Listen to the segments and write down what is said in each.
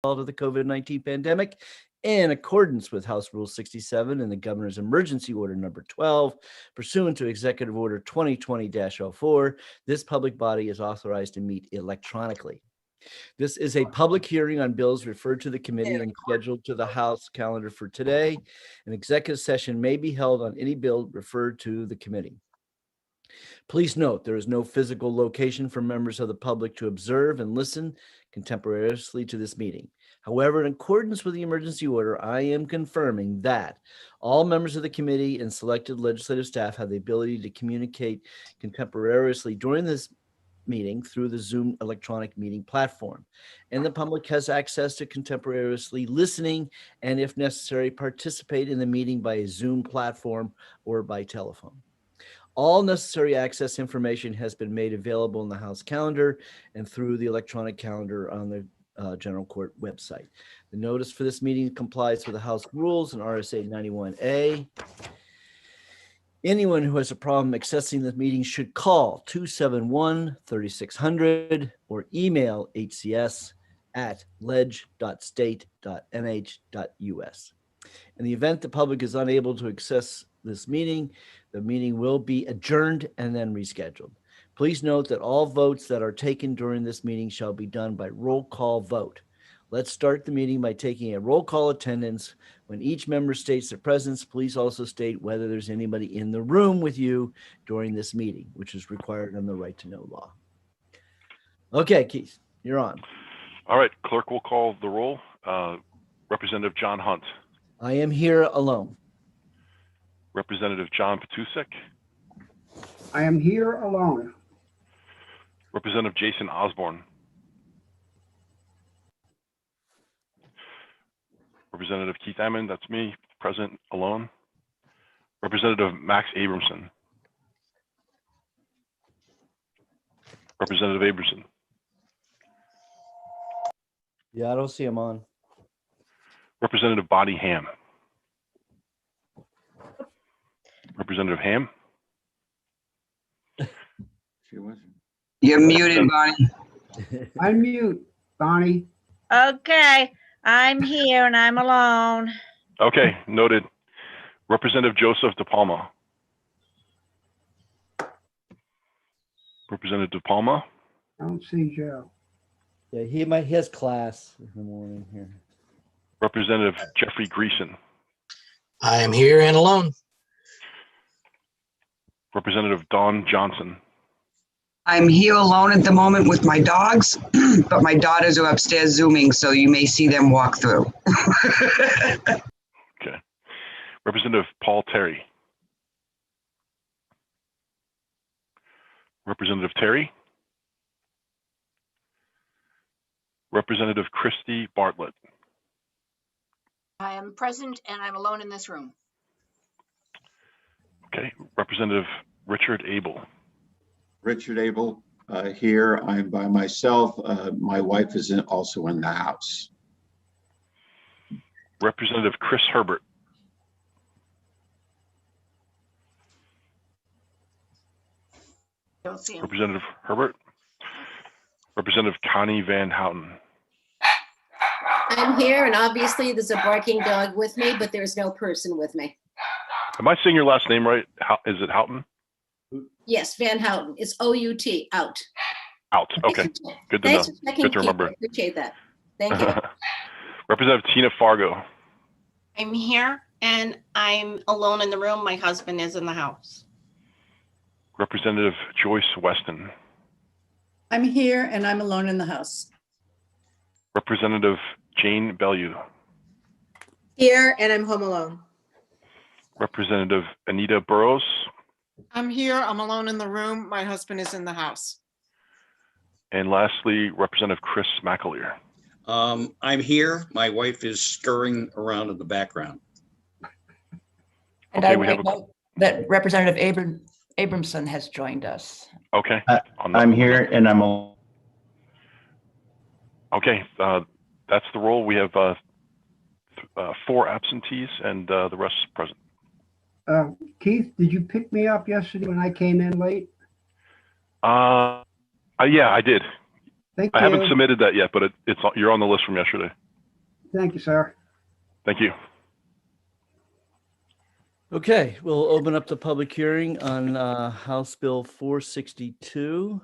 of the COVID-19 pandemic. In accordance with House Rule 67 and the Governor's Emergency Order Number 12, pursuant to Executive Order 2020-04, this public body is authorized to meet electronically. This is a public hearing on bills referred to the committee and scheduled to the House calendar for today. An executive session may be held on any bill referred to the committee. Please note, there is no physical location for members of the public to observe and listen contemporaneously to this meeting. However, in accordance with the emergency order, I am confirming that all members of the committee and selected legislative staff have the ability to communicate contemporaneously during this meeting through the Zoom electronic meeting platform. And the public has access to contemporaneously listening and, if necessary, participate in the meeting by a Zoom platform or by telephone. All necessary access information has been made available in the House calendar and through the electronic calendar on the General Court website. The notice for this meeting complies with the House rules and RSA 91A. Anyone who has a problem accessing the meeting should call 271-3600 or email hcs@ledge.state.nh.us. In the event the public is unable to access this meeting, the meeting will be adjourned and then rescheduled. Please note that all votes that are taken during this meeting shall be done by roll call vote. Let's start the meeting by taking a roll call attendance. When each member states their presence, please also state whether there's anybody in the room with you during this meeting, which is required under the right to know law. Okay, Keith, you're on. All right, clerk will call the roll. Representative John Hunt. I am here alone. Representative John Patusek. I am here alone. Representative Jason Osborne. Representative Keith Emmond, that's me, present alone. Representative Max Abramson. Representative Abramson. Yeah, I don't see him on. Representative Bonnie Ham. Representative Ham. She wasn't. You're muted, Bonnie. Unmute, Bonnie. Okay, I'm here and I'm alone. Okay, noted. Representative Joseph DePalma. Representative DePalma. I don't see Joe. Yeah, he has class in the morning here. Representative Jeffrey Greason. I am here and alone. Representative Dawn Johnson. I'm here alone at the moment with my dogs, but my daughters are upstairs Zooming, so you may see them walk through. Okay. Representative Paul Terry. Representative Terry. Representative Christy Bartlett. I am present and I'm alone in this room. Okay. Representative Richard Abel. Richard Abel here. I'm by myself. My wife is also in the house. Representative Chris Herbert. Don't see him. Representative Herbert. Representative Connie Van Houten. I'm here, and obviously there's a barking dog with me, but there's no person with me. Am I saying your last name right? Is it Houghton? Yes, Van Houten. It's O-U-T, out. Out. Okay. Good to know. Thanks for checking, Good to Keith. remember. I appreciate that. Thank you. Representative Tina Fargo. I'm here and I'm alone in the room. My husband is in the house. Representative Joyce Weston. I'm here and I'm alone in the house. Representative Jane Bellew. Here and I'm home alone. Representative Anita Burrows. I'm here. I'm alone in the room. My husband is in the house. And lastly, Representative Chris McAleer. I'm here. My wife is scurrying around in the background. And Okay, I we have know that Representative Abramson has joined us. Okay. I'm here and I'm okay. That's the roll. We have 4 absentees and the rest present. Keith, did you pick me up yesterday when I came in late? Yeah, I did. Thank I you. haven't submitted that yet, but you're on the list from yesterday. Thank you, sir. Thank you. Okay, we'll open up the public hearing on House Bill 462.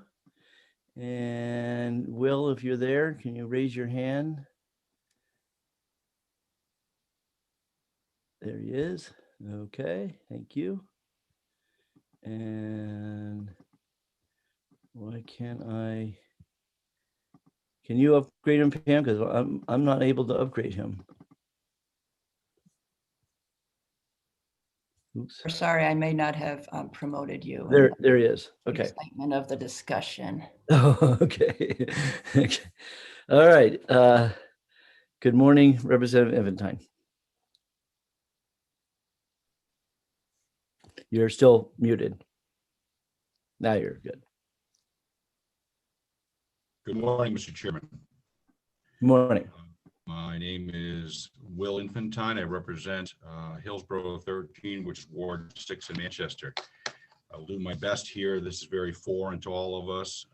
And Will, if you're there, can you raise your hand? There he is. Okay, thank you. And why can't I? Can you upgrade him, Pam? Because I'm not able to upgrade him. Oops. Sorry, I may not have promoted you. There he is. The Okay. Excitement of the discussion. Oh, okay. Okay. All right. Good morning, Representative Eventine. You're still muted. Now you're good. Good morning, Mr. Chairman. Morning. My name is Will Infantine. I represent Hillsborough 13, which is Ward 6 in Manchester. I'll do my best here. This is very foreign to all of us.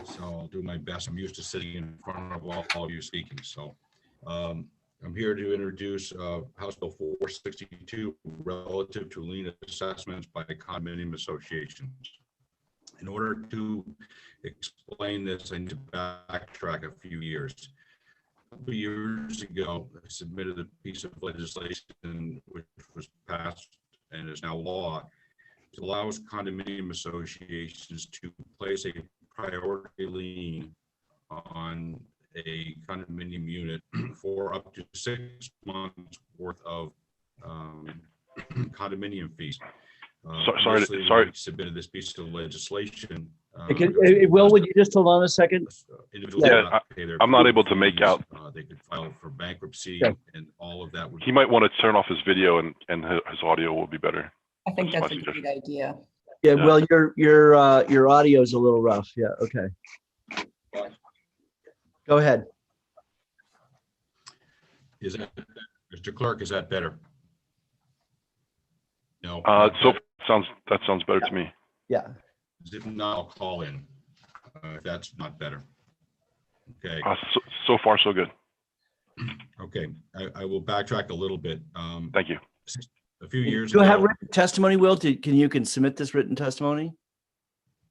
So I'll do my best. I'm used to sitting in front of all of you speaking. So I'm here to introduce House Bill 462 relative to lien assessments by condominium associations. In order to explain this, I need to backtrack a few years. A couple years ago, I submitted a piece of legislation which was passed and is now law. It allows condominium associations to place a priority lien on a condominium unit for up to 6 months worth of condominium fees. Sorry. We submitted this piece of legislation. Will, would you just hold on a second? Individuals Yeah, not pay their I'm not able to make fees. out. They could file for bankruptcy, Okay. and all of that would. He might want to turn off his video and his audio will be better. I think That's that's my a great idea. Yeah, Yeah. well, your audio is a little rough. Yeah, okay. Go ahead. Is that, Mr. Clerk, is that better? No. So that sounds better to me. Yeah. If not, I'll call in. If that's not better. Okay. So far, so good. Okay. I will backtrack a little bit. Thank you. A few years Do you have ago, written testimony, Will? Can you submit this written testimony?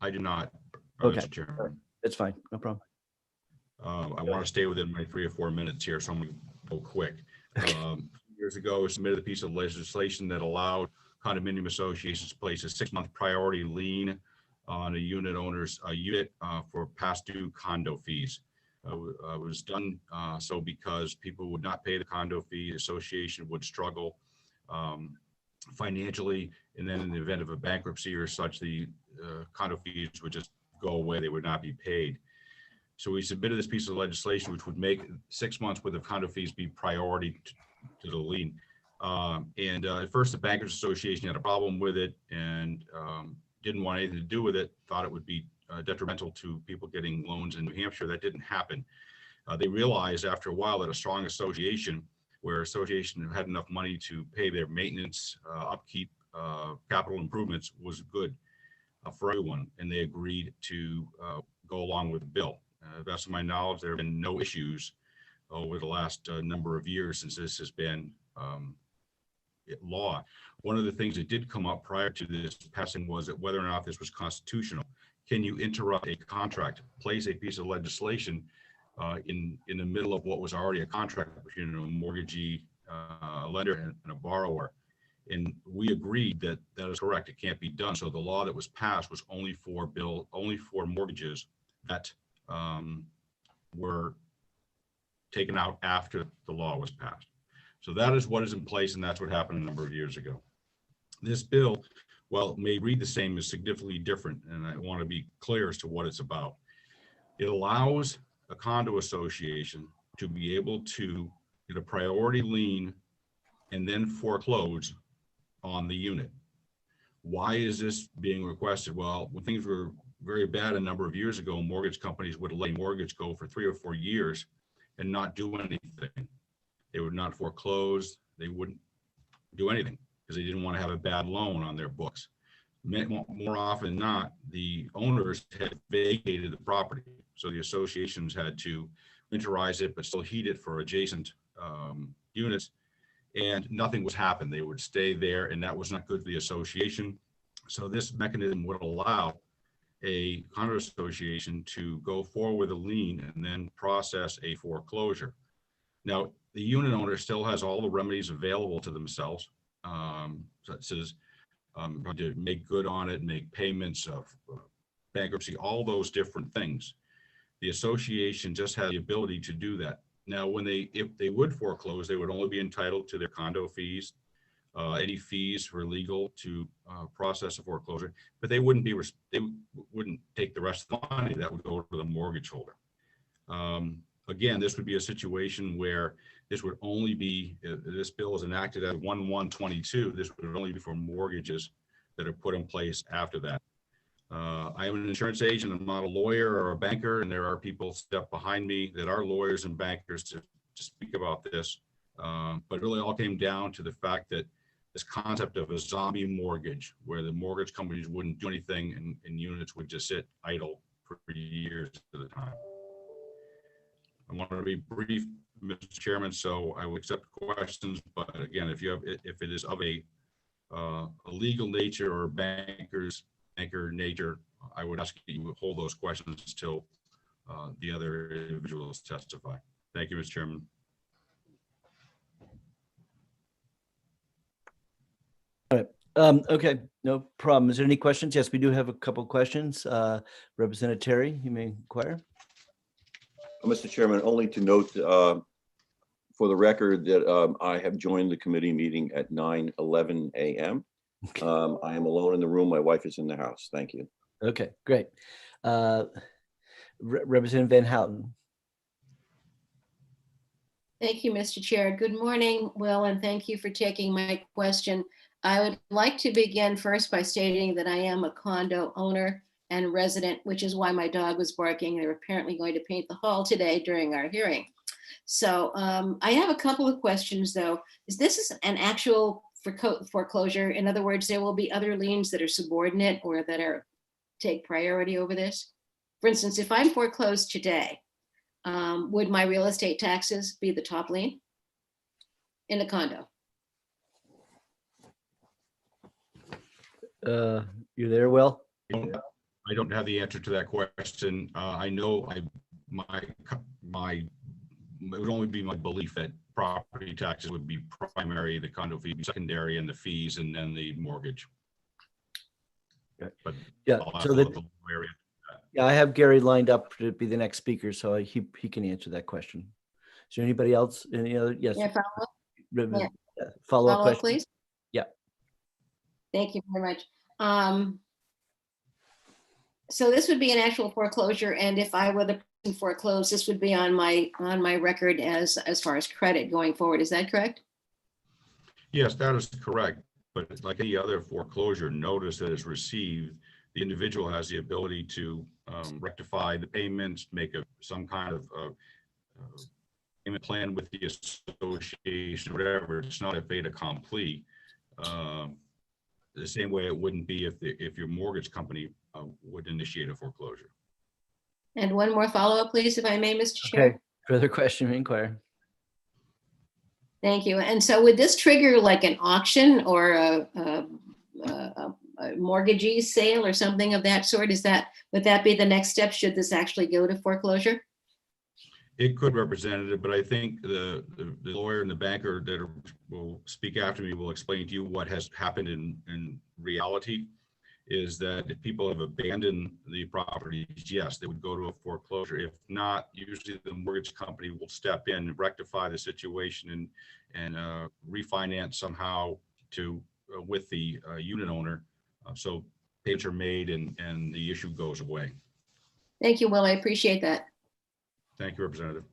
I do not. Okay. Mr. Chairman. It's fine. No problem. I want to stay within my 3 or 4 minutes here, so I'm going to go quick. Years ago, I submitted a piece of legislation that allowed condominium associations to place a 6-month priority lien on a unit owner's unit for past due condo fees. It was done so because people would not pay the condo fee, the association would struggle financially, and then in the event of a bankruptcy or such, the condo fees would just go away, they would not be paid. So we submitted this piece of legislation which would make 6 months worth of condo fees be priority to the lien. At first the Bankers Association had a problem with it and didn't want anything to do with it, thought it would be detrimental to people getting loans in New Hampshire. That didn't happen. They realized after a while that a strong association, where association had enough money to pay their maintenance, upkeep, capital improvements, was good for everyone, and they agreed to go along with the bill. Best of my knowledge, there have been no issues over the last number of years since this has been law. One of the things that did come up prior to this passing was that whether or not this was constitutional. Can you interrupt a contract, place a piece of legislation in the middle of what was already a contract between a mortgagee, a lender, and a borrower? And we agreed that that is correct. It can't be done. So the law that was passed was only for mortgages that were taken out after the law was passed. So that is what is in place, and that's what happened a number of years ago. This bill, while it may read the same, is significantly different, and I want to be clear as to what it's about. It allows a condo association to be able to get a priority lien and then foreclose on the unit. Why is this being requested? Well, when things were very bad a number of years ago, mortgage companies would let a mortgage go for 3 or 4 years and not do anything. They would not foreclose. They wouldn't do anything because they didn't want to have a bad loan on their books. More often than not, the owners had vacated the property. So the associations had to winterize it, but still heat it for adjacent units. And nothing was happened. They would stay there, and that was not good for the association. So this mechanism would allow a condo association to go forward with a lien and then process a foreclosure. Now, the unit owner still has all the remedies available to themselves, such as to make good on it, make payments of bankruptcy, all those different things. The association just has the ability to do that. Now, if they would foreclose, they would only be entitled to their condo fees, any fees for legal to process a foreclosure, but they wouldn't take the rest of the money. That would go to the mortgage holder. Again, this would be a situation where this would only be, this bill is enacted at 1/1/22. This would only be for mortgages that are put in place after that. I am an insurance agent. I'm not a lawyer or a banker, and there are people step behind me that are lawyers and bankers to speak about this. But it really all came down to the fact that this concept of a zombie mortgage, where the mortgage companies wouldn't do anything and units would just sit idle for years at a time. I want to be brief, Mr. Chairman, so I will accept questions. But again, if it is of a legal nature or banker nature, I would ask you to hold those questions till the other individuals testify. Thank you, Mr. Chairman. All right. Okay, no problem. Is there any questions? Yes, we do have a couple questions. Representative Terry, you may inquire. Mr. Chairman, only to note for the record that I have joined the committee meeting at 9:11 a.m. I am alone in the room. My wife is in the house. Thank you. Okay, great. Representative Van Houten. Thank you, Mr. Chair. Good morning, Will, and thank you for taking my question. I would like to begin first by stating that I am a condo owner and resident, which is why my dog was barking. They're apparently going to paint the hall today during our hearing. So I have a couple of questions, though. Is this an actual foreclosure? In other words, there will be other liens that are subordinate or that take priority over this? For instance, if I'm foreclosed today, would my real estate taxes be the top lien in the condo? You there, Will? I don't have the answer to that question. I know it would only be my belief that property taxes would be primary, the condo fee be secondary, and the fees, and then the mortgage. But yeah, yeah, I have Gary lined up to be the next speaker, so he can answer that question. Is there anybody else? Any other? Yes. Yeah, follow up question, please. Yeah. Thank you very much. So this would be an actual foreclosure, and if I were the person foreclosed, this would be on my record as far as credit going forward. Is that correct? Yes, that is correct. But like any other foreclosure notice that is received, the individual has the ability to rectify the payments, make some kind of payment plan with the association, whatever. It's not a fait accompli. The same way it wouldn't be if your mortgage company would initiate a foreclosure. And one more follow-up, please, if I may, Mr. Chair. Okay, further question, inquire. Thank you. And so would this trigger like an auction or a mortgagee sale or something of that sort? Would that be the next step should this actually go to foreclosure? It could, Representative, but I think the lawyer and the banker that will speak after me will explain to you what has happened in reality is that if people have abandoned the properties, yes, they would go to a foreclosure. If not, usually the mortgage company will step in and rectify the situation and refinance somehow with the unit owner. So payments are made and the issue goes away. Thank you, Will. I appreciate that. Thank you, Representative.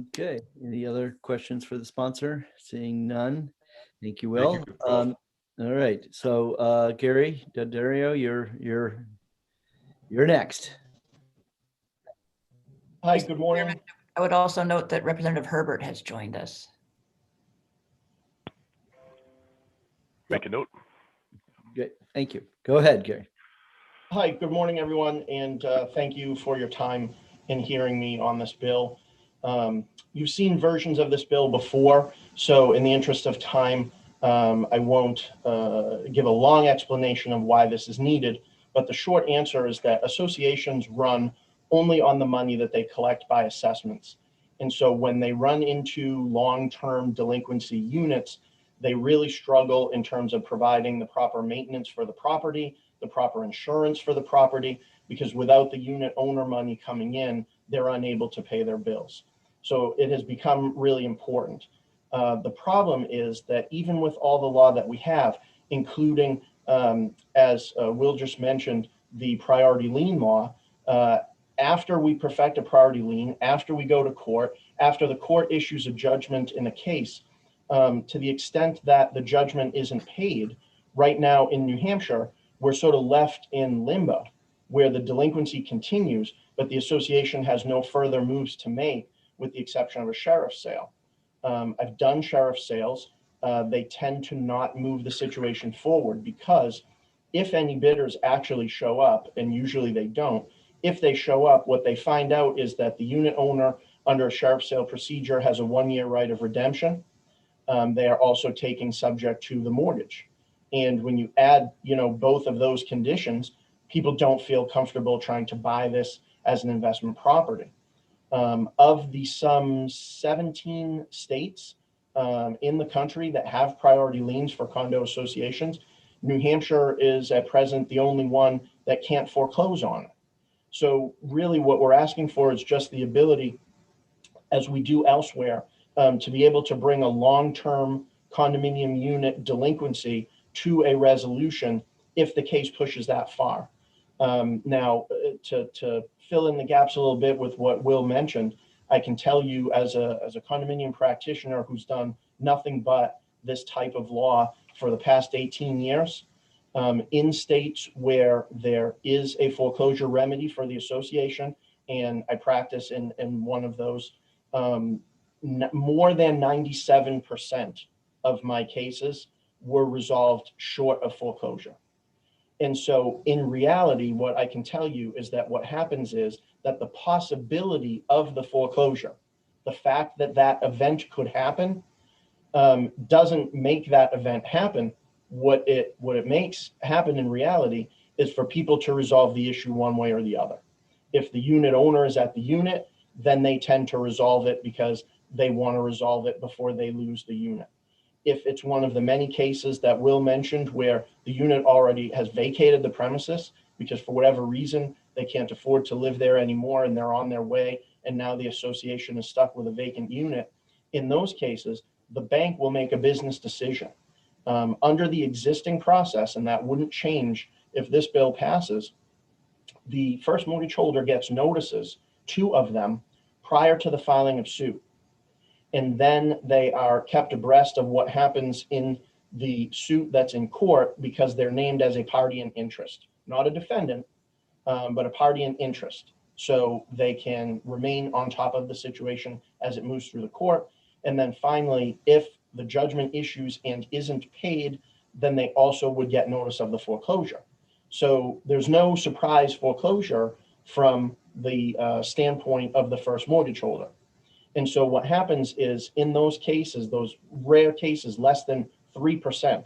Okay. Any other questions for the sponsor? Seeing none. Thank you, Will. All right. So Gary Daddario, you're next. Hi, good morning. I would also note that Representative Herbert has joined us. Make a note. Good. Thank you. Go ahead, Gary. Hi, good morning, everyone, and thank you for your time in hearing me on this bill. You've seen versions of this bill before, so in the interest of time, I won't give a long explanation of why this is needed, but the short answer is that associations run only on the money that they collect by assessments. And so when they run into long-term delinquency units, they really struggle in terms of providing the proper maintenance for the property, the proper insurance for the property, because without the unit owner money coming in, they're unable to pay their bills. So it has become really important. The problem is that even with all the law that we have, including, as Will just mentioned, the priority lien law, after we perfect a priority lien, after we go to court, after the court issues a judgment in a case, to the extent that the judgment isn't paid, right now in New Hampshire, we're sort of left in limbo where the delinquency continues, but the association has no further moves to make with the exception of a sheriff's sale. I've done sheriff sales. They tend to not move the situation forward because if any bidders actually show up, and usually they don't, if they show up, what they find out is that the unit owner under a sheriff's sale procedure has a 1-year right of redemption. They are also taking subject to the mortgage. And when you add, both of those conditions, people don't feel comfortable trying to buy this as an investment property. Of the some 17 states in the country that have priority liens for condo associations, New Hampshire is at present the only one that can't foreclose on it. So really what we're asking for is just the ability, as we do elsewhere, to be able to bring a long-term condominium unit delinquency to a resolution if the case pushes that far. Now, to fill in the gaps a little bit with what Will mentioned, I can tell you as a condominium practitioner who's done nothing but this type of law for the past 18 years, in states where there is a foreclosure remedy for the association, and I practice in one of those, more than 97% of my cases were resolved short of foreclosure. And so in reality, what I can tell you is that what happens is that the possibility of the foreclosure, the fact that that event could happen, doesn't make that event happen. What it makes happen in reality is for people to resolve the issue one way or the other. If the unit owner is at the unit, then they tend to resolve it because they want to resolve it before they lose the unit. If it's one of the many cases that Will mentioned where the unit already has vacated the premises because for whatever reason they can't afford to live there anymore and they're on their way and now the association is stuck with a vacant unit, in those cases, the bank will make a business decision. Under the existing process, and that wouldn't change if this bill passes, the first mortgage holder gets notices, 2 of them, prior to the filing of suit. And then they are kept abreast of what happens in the suit that's in court because they're named as a party in interest, not a defendant, but a party in interest. So they can remain on top of the situation as it moves through the court. And then finally, if the judgment issues and isn't paid, then they also would get notice of the foreclosure. So there's no surprise foreclosure from the standpoint of the first mortgage holder. And so what happens is in those cases, those rare cases, less than 3%,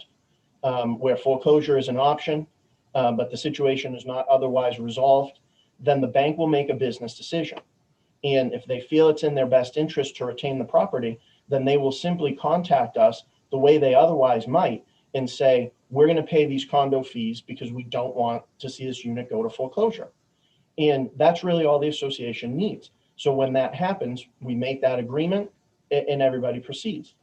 where foreclosure is an option, but the situation is not otherwise resolved, then the bank will make a business decision. And if they feel it's in their best interest to retain the property, then they will simply contact us the way they otherwise might and say, we're going to pay these condo fees because we don't want to see this unit go to foreclosure. And that's really all the association needs. So when that happens, we make that agreement and everybody proceeds.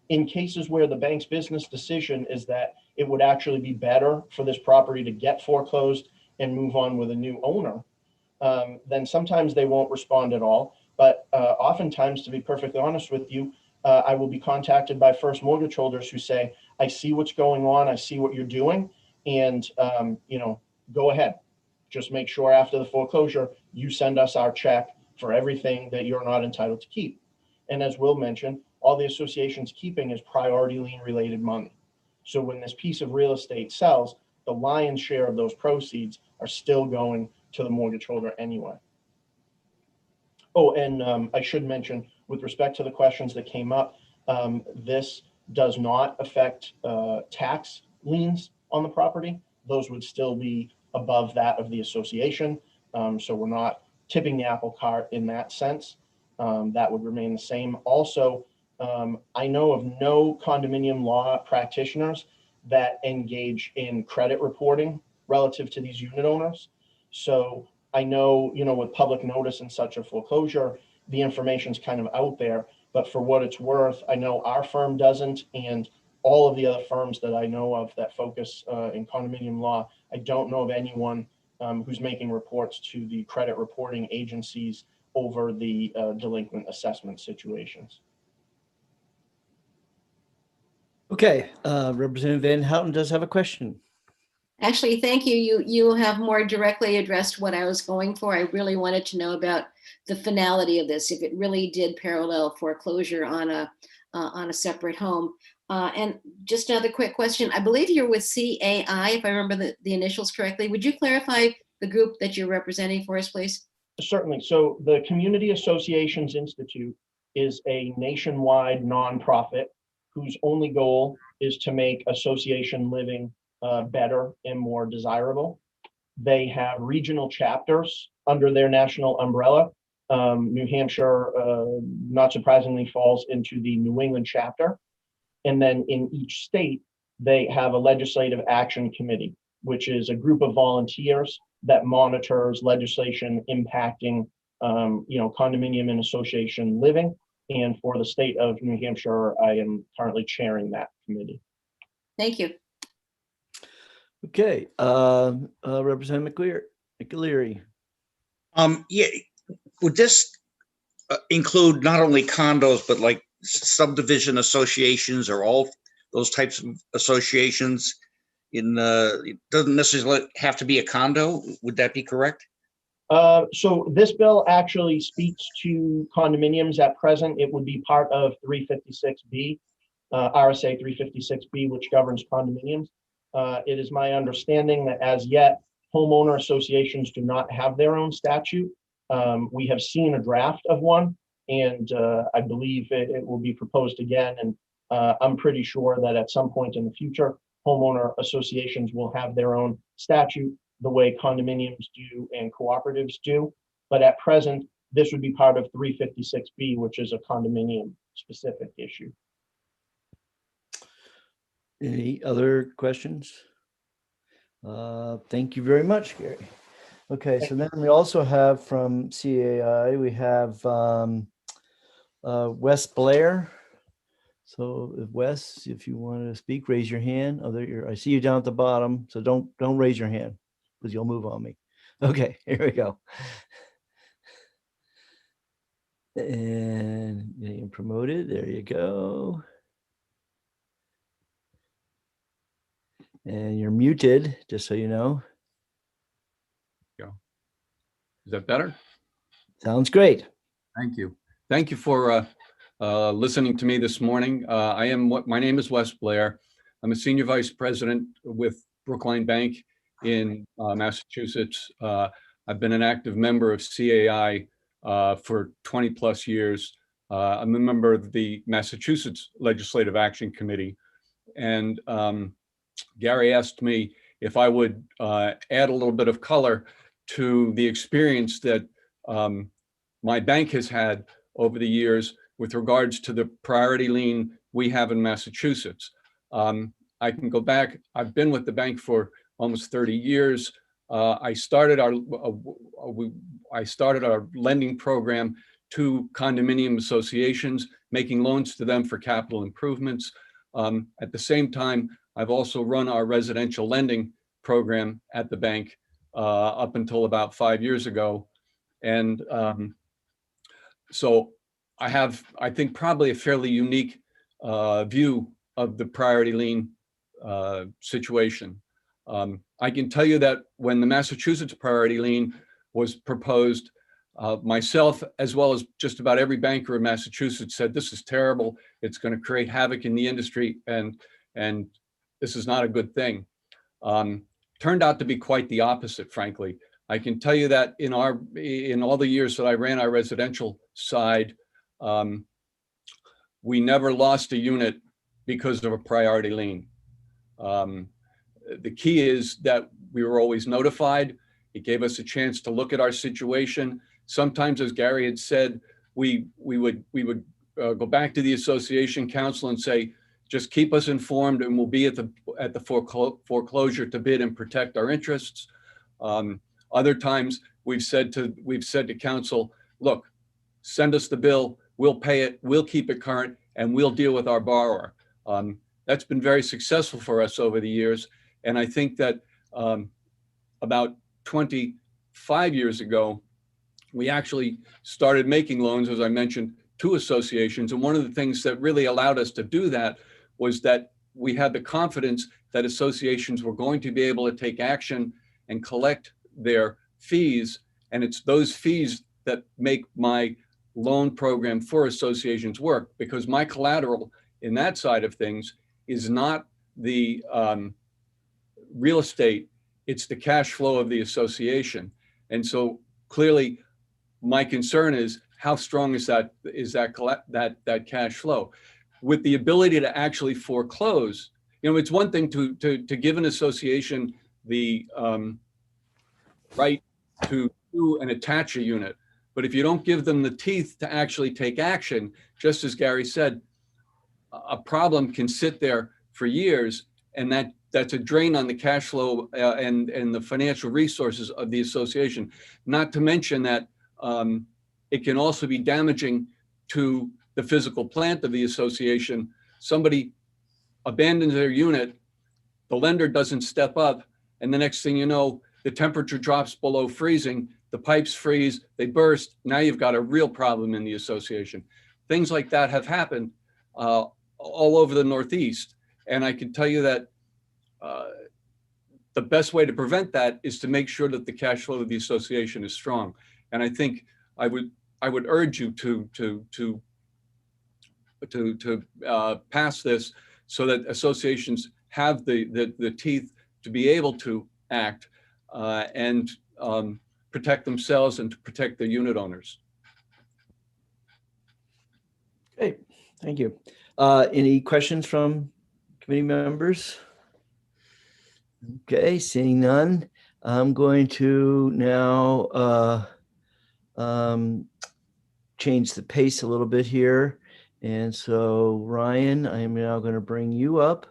In cases where the bank's business decision is that it would actually be better for this property to get foreclosed and move on with a new owner, then sometimes they won't respond at all. But oftentimes, to be perfectly honest with you, I will be contacted by first mortgage holders who say, I see what's going on, I see what you're doing, and go ahead. Just make sure after the foreclosure, you send us our check for everything that you're not entitled to keep. And as Will mentioned, all the association's keeping is priority lien related money. So when this piece of real estate sells, the lion's share of those proceeds are still going to the mortgage holder anyway. Oh, and I should mention, with respect to the questions that came up, this does not affect tax liens on the property. Those would still be above that of the association. So we're not tipping the apple cart in that sense. That would remain the same. Also, I know of no condominium law practitioners that engage in credit reporting relative to these unit owners. So I know, with public notice and such a foreclosure, the information's kind of out there, but for what it's worth, I know our firm doesn't, and all of the other firms that I know of that focus in condominium law, I don't know of anyone who's making reports to the credit reporting agencies over the delinquent assessment situations. Okay, Representative Van Houten does have a question. Actually, thank you. You have more directly addressed what I was going for. I really wanted to know about the finality of this, if it really did parallel foreclosure on a separate home. And just another quick question. I believe you're with CAI, if I remember the initials correctly. Would you clarify the group that you're representing for us, please? Certainly. So the Community Associations Institute is a nationwide nonprofit whose only goal is to make association living better and more desirable. They have regional chapters under their national umbrella. New Hampshire, not surprisingly, falls into the New England chapter. And then in each state, they have a legislative action committee, which is a group of volunteers that monitors legislation impacting, condominium and association living. And for the state of New Hampshire, I am currently chairing that committee. Thank you. Okay, Representative McAleary. Yeah, would this include not only condos, but like subdivision associations or all those types of associations? It doesn't necessarily have to be a condo. Would that be correct? So this bill actually speaks to condominiums at present. It would be part of 356B, RSA 356B, which governs condominiums. It is my understanding that as yet, homeowner associations do not have their own statute. We have seen a draft of one, and I believe it will be proposed again. And I'm pretty sure that at some point in the future, homeowner associations will have their own statute the way condominiums do and cooperatives do. But at present, this would be part of 356B, which is a condominium specific issue. Any other questions? Thank you very much, Gary. Okay, so then we also have from CAI, we have Wes Blair. So Wes, if you want to speak, raise your hand. I see you down at the bottom, so don't raise your hand because you'll move on me. Okay, here we go. And getting promoted. There you go. And you're muted, just so you know. Go. Is that better? Sounds great. Thank you. Thank you for listening to me this morning. My name is Wes Blair. I'm a senior vice president with Brookline Bank in Massachusetts. I've been an active member of CAI for 20 plus years. I'm a member of the Massachusetts Legislative Action Committee. And Gary asked me if I would add a little bit of color to the experience that my bank has had over the years with regards to the priority lien we have in Massachusetts. I can go back. I've been with the bank for almost 30 years. I started our lending program to condominium associations, making loans to them for capital improvements. At the same time, I've also run our residential lending program at the bank up until about 5 years ago. And so I have, I think, probably a fairly unique view of the priority lien situation. I can tell you that when the Massachusetts priority lien was proposed, myself, as well as just about every banker in Massachusetts, said this is terrible. It's going to create havoc in the industry, and this is not a good thing. Turned out to be quite the opposite, frankly. I can tell you that in all the years that I ran our residential side, we never lost a unit because of a priority lien. The key is that we were always notified. It gave us a chance to look at our situation. Sometimes, as Gary had said, we would go back to the association council and say, just keep us informed and we'll be at the foreclosure to bid and protect our interests. Other times we've said to council, look, send us the bill, we'll pay it, we'll keep it current, and we'll deal with our borrower. That's been very successful for us over the years. And I think that about 25 years ago, we actually started making loans, as I mentioned, to associations. And one of the things that really allowed us to do that was that we had the confidence that associations were going to be able to take action and collect their fees. And it's those fees that make my loan program for associations work, because my collateral in that side of things is not the real estate, it's the cash flow of the association. And so clearly my concern is how strong is that cash flow? With the ability to actually foreclose, it's one thing to give an association the right to do and attach a unit, but if you don't give them the teeth to actually take action, just as Gary said, a problem can sit there for years, and that's a drain on the cash flow and the financial resources of the association. Not to mention that it can also be damaging to the physical plant of the association. Somebody abandons their unit, the lender doesn't step up, and the next thing you know, the temperature drops below freezing, the pipes freeze, they burst. Now you've got a real problem in the association. Things like that have happened all over the Northeast. And I can tell you that the best way to prevent that is to make sure that the cash flow of the association is strong. And I think I would urge you to pass this so that associations have the teeth to be able to act and protect themselves and to protect their unit owners. Great, thank you. Any questions from committee members? Okay, seeing none, I'm going to now change the pace a little bit here. And so Ryan, I am now going to bring you up.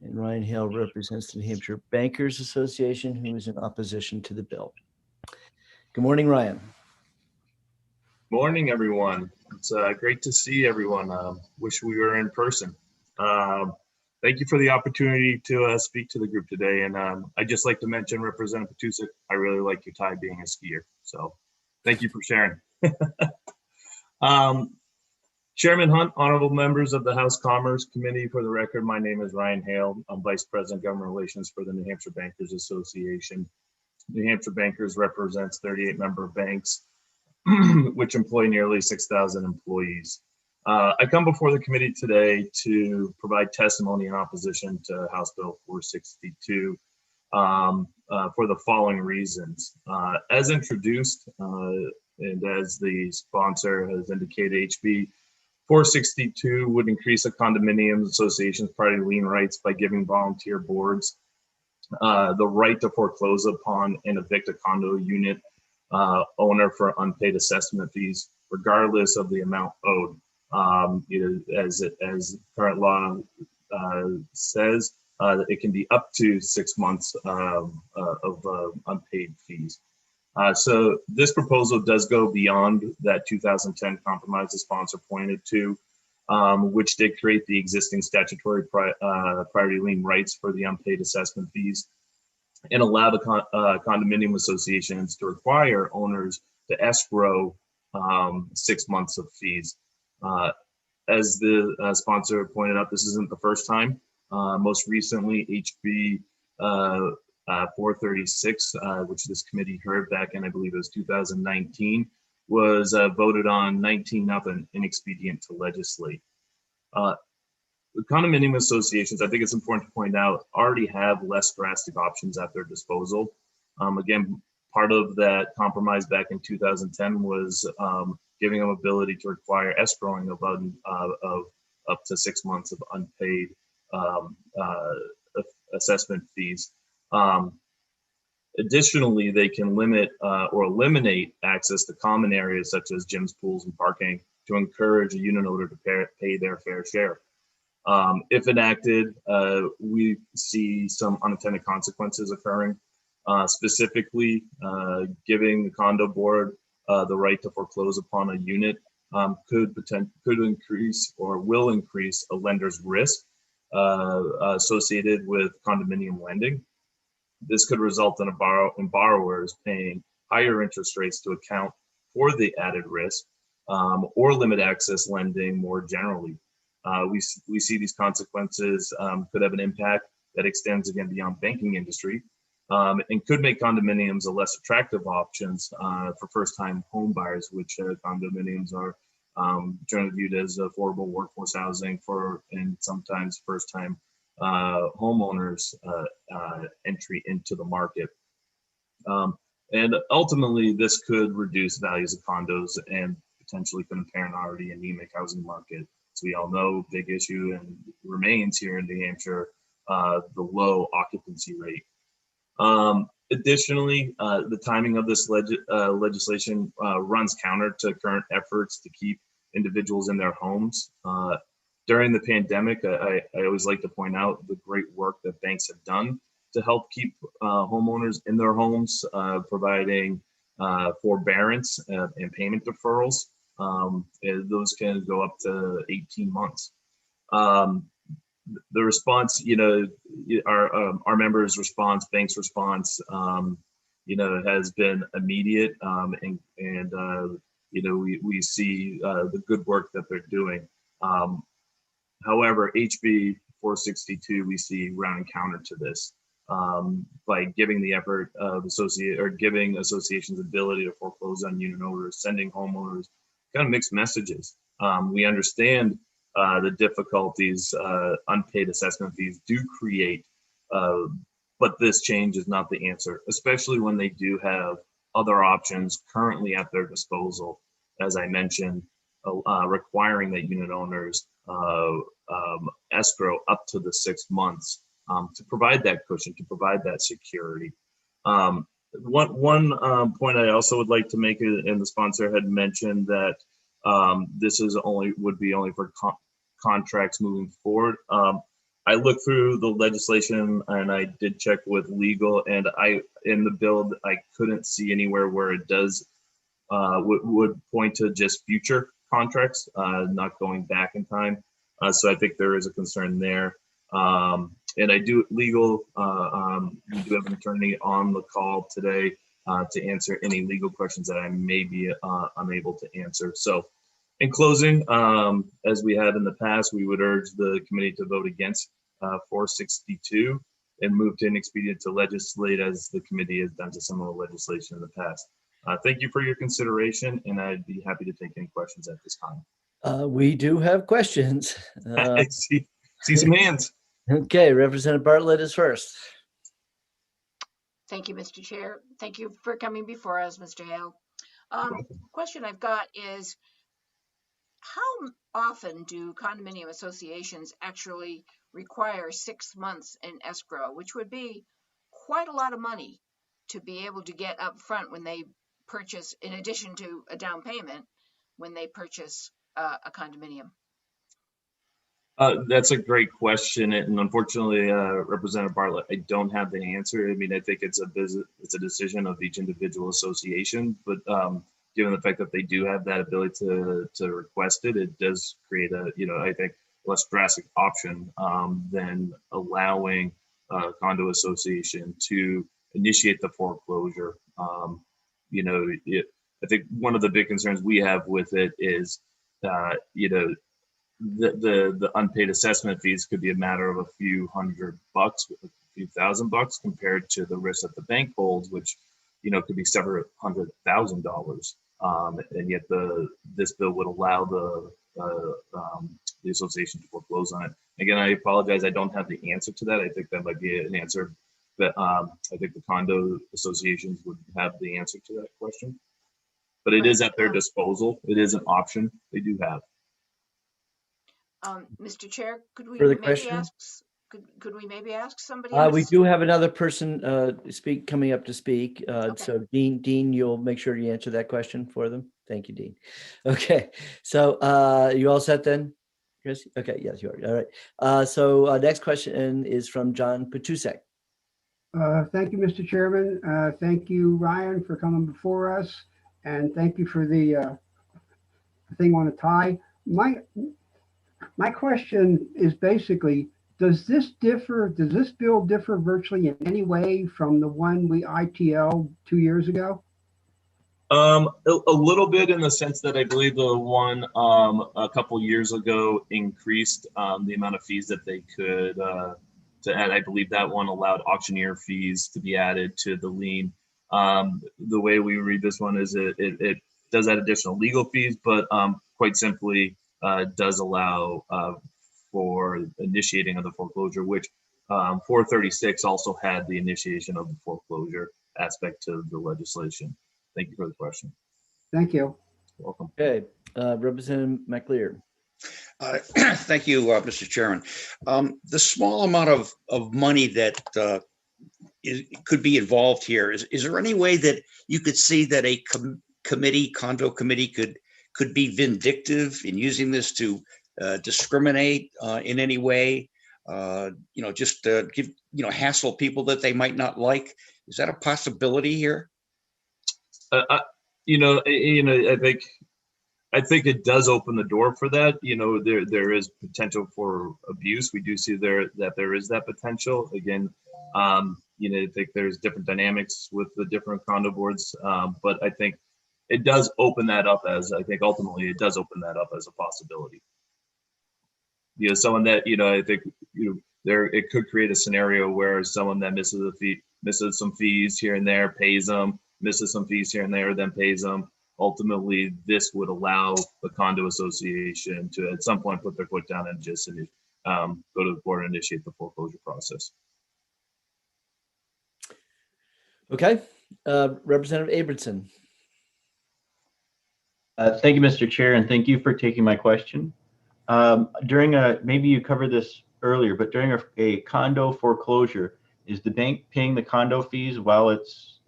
And Ryan Hale represents the New Hampshire Bankers Association, who is in opposition to the bill. Good morning, Ryan. Morning, everyone. It's great to see everyone. Wish we were in person. Thank you for the opportunity to speak to the group today. And I'd just like to mention, Representative Patusek, I really like your tie being a skier. So thank you for sharing. Chairman Hunt, honorable members of the House Commerce Committee, for the record, my name is Ryan Hale. I'm Vice President Government Relations for the New Hampshire Bankers Association. New Hampshire Bankers represents 38 member banks, which employ nearly 6,000 employees. I come before the committee today to provide testimony in opposition to House Bill 462 for the following reasons. As introduced, and as the sponsor has indicated, HB 462 would increase a condominium association's priority lien rights by giving volunteer boards the right to foreclose upon and evict a condo unit owner for unpaid assessment fees, regardless of the amount owed. As current law says, it can be up to 6 months of unpaid fees. So this proposal does go beyond that 2010 compromise the sponsor pointed to, which did create the existing statutory priority lien rights for the unpaid assessment fees and allow the condominium associations to require owners to escrow 6 months of fees. As the sponsor pointed out, this isn't the first time. Most recently, HB 436, which this committee heard back in, I believe it was 2019, was voted on 19-0, inexpedient to legislate. The condominium associations, I think it's important to point out, already have less drastic options at their disposal. Again, part of that compromise back in 2010 was giving them ability to require escrowing of up to 6 months of unpaid assessment fees. Additionally, they can limit or eliminate access to common areas such as gyms, pools, and parking to encourage a unit owner to pay their fair share. If enacted, we see some unintended consequences occurring, specifically giving the condo board the right to foreclose upon a unit could increase or will increase a lender's risk associated with condominium lending. This could result in borrowers paying higher interest rates to account for the added risk or limit access lending more generally. We see these consequences could have an impact that extends again beyond banking industry and could make condominiums a less attractive options for first-time home buyers, which condominiums are generally viewed as affordable workforce housing for and sometimes first-time homeowners entry into the market. And ultimately, this could reduce values of condos and potentially could impair an already anemic housing market. As we all know, big issue and remains here in New Hampshire, the low occupancy rate. Additionally, the timing of this legislation runs counter to current efforts to keep individuals in their homes. During the pandemic, I always like to point out the great work that banks have done to help keep homeowners in their homes, providing forbearance and payment deferrals. And those can go up to 18 months. The response, our members' response, banks' response, has been immediate, and we see the good work that they're doing. However, HB 462 we see running counter to this by giving the effort of giving associations ability to foreclose on unit owners, sending homeowners kind of mixed messages. We understand the difficulties unpaid assessment fees do create, but this change is not the answer, especially when they do have other options currently at their disposal. As I mentioned, requiring that unit owners escrow up to the 6 months to provide that cushion, to provide that security. One point I also would like to make, and the sponsor had mentioned that this would be only for contracts moving forward. I looked through the legislation and I did check with legal, and in the bill I couldn't see anywhere where it does would point to just future contracts, not going back in time. So I think there is a concern there. And I do legal, we do have an attorney on the call today to answer any legal questions that I may be unable to answer. So in closing, as we have in the past, we would urge the committee to vote against 462 and move to inexpedient to legislate as the committee has done to similar legislation in the past. Thank you for your consideration, and I'd be happy to take any questions at this time. We do have questions. I see some hands. Okay, Representative Bartlett is first. Thank you, Mr. Chair. Thank you for coming before us, Mr. Hale. Question I've got is, how often do condominium associations actually require 6 months in escrow, which would be quite a lot of money to be able to get up front when they purchase, in addition to a down payment, when they purchase a condominium? That's a great question, and unfortunately, Representative Bartlett, I don't have the answer. I mean, I think it's a decision of each individual association, but given the fact that they do have that ability to request it, it does create a, I think, less drastic option than allowing a condo association to initiate the foreclosure. I think one of the big concerns we have with it is, the unpaid assessment fees could be a matter of a few $100, a few $1,000 compared to the risk that the bank holds, which could be several $100,000. And yet this bill would allow the association to foreclose on it. Again, I apologize, I don't have the answer to that. I think that might be an answer that I think the condo associations would have the answer to that question. But it is at their disposal. It is an option they do have. Mr. Chair, could we Further maybe question? ask, could we maybe ask somebody else? We do have another person coming up to speak. So Dean, you'll make sure you answer that question for them. Thank you, Dean. Okay, so you all set then, Chris? Okay, yes, you are. All right. So next question is from John Patusek. Thank you, Mr. Chairman. Thank you, Ryan, for coming before us. And thank you for the thing on a tie. My question is basically, does this bill differ virtually in any way from the one we ITL 2 years ago? A little bit, in the sense that I believe the one a couple years ago increased the amount of fees that they could to add. I believe that one allowed auctioneer fees to be added to the lien. The way we read this one is it does add additional legal fees, but quite simply does allow for initiating of the foreclosure, which 436 also had the initiation of the foreclosure aspect to the legislation. Thank you for the question. Thank you. Welcome. Okay, Representative McLeod. Thank you, Mr. Chairman. The small amount of money that could be involved here, is there any way that you could see that a condo committee could be vindictive in using this to discriminate in any way? Just give, hassle people that they might not like. Is that a possibility here? I think it does open the door for that. There is potential for abuse. We do see there is that potential. Again, I think there's different dynamics with the different condo boards, but I think it does open that up ultimately it does open that up as a possibility. Someone that, I think, it could create a scenario where someone that misses some fees here and there, pays them, misses some fees here and there, then pays them. Ultimately, this would allow the condo association to at some point put their foot down and just go to the board and initiate the foreclosure process. Okay, Representative Abramson. Thank you, Mr. Chair, and thank you for taking my question. Maybe you covered this earlier, but during a condo foreclosure, is the bank paying the condo fees while it's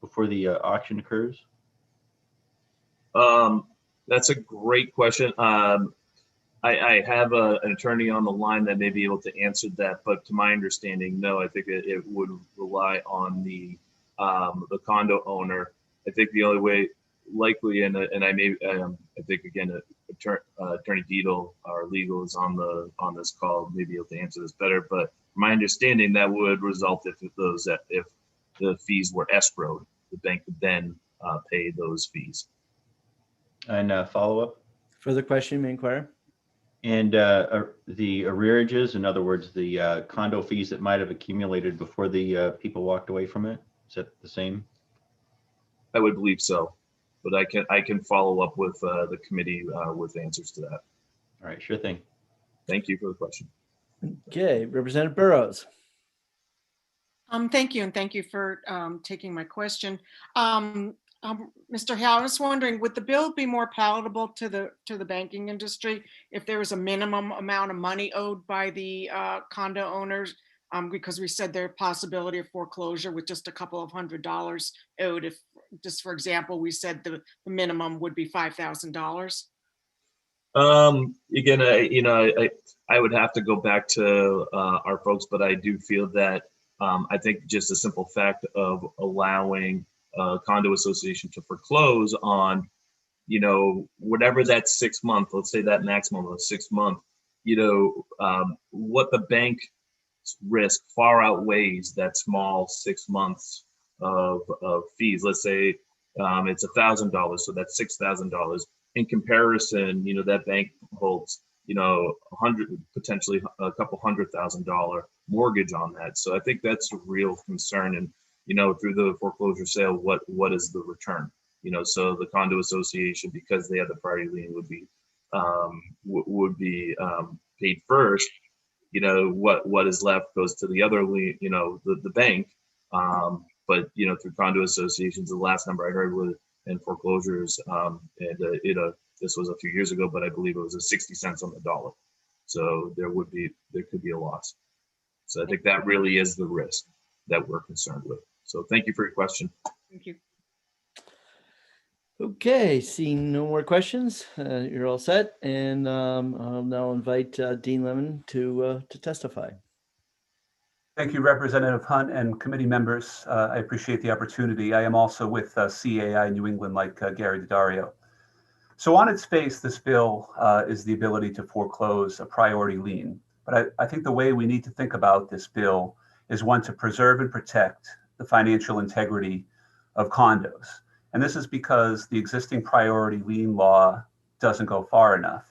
before the auction occurs? That's a great question. I have an attorney on the line that may be able to answer that, but to my understanding, no. I think it would rely on the condo owner. I think the only way, likely, and I think again, Attorney Deedle, our legal, is on this call, may be able to answer this better. But my understanding, that would result if the fees were escrowed, the bank would then pay those fees. And follow up. Further question, may inquire. And the arrearages, in other words, the condo fees that might have accumulated before the people walked away from it, is that the same? I would believe so, but I can follow up with the committee with answers to that. All right, sure thing. Thank you for the question. Okay, Representative Burrows. Thank you, and thank you for taking my question. Mr. Hale, I was wondering, would the bill be more palatable to the banking industry if there was a minimum amount of money owed by the condo owners? Because we said there's possibility of foreclosure with just a couple of $100 owed. If, just for example, we said the minimum would be $5,000. Again, I would have to go back to our folks, but I do feel that I think just the simple fact of allowing a condo association to foreclose on, whatever that 6 month, let's say that maximum of 6 month, what the bank risk far outweighs that small 6 months of fees. Let's say it's $1,000, so that's $6,000. In comparison, that bank holds, potentially a couple $100,000 mortgage on that. So I think that's a real concern. And through the foreclosure sale, what is the return? So the condo association, because they have the priority lien, would be paid first. what is left goes to the other, the bank. But, through condo associations, the last number I heard was in foreclosures, this was a few years ago, but I believe it was 60 cents on the dollar. So there could be a loss. So I think that really is the risk that we're concerned with. So thank you for your question. Thank you. Okay, seeing no more questions, you're all set. And I'll now invite Dean Lemon to testify. Thank you, Representative Hunt and committee members. I appreciate the opportunity. I am also with CAI New England, like Gary Daddario. So on its face, this bill is the ability to foreclose a priority lien. But I think the way we need to think about this bill is one to preserve and protect the financial integrity of condos. And this is because the existing priority lien law doesn't go far enough.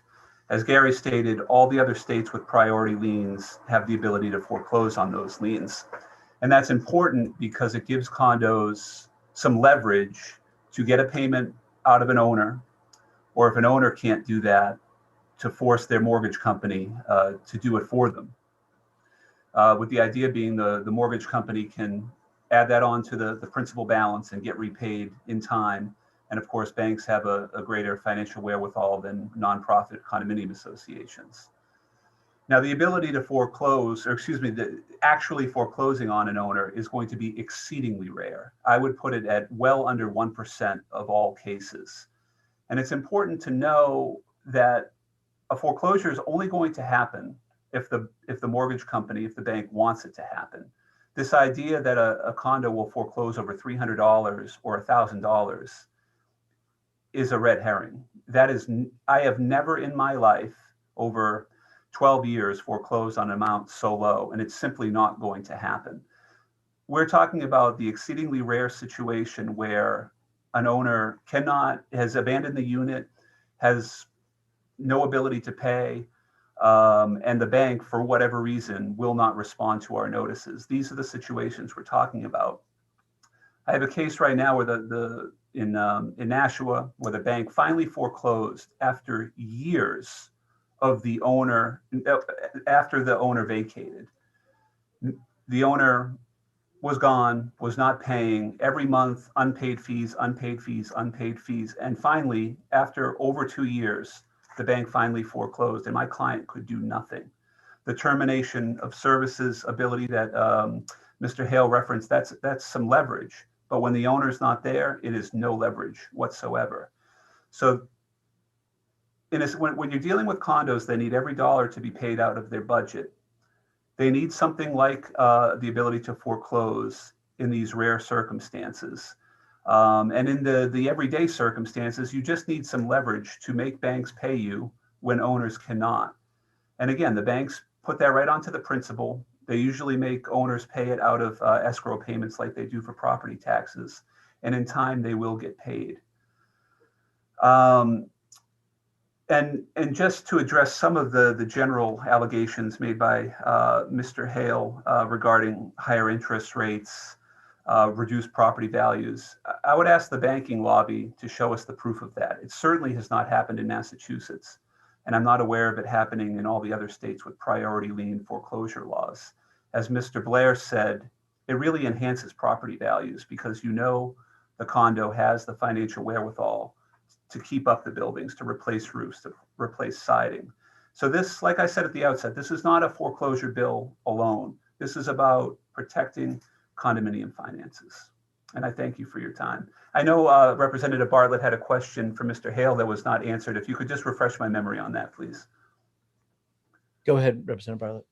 As Gary stated, all the other states with priority liens have the ability to foreclose on those liens. And that's important because it gives condos some leverage to get a payment out of an owner, or if an owner can't do that, to force their mortgage company to do it for them. With the idea being the mortgage company can add that on to the principal balance and get repaid in time. And of course, banks have a greater financial wherewithal than nonprofit condominium associations. Now, the ability to foreclose, or excuse me, actually foreclosing on an owner is going to be exceedingly rare. I would put it at well under 1% of all cases. And it's important to know that a foreclosure is only going to happen if the mortgage company, if the bank wants it to happen. This idea that a condo will foreclose over $300 or $1,000 is a red herring. That is, I have never in my life over 12 years foreclosed on an amount so low, and it's simply not going to happen. We're talking about the exceedingly rare situation where an owner has abandoned the unit, has no ability to pay, and the bank, for whatever reason, will not respond to our notices. These are the situations we're talking about. I have a case right now where in Nashua, where the bank finally foreclosed after years of the owner, after the owner vacated. The owner was gone, was not paying every month, unpaid fees, unpaid fees, unpaid fees. And finally, after over 2 years, the bank finally foreclosed and my client could do nothing. The termination of services ability that Mr. Hale referenced, that's some leverage. But when the owner's not there, it is no leverage whatsoever. So when you're dealing with condos, they need every dollar to be paid out of their budget. They need something like the ability to foreclose in these rare circumstances. And in the everyday circumstances, you just need some leverage to make banks pay you when owners cannot. And again, the banks put that right onto the principal. They usually make owners pay it out of escrow payments like they do for property taxes. And in time, they will get paid. And just to address some of the general allegations made by Mr. Hale regarding higher interest rates, reduced property values, I would ask the banking lobby to show us the proof of that. It certainly has not happened in Massachusetts, and I'm not aware of it happening in all the other states with priority lien foreclosure laws. As Mr. Blair said, it really enhances property values because the condo has the financial wherewithal to keep up the buildings, to replace roofs, to replace siding. So this, like I said at the outset, this is not a foreclosure bill alone. This is about protecting condominium finances. And I thank you for your time. I know Representative Bartlett had a question for Mr. Hale that was not answered. If you could just refresh my memory on that, please. Go ahead, Representative Bartlett.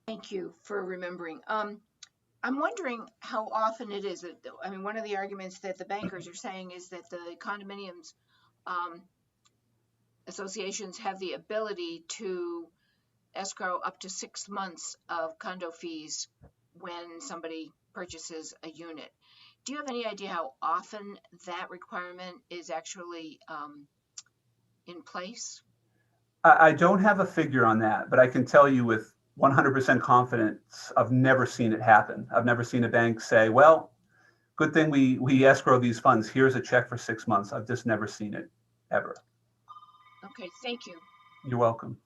Thank you for remembering. I'm wondering how often it is that, one of the arguments that the bankers are saying is that the condominiums associations have the ability to escrow up to 6 months of condo fees when somebody purchases a unit. Do you have any idea how often that requirement is actually in place? I don't have a figure on that, but I can tell you with 100% confidence, I've never seen it happen. I've never seen a bank say, well, good thing we escrow these funds. Here's a check for 6 months. I've just never seen it, ever. Okay, thank you. You're welcome.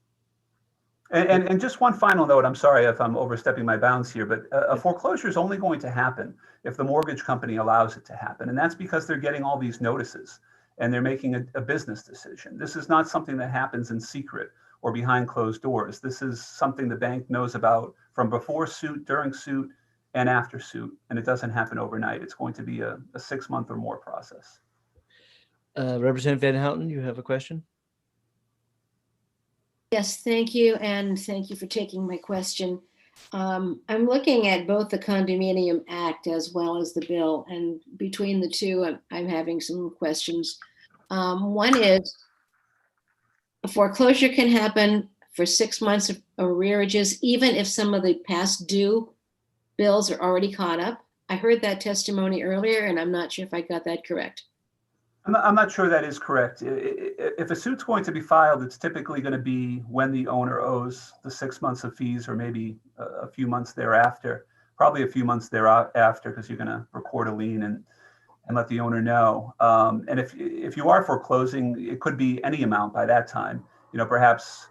And just one final note, I'm sorry if I'm overstepping my bounds here, but a foreclosure is only going to happen if the mortgage company allows it to happen. And that's because they're getting all these notices and they're making a business decision. This is not something that happens in secret or behind closed doors. This is something the bank knows about from before suit, during suit, and after suit. And it doesn't happen overnight. It's going to be a 6-month or more process. Representative Van Houten, you have a question? Yes, thank you. And thank you for taking my question. I'm looking at both the Condominium Act as well as the bill. And between the two, I'm having some questions. One is, a foreclosure can happen for 6 months of arrearages, even if some of the past due bills are already caught up. I heard that testimony earlier, and I'm not sure if I got that correct. I'm not sure that is correct. If a suit's going to be filed, it's typically going to be when the owner owes the 6 months of fees or maybe a few months thereafter, probably a few months thereafter, because you're going to record a lien and let the owner know. And if you are foreclosing, it could be any amount by that time. Perhaps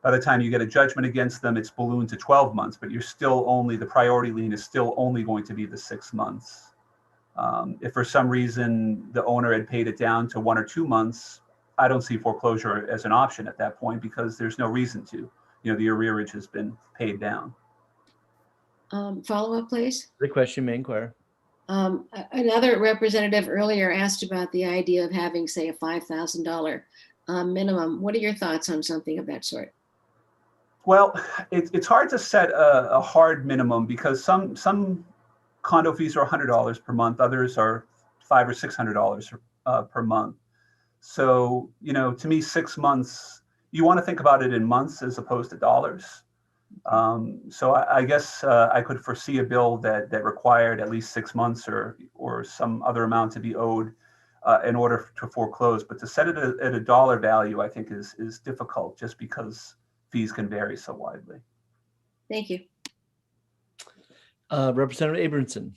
by the time you get a judgment against them, it's ballooned to 12 months, but you're still only, the priority lien is still only going to be the 6 months. If for some reason the owner had paid it down to 1 or 2 months, I don't see foreclosure as an option at that point because there's no reason to. The arrearage has been paid down. Follow up, please. The question may inquire. Another representative earlier asked about the idea of having, say, a $5,000 minimum. What are your thoughts on something of that sort? Well, it's hard to set a hard minimum because some condo fees are $100 per month. Others are $500 or $600 per month. So, to me, 6 months, you want to think about it in months as opposed to dollars. So I guess I could foresee a bill that required at least 6 months or some other amount to be owed in order to foreclose. But to set it at a dollar value, I think is difficult just because fees can vary so widely. Thank you. Representative Abramson.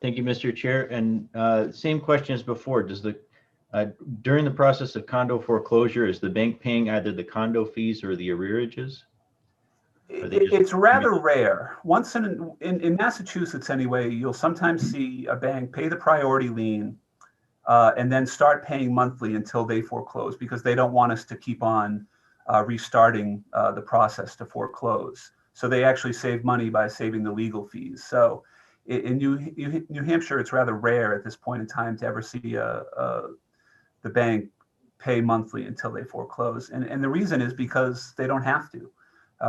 Thank you, Mr. Chair. And same question as before. Does during the process of condo foreclosure, is the bank paying either the condo fees or the arrearages? It's rather rare. Once in Massachusetts anyway, you'll sometimes see a bank pay the priority lien and then start paying monthly until they foreclose because they don't want us to keep on restarting the process to foreclose. So they actually save money by saving the legal fees. So in New Hampshire, it's rather rare at this point in time to ever see the bank pay monthly until they foreclose. And the reason is because they don't have to.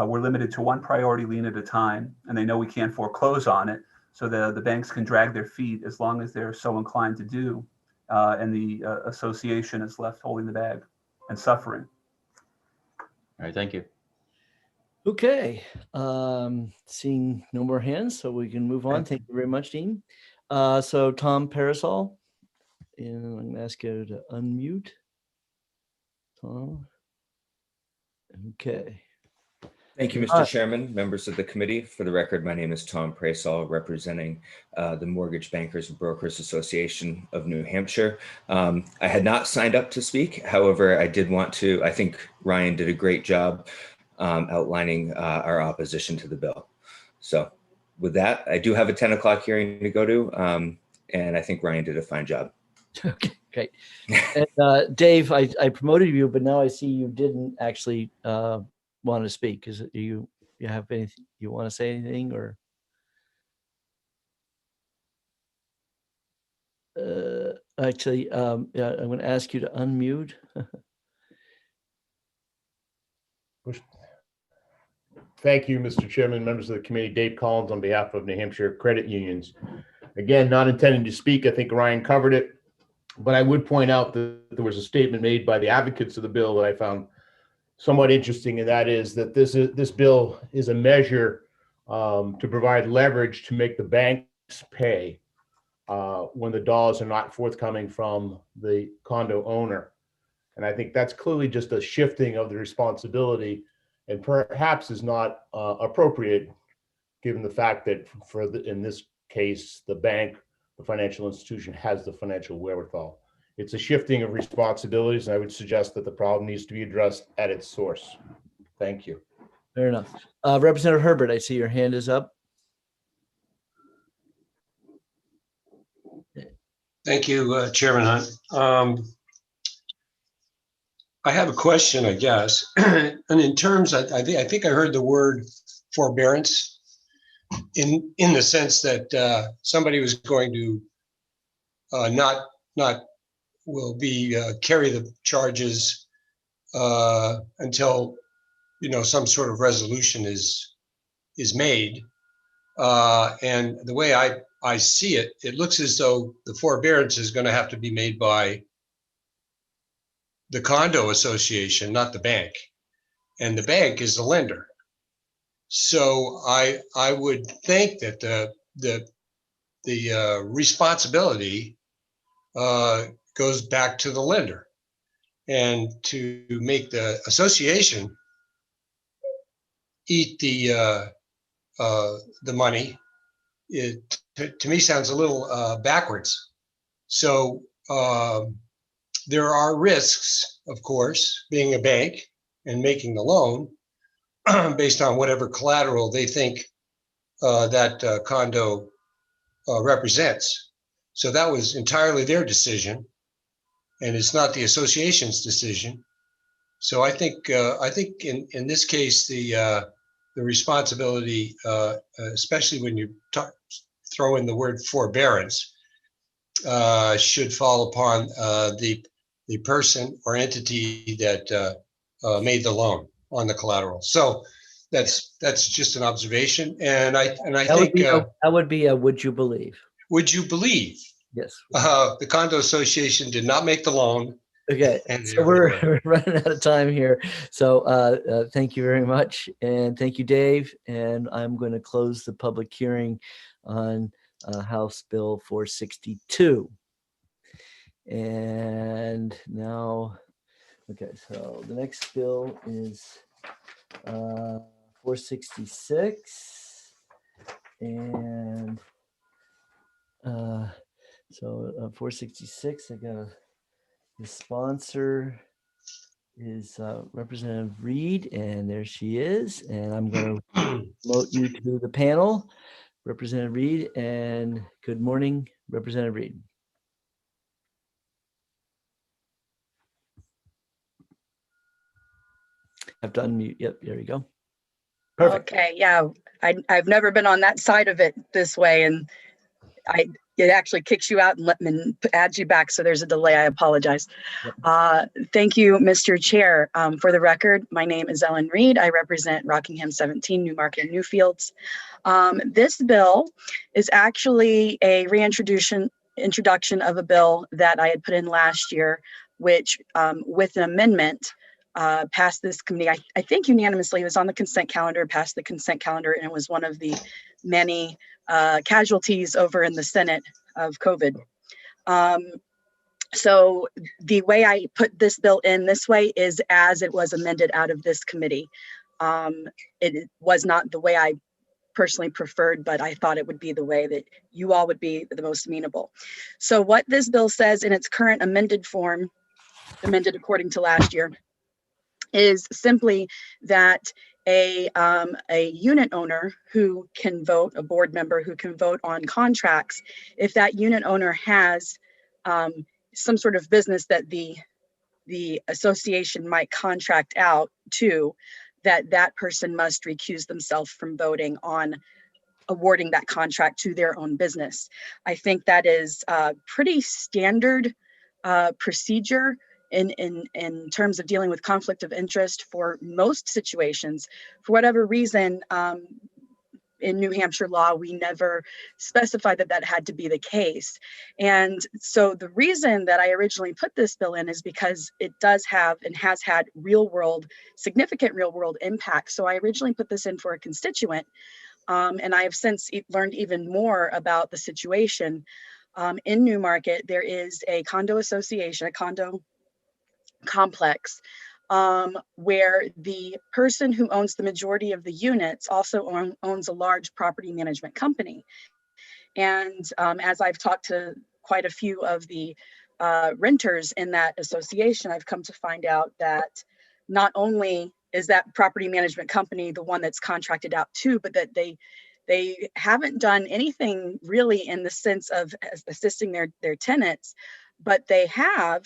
We're limited to one priority lien at a time, and they know we can't foreclose on it. So the banks can drag their feet as long as they're so inclined to do. And the association is left holding the bag and suffering. All right, thank you. Okay, seeing no more hands, so we can move on. Thank you very much, Dean. So Tom Parasol, and I'm going to ask you to unmute. Tom. Okay. Thank you, Mr. Chairman, members of the committee. For the record, my name is Tom Parasol, representing the Mortgage Bankers and Brokers Association of New Hampshire. I had not signed up to speak. However, I did want to. I think Ryan did a great job outlining our opposition to the bill. So with that, I do have a 10 o'clock hearing to go to, and I think Ryan did a fine job. Okay, great. And Dave, I promoted you, but now I see you didn't actually want to speak. Is it you have anything you want to say anything or? Actually, yeah, I'm going to ask you to unmute. Thank you, Mr. Chairman, members of the committee. Dave Collins on behalf of New Hampshire Credit Unions. Again, not intending to speak. I think Ryan covered it, but I would point out that there was a statement made by the advocates of the bill that I found somewhat interesting, and that is that this bill is a measure to provide leverage to make the banks pay when the dollars are not forthcoming from the condo owner. And I think that's clearly just a shifting of the responsibility, and perhaps is not appropriate given the fact that in this case, the bank, the financial institution, has the financial wherewithal. It's a shifting of responsibilities, and I would suggest that the problem needs to be addressed at its source. Thank you. Fair enough. Representative Herbert, I see your hand is up. Thank you, Chairman Hunt. I have a question, I guess. And in terms, I think I heard the word forbearance in the sense that somebody was going to not will be carry the charges until some sort of resolution is made. And the way I see it, it looks as though the forbearance is going to have to be made by the condo association, not the bank. And the bank is the lender. So I would think that the responsibility goes back to the lender, and to make the association eat the money, it to me sounds a little backwards. So there are risks, of course, being a bank and making the loan based on whatever collateral they think that condo represents. So that was entirely their decision, and it's not the association's decision. So I think in this case the responsibility, especially when you throw in the word forbearance, should fall upon the person or entity that made the loan on the collateral. So that's just an observation, and I think that would be a would you believe? Would you believe? Yes. The condo association did not make the loan. Okay, and so we're running out of time here. So thank you very much, and thank you, Dave. And I'm going to close the public hearing on House Bill 462. And now, okay, so the next bill is 466, and 466. I got the sponsor is Representative Reed, and there she is. And I'm going to promote you to the panel, Representative Reed. And good morning, Representative Reed. Have to unmute. Yep, there you go. Perfect. Okay, yeah, I've never been on that side of it this way, and it actually kicks you out and adds you back, so there's a delay. I apologize. Thank you, Mr. Chair. For the record, my name is Ellen Reed. I represent Rockingham 17, Newmarket and Newfields. This bill is actually a introduction of a bill that I had put in last year, which with an amendment passed this committee. I think unanimously. It was on the consent calendar, passed the consent calendar, and it was one of the many casualties over in the Senate of COVID. So the way I put this bill in this way is as it was amended out of this committee. It was not the way I personally preferred, but I thought it would be the way that you all would be the most amenable. So what this bill says in its current amended form, amended according to last year, is simply that a unit owner who can vote, a board member who can vote on contracts, if that unit owner has some sort of business that the association might contract out to, that person must recuse themselves from voting on awarding that contract to their own business. I think that is a pretty standard procedure in terms of dealing with conflict of interest for most situations. For whatever reason, in New Hampshire law, we never specified that had to be the case. And so the reason that I originally put this bill in is because it does have and has had significant real world impact. So I originally put this in for a constituent, and I have since learned even more about the situation. In Newmarket, there is a condo association, a condo complex, where the person who owns the majority of the units also owns a large property management company. And as I've talked to quite a few of the renters in that association, I've come to find out that not only is that property management company the one that's contracted out to, but that they haven't done anything really in the sense of assisting their tenants, but they have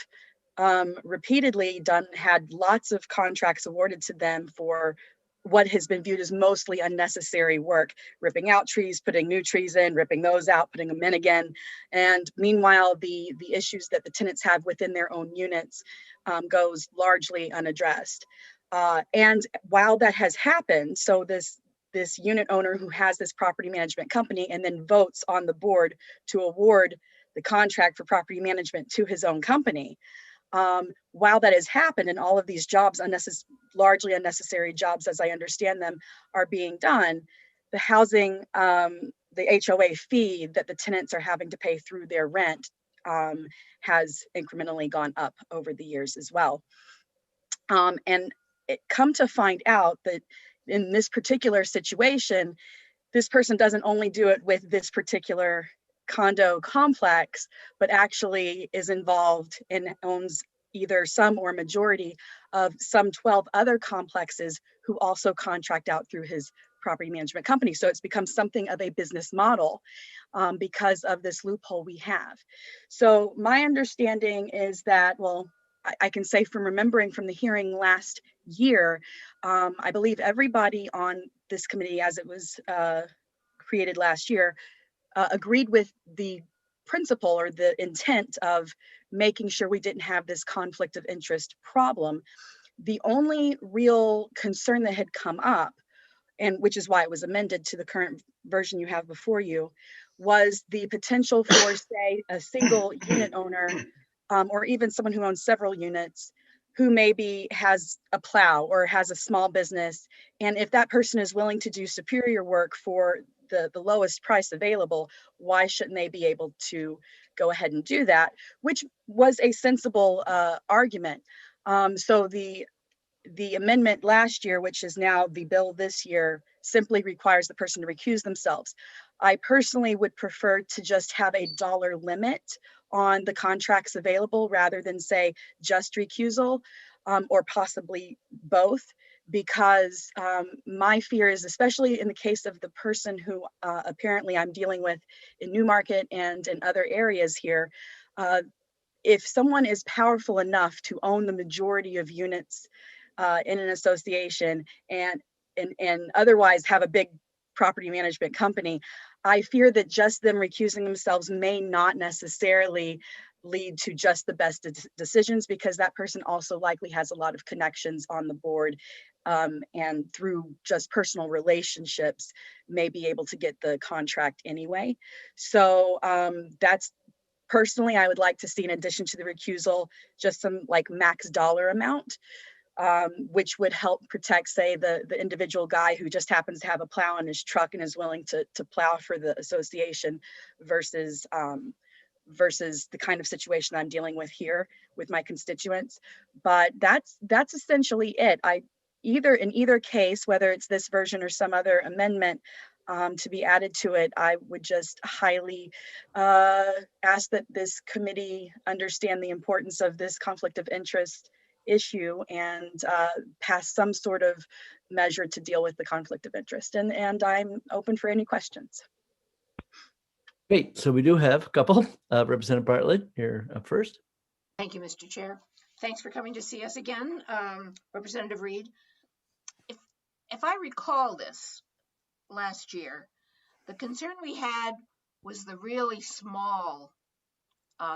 repeatedly had lots of contracts awarded to them for what has been viewed as mostly unnecessary work, ripping out trees, putting new trees in, ripping those out, putting them in again. And meanwhile, the issues that the tenants have within their own units goes largely unaddressed. And while that has happened, so this unit owner who has this property management company and then votes on the board to award the contract for property management to his own company, while that has happened and all of these jobs, largely unnecessary jobs as I understand them, are being done, the housing, the HOA fee that the tenants are having to pay through their rent has incrementally gone up over the years as well. And it come to find out that in this particular situation, this person doesn't only do it with this particular condo complex, but actually is involved and owns either some or majority of some 12 other complexes who also contract out through his property management company. So it's become something of a business model because of this loophole we have. So my understanding is that, well, I can say from remembering from the hearing last year, I believe everybody on this committee as it was created last year agreed with the principle or the intent of making sure we didn't have this conflict of interest problem. The only real concern that had come up, and which is why it was amended to the current version you have before you, was the potential for, say, a single unit owner or even someone who owns several units who maybe has a plow or has a small business. And if that person is willing to do superior work for the lowest price available, why shouldn't they be able to go ahead and do that? Which was a sensible argument. So the amendment last year, which is now the bill this year, simply requires the person to recuse themselves. I personally would prefer to just have a dollar limit on the contracts available rather than say just recusal or possibly both, because my fear is, especially in the case of the person who apparently I'm dealing with in Newmarket and in other areas here, if someone is powerful enough to own the majority of units in an association and otherwise have a big property management company, I fear that just them recusing themselves may not necessarily lead to just the best decisions, because that person also likely has a lot of connections on the board and through just personal relationships may be able to get the contract anyway. So that's personally, I would like to see, in addition to the recusal, just some like max dollar amount, which would help protect, say, the individual guy who just happens to have a plow in his truck and is willing to plow for the association versus the kind of situation I'm dealing with here with my constituents. But that's essentially it. In either case, whether it's this version or some other amendment to be added to it, I would just highly ask that this committee understand the importance of this conflict of interest issue and pass some sort of measure to deal with the conflict of interest. And I'm open for any questions. Great. So we do have a couple. Representative Bartlett, you're up first. Thank you, Mr. Chair. Thanks for coming to see us again, Representative Reed. If I recall this last year, the concern we had was the really small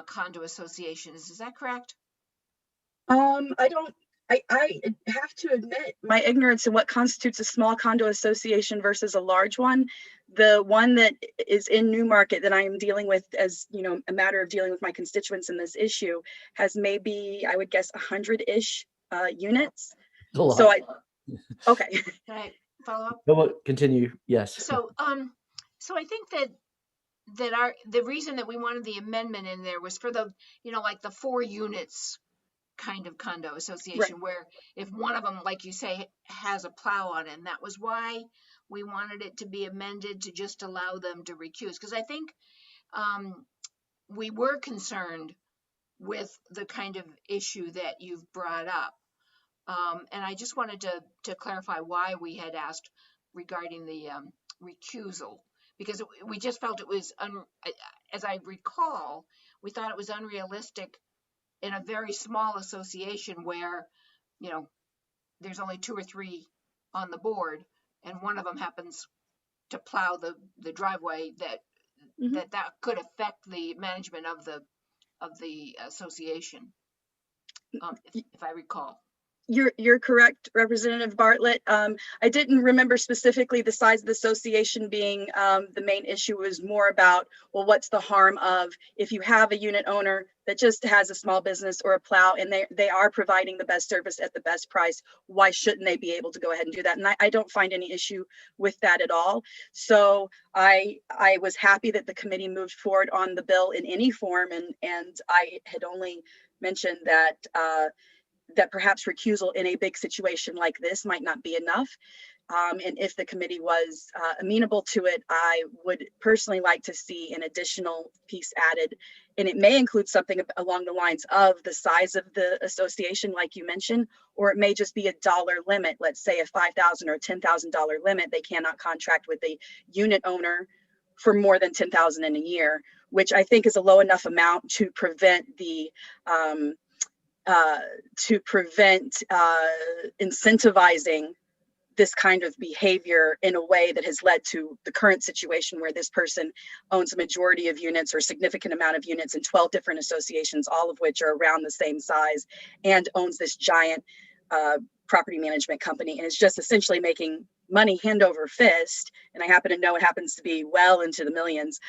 condo associations. Is that correct? I have to admit my ignorance in what constitutes a small condo association versus a large one. The one that is in Newmarket that I am dealing with, as you know, a matter of dealing with my constituents in this issue, has maybe, I would guess, 100-ish units. So okay. Can I follow up? Continue. Yes. So I think that the reason that we wanted the amendment in there was for the, like the 4 units kind of condo association, right, where if one of them, like you say, has a plow on it, and that was why we wanted it to be amended to just allow them to recuse, because I think we were concerned with the kind of issue that you've brought up. And I just wanted to clarify why we had asked regarding the recusal, because we just felt it was, as I recall, we thought it was unrealistic in a very small association where, you know, there's only 2 or 3 on the board, and one of them happens to plow the driveway, that that could affect the management of the association, if I recall. You're correct, Representative Bartlett. I didn't remember specifically the size of the association being the main issue. Was more about, well, what's the harm of if you have a unit owner that just has a small business or a plow, and they are providing the best service at the best price, why shouldn't they be able to go ahead and do that? And I don't find any issue with that at all. So I was happy that the committee moved forward on the bill in any form, and I had only mentioned that that perhaps recusal in a big situation like this might not be enough. And if the committee was amenable to it, I would personally like to see an additional piece added. And it may include something along the lines of the size of the association, like you mentioned, or it may just be a dollar limit. Let's say a $5,000 or $10,000 limit. They cannot contract with a unit owner for more than $10,000 in a year, which I think is a low enough amount to prevent the incentivizing this kind of behavior in a way that has led to the current situation where this person owns a majority of units or significant amount of units in 12 different associations, all of which are around the same size, and owns this giant property management company, and is just essentially making money hand over fist. And I happen to know it happens to be well into the millions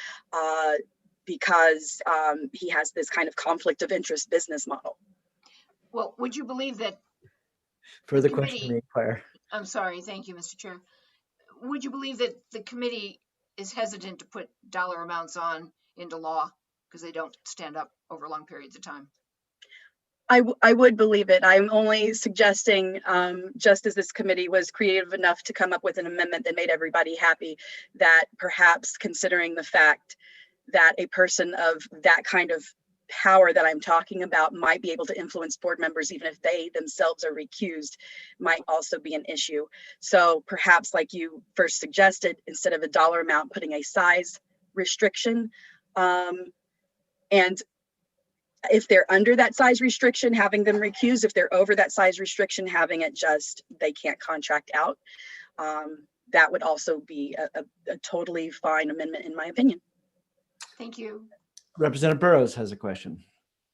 because he has this kind of conflict of interest business model. Well, would you believe that? Further question may inquire. I'm sorry. Thank you, Mr. Chair. Would you believe that the committee is hesitant to put dollar amounts into law because they don't stand up over long periods of time? I would believe it. I'm only suggesting, just as this committee was creative enough to come up with an amendment that made everybody happy, that perhaps considering the fact that a person of that kind of power that I'm talking about might be able to influence board members, even if they themselves are recused, might also be an issue. So perhaps, like you first suggested, instead of a dollar amount, putting a size restriction. And if they're under that size restriction, having them recused. If they're over that size restriction, having it just, they can't contract out. That would also be a totally fine amendment, in my opinion. Thank you. Representative Burrows has a question.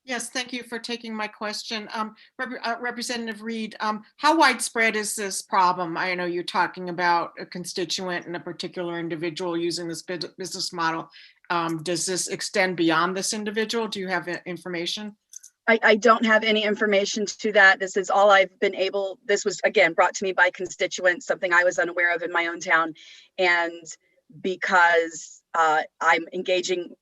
Yes, thank you for taking my question. Representative Reed, how widespread is this problem? I know you're talking about a constituent and a particular individual using this business model. Does this extend beyond this individual? Do you have information? I don't have any information to that. This is all I've been able, this was again brought to me by constituents, something I was unaware of in my own town. And because I'm engaging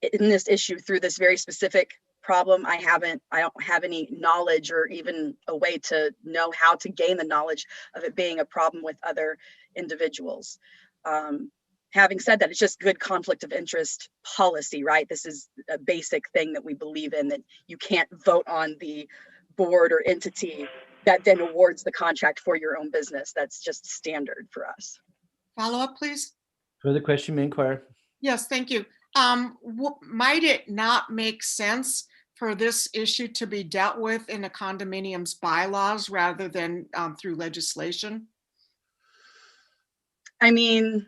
in this issue through this very specific problem, I don't have any knowledge or even a way to know how to gain the knowledge of it being a problem with other individuals. Having said that, it's just good conflict of interest policy, right? This is a basic thing that we believe in, that you can't vote on the board or entity that then awards the contract for your own business. That's just standard for us. Follow up, please. Further question may inquire. Yes, thank you. Might it not make sense for this issue to be dealt with in a condominium's bylaws rather than through legislation? I mean,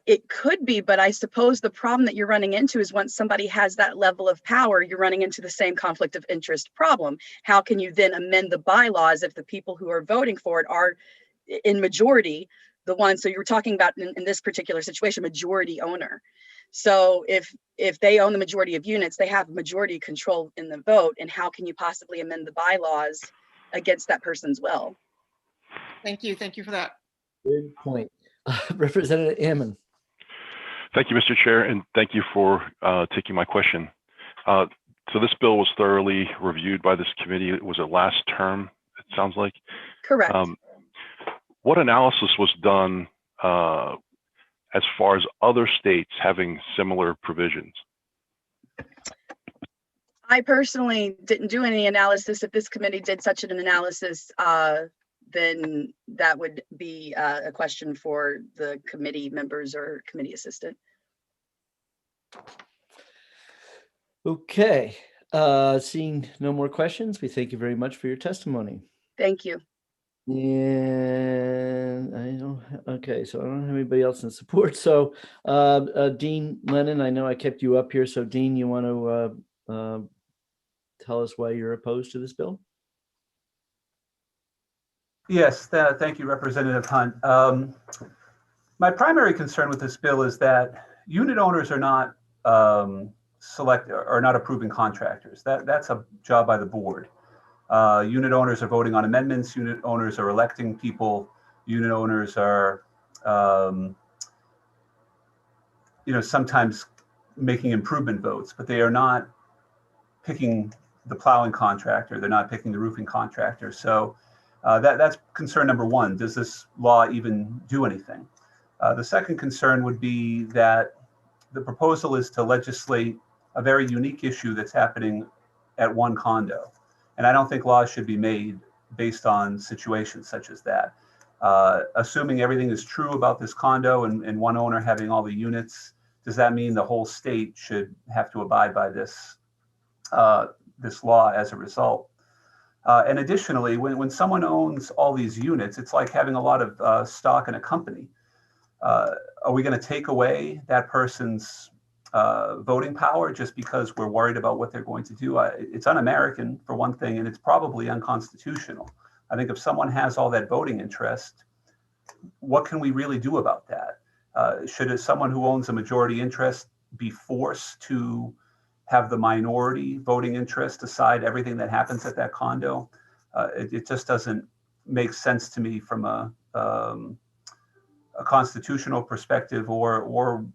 it could be, but I suppose the problem that you're running into is once somebody has that level of power, you're running into the same conflict of interest problem. How can you then amend the bylaws if the people who are voting for it are in majority the ones? So you're talking about in this particular situation, majority owner. So if they own the majority of units, they have majority control in the vote. And how can you possibly amend the bylaws against that person's will? Thank you. Thank you for that. Good point. Representative Ammon. Thank you, Mr. Chair, and thank you for taking my question. So this bill was thoroughly reviewed by this committee. Was it last term, it sounds like? Correct. What analysis was done as far as other states having similar provisions? I personally didn't do any analysis. If this committee did such an analysis, then that would be a question for the committee members or committee assistant. Okay, seeing no more questions, we thank you very much for your testimony. Thank you. And I don't, okay, so I don't have anybody else in support. So Dean Lennon, I know I kept you up here. So Dean, you want to tell us why you're opposed to this bill? Yes, thank you, Representative Hunt. My primary concern with this bill is that unit owners are not are not approving contractors. That's a job by the board. Unit owners are voting on amendments. Unit owners are electing people. Unit owners are, sometimes making improvement votes, but they are not picking the plowing contractor. They're not picking the roofing contractor. So that's concern number one. Does this law even do anything? The second concern would be that the proposal is to legislate a very unique issue that's happening at one condo. And I don't think laws should be made based on situations such as that. Assuming everything is true about this condo and one owner having all the units, does that mean the whole state should have to abide by this law as a result? And additionally, when someone owns all these units, it's like having a lot of stock in a company. Are we going to take away that person's voting power just because we're worried about what they're going to do? It's un-American for one thing, and it's probably unconstitutional. I think if someone has all that voting interest, what can we really do about that? Should someone who owns a majority interest be forced to have the minority voting interest decide everything that happens at that condo? It just doesn't make sense to me from a constitutional perspective or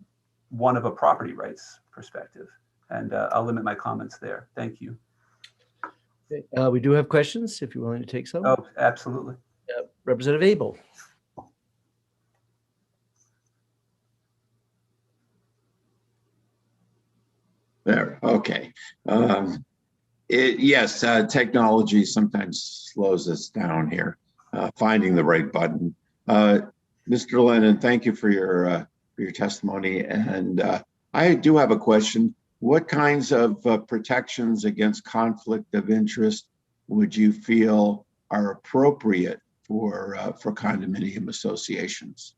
one of a property rights perspective. And I'll limit my comments there. Thank you. We do have questions if you're willing to take some. Oh, absolutely. Representative Abel. There, okay. Yes, technology sometimes slows us down here, finding the right button. Mr. Lennon, thank you for your testimony. And I do have a question. What kinds of protections against conflict of interest would you feel are appropriate for condominium associations?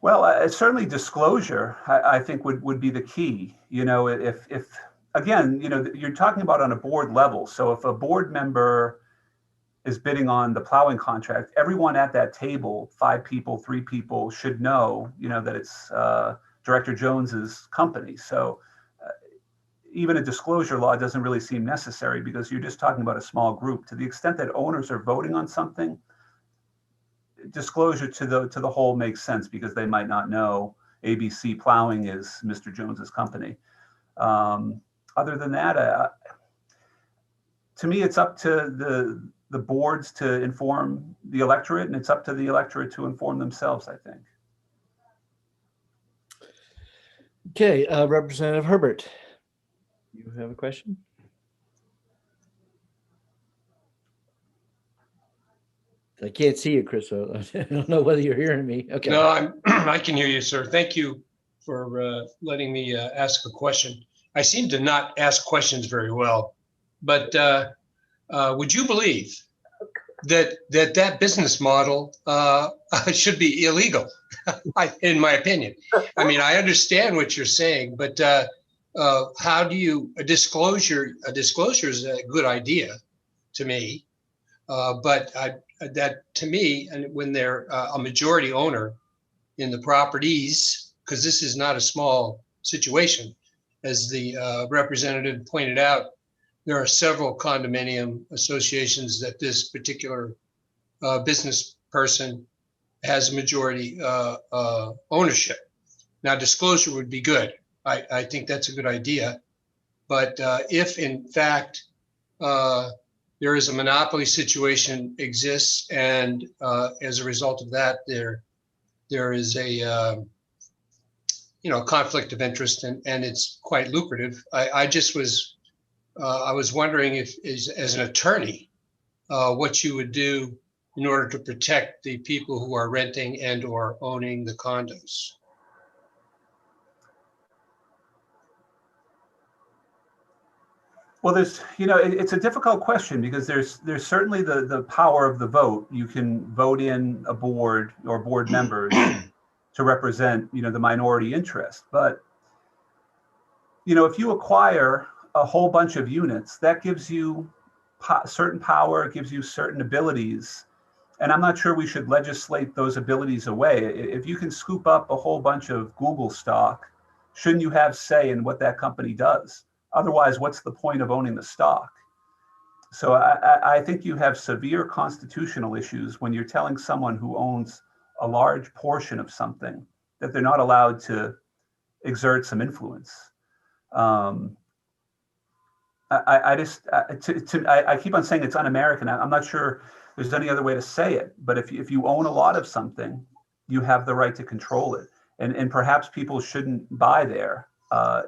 Well, certainly disclosure, I think would be the key. If again, you're talking about on a board level. So if a board member is bidding on the plowing contract, everyone at that table, 5 people, 3 people, should know, that it's Director Jones's company. So even a disclosure law doesn't really seem necessary because you're just talking about a small group. To the extent that owners are voting on something, disclosure to the whole makes sense because they might not know ABC Plowing is Mr. Jones's company. Other than that, to me, it's up to the boards to inform the electorate, and it's up to the electorate to inform themselves, I think. Okay, Representative Herbert, you have a question? I can't see you, Chris. So I don't know whether you're hearing me. Okay. No, I can hear you, sir. Thank you for letting me ask a question. I seem to not ask questions very well, but would you believe that business model should be illegal, in my opinion? I mean, I understand what you're saying, but how do you a disclosure is a good idea to me, but that to me, and when they're a majority owner in the properties, because this is not a small situation, as the representative pointed out, there are several condominium associations that this particular business person has majority ownership. Now, disclosure would be good. I think that's a good idea. But if in fact there is a monopoly situation exists, and as a result of that, there is a conflict of interest, and it's quite lucrative. I just was, I was wondering if, as an attorney, what you would do in order to protect the people who are renting and or owning the condos. Well, it's a difficult question because there's certainly the power of the vote. You can vote in a board or board members to represent, the minority interest. But, if you acquire a whole bunch of units, that gives you certain power, it gives you certain abilities. And I'm not sure we should legislate those abilities away. If you can scoop up a whole bunch of Google stock, shouldn't you have say in what that company does? Otherwise, what's the point of owning the stock? So I think you have severe constitutional issues when you're telling someone who owns a large portion of something that they're not allowed to exert some influence. I keep on saying it's un-American. I'm not sure there's any other way to say it, but if you own a lot of something, you have the right to control it. And perhaps people shouldn't buy there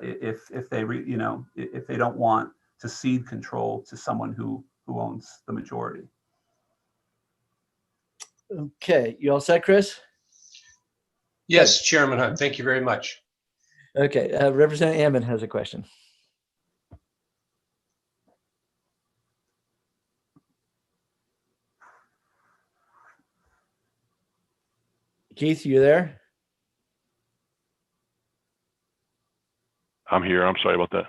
if they don't want to cede control to someone who owns the majority. Okay, you all set, Chris? Yes, Chairman Hunt, thank you very much. Okay, Representative Ammon has a question. Keith, you there? I'm here. I'm sorry about that.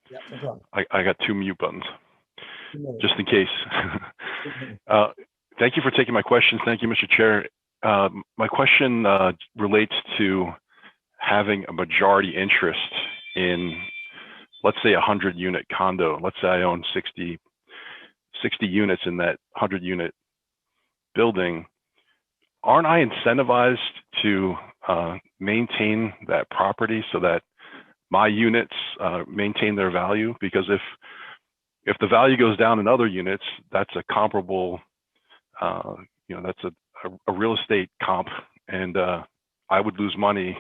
Yeah, no problem. I got two mute buttons, just in case. Thank you for taking my questions. Thank you, Mr. Chair. My question relates to having a majority interest in, let's say, 100-unit condo. Let's say I own 60 units in that 100-unit building. Aren't I incentivized to maintain that property so that my units maintain their value? Because if the value goes down in other units, that's a comparable, that's a real estate comp, and I would lose money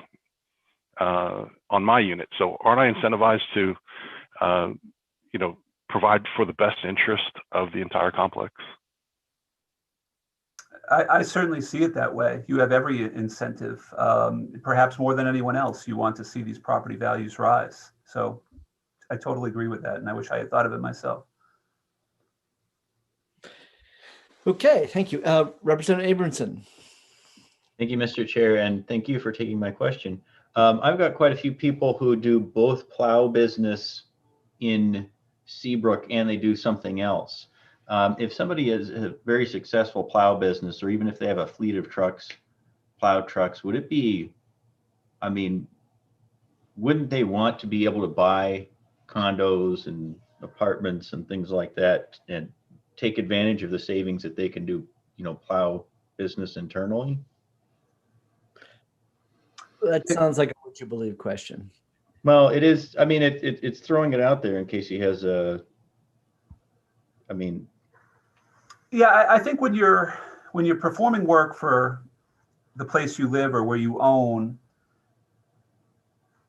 on my unit. So aren't I incentivized to, provide for the best interest of the entire complex? I certainly see it that way. You have every incentive, perhaps more than anyone else. You want to see these property values rise. So I totally agree with that, and I wish I had thought of it myself. Okay, thank you. Representative Abramson. Thank you, Mr. Chair, and thank you for taking my question. I've got quite a few people who do both plow business in Seabrook and they do something else. If somebody is a very successful plow business, or even if they have a fleet of trucks, plow trucks, would it be, wouldn't they want to be able to buy condos and apartments and things like that and take advantage of the savings that they can do, plow business internally? That sounds like a what you believe question. Well, it is. It's throwing it out there in case he has a. Yeah, I think when you're performing work for the place you live or where you own,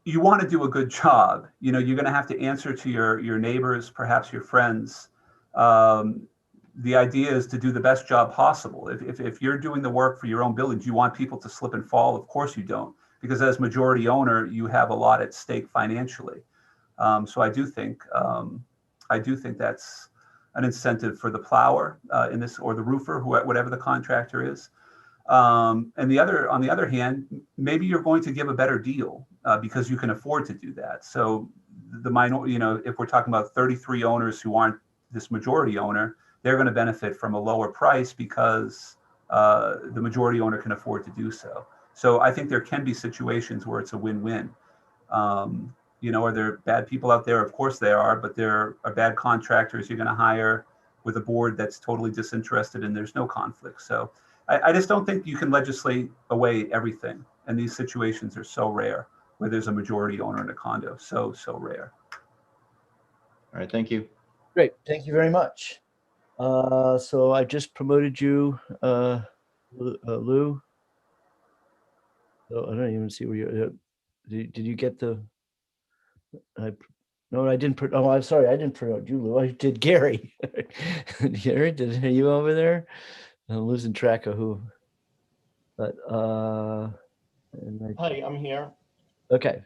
you want to do a good job. You're going to have to answer to your neighbors, perhaps your friends. The idea is to do the best job possible. If you're doing the work for your own building, do you want people to slip and fall? Of course you don't, because as majority owner, you have a lot at stake financially. So I do think that's an incentive for the plower in this, or the roofer, whatever the contractor is. And on the other hand, maybe you're going to give a better deal because you can afford to do that. So if we're talking about 33 owners who aren't this majority owner, they're going to benefit from a lower price because the majority owner can afford to do so. So I think there can be situations where it's a win-win. Are there bad people out there? Of course there are, but there are bad contractors you're going to hire with a board that's totally disinterested and there's no conflict. So I just don't think you can legislate away everything. And these situations are so rare where there's a majority owner in a condo. So rare. All right, thank you. Great, thank you very much. So I just promoted you, Lou. So I don't even see where you're. Did you get the? No, I didn't. Oh, I'm sorry. I didn't promote you, Lou. I did Gary. Gary, are you over there? I'm losing track of who. But Hi, I'm here. Okay,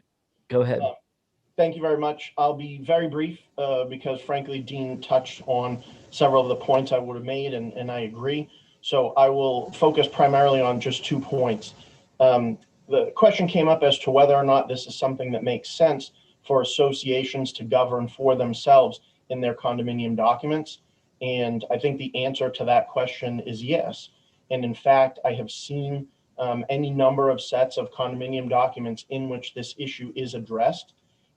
go ahead. Thank you very much. I'll be very brief because frankly, Dean touched on several of the points I would have made, and I agree. So I will focus primarily on just 2 points. The question came up as to whether or not this is something that makes sense for associations to govern for themselves in their condominium documents. And I think the answer to that question is yes. And in fact, I have seen any number of sets of condominium documents in which this issue is addressed.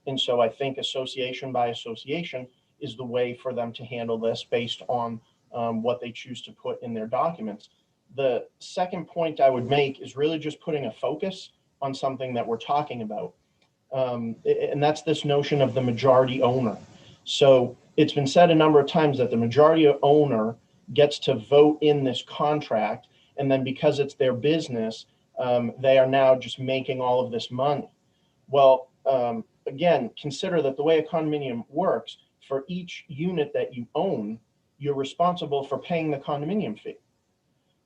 And so I think association by association is the way for them to handle this based on what they choose to put in their documents. The second point I would make is really just putting a focus on something that we're talking about. And that's this notion of the majority owner. So it's been said a number of times that the majority owner gets to vote in this contract. And then because it's their business, they are now just making all of this money. Well, again, consider that the way a condominium works, for each unit that you own, you're responsible for paying the condominium fee.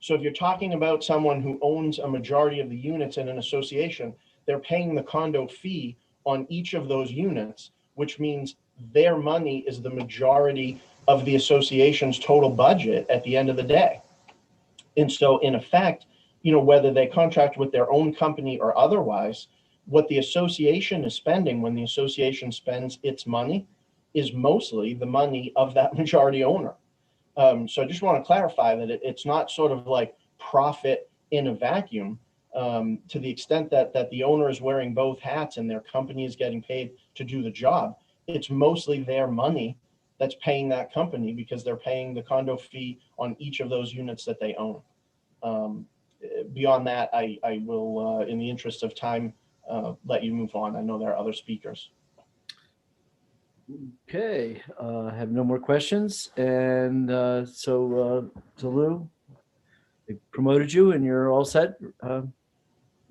So if you're talking about someone who owns a majority of the units in an association, they're paying the condo fee on each of those units, which means their money is the majority of the association's total budget at the end of the day. And so in effect, you know, whether they contract with their own company or otherwise, what the association is spending when the association spends its money is mostly the money of that majority owner. So I just want to clarify that it's not sort of like profit in a vacuum, to the extent that the owner is wearing both hats and their company is getting paid to do the job. It's mostly their money that's paying that company because they're paying the condo fee on each of those units that they own. Beyond that, I will, in the interest of time, let you move on. I know there are other speakers. Okay, I have no more questions. And so Lou, they promoted you and you're all set.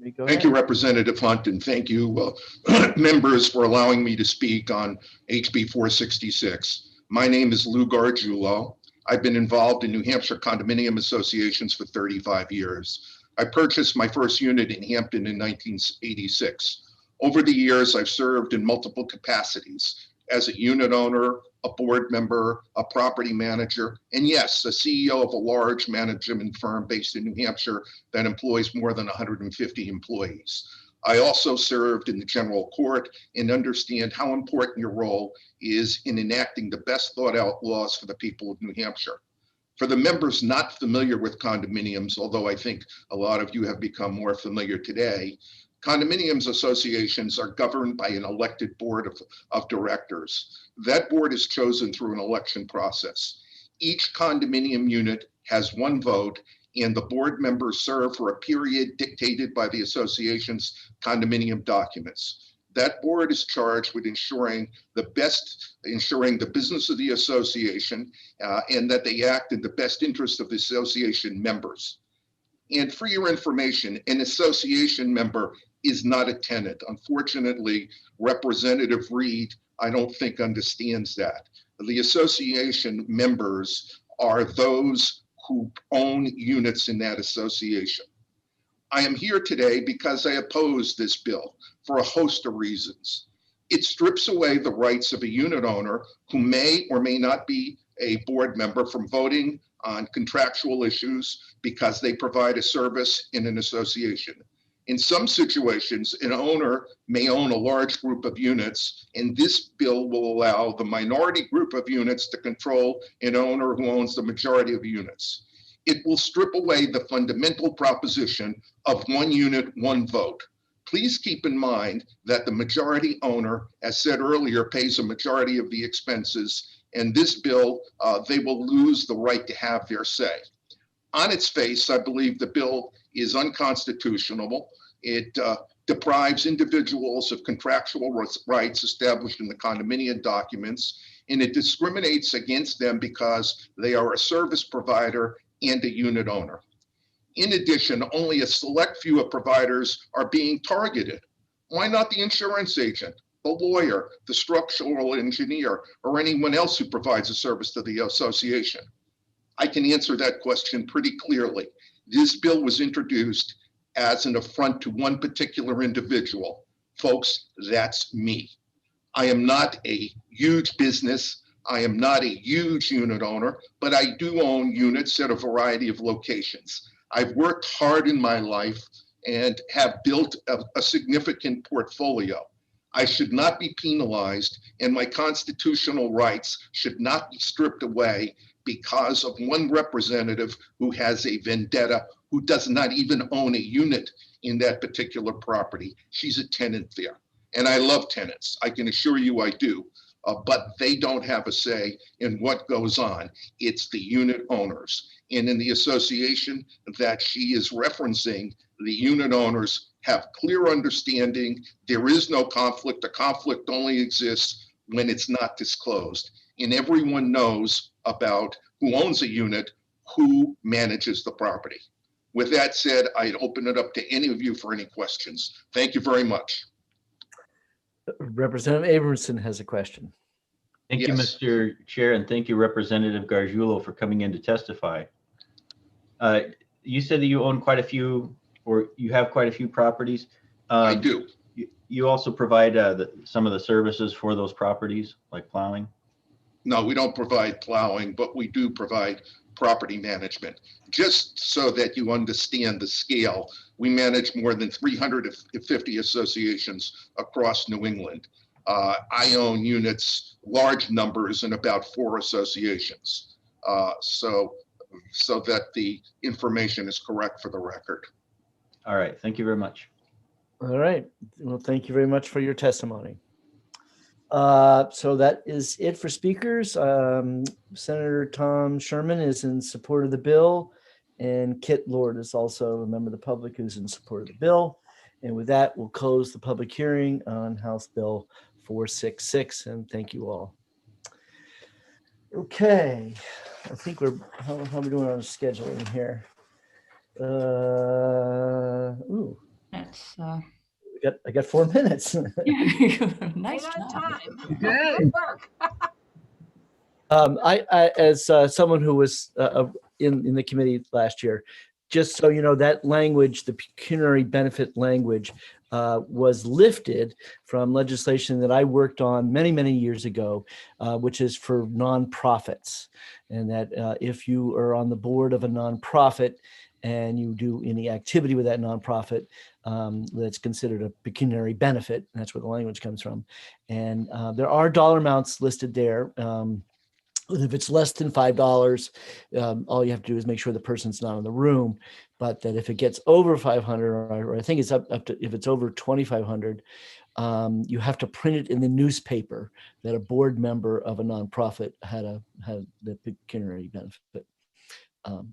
Thank you, Representative Hunt, and thank you, members, for allowing me to speak on HB 466. My name is Lou Gargiulo. I've been involved in New Hampshire condominium associations for 35 years. I purchased my first unit in Hampton in 1986. Over the years, I've served in multiple capacities as a unit owner, a board member, a property manager, and yes, the CEO of a large management firm based in New Hampshire that employs more than 150 employees. I also served in the general court and understand how important your role is in enacting the best thought out laws for the people of New Hampshire. For the members not familiar with condominiums, although I think a lot of you have become more familiar today, condominiums associations are governed by an elected board of directors. That board is chosen through an election process. Each condominium unit has one vote, and the board members serve for a period dictated by the association's condominium documents. That board is charged with ensuring the business of the association and that they act in the best interest of the association members. And for your information, an association member is not a tenant. Unfortunately, Representative Reed, I don't think understands that. The association members are those who own units in that association. I am here today because I oppose this bill for a host of reasons. It strips away the rights of a unit owner who may or may not be a board member from voting on contractual issues because they provide a service in an association. In some situations, an owner may own a large group of units, and this bill will allow the minority group of units to control an owner who owns the majority of units. It will strip away the fundamental proposition of one unit, one vote. Please keep in mind that the majority owner, as said earlier, pays a majority of the expenses, and this bill, they will lose the right to have their say. On its face, I believe the bill is unconstitutional. It deprives individuals of contractual rights established in the condominium documents, and it discriminates against them because they are a service provider and a unit owner. In addition, only a select few of providers are being targeted. Why not the insurance agent, the lawyer, the structural engineer, or anyone else who provides a service to the association? I can answer that question pretty clearly. This bill was introduced as an affront to one particular individual. Folks, that's me. I am not a huge business. I am not a huge unit owner, but I do own units at a variety of locations. I've worked hard in my life and have built a significant portfolio. I should not be penalized, and my constitutional rights should not be stripped away because of one representative who has a vendetta, who does not even own a unit in that particular property. She's a tenant there. And I love tenants. I can assure you I do. But they don't have a say in what goes on. It's the unit owners. And in the association that she is referencing, the unit owners have clear understanding. There is no conflict. The conflict only exists when it's not disclosed. And everyone knows about who owns a unit, who manages the property. With that said, I'd open it up to any of you for any questions. Thank you very much. Representative Abramson has a question. Thank you, Yes. Mr. Chair, and thank you, Representative Gargiulo, for coming in to testify. You said that you own quite a few, or you have quite a few properties. I do. You also provide some of the services for those properties, like plowing? No, we don't provide plowing, but we do provide property management. Just so that you understand the scale, we manage more than 350 associations across New England. I own units, large numbers, in about 4 associations. So that the information is correct for the record. All right, thank you very much. All right. Well, thank you very much for your testimony. So that is it for speakers. Senator Tom Sherman is in support of the bill, and Kit Lord is also a member of the public who's in support of the bill. And with that, we'll close the public hearing on House Bill 466, and thank you all. Okay, I think how are we doing on scheduling here? Ooh. That's I got 4 minutes. nice Right on job. time. Good. Good work. I as someone who was in the committee last year, just so you know, that language, the pecuniary benefit language, was lifted from legislation that I worked on many, many years ago, which is for nonprofits. And that if you are on the board of a nonprofit and you do any activity with that nonprofit, that's considered a pecuniary benefit. And that's where the language comes from. And there are dollar amounts listed there. If it's less than $5, all you have to do is make sure the person's not in the room. But that if it gets over 500, or I think it's up to, if it's over 2,500, you have to print it in the newspaper that a board member of a nonprofit had the pecuniary benefit.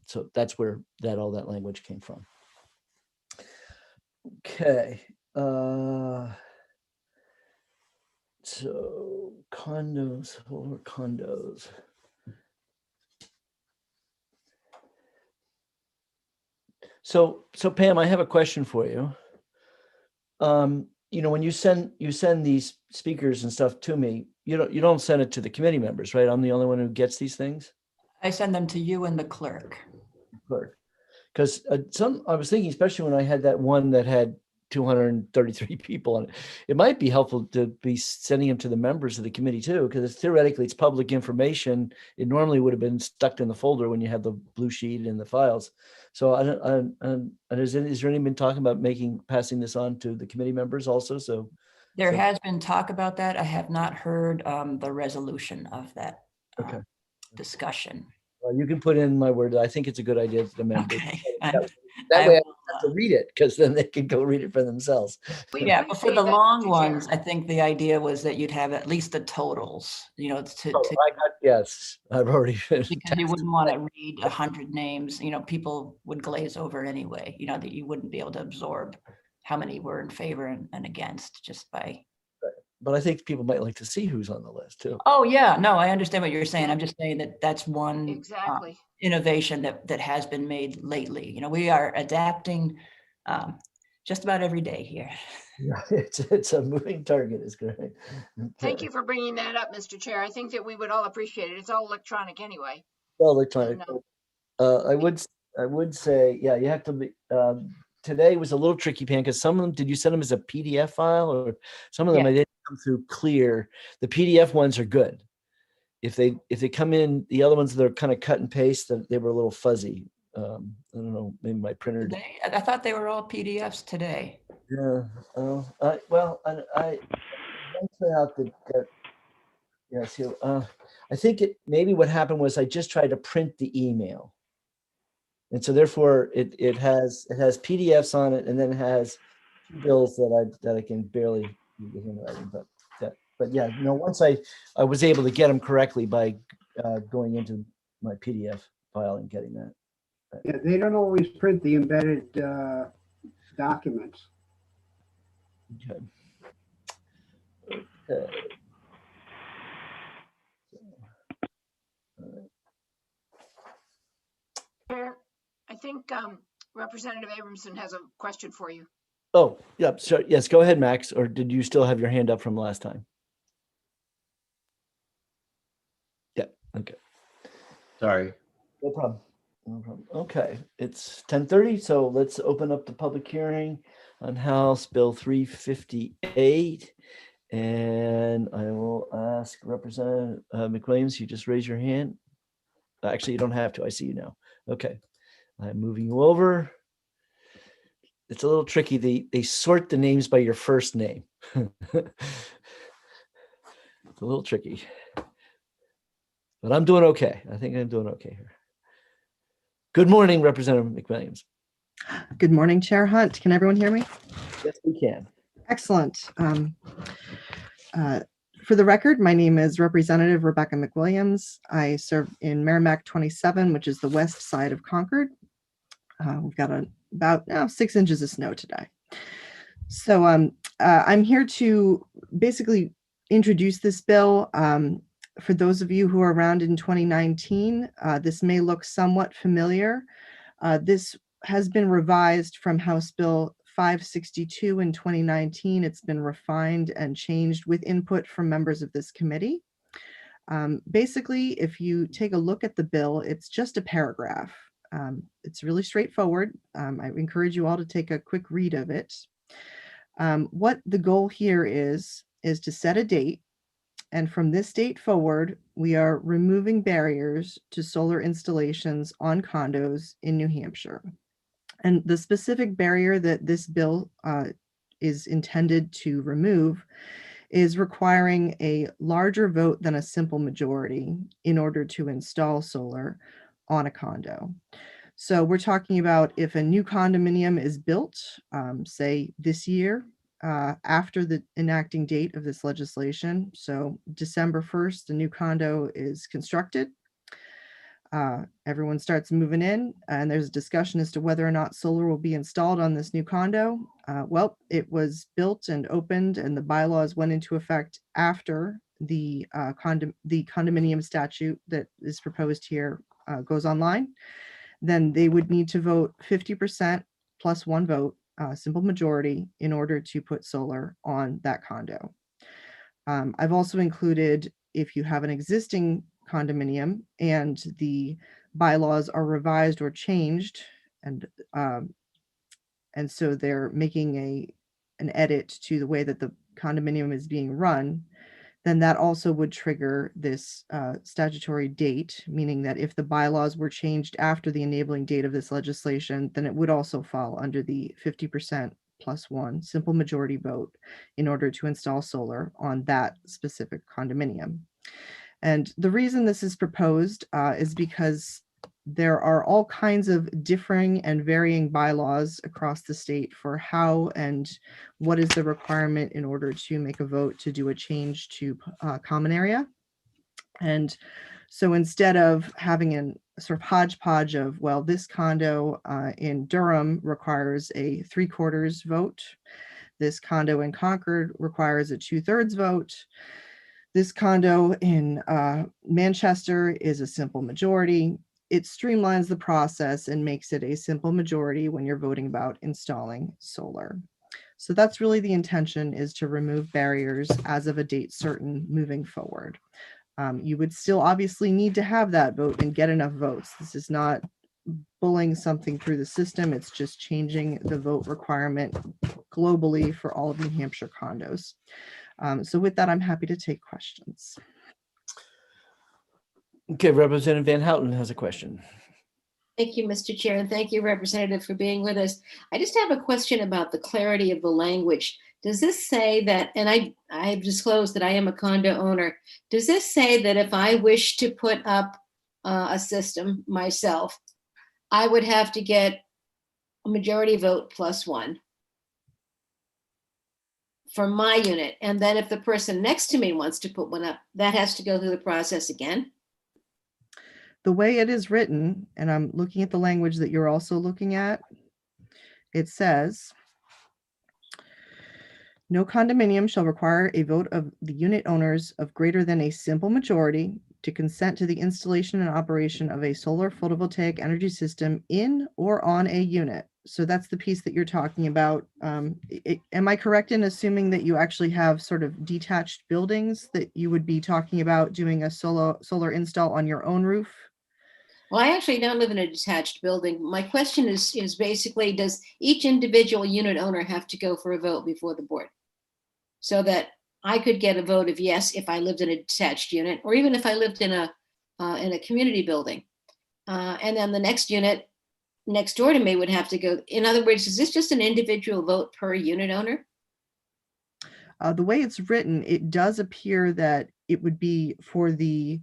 So that's where all that language came from. Okay. So condos or condos. So Pam, I have a question for you. You know, when you send these speakers and stuff to me, you don't send it to the committee members, right? I'm the only one who gets these things. I send them to you and the clerk. Clerk, because I was thinking, especially when I had that one that had 233 people on it, it might be helpful to be sending them to the members of the committee too, because theoretically it's public information. It normally would have been stuck in the folder when you have the blue sheet and the files. So is there any been talking about passing this on to the committee members also? So there has been talk about that. I have not heard the resolution of that discussion. Well, you can put in my word. I think it's a good idea to the members. Okay. That way I don't have to read it, because then they can go read it for themselves. Yeah, but for the long ones, I think the idea was that you'd have at least the totals, you know, Yes, I've already finished. Because you wouldn't want to read 100 names, you know, people would glaze over anyway, you know, that you wouldn't be able to absorb how many were in favor and against just by. But I think people might like to see who's on the list too. Oh, yeah, no, I understand what you're saying. I'm just saying that that's one Exactly. innovation that has been made lately. You know, we are adapting just about every day here. Yeah, it's a moving target, is correct. Thank Okay. you for bringing that up, Mr. Chair. I think that we would all appreciate it. It's all electronic anyway. Well, electronic. And, I would say, yeah, you have to be, today was a little tricky, Pan, because some of them, did you send them as a PDF file, or some of them Yeah. I didn't come through clear? The PDF ones are good. If they come in, the other ones that are kind of cut and paste, they were a little fuzzy. I don't know, maybe my printer. I thought they were all PDFs today. Yeah. Well, I eventually have to get. Yeah. So I think maybe what happened was I just tried to print the email, and so therefore it has PDFs on it, and then it has bills that I can barely read the handwriting. But yeah, once I was able to get them correctly by going into my PDF file and getting that. Yeah, they don't always print the embedded documents. Okay. Okay. Chair, I think Representative Abramson has a question for you. Oh, yep. So yes, go ahead, Max. Or did you still have your hand up from last time? Yeah. Okay. Sorry. No problem. No problem. Okay, it's 10:30, so let's open up the public hearing on House Bill 358. And I will ask Representative McWilliams, you just raise your hand. Actually, you don't have to. I see you now. Okay. I'm moving you over. It's a little tricky. They sort the names by your first name. It's a little tricky. But I'm doing okay. I think I'm doing okay here. Good morning, Representative McWilliams. Good morning, Chair Hunt. Can everyone hear me? Yes, we can. Excellent. For the record, my name is Representative Rebecca McWilliams. I serve in Merrimack 27, which is the west side of Concord. We've got about 6 inches of snow today. So I'm here to basically introduce this bill. For those of you who are around in 2019, this may look somewhat familiar. This has been revised from House Bill 562 in 2019. It's been refined and changed with input from members of this committee. Basically, if you take a look at the bill, it's just a paragraph. It's really straightforward. I encourage you all to take a quick read of it. What the goal here is to set a date. And from this date forward, we are removing barriers to solar installations on condos in New Hampshire. And the specific barrier that this bill is intended to remove is requiring a larger vote than a simple majority in order to install solar on a condo. So we're talking about if a new condominium is built, say this year, after the enacting date of this legislation. So December 1st, the new condo is constructed. Everyone starts moving in, and there's a discussion as to whether or not solar will be installed on this new condo. Well, it was built and opened, and the bylaws went into effect after the condominium statute that is proposed here goes online. Then they would need to vote 50% plus one vote, simple majority, in order to put solar on that condo. I've also included, if you have an existing condominium and the bylaws are revised or changed, and so they're making an edit to the way that the condominium is being run, then that also would trigger this statutory date, meaning that if the bylaws were changed after the enabling date of this legislation, then it would also fall under the 50% plus one simple majority vote in order to install solar on that specific condominium. And the reason this is proposed is because there are all kinds of differing and varying bylaws across the state for how and what is the requirement in order to make a vote to do a change to common area. And so instead of having a sort of hodgepodge of, well, this condo in Durham requires a 3/4 vote, this condo in Concord requires a 2/3 vote, this condo in Manchester is a simple majority. It streamlines the process and makes it a simple majority when you're voting about installing solar. So that's really the intention, is to remove barriers as of a date certain moving forward. You would still obviously need to have that vote and get enough votes. This is not bullying something through the system. It's just changing the vote requirement globally for all of New Hampshire condos. So with that, I'm happy to take questions. Okay, Representative Van Houten has a question. Thank you, Mr. Chair, and thank you, Representative, for being with us. I just have a question about the clarity of the language. Does this say that, and I've disclosed that I am a condo owner, does this say that if I wish to put up a system myself, I would have to get a majority vote +1 for my unit? And then if the person next to me wants to put one up, that has to go through the process again? The way it is written, and I'm looking at the language that you're also looking at, it says, no condominium shall require a vote of the unit owners of greater than a simple majority to consent to the installation and operation of a solar photovoltaic energy system in or on a unit. So that's the piece that you're talking about. Am I correct in assuming that you actually have sort of detached buildings that you would be talking about doing a solar install on your own roof? Well, I actually don't live in a detached building. My question is basically, does each individual unit owner have to go for a vote before the board? So that I could get a vote of yes if I lived in a detached unit, or even if I lived in a community building. And then the next unit next door to me would have to go. In other words, is this just an individual vote per unit owner? The way it's written, it does appear that it would be for the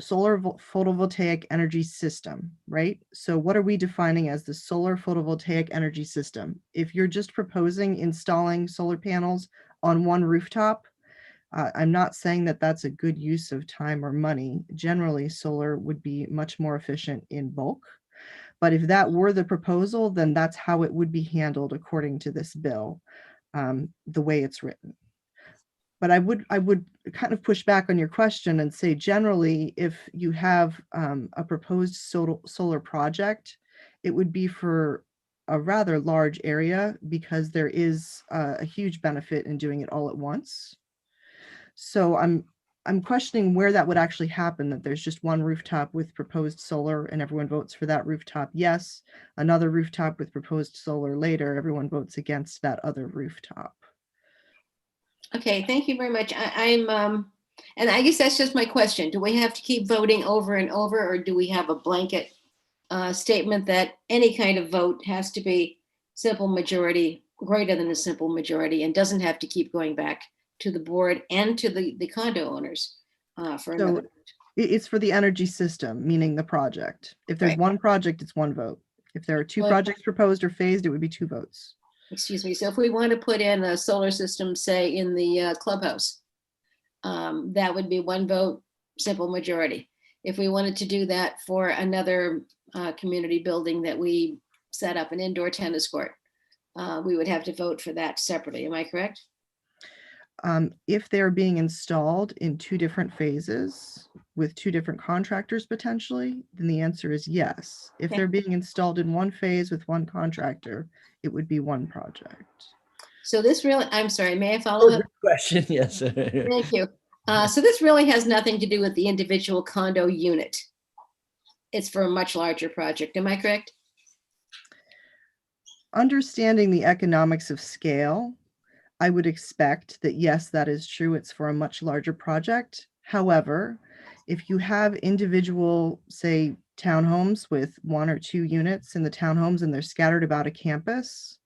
solar photovoltaic energy system, right? So what are we defining as the solar photovoltaic energy system? If you're just proposing installing solar panels on one rooftop, I'm not saying that that's a good use of time or money. Generally, solar would be much more efficient in bulk. But if that were the proposal, then that's how it would be handled according to this bill, the way it's written. But I would kind of push back on your question and say, generally, if you have a proposed solar project, it would be for a rather large area because there is a huge benefit in doing it all at once. So I'm questioning where that would actually happen, that there's just one rooftop with proposed solar and everyone votes for that rooftop. Yes, another rooftop with proposed solar later, everyone votes against that other rooftop. Okay, thank you very much. And I guess that's just my question. Do we have to keep voting over and over, or do we have a blanket statement that any kind of vote has to be simple majority, greater than a simple majority, and doesn't have to keep going back to the board and to the condo owners for another? So it's for the energy system, meaning the project. If there's one project, it's one vote. If there are two projects proposed or phased, it would be 2 votes. Excuse me. So if we want to put in a solar system, say in the clubhouse, that would be 1 vote, simple majority. If we wanted to do that for another community building that we set up, an indoor tennis court, we would have to vote for that separately. Am I correct? If they're being installed in 2 different phases with 2 different contractors potentially, then the answer is yes. If they're being installed in 1 phase with 1 contractor, it would be 1 project. So this really, I'm sorry, may I follow up? Question, yes. Thank you. So this really has nothing to do with the individual condo unit. It's for a much larger project. Am I correct? Understanding the economics of scale, I would expect that, yes, that is true. It's for a much larger project. However, if you have individual, say, townhomes with 1 or 2 units in the townhomes and they're scattered about a campus,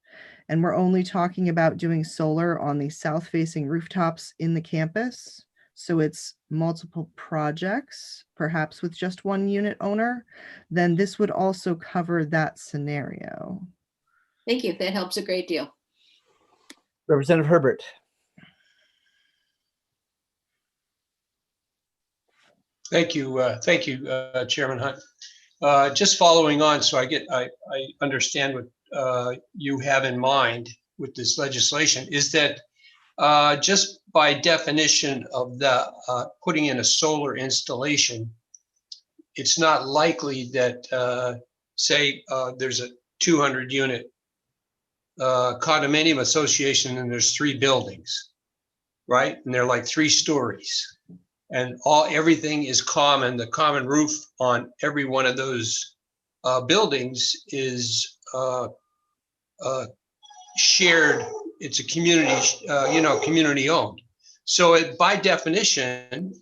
and we're only talking about doing solar on the south-facing rooftops in the campus, so it's multiple projects, perhaps with just 1 unit owner, then this would also cover that scenario. Thank you. That helps a great deal. Representative Herbert. Thank you, Chairman Hunt. Just following on, so I understand what you have in mind with this legislation, is that just by definition of the putting in a solar installation, it's not likely that say there's a 200 unit condominium association and there's 3 buildings, right? And they're like 3 stories. And everything is common. The common roof on every one of those buildings is shared. It's a community, community owned. So by definition,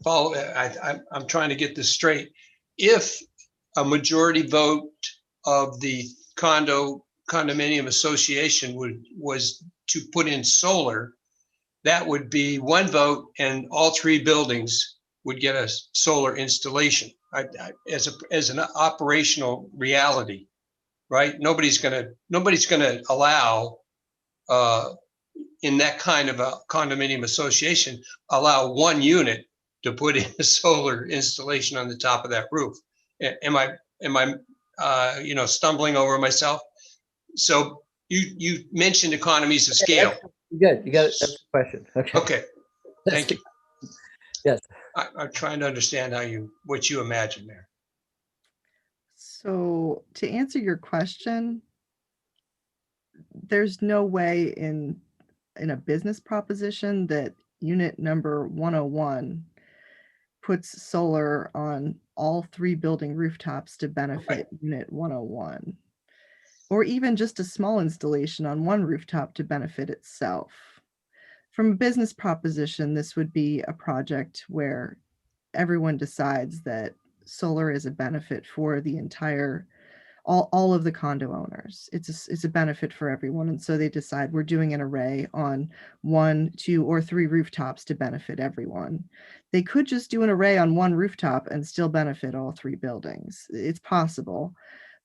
I'm trying to get this straight. If a majority vote of the condominium association was to put in solar, that would be 1 vote and all 3 buildings would get a solar installation as an operational reality, right? Nobody's gonna allow in that kind of a condominium association, allow 1 unit to put in a solar installation on the top of that roof. Am I stumbling over myself? So you mentioned economies of scale. You got it. That's the question. Okay. Thank you. Yes. I'm trying to understand what you imagine there. So to answer your question, there's no way in a business proposition that unit number 101 puts solar on all 3 building rooftops to benefit unit 101, or even just a small installation on 1 rooftop to benefit itself. From a business proposition, this would be a project where everyone decides that solar is a benefit for the entire, all of the condo owners. It's a benefit for everyone. And so they decide we're doing an array on 1, 2, or 3 rooftops to benefit everyone. They could just do an array on 1 rooftop and still benefit all 3 buildings. It's possible,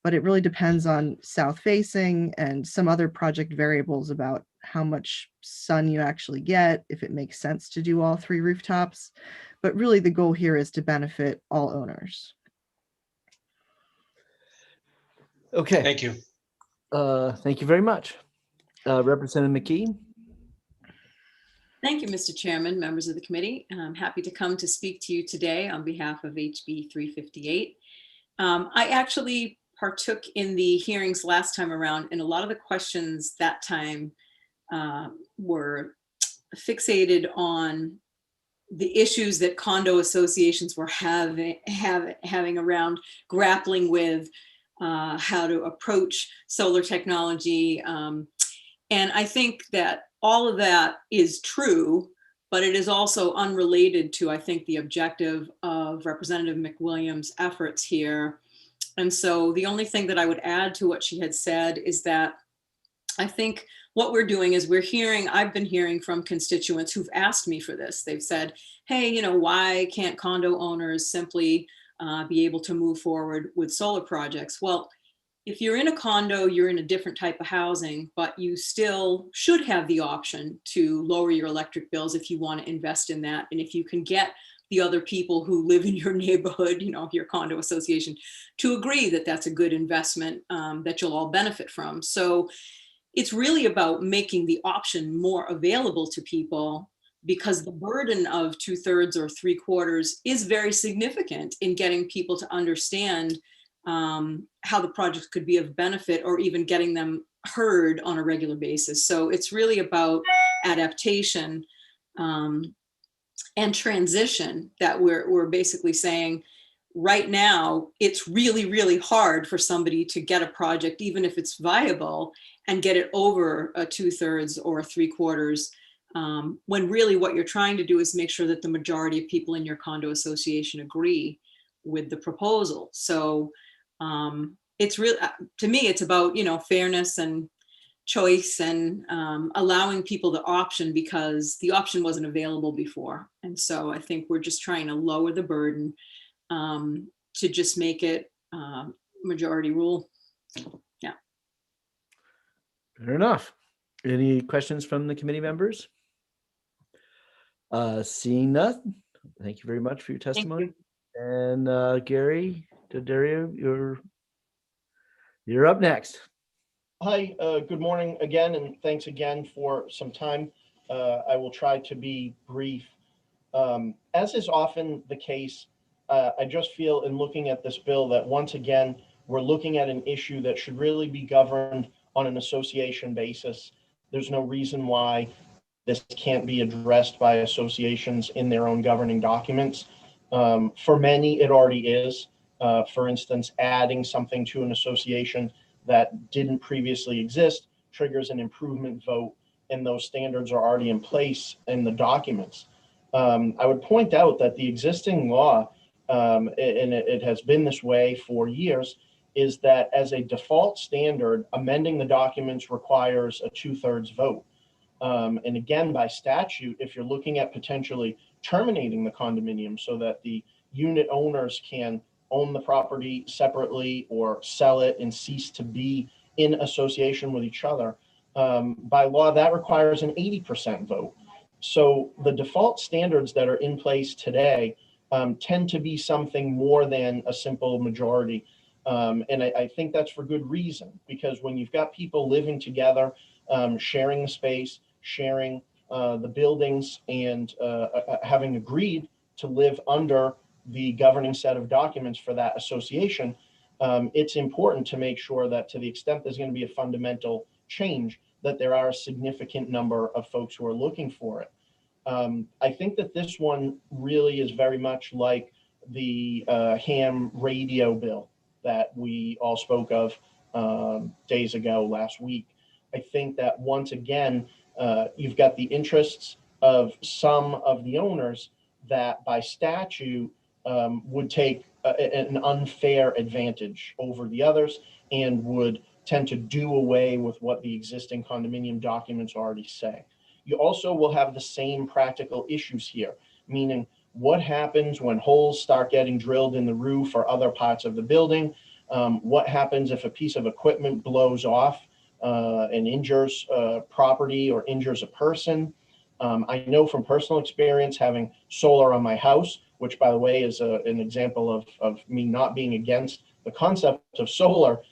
but it really depends on south facing and some other project variables about how much sun you actually get, if it makes sense to do all 3 rooftops. But really the goal here is to benefit all owners. Okay. Thank you. Thank you very much. Representative McKee. Thank you, Mr. Chairman, members of the committee. I'm happy to come to speak to you today on behalf of HB 358. I actually partook in the hearings last time around, and a lot of the questions that time were fixated on the issues that condo associations were having around grappling with how to approach solar technology. And I think that all of that is true, but it is also unrelated to, I think, the objective of Representative McWilliams' efforts here. And so the only thing that I would add to what she had said is that I think what we're doing is I've been hearing from constituents who've asked me for this. They've said, hey, why can't condo owners simply be able to move forward with solar projects? Well, if you're in a condo, you're in a different type of housing, but you still should have the option to lower your electric bills if you want to invest in that. And if you can get the other people who live in your neighborhood, your condo association, to agree that that's a good investment that you'll all benefit from. So it's really about making the option more available to people, because the burden of 2/3 or 3/4 is very significant in getting people to understand how the project could be of benefit, or even getting them heard on a regular basis. So it's really about adaptation and transition, that we're basically saying right now, it's really, really hard for somebody to get a project, even if it's viable, and get it over a 2/3 or 3/4, when really what you're trying to do is make sure that the majority of people in your condo association agree with the proposal. So it's really, to me, it's about, fairness and choice, and allowing people the option, because the option wasn't available before. And so I think we're just trying to lower the burden to just make it majority rule. Yeah. Fair enough. Any questions from the committee members? Seeing none, thank you very much for your testimony. And Gary Daddario, you're up next. Hi, good morning again, and thanks again for some time. I will try to be brief. As is often the case, I just feel in looking at this bill that once again, we're looking at an issue that should really be governed on an association basis. There's no reason why this can't be addressed by associations in their own governing documents. For many, it already is. For instance, adding something to an association that didn't previously exist triggers an improvement vote, and those standards are already in place in the documents. I would point out that the existing law, and it has been this way for years, is that as a default standard, amending the documents requires a 2/3 vote. And again, by statute, if you're looking at potentially terminating the condominium so that the unit owners can own the property separately or sell it and cease to be in association with each other, by law, that requires an 80% vote. So the default standards that are in place today tend to be something more than a simple majority. And I think that's for good reason, because when you've got people living together, sharing the space, sharing the buildings, and having agreed to live under the governing set of documents for that association, it's important to make sure that to the extent there's going to be a fundamental change, that there are a significant number of folks who are looking for it. I think that this one really is very much like the ham radio bill that we all spoke of days ago last week. I think that once again, you've got the interests of some of the owners that by statute would take an unfair advantage over the others and would tend to do away with what the existing condominium documents already say. You also will have the same practical issues here, meaning what happens when holes start getting drilled in the roof or other parts of the building? What happens if a piece of equipment blows off and injures property or injures a person? I know from personal experience having solar on my house, which by the way is an example of me not being against the concept of solar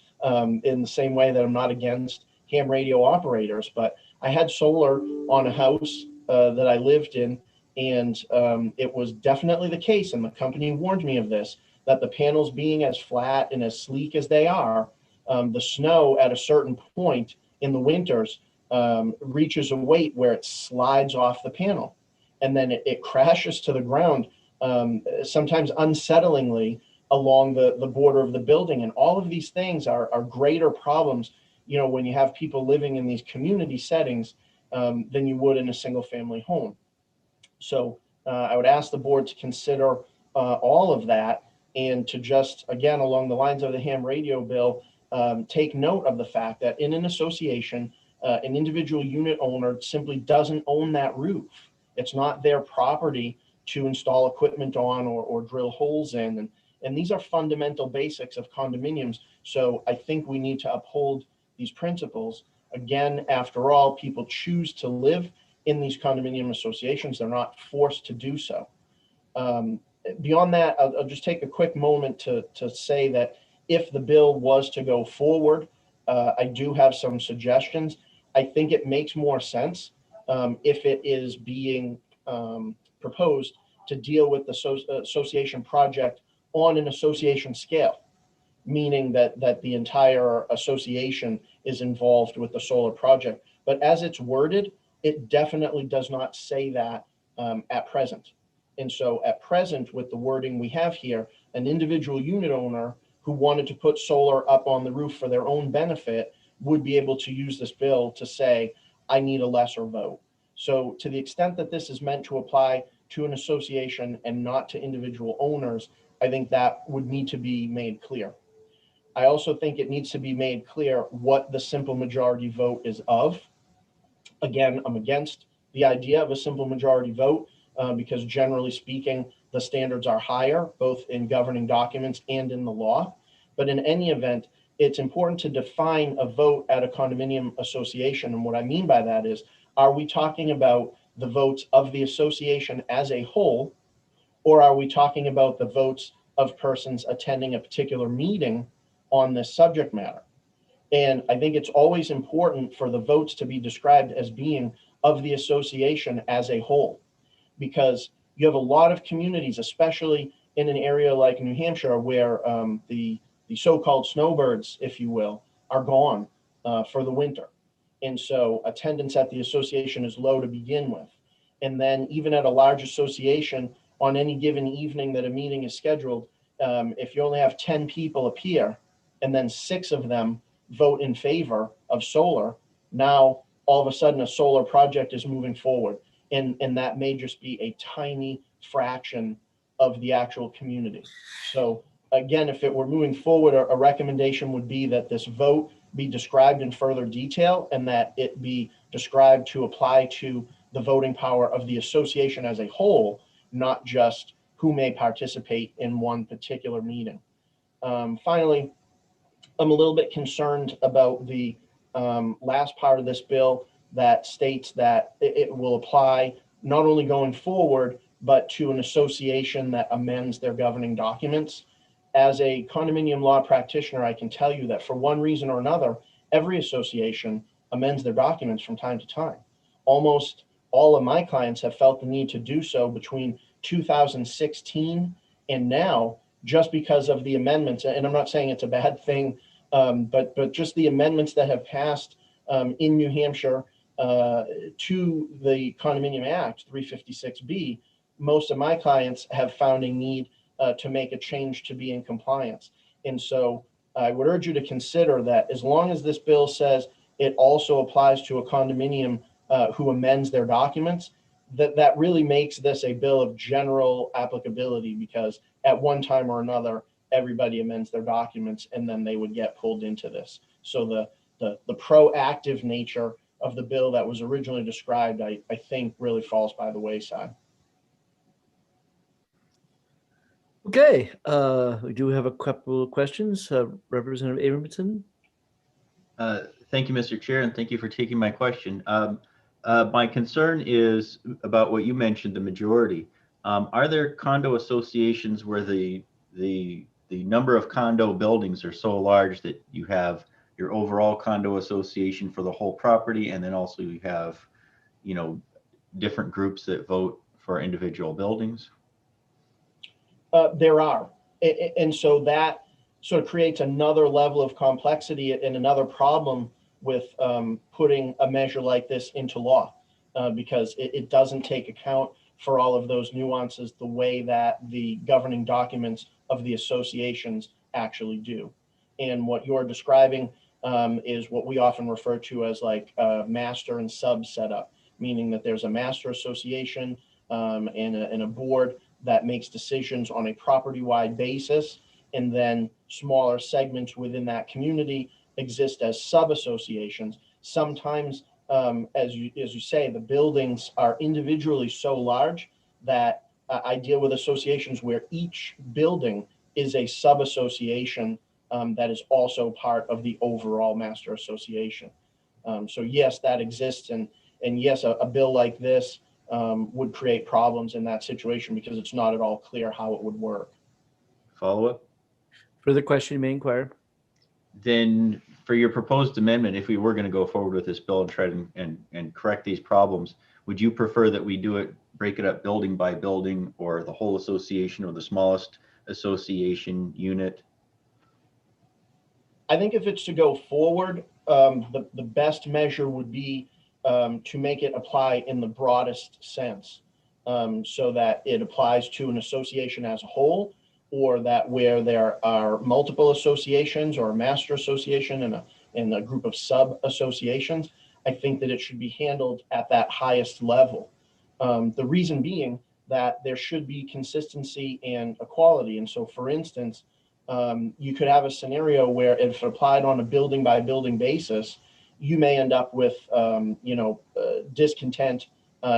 in the same way that I'm not against ham radio operators, but I had solar on a house that I lived in, and it was definitely the case, and the company warned me of this, that the panels being as flat and as sleek as they are, the snow at a certain point in the winters reaches a weight where it slides off the panel, and then it crashes to the ground, sometimes unsettlingly along the border of the building. And all of these things are greater problems, you know, when you have people living in these community settings than you would in a single family home. So I would ask the board to consider all of that, and to just, again, along the lines of the ham radio bill, take note of the fact that in an association, an individual unit owner simply doesn't own that roof. It's not their property to install equipment on or drill holes in. And these are fundamental basics of condominiums. So I think we need to uphold these principles. Again, after all, people choose to live in these condominium associations. They're not forced to do so. Beyond that, I'll just take a quick moment to say that if the bill was to go forward, I do have some suggestions. I think it makes more sense if it is being proposed to deal with the association project on an association scale, meaning that the entire association is involved with the solar project. But as it's worded, it definitely does not say that at present. And so at present, with the wording we have here, an individual unit owner who wanted to put solar up on the roof for their own benefit would be able to use this bill to say, I need a lesser vote. So to the extent that this is meant to apply to an association and not to individual owners, I think that would need to be made clear. I also think it needs to be made clear what the simple majority vote is of. Again, I'm against the idea of a simple majority vote because generally speaking, the standards are higher, both in governing documents and in the law. But in any event, it's important to define a vote at a condominium association. And what I mean by that is, are we talking about the votes of the association as a whole, or are we talking about the votes of persons attending a particular meeting on this subject matter? And I think it's always important for the votes to be described as being of the association as a whole, because you have a lot of communities, especially in an area like New Hampshire, where the so-called snowbirds, if you will, are gone. for the winter. And so attendance at the association is low to begin with. And then even at a large association, on any given evening that a meeting is scheduled, if you only have 10 people appear and then 6 of them vote in favor of solar, now all of a sudden a solar project is moving forward. And that may just be a tiny fraction of the actual community. So again, if it were moving forward, a recommendation would be that this vote be described in further detail and that it be described to apply to the voting power of the association as a whole, not just who may participate in one particular meeting. Finally, I'm a little bit concerned about the last part of this bill that states that it will apply not only going forward, but to an association that amends their governing documents. As a condominium law practitioner, I can tell you that for one reason or another, every association amends their documents from time to time. Almost all of my clients have felt the need to do so between 2016 and now, just because of the amendments. And I'm not saying it's a bad thing, but just the amendments that have passed in New Hampshire to the Condominium Act 356B, most of my clients have found a need to make a change to be in compliance. And so I would urge you to consider that as long as this bill says it also applies to a condominium who amends their documents, that really makes this a bill of general applicability, because at one time or another, everybody amends their documents and then they would get pulled into this. So the proactive nature of the bill that was originally described, I think really falls by the wayside. Okay, we do have a couple of questions. Representative Abramson. Thank you, Mr. Chair, and thank you for taking my question. My concern is about what you mentioned, the majority. Are there condo associations where the number of condo buildings are so large that you have your overall condo association for the whole property, and then also you have, different groups that vote for individual buildings? There are. And so that sort of creates another level of complexity and another problem with putting a measure like this into law, because it doesn't take account for all of those nuances the way that the governing documents of the associations actually do. And what you're describing is what we often refer to as like a master and sub setup, meaning that there's a master association and a board that makes decisions on a property-wide basis, and then smaller segments within that community exist as sub-associations. Sometimes, as you say, the buildings are individually so large that I deal with associations where each building is a sub-association that is also part of the overall master association. So yes, that exists, and yes, a bill like this would create problems in that situation because it's not at all clear how it would work. Follow up? Further question, you may inquire. Then for your proposed amendment, if we were going to go forward with this bill and try to and correct these problems, would you prefer that we break it up building by building, or the whole association, or the smallest association unit? I think if it's to go forward, the best measure would be to make it apply in the broadest sense, so that it applies to an association as a whole, or that where there are multiple associations or a master association and a group of sub associations, I think that it should be handled at that highest level. The reason being that there should be consistency and equality. And so, for instance, you could have a scenario where if applied on a building by building basis, you may end up with discontent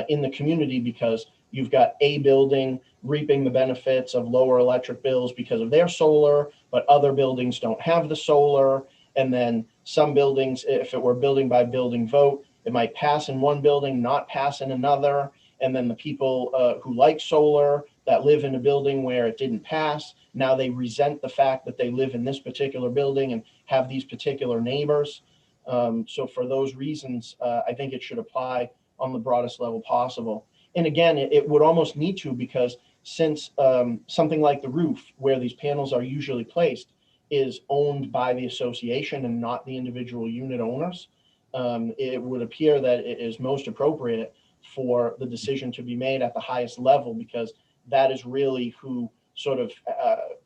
in the community because you've got a building reaping the benefits of lower electric bills because of their solar, but other buildings don't have the solar. And then some buildings, if it were building by building vote, it might pass in one building, not pass in another. And then the people who like solar that live in a building where it didn't pass, now they resent the fact that they live in this particular building and have these particular neighbors. So for those reasons, I think it should apply on the broadest level possible. And again, it would almost need to, because since something like the roof, where these panels are usually placed, is owned by the association and not the individual unit owners, it would appear that it is most appropriate for the decision to be made at the highest level, because that is really who sort of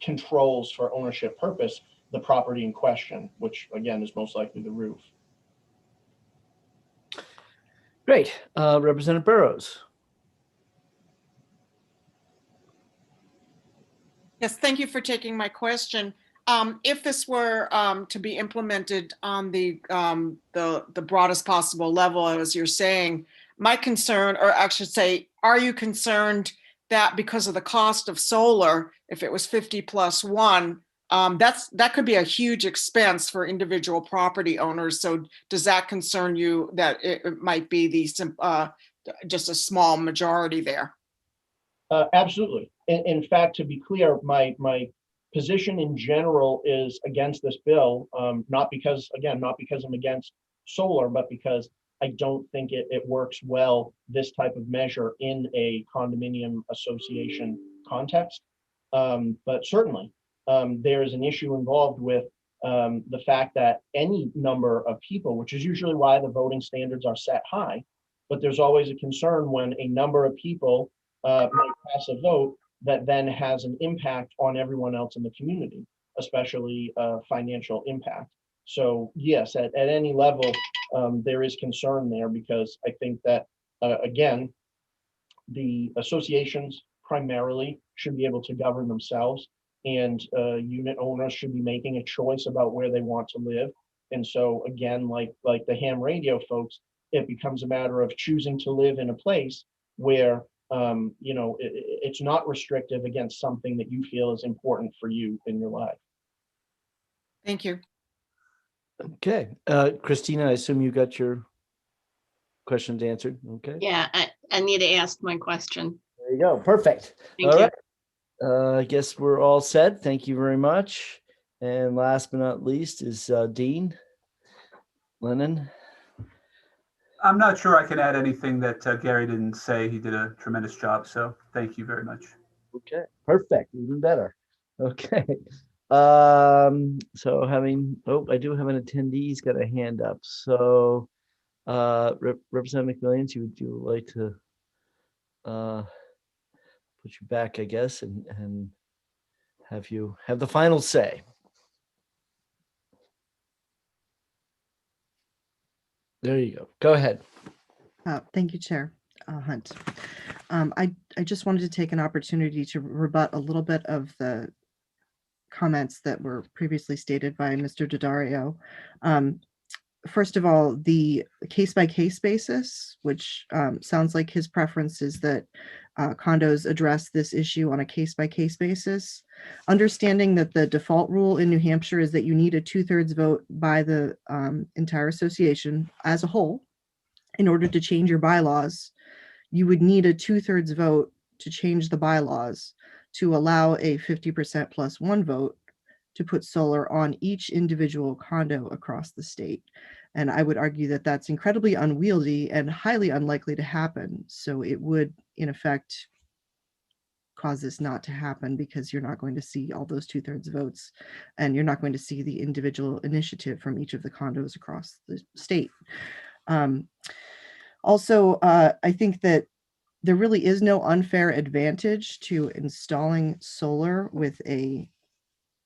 controls, for ownership purpose, the property in question, which again is most likely the roof. Great. Representative Burrows. Yes, thank you for taking my question. If this were to be implemented on the broadest possible level, as you're saying, my concern, or I should say, are you concerned that because of the cost of solar, if it was 50 plus 1, that could be a huge expense for individual property owners? So does that concern you that it might be just a small majority there? Absolutely. In fact, to be clear, my position in general is against this bill, not because I'm against solar, but because I don't think it works well, this type of measure, in a condominium association context. But certainly, there is an issue involved with the fact that any number of people, which is usually why the voting standards are set high, but there's always a concern when a number of people might pass a vote that then has an impact on everyone else in the community, especially financial impact. So yes, at any level, there is concern there, because I think that, again, the associations primarily should be able to govern themselves, and unit owners should be making a choice about where they want to live. And so again, like the ham radio folks, it becomes a matter of choosing to live in a place where it's not restrictive against something that you feel is important for you in your life. Thank you. Okay. Christina, I assume you got your questions answered. Okay. Yeah, I need to ask my question. There you go. Perfect. Thank All you. right. I guess we're all set. Thank you very much. And last but not least is Dean Lennon. I'm not sure I can add anything that Gary didn't say. He did a tremendous job. So thank you very much. Okay, perfect. Even better. Okay. So I do have an attendee. He's got a hand up. So Representative McWilliams, would you like to put you back, I guess, and have you have the final say? There you go. Go ahead. Thank you, Chair Hunt. I just wanted to take an opportunity to rebut a little bit of the comments that were previously stated by Mr. Daddario. First of all, the case-by-case basis, which sounds like his preference is that condos address this issue on a case-by-case basis. Understanding that the default rule in New Hampshire is that you need a 2/3 vote by the entire association as a whole in order to change your bylaws. You would need a 2/3 vote to change the bylaws to allow a 50% plus 1 vote to put solar on each individual condo across the state. And I would argue that that's incredibly unwieldy and highly unlikely to happen. So it would, in effect, cause this not to happen, because you're not going to see all those 2/3 votes, and you're not going to see the individual initiative from each of the condos across the state. Also, I think that there really is no unfair advantage to installing solar with a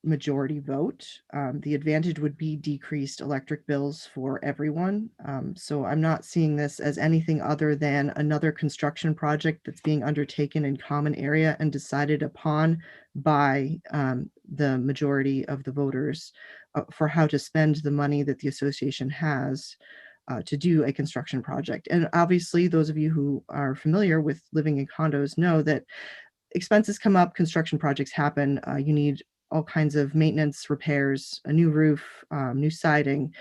majority vote. The advantage would be decreased electric bills for everyone. So I'm not seeing this as anything other than another construction project that's being undertaken in common area and decided upon by the majority of the voters for how to spend the money that the association has to do a construction project. And obviously, those of you who are familiar with living in condos know that expenses come up, construction projects happen. You need all kinds of maintenance, repairs, a new roof, new siding,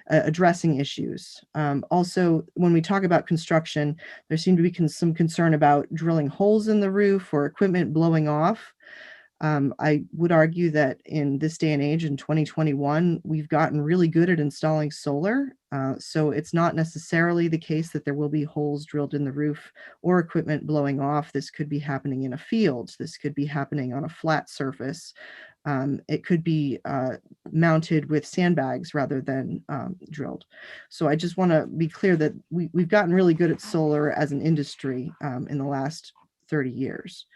addressing issues. Also, when we talk about construction, there seemed to be some concern about drilling holes in the roof or equipment blowing off. I would argue that in this day and age, in 2021, we've gotten really good at installing solar. So it's not necessarily the case that there will be holes drilled in the roof or equipment blowing off. This could be happening in a field. This could be happening on a flat surface. It could be mounted with sandbags rather than drilled. So I just want to be clear that we've gotten really good at solar as an industry in the last 30 years.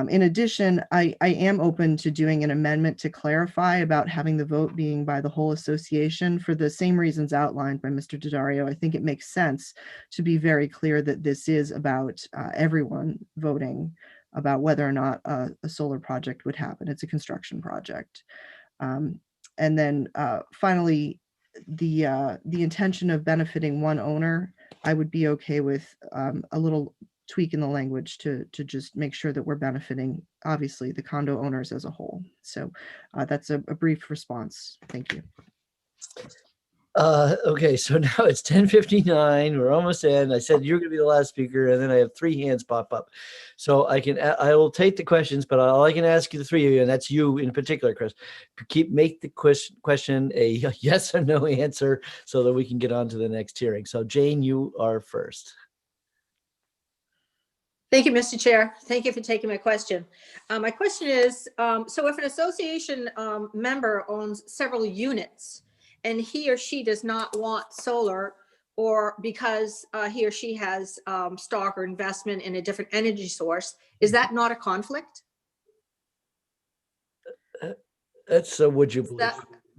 In addition, I am open to doing an amendment to clarify about having the vote being by the whole association for the same reasons outlined by Mr. Daddario. I think it makes sense to be very clear that this is about everyone voting about whether or not a solar project would happen. It's a construction project. And then finally, the intention of benefiting one owner, I would be okay with a little tweak in the language to just make sure that we're benefiting, obviously, the condo owners as a whole. So that's a brief response. Thank you. Okay, so now it's 10:59. We're almost in. I said you're going to be the last speaker, and then I have 3 hands pop up. So I will take the questions, but all I can ask you, the 3 of you, and that's you in particular, Chris, make the question a yes or no answer so that we can get on to the next hearing. So Jane, you are first. Thank you, Mr. Chair. Thank you for taking my question. My question is, so if an association member owns several units and he or she does not want solar, or because he or she has stock or investment in a different energy source, is that not a conflict? That's a would you believe?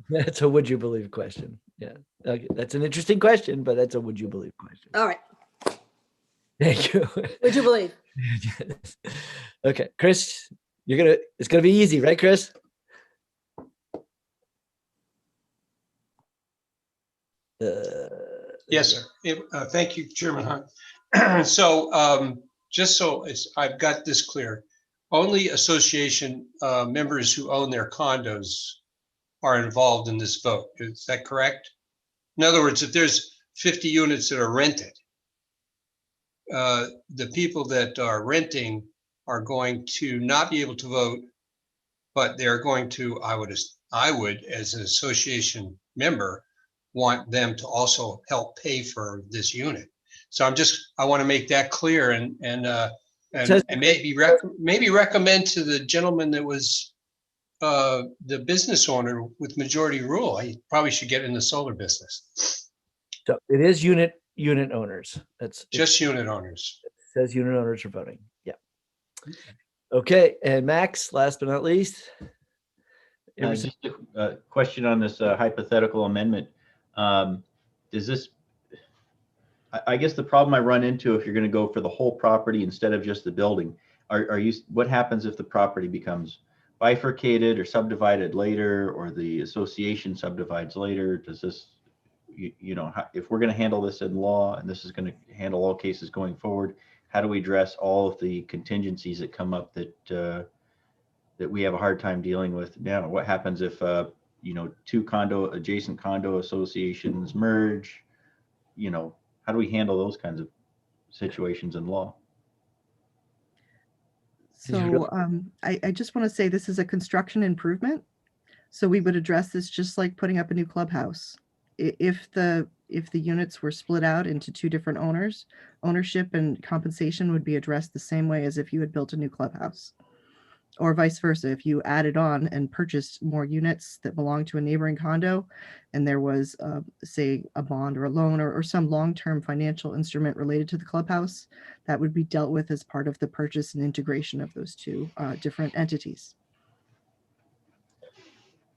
That's a would you believe question. Yeah, okay. That's an interesting question, but that's a would you believe question. All right. Thank you. Would you believe? Okay, Chris, it's gonna be easy, right, Chris? Yes, sir. Thank you, Chairman Hunt. So just so I've got this clear, only association members who own their condos are involved in this vote. Is that correct? In other words, if there's 50 units that are rented, the people that are renting are going to not be able to vote, but they're going to, I would, as an association member, want them to also help pay for this unit. So I want to make that clear and maybe recommend to the gentleman that was the business owner with majority rule, he probably should get in the solar business. So it is unit owners. That's just unit owners. It says unit owners are voting. Yeah. Okay, and Max, last but not least. Just a question on this hypothetical amendment. Does this? I guess the problem I run into if you're going to go for the whole property instead of just the building, what happens if the property becomes bifurcated or subdivided later, or the association subdivides later? Does this? If we're going to handle this in law and this is going to handle all cases going forward, how do we address all of the contingencies that come up that we have a hard time dealing with now? What happens if 2 adjacent condo associations merge? How do we handle those kinds of situations in law? So I just want to say this is a construction improvement. So we would address this just like putting up a new clubhouse. If the units were split out into 2 different owners, ownership and compensation would be addressed the same way as if you had built a new clubhouse, or vice versa. If you added on and purchased more units that belong to a neighboring condo, and there was, say, a bond or a loan or some long-term financial instrument related to the clubhouse, that would be dealt with as part of the purchase and integration of those 2 different entities.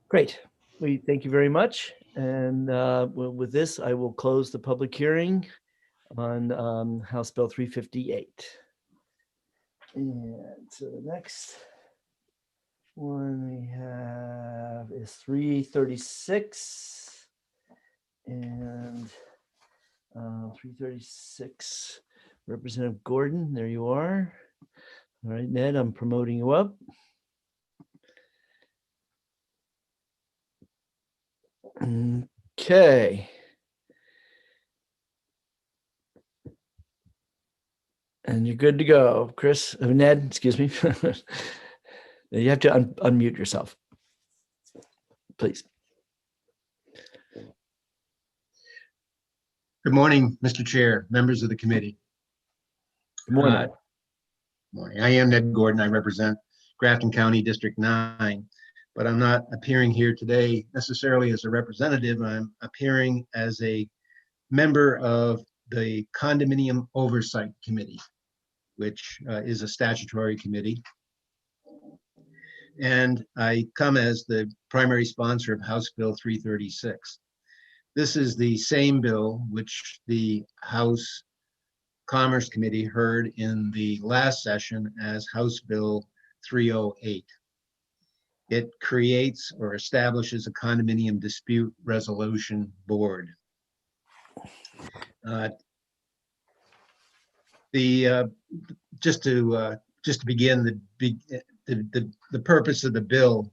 Great. We thank you very much. And with this, I will close the public hearing on House Bill 358. And so the next one we have is 336. And 336, Representative Gordon, there you are. All right, Ned, I'm promoting you up. Okay. And you're good to go, Chris. Ned, excuse me. You have to unmute yourself, please. Good morning, Mr. Chair, members of the committee. Good morning. Morning. I am Ned Gordon. I represent Grafton County District 9. but I'm not appearing here today necessarily as a representative. I'm appearing as a member of the Condominium Oversight Committee, which is a statutory committee. And I come as the primary sponsor of House Bill 336. This is the same bill which the House Commerce Committee heard in the last session as House Bill 308. It creates or establishes a condominium dispute resolution board. Just to begin, the purpose of the bill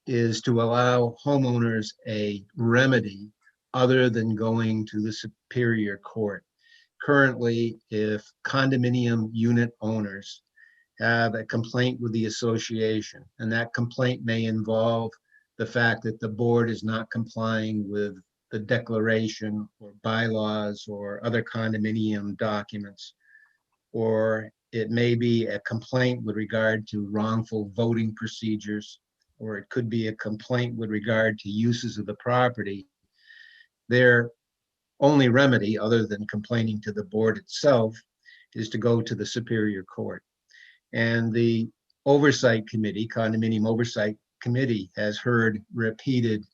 is to allow homeowners a remedy other than going to the Superior Court. Currently, if condominium unit owners have a complaint with the association, and that complaint may involve the fact that the board is not complying with the declaration or bylaws or other condominium documents, or it may be a complaint with regard to wrongful voting procedures, or it could be a complaint with regard to uses of the property. Their only remedy, other than complaining to the board itself, is to go to the Superior Court. And the Oversight Committee, Condominium Oversight Committee, has heard repeated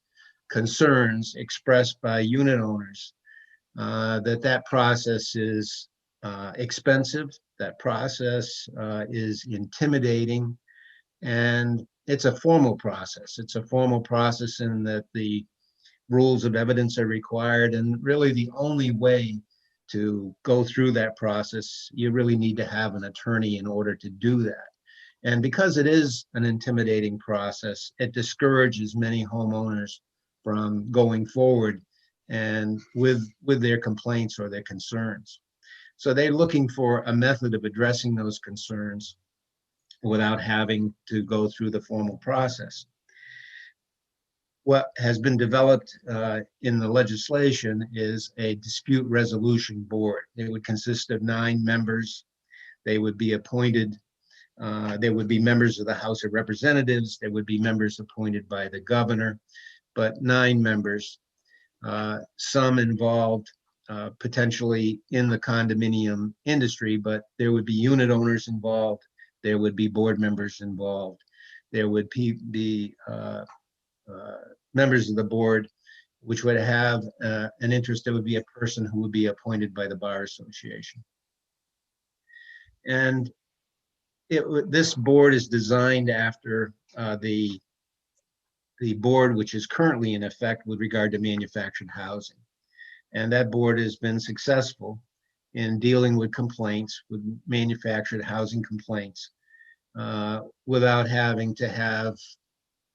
concerns expressed by unit owners that process is expensive, that process is intimidating, and it's a formal process. It's a formal process in that the rules of evidence are required, and really the only way to go through that process, you really need to have an attorney in order to do that. And because it is an intimidating process, it discourages many homeowners from going forward and with their complaints or their concerns. So they're looking for a method of addressing those concerns without having to go through the formal process. What has been developed in the legislation is a dispute resolution board. It would consist of 9 members. They would be appointed. There would be members of the House of Representatives. There would be members appointed by the governor, but 9 members, some involved potentially in the condominium industry, but there would be unit owners involved. There would be board members involved. There would be members of the board, which would have an interest. There would be a person who would be appointed by the Bar Association. And this board is designed after the board which is currently in effect with regard to manufactured housing. And that board has been successful in dealing with complaints, with manufactured housing complaints, without having to have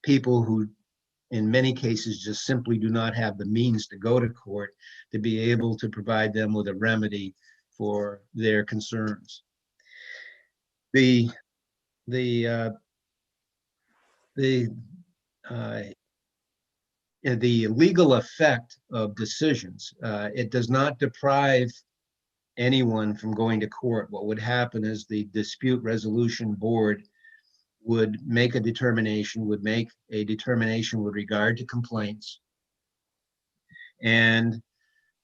people who in many cases just simply do not have the means to go to court to be able to provide them with a remedy for their concerns. The legal effect of decisions, it does not deprive anyone from going to court. What would happen is the dispute resolution board would make a determination, with regard to complaints, and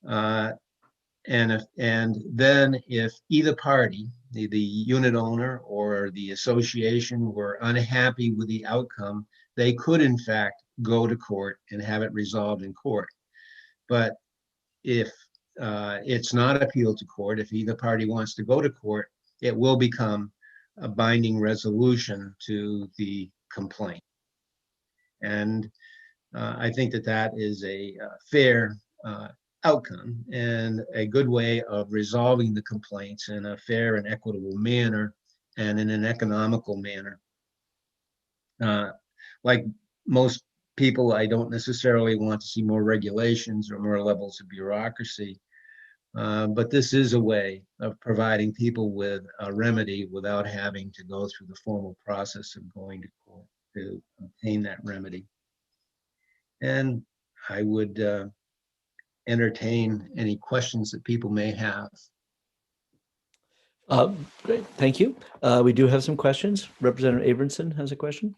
then if either party, the unit owner or the association, were unhappy with the outcome, they could in fact go to court and have it resolved in court. But if it's not appealed to court, if either party wants to go to court, it will become a binding resolution to the complaint. And I think that is a fair outcome and a good way of resolving the complaints in a fair and equitable manner and in an economical manner. Like most people, I don't necessarily want to see more regulations or more levels of bureaucracy. But this is a way of providing people with a remedy without having to go through the formal process of going to court to obtain that remedy. And I would entertain any questions that people may have. Great, thank you. We do have some questions. Representative Abramson has a question.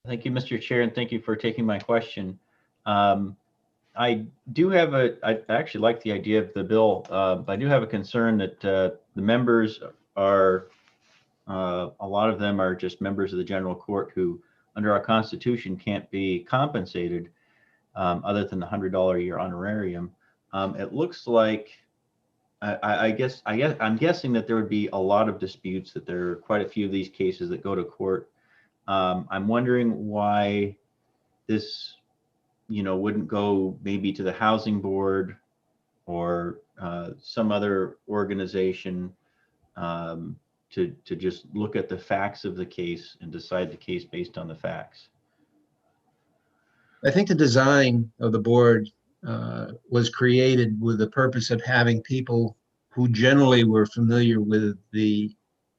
Thank you, Mr. Chair, and thank you for taking my question. I do have I actually like the idea of the bill, but I do have a concern that the members are, a lot of them are just members of the general court who, under our Constitution, can't be compensated other than the $100 a year honorarium. It looks like, I'm guessing that there would be a lot of disputes, that there are quite a few of these cases that go to court. I'm wondering why this, wouldn't go maybe to the housing board or some other organization to just look at the facts of the case and decide the case based on the facts. I think the design of the board was created with the purpose of having people who generally were familiar with the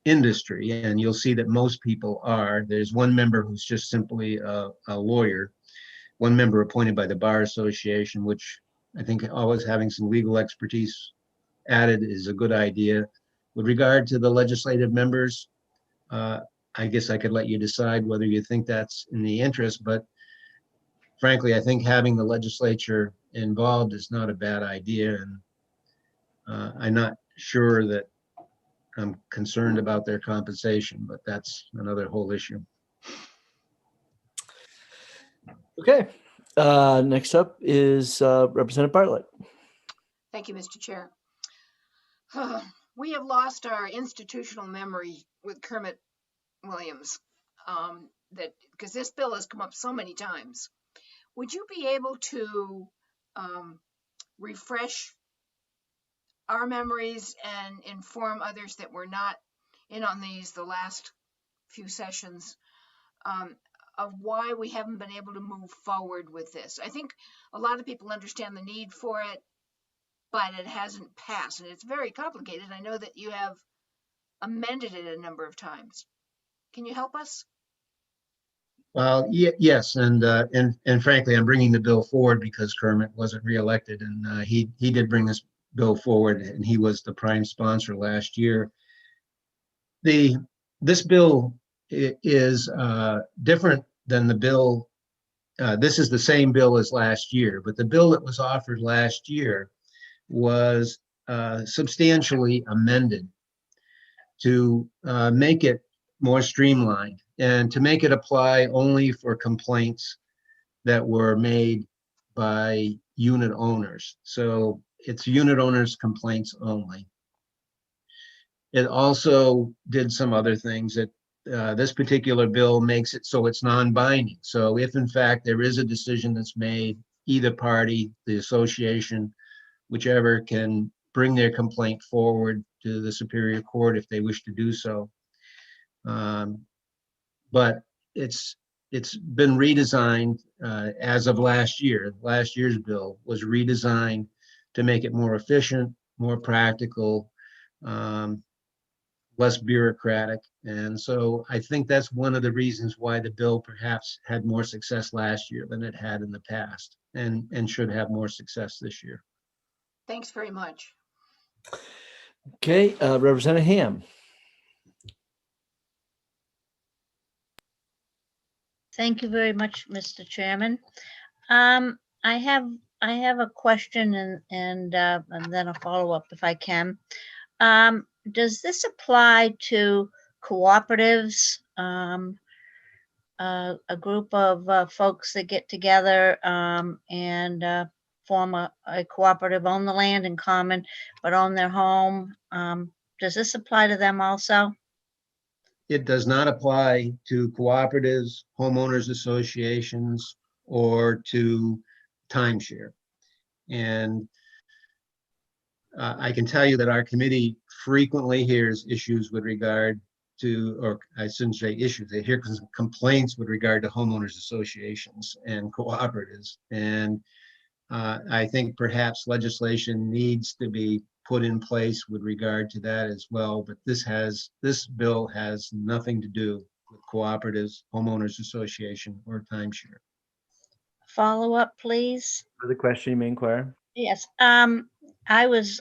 industry, and you'll see that most people are. There's one member who's just simply a lawyer, one member appointed by the Bar Association, which I think always having some legal expertise added is a good idea. With regard to the legislative members, I guess I could let you decide whether you think that's in the interest, but frankly, I think having the legislature involved is not a bad idea, and I'm not sure that I'm concerned about their compensation, but that's another whole issue. Okay. Next up is Representative Bartlett. Thank you, Mr. Chair. We have lost our institutional memory with Kermit Williams, because this bill has come up so many times. Would you be able to refresh our memories and inform others that were not in on the last few sessions, of why we haven't been able to move forward with this? I think a lot of people understand the need for it, but it hasn't passed, and it's very complicated. I know that you have amended it a number of times. Can you help us? Well, yes, and frankly, I'm bringing the bill forward because Kermit wasn't reelected, and he did bring this bill forward, and he was the prime sponsor last year. This bill is different than the bill. This is the same bill as last year, but the bill that was offered last year was substantially amended to make it more streamlined and to make it apply only for complaints that were made by unit owners. So it's unit owners' complaints only. It also did some other things that this particular bill makes it so it's non-binding. So if in fact there is a decision that's made, either party, the association, whichever, can bring their complaint forward to the Superior Court if they wish to do so. But it's been redesigned as of last year. Last year's bill was redesigned to make it more efficient, more practical, less bureaucratic. And so I think that's one of the reasons why the bill perhaps had more success last year than it had in the past, and should have more success this year. Thanks very much. Okay, Representative Ham. Thank you very much, Mr. Chairman. I have a question and then a follow-up if I can. Does this apply to cooperatives, a group of folks that get together and form a cooperative, own the land in common, but own their home? Does this apply to them also? It does not apply to cooperatives, homeowners associations, or to timeshare. And I can tell you that our committee frequently hears issues with regard to, or I shouldn't say issues, they hear complaints with regard to homeowners associations and cooperatives. And I think perhaps legislation needs to be put in place with regard to that as well. But this bill has nothing to do with cooperatives, homeowners association, or timeshare. Follow up, please. For the question you may inquire. Yes. I was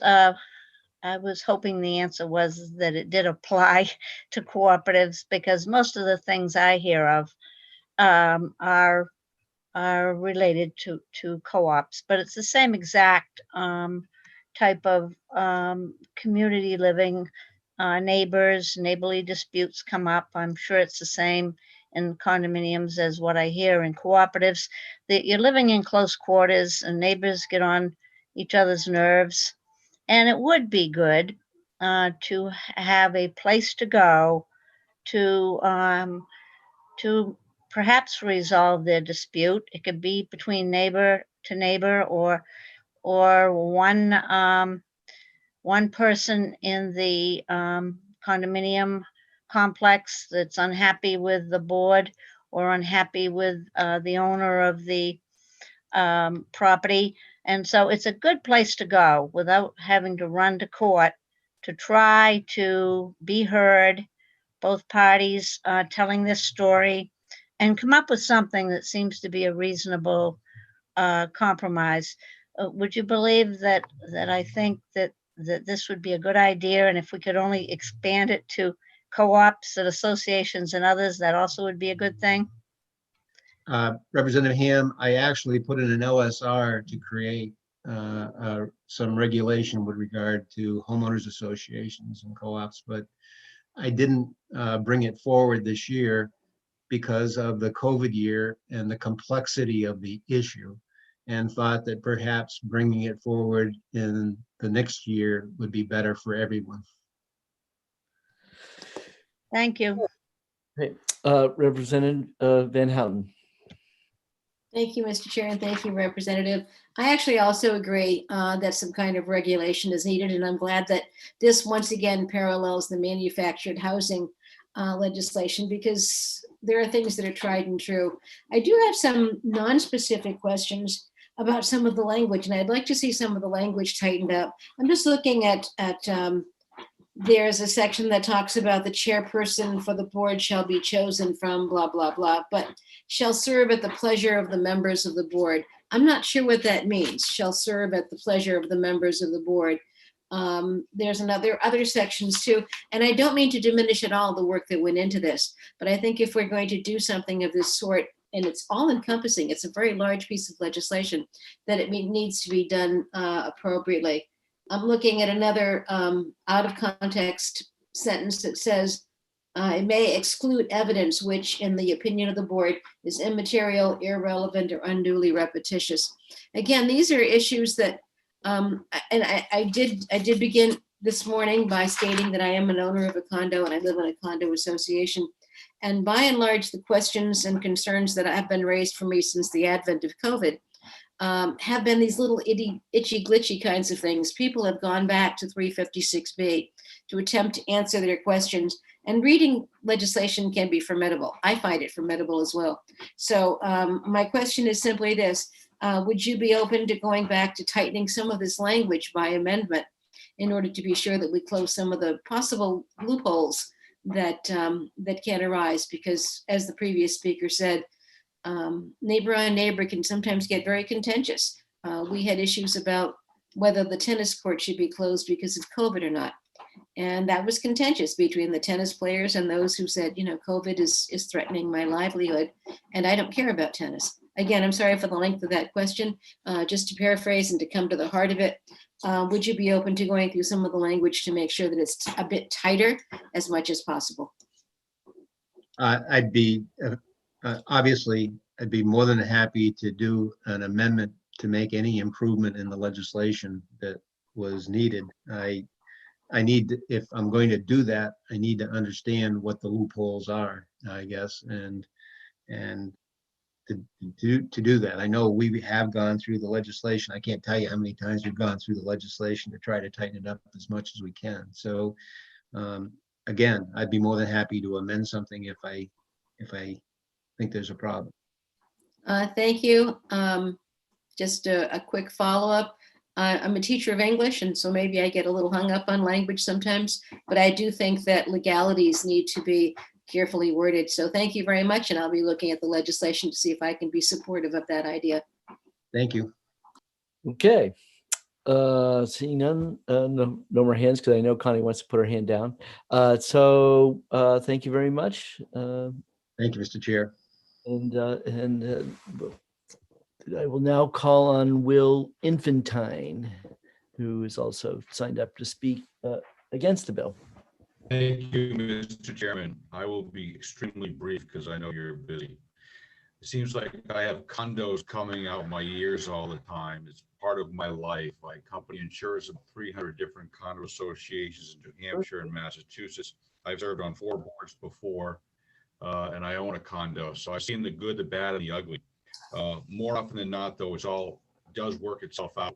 hoping the answer was that it did apply to cooperatives, because most of the things I hear of are related to co-ops, but it's the same exact type of community living. Neighbors, neighborly disputes come up. I'm sure it's the same in condominiums as what I hear in cooperatives, that you're living in close quarters and neighbors get on each other's nerves. And it would be good to have a place to go to perhaps resolve their dispute. It could be between neighbor to neighbor, or one person in the condominium complex that's unhappy with the board or unhappy with the owner of the property. And so it's a good place to go without having to run to court to try to be heard, both parties telling this story, and come up with something that seems to be a reasonable compromise. Would you believe that I think that this would be a good idea, and if we could only expand it to co-ops and associations and others, that also would be a good thing? Representative Ham, I actually put in an LSR to create some regulation with regard to homeowners associations and co-ops, but I didn't bring it forward this year because of the COVID year and the complexity of the issue, and thought that perhaps bringing it forward in the next year would be better for everyone. Thank you. Great. Representative Van Houten. Thank you, Mr. Chair, and thank you, Representative. I actually also agree that some kind of regulation is needed, and I'm glad that this once again parallels the manufactured housing legislation, because there are things that are tried and true. I do have some non-specific questions about some of the language, and I'd like to see some of the language tightened up. I'm just looking at there's a section that talks about the chairperson for the board shall be chosen from blah, blah, blah, but shall serve at the pleasure of the members of the board. I'm not sure what that means, shall serve at the pleasure of the members of the board. There's other sections too, and I don't mean to diminish at all the work that went into this, but I think if we're going to do something of this sort, and it's all encompassing, it's a very large piece of legislation, that it needs to be done appropriately. I'm looking at another out of context sentence that says, it may exclude evidence which, in the opinion of the board, is immaterial, irrelevant, or unduly repetitious. Again, these are issues that, and I did begin this morning by stating that I am an owner of a condo and I live in a condo association. And by and large, the questions and concerns that have been raised for me since the advent of COVID have been these little itchy glitchy kinds of things. People have gone back to 356B to attempt to answer their questions, and reading legislation can be formidable. I find it formidable as well. So my question is simply this: would you be open to going back to tightening some of this language by amendment in order to be sure that we close some of the possible loopholes that can arise? Because as the previous speaker said, neighbor on neighbor can sometimes get very contentious. We had issues about whether the tennis court should be closed because of COVID or not. And that was contentious between the tennis players and those who said, COVID is threatening my livelihood and I don't care about tennis. Again, I'm sorry for the length of that question. Just to paraphrase and to come to the heart of it, would you be open to going through some of the language to make sure that it's a bit tighter as much as possible? I'd be obviously, I'd be more than happy to do an amendment to make any improvement in the legislation that was needed. I need, if I'm going to do that, I need to understand what the loopholes are, I guess, and to do that. I know we have gone through the legislation. I can't tell you how many times we've gone through the legislation to try to tighten it up as much as we can. So again, I'd be more than happy to amend something if I think there's a problem. Thank you. Just a quick follow-up. I'm a teacher of English, and so maybe I get a little hung up on language sometimes, but I do think that legalities need to be carefully worded. So thank you very much, and I'll be looking at the legislation to see if I can be supportive of that idea. Thank you. Okay. Seeing none, no more hands, because I know Connie wants to put her hand down. So thank you very much. Thank you, Mr. Chair. I will now call on Will Infantine, who is also signed up to speak against the bill. Thank you, Mr. Chairman. I will be extremely brief because I know you're busy. It seems like I have condos coming out my ears all the time. It's part of my life. My company insures 300 different condo associations in New Hampshire and Massachusetts. I've served on 4 boards before, and I own a condo. So I've seen the good, the bad, and the ugly. More often than not, though, it all does work itself out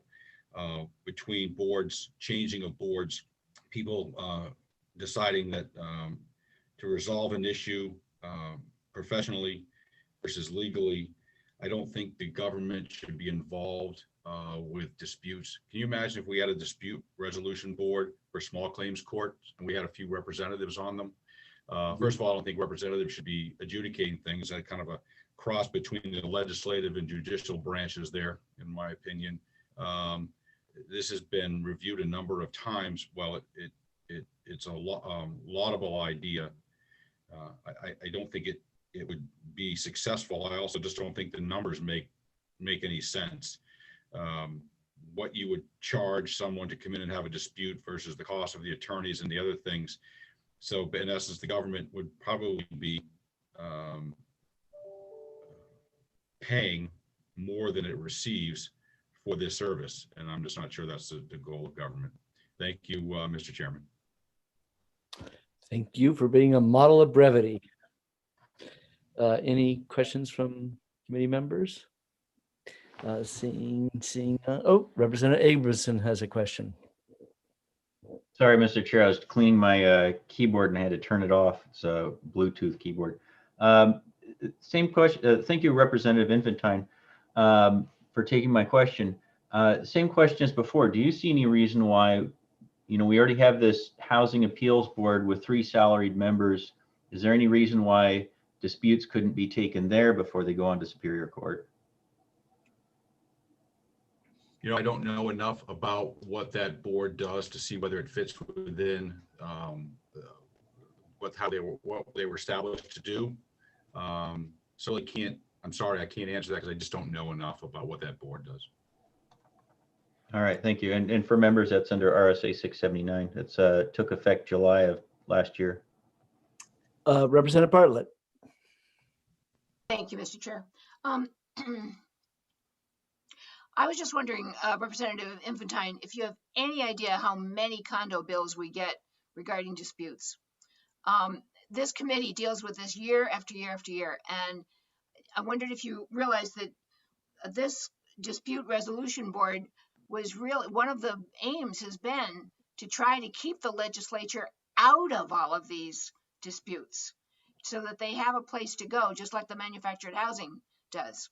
between boards, changing of boards, people deciding that to resolve an issue professionally versus legally. I don't think the government should be involved with disputes. Can you imagine if we had a dispute resolution board for small claims court and we had a few representatives on them? First of all, I don't think representatives should be adjudicating things. That kind of a cross between the legislative and judicial branches there, in my opinion. This has been reviewed a number of times. Well, it's a laudable idea. I don't think it would be successful. I also just don't think the numbers make any sense. What you would charge someone to come in and have a dispute versus the cost of the attorneys and the other things. So in essence, the government would probably be paying more than it receives for this service. And I'm just not sure that's the goal of government. Thank you, Mr. Chairman. Thank you for being a model of brevity. Any questions from committee members? Seeing, Representative Abramson has a question. Sorry, Mr. Chair, I was cleaning my keyboard and I had to turn it off. It's a Bluetooth keyboard. Same question. Thank you, Representative Infantine, for taking my question. Same question as before. Do you see any reason why, we already have this Housing Appeals Board with 3 salaried members. Is there any reason why disputes couldn't be taken there before they go on to Superior Court? I don't know enough about what that board does to see whether it fits within what they were established to do. So I'm sorry, I can't answer that because I just don't know enough about what that board does. All right, thank you. And for members, that's under RSA 679. It's took effect July of last year. Representative Bartlett. Thank you, Mr. Chair. I was just wondering, Representative Infantine, if you have any idea how many condo bills we get regarding disputes. This committee deals with this year after year after year, and I wondered if you realized that this dispute resolution board was really one of the aims has been to try to keep the legislature out of all of these disputes so that they have a place to go, just like the manufactured housing does.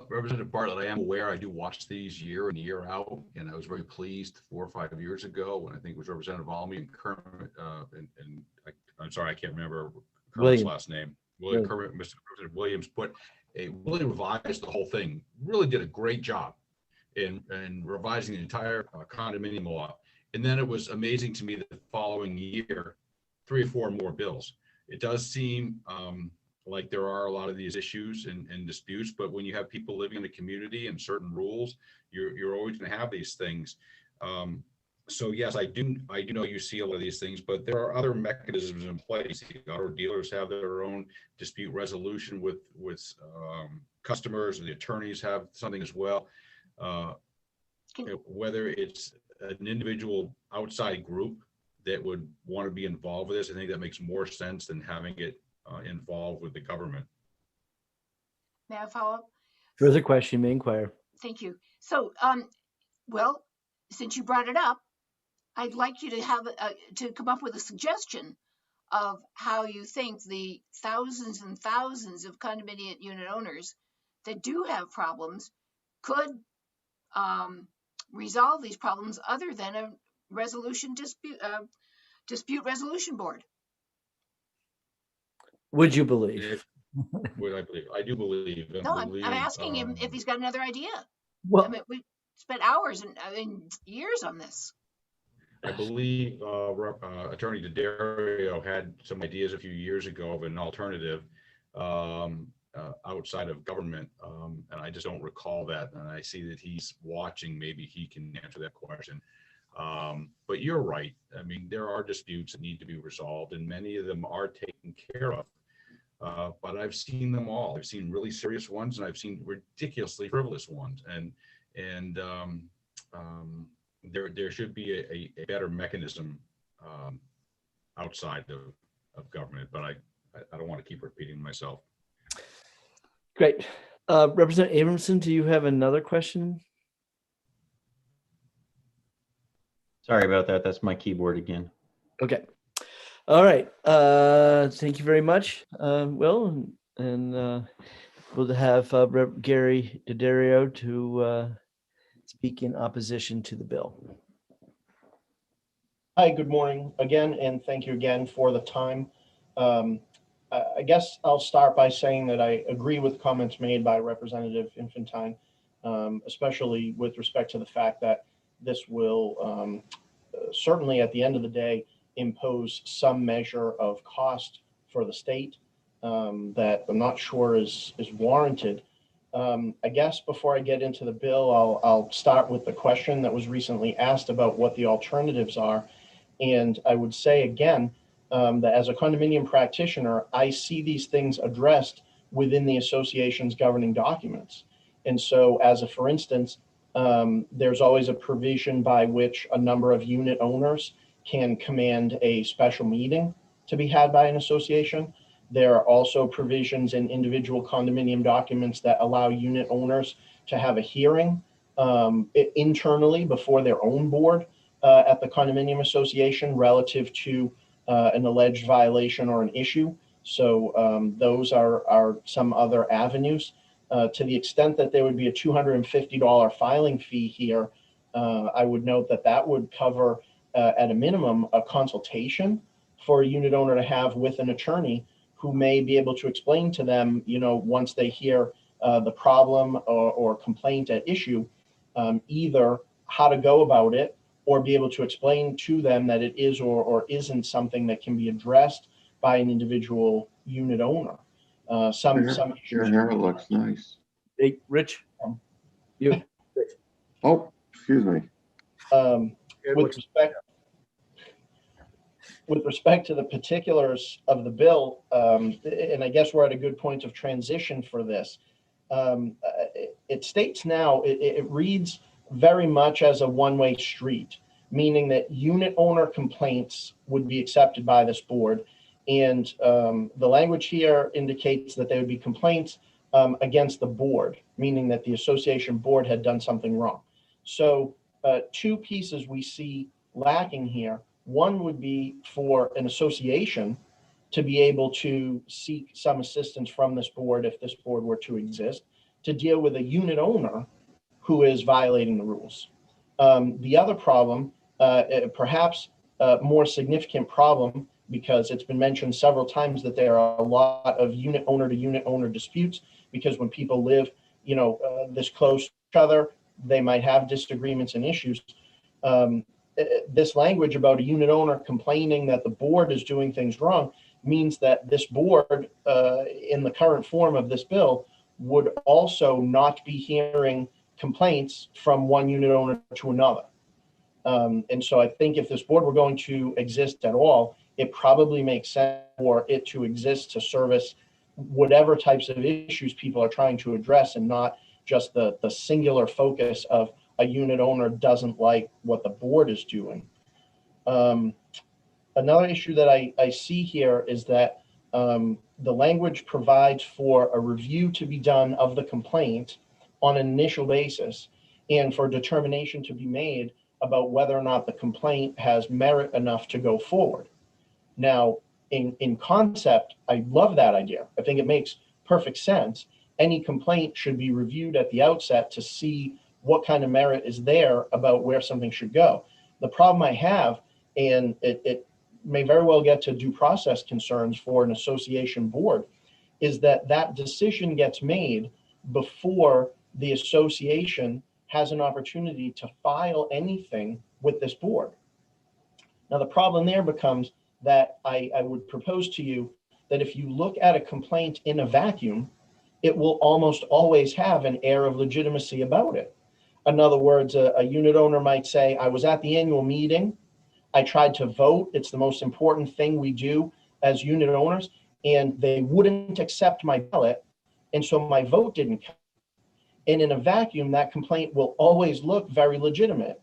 Representative Bartlett, I am aware I do watch these year in, year out, and I was very pleased 4 or 5 years ago when I think it was Representative Almy and Kermit, I'm sorry, I can't remember Kermit's last name. Kermit, Mr. President Williams really revised the whole thing, really did a great job in revising the entire condominium law. And then it was amazing to me that the following year, 3 or 4 more bills. It does seem like there are a lot of these issues and disputes, but when you have people living in a community and certain rules, you're always going to have these things. So yes, I do know you see a lot of these things, but there are other mechanisms in place. The auto dealers have their own dispute resolution with customers, and the attorneys have something as well. Whether it's an individual outside group that would want to be involved with this, I think that makes more sense than having it involved with the government. May I follow up? Further question, may inquire. Thank you. So, well, since you brought it up, I'd like you to have to come up with a suggestion of how you think the thousands and thousands of condominium unit owners that do have problems could resolve these problems other than a dispute resolution board. Would you believe? Would I believe? I do believe. No, I'm asking him if he's got another idea. Well, I mean, we spent hours and years on this. I believe Attorney Daddario had some ideas a few years ago of an alternative outside of government, and I just don't recall that. And I see that he's watching. Maybe he can answer that question. But you're right. I mean, there are disputes that need to be resolved, and many of them are taken care of. But I've seen them all. I've seen really serious ones, and I've seen ridiculously frivolous ones. And there should be a better mechanism outside of government. But I don't want to keep repeating myself. Great. Representative Abramson, do you have another question? Sorry about that. That's my keyboard again. Okay. All right. Thank you very much, Will. And we'll have Rep. Gary Daddario to speak in opposition to the bill. Hi, good morning again, and thank you again for the time. I guess I'll start by saying that I agree with comments made by Representative Infantine, especially with respect to the fact that this will certainly at the end of the day impose some measure of cost for the state that I'm not sure is warranted. I guess before I get into the bill, I'll start with the question that was recently asked about what the alternatives are. And I would say again, that as a condominium practitioner, I see these things addressed within the association's governing documents. And so for instance, there's always a provision by which a number of unit owners can command a special meeting to be had by an association. There are also provisions in individual condominium documents that allow unit owners to have a hearing internally before their own board at the condominium association relative to an alleged violation or an issue. So those are some other avenues. To the extent that there would be a $250 filing fee here, I would note that that would cover at a minimum a consultation for a unit owner to have with an attorney who may be able to explain to them, once they hear the problem or complaint at issue, either how to go about it or be able to explain to them that it is or isn't something that can be addressed by an individual unit owner. Your hair looks nice. Hey, Rich. You. Oh, excuse me. With respect to the particulars of the bill, and I guess we're at a good point of transition for this. It states now, it reads very much as a one-way street, meaning that unit owner complaints would be accepted by this board. And the language here indicates that there would be complaints against the board, meaning that the association board had done something wrong. So two pieces we see lacking here. One would be for an association to be able to seek some assistance from this board, if this board were to exist, to deal with a unit owner who is violating the rules. The other problem, perhaps a more significant problem, because it's been mentioned several times that there are a lot of unit owner to unit owner disputes, because when people live, this close to each other, they might have disagreements and issues. This language about a unit owner complaining that the board is doing things wrong means that this board, in the current form of this bill, would also not be hearing complaints from one unit owner to another. And so I think if this board were going to exist at all, it probably makes sense for it to exist to service whatever types of issues people are trying to address, and not just the singular focus of a unit owner doesn't like what the board is doing. Another issue that I see here is that the language provides for a review to be done of the complaint on an initial basis, and for determination to be made about whether or not the complaint has merit enough to go forward. Now, in concept, I love that idea. I think it makes perfect sense. Any complaint should be reviewed at the outset to see what kind of merit is there about where something should go. The problem I have, and it may very well get to due process concerns for an association board, is that that decision gets made before the association has an opportunity to file anything with this board. Now, the problem there becomes that I would propose to you that if you look at a complaint in a vacuum, it will almost always have an air of legitimacy about it. In other words, a unit owner might say, I was at the annual meeting, I tried to vote, it's the most important thing we do as unit owners, and they wouldn't accept my ballot, and so my vote didn't count. And in a vacuum, that complaint will always look very legitimate.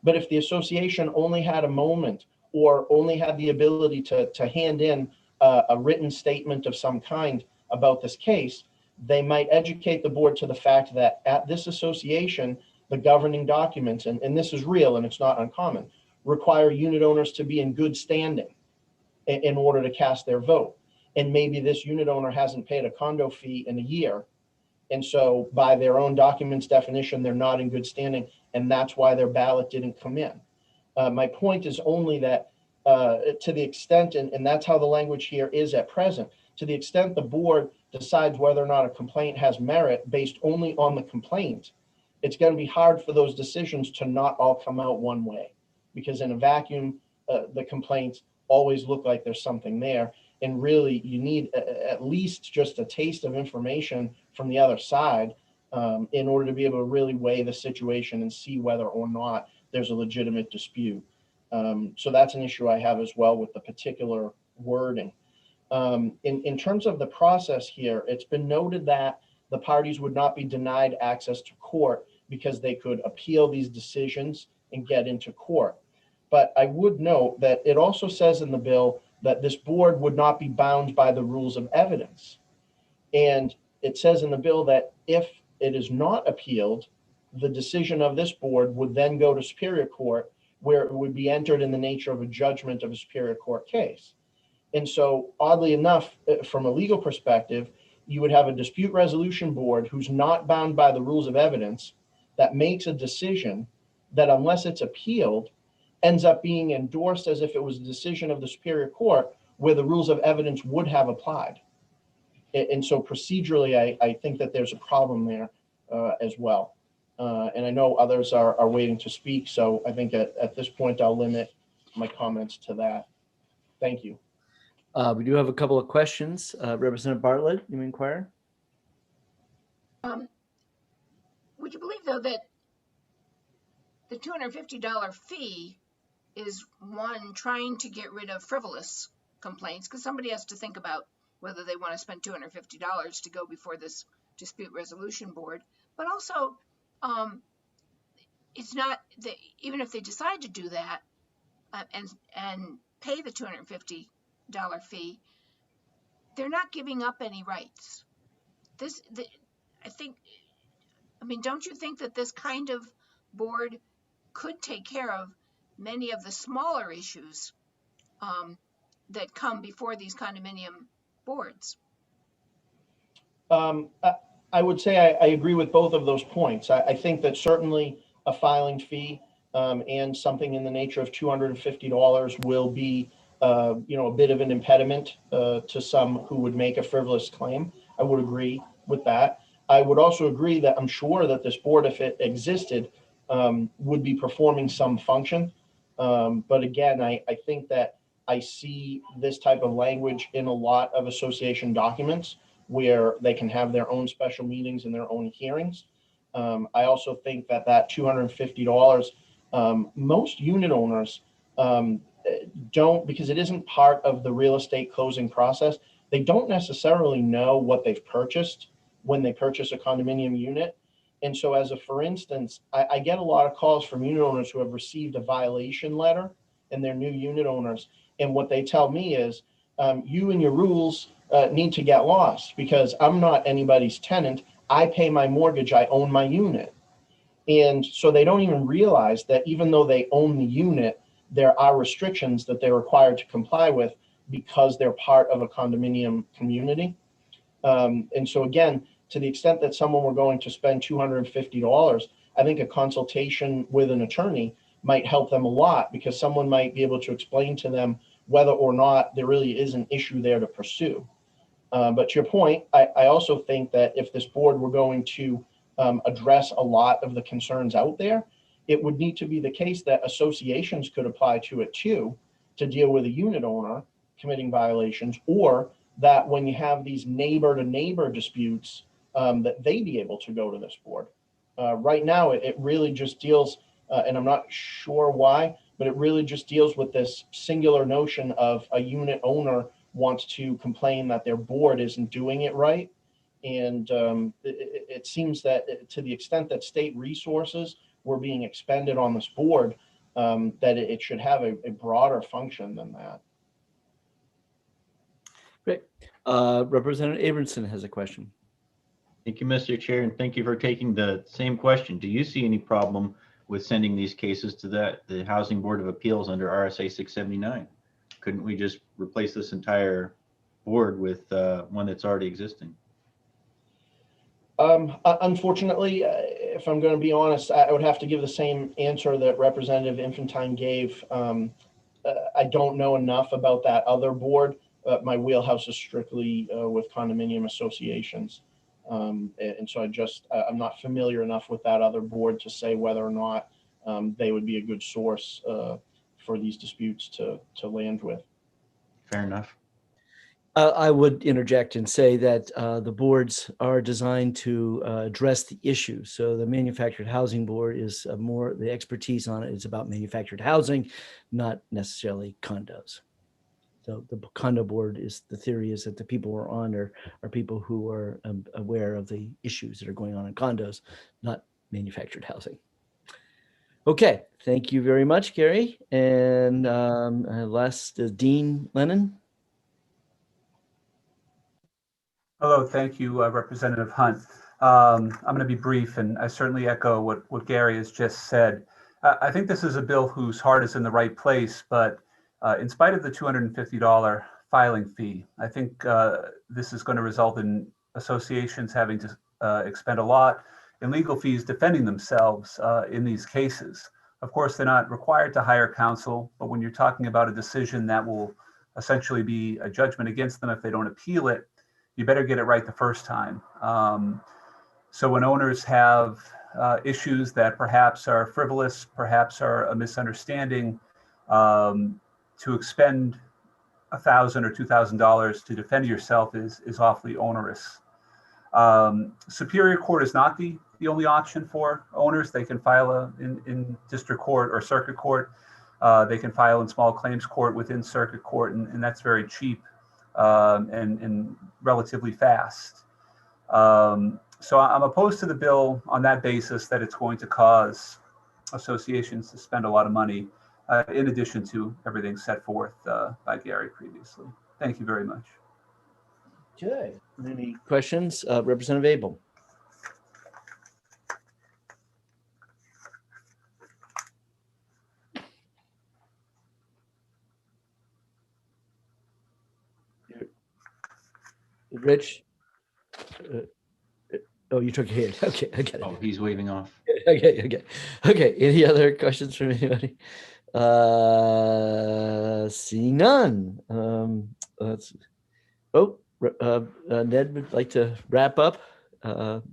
But if the association only had a moment or only had the ability to hand in a written statement of some kind about this case, they might educate the board to the fact that at this association, the governing documents, and this is real and it's not uncommon, require unit owners to be in good standing in order to cast their vote. And maybe this unit owner hasn't paid a condo fee in a year. And so by their own documents definition, they're not in good standing, and that's why their ballot didn't come in. My point is only that to the extent, and that's how the language here is at present, to the extent the board decides whether or not a complaint has merit based only on the complaint, it's going to be hard for those decisions to not all come out one way, because in a vacuum, the complaints always look like there's something there. And really, you need at least just a taste of information from the other side in order to be able to really weigh the situation and see whether or not there's a legitimate dispute. So that's an issue I have as well with the particular wording. In terms of the process here, it's been noted that the parties would not be denied access to court because they could appeal these decisions and get into court. But I would note that it also says in the bill that this board would not be bound by the rules of evidence. And it says in the bill that if it is not appealed, the decision of this board would then go to Superior Court, where it would be entered in the nature of a judgment of a Superior Court case. And so oddly enough, from a legal perspective, you would have a dispute resolution board who's not bound by the rules of evidence that makes a decision that, unless it's appealed, ends up being endorsed as if it was a decision of the Superior Court where the rules of evidence would have applied. And so procedurally, I think that there's a problem there as well. And I know others are waiting to speak. So I think at this point, I'll limit my comments to that. Thank you. We do have a couple of questions. Representative Bartlett, you inquire? Would you believe, though, that the $250 fee is one trying to get rid of frivolous complaints, because somebody has to think about whether they want to spend $250 to go before this dispute resolution board. But also, it's not that even if they decide to do that and pay the $250 fee, they're not giving up any rights. Don't you think that this kind of board could take care of many of the smaller issues that come before these condominium boards? I would say I agree with both of those points. I think that certainly a filing fee and something in the nature of $250 will be a bit of an impediment to some who would make a frivolous claim. I would agree with that. I would also agree that I'm sure that this board, if it existed, would be performing some function. But again, I think that I see this type of language in a lot of association documents where they can have their own special meetings and their own hearings. I also think that $250, most unit owners don't, because it isn't part of the real estate closing process, they don't necessarily know what they've purchased when they purchase a condominium unit. And so for instance, I get a lot of calls from unit owners who have received a violation letter and they're new unit owners. And what they tell me is, you and your rules need to get lost because I'm not anybody's tenant. I pay my mortgage, I own my unit. And so they don't even realize that even though they own the unit, there are restrictions that they're required to comply with because they're part of a condominium community. And so again, to the extent that someone were going to spend $250, I think a consultation with an attorney might help them a lot, because someone might be able to explain to them whether or not there really is an issue there to pursue. But to your point, I also think that if this board were going to address a lot of the concerns out there, it would need to be the case that associations could apply to it too, to deal with a unit owner committing violations, or that when you have these neighbor to neighbor disputes, that they be able to go to this board. Right now, it really just deals, and I'm not sure why, but it really just deals with this singular notion of a unit owner wants to complain that their board isn't doing it right. And it seems that to the extent that state resources were being expended on this board, that it should have a broader function than that. Great. Representative Abramson has a question. Thank you, Mr. Chair, and thank you for taking the same question. Do you see any problem with sending these cases to the Housing Board of Appeals under RSA 679? Couldn't we just replace this entire board with one that's already existing? Unfortunately, if I'm going to be honest, I would have to give the same answer that Representative Infantine gave. I don't know enough about that other board. My wheelhouse is strictly with condominium associations. And so I'm not familiar enough with that other board to say whether or not they would be a good source for these disputes to land with. Fair enough. I would interject and say that the boards are designed to address the issue. So the manufactured housing board is more, the expertise on it is about manufactured housing, not necessarily condos. So the condo board is, the theory is that the people who are on are people who are aware of the issues that are going on in condos, not manufactured housing. Okay, thank you very much, Gary. And last, Dean Lennon. Hello, thank you, Representative Hunt. I'm going to be brief, and I certainly echo what Gary has just said. I think this is a bill whose heart is in the right place, but in spite of the $250 filing fee, I think this is going to result in associations having to expend a lot in legal fees defending themselves in these cases. Of course, they're not required to hire counsel, but when you're talking about a decision that will essentially be a judgment against them if they don't appeal it, you better get it right the first time. So when owners have issues that perhaps are frivolous, perhaps are a misunderstanding, to expend $1,000 or $2,000 to defend yourself is awfully onerous. Superior Court is not the only option for owners. They can file in district court or circuit court. They can file in small claims court within circuit court, and that's very cheap and relatively fast. So I'm opposed to the bill on that basis, that it's going to cause associations to spend a lot of money in addition to everything set forth by Gary previously. Thank you very much. Okay, any questions? Representative Abel. Rich? Oh, you took your hand. Okay, I get it. Oh, he's waving off. Okay. Any other questions from anybody? Seeing none. Ned would like to wrap up.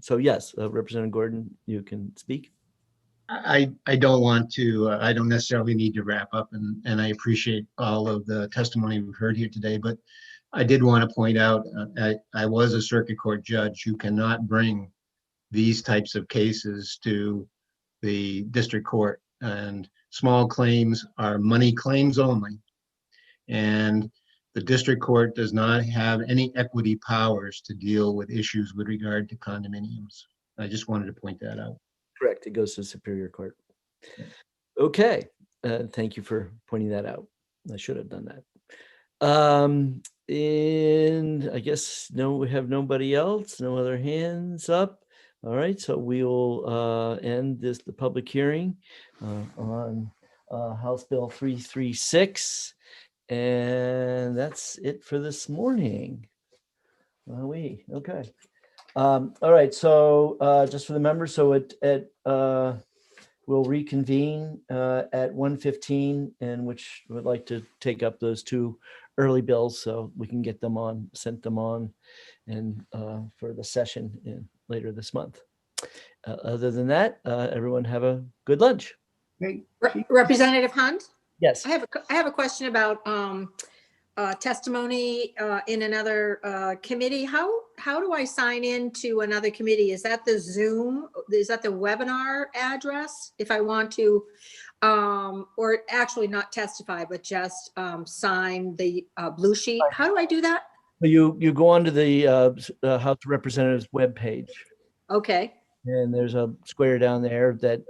So yes, Representative Gordon, you can speak. I don't want to, I don't necessarily need to wrap up, and I appreciate all of the testimony we've heard here today, but I did want to point out, I was a circuit court judge who cannot bring these types of cases to the district court, and small claims are money claims only. And the district court does not have any equity powers to deal with issues with regard to condominiums. I just wanted to point that out. Correct. It goes to Superior Court. Okay. Thank you for pointing that out. I should have done that. And I guess we have nobody else, no other hands up. All right, so we will end the public hearing on House Bill 336, and that's it for this morning. Okay. All right, so just for the members, so we'll reconvene at 1:15, and which would like to take up those two early bills so we can get them on, sent them on, and for the session later this month. Other than that, everyone have a good lunch. Representative Hunt? Yes. I have a question about testimony in another committee. How do I sign in to another committee? Is that the Zoom? Is that the webinar address? If I want to, or actually not testify, but just sign the blue sheet. How do I do that? You go onto the House of Representatives webpage, Okay. and there's a square down there that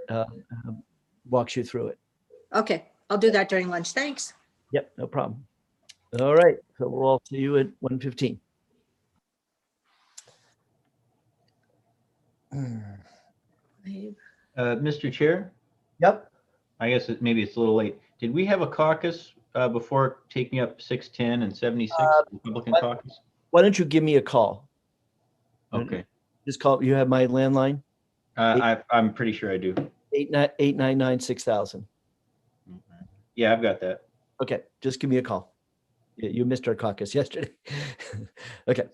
walks you through it. Okay. I'll do that during lunch. Thanks. Yep, no problem. All right, so we'll all see you at 1:15. Mr. Chair? Yep. I guess maybe it's a little late. Did we have a caucus before taking up 610 and 76 Republican caucus? Why don't you give me a call? Okay. Just call. You have my landline? I'm pretty sure I do. 899-6000. Yeah, I've got that. Okay, just give me a call. Yeah, you missed our caucus yesterday. Okay.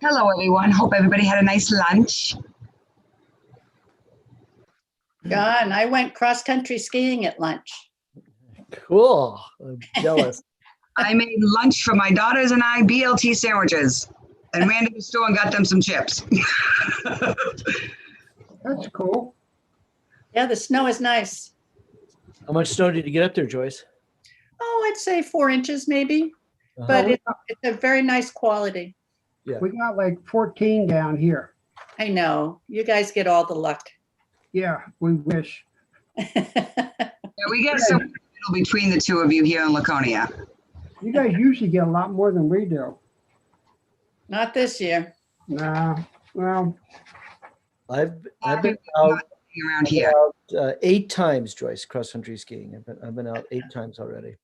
Hello, everyone. Hope everybody had a nice lunch. John, I went cross-country skiing at lunch. Cool. I'm jealous. I made lunch for my daughters and I, BLT sandwiches, and ran to the store and got them some chips. That's cool. Yeah, the snow is nice. How much snow did you get up there, Joyce? Oh, I'd say 4 inches maybe, Uh-huh. but it's a very nice quality. Yeah. We got like 14 down here. I know. You guys get all the luck. Yeah, we wish. Yeah, we get some between the two of you here in Laconia. You guys usually get a lot more than we do. Not this year. Nah, well, I've been out around here. 8 times, Joyce, cross country skiing. I've been out 8 times already.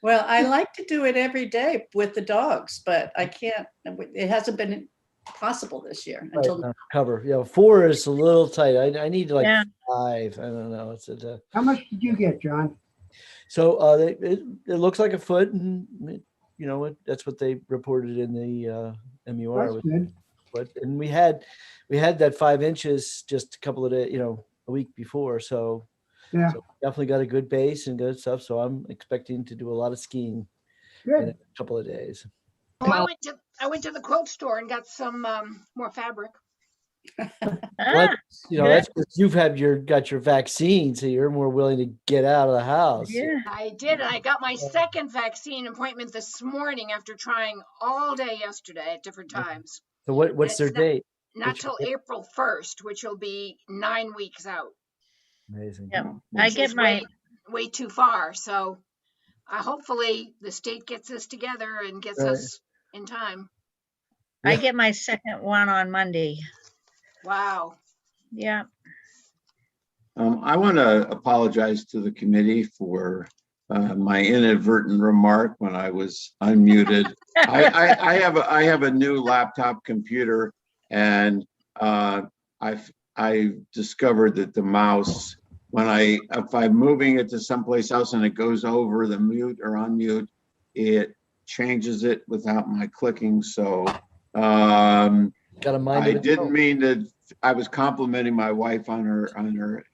Well, I like to do it every day with the dogs, but I can't. It hasn't possible this year until Right, cover. Yeah, 4 is a little tight. I need like 5. I don't know. It's how much did you get, John? so it looks like a foot, and you know that's what they reported in the MUR. That's good. But and we had that 5 inches just a couple of days, a week before. So Yeah. so definitely got a good base and good stuff. So I'm expecting to do a lot of skiing in Good. a couple of days. Well, I went to the quilt store and got some more fabric. Well, that's because you've got your vaccine, so you're more willing to get out of the house. I did. And I got my second vaccine appointment this morning after trying all day yesterday at different times. So what's their It's date? Not till April 1st, which will be 9 weeks out. Amazing. Yeah, Which I get is my way too far. So hopefully the state gets us together and gets Right. us in time. I get my second one on Monday. Wow. Yeah. I want to apologize to the committee for my inadvertent remark when I was unmuted. I have a new laptop computer, and I discovered that the mouse, if I'm moving it to someplace else and it goes over the mute or unmute, it changes it without my clicking. So Got a mind I of its didn't own. mean to. I was complimenting my wife on her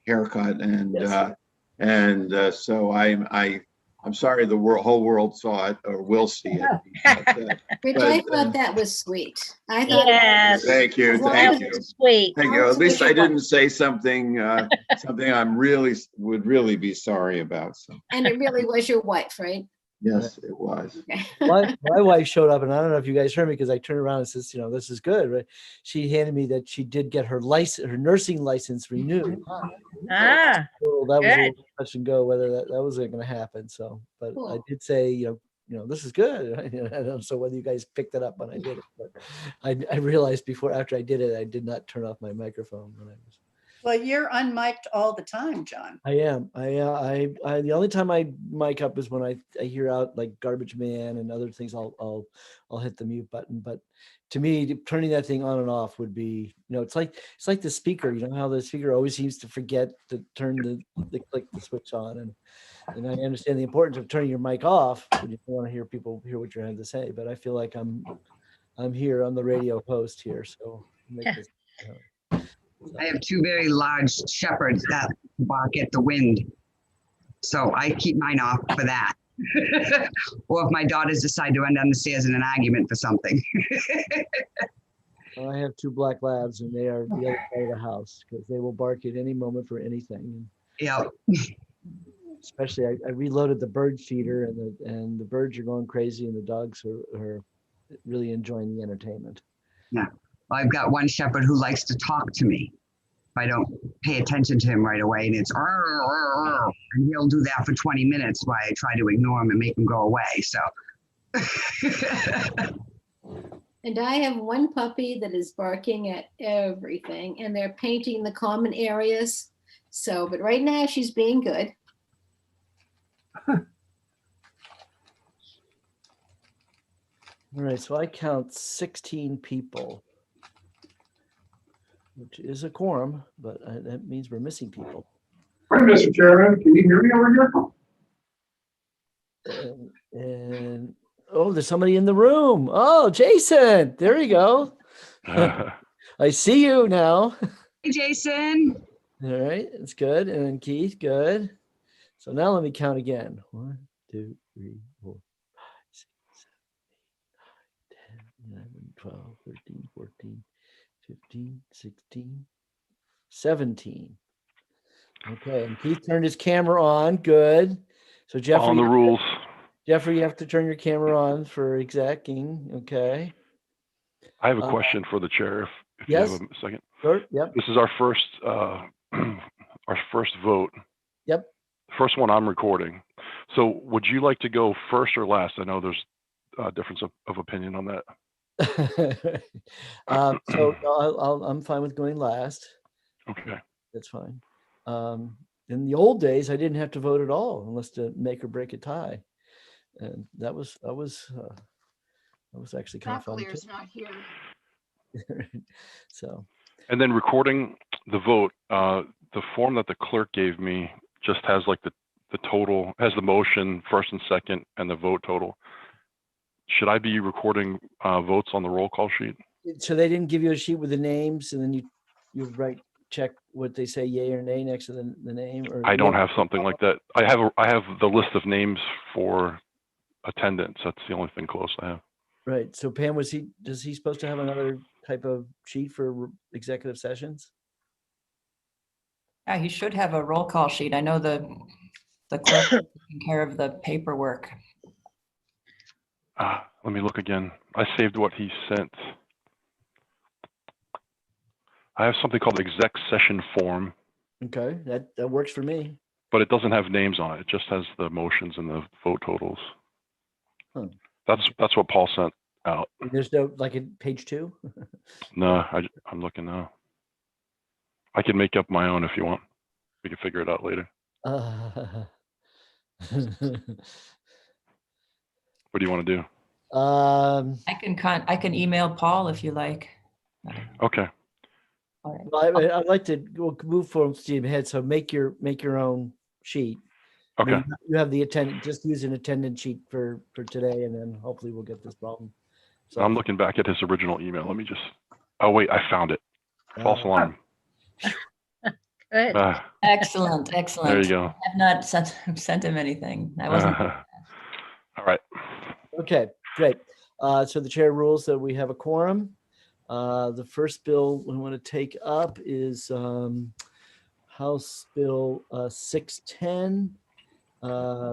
haircut, and Yes. so I'm sorry the whole world saw it or will see it. Rich, But, I thought that was sweet. I thought. Yes. Thank you, As long thank as you, it's sweet. thank you. At least I didn't say something something would really be sorry about. So And it really was your wife, right? yes, it was. my wife showed up, and I don't know if you guys heard me because I turned around and says, this is good, right? She handed me that she did get her nursing license renewed. Ah, So that was a good. little touch and go whether that wasn't going to happen. So, but I Cool. did say, this is good. I don't know so whether you guys picked it up when I did it, but I realized after I did it, I did not turn off my microphone when I was. Well, you're unmiked all the time, John. I am. I the only time I mic up is when I hear out like Garbage Man and other things. I'll hit the mute button. But to me, turning that thing on and off would be, it's like the speaker. You know how the speaker always seems to forget to turn the click the switch on, and I understand the importance of turning your mic off when you want to hear people hear what you're having to say. But I feel like I'm here. I'm the radio host here, so make this. I have 2 very large shepherds that bark at the wind. So I keep mine off for that. Or if my daughters decide to run down the stairs in an argument for something. I have 2 black labs, and they are the other side of the house because they will bark at any moment for anything. Yeah. Especially, I reloaded the bird feeder, and the birds are going crazy, and the dogs are really enjoying the entertainment. Yeah. I've got one shepherd who likes to talk to me if I don't pay attention to him right away, and it's and he'll do that for 20 minutes while I try to ignore him and make him go away. So And I have one puppy that is barking at everything, and they're painting the common areas. So, but right now she's being good. All right, so I count 16 people, which is a quorum, but that means we're missing people. Hi, Mr. Chairman, can you hear me over here? And oh, there's somebody in the room. Oh, Jason, there you go. I see you now. Hey, Jason. All right, that's good. And then Keith, good. So now let me count again. 1, 2, 3, 4, 5, 6, 7, 8, 9, 10, 11, 12, 13, 14, 15, 16, 17. Okay, and Keith turned his camera on. Good. So Jeffrey, On the rules. Jeffrey, you have to turn your camera on for execing. Okay. I have a question for the chair, if you yes. have a second. Sure. Yep. This is our first our first vote. Yep. First one I'm recording. So would you like to go first or last? I know there's a difference of opinion on that. So I'm fine with going last. Okay. That's fine. In the old days, I didn't have to vote at all unless to make or break a tie, and that was actually kind of fun. Clear's not here. So. And then recording the vote, the form that the clerk gave me just has like the total, has the motion first and second and the vote total. Should I be recording votes on the roll call sheet? So they didn't give you a sheet with the names, and then you write check what they say yay or nay next to the name? Or I don't have something like that. I have the list of names for attendance. That's the only thing close I have. Right. So Pam, does he supposed to have another type of sheet for executive sessions? Yeah, he should have a roll call sheet. I know the clerk is taking care of the paperwork. Let me look again. I saved what he sent. I have something called exec session form. Okay, that works for me. But it doesn't have names on it. It just has the motions and the vote totals. Huh. That's what Paul sent out. There's no, like in page 2? No, I'm looking now. I can make up my own if you want. We can figure it out later. What do you want to do? I can email Paul if you like. Okay. All right. Well, I'd like to move from steam ahead. So make your own sheet. Okay. And then you have the attendant. Just use an attendance sheet for today, and then hopefully we'll get this problem. So I'm looking back at his original email. Let me just. Oh wait, I found it. False alarm. Good. Excellent, excellent. There you go. I have not sent him anything. I wasn't. All right. Okay, great. So the chair rules that we have a quorum. The first bill we want to take up is House Bill 610.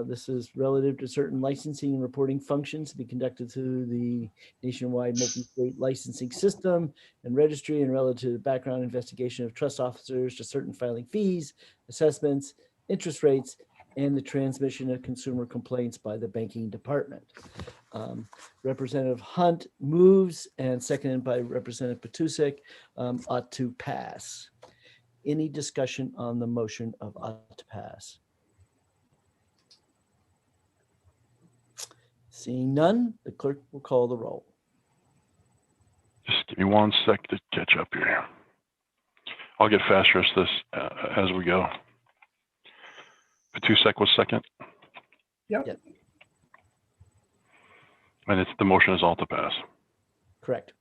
This is relative to certain licensing and reporting functions to be conducted through the nationwide multi-state licensing system and registry, and relative to background investigation of trust officers to certain filing fees, assessments, interest rates, and the transmission of consumer complaints by the banking department. Representative Hunt moves, and seconded by Representative Petusek, ought to pass. Any discussion on the motion of ought to pass? Seeing none, the clerk will call the roll. Just give me 1 sec to catch up here. I'll get faster as we go. Petusek was second. Yep. And the motion is all to pass. Correct.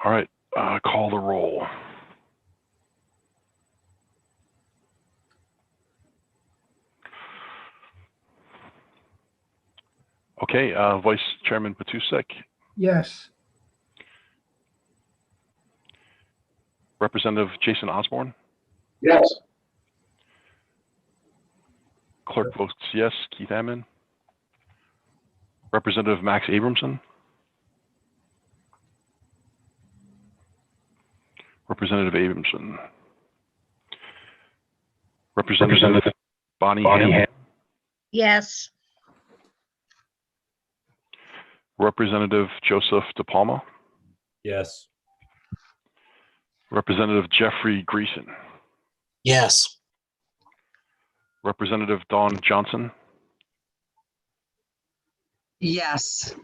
All right, call the roll. Okay, Vice Chairman Petusek, Yes. Representative Jason Osborne, Yes. Clerk votes yes, Keith Ammon, Representative Max Abramson, Representative Abramson, Representative Bonnie Ham, Yes. Representative Joseph DePalma, Yes. Representative Jeffrey Greason, Yes. Representative Dawn Johnson, Yes.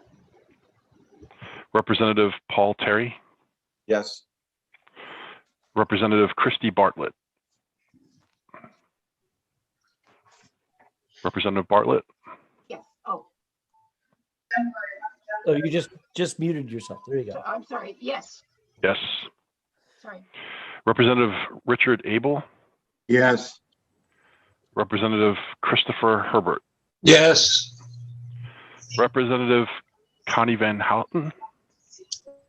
Representative Paul Terry, Yes. Representative Christy Bartlett. Representative Bartlett, Yes. Oh, Oh, you just muted yourself. There you go. I'm sorry, yes, Yes. sorry. Representative Richard Abel, Yes. Representative Christopher Herbert, Yes. Representative Connie Van Houten,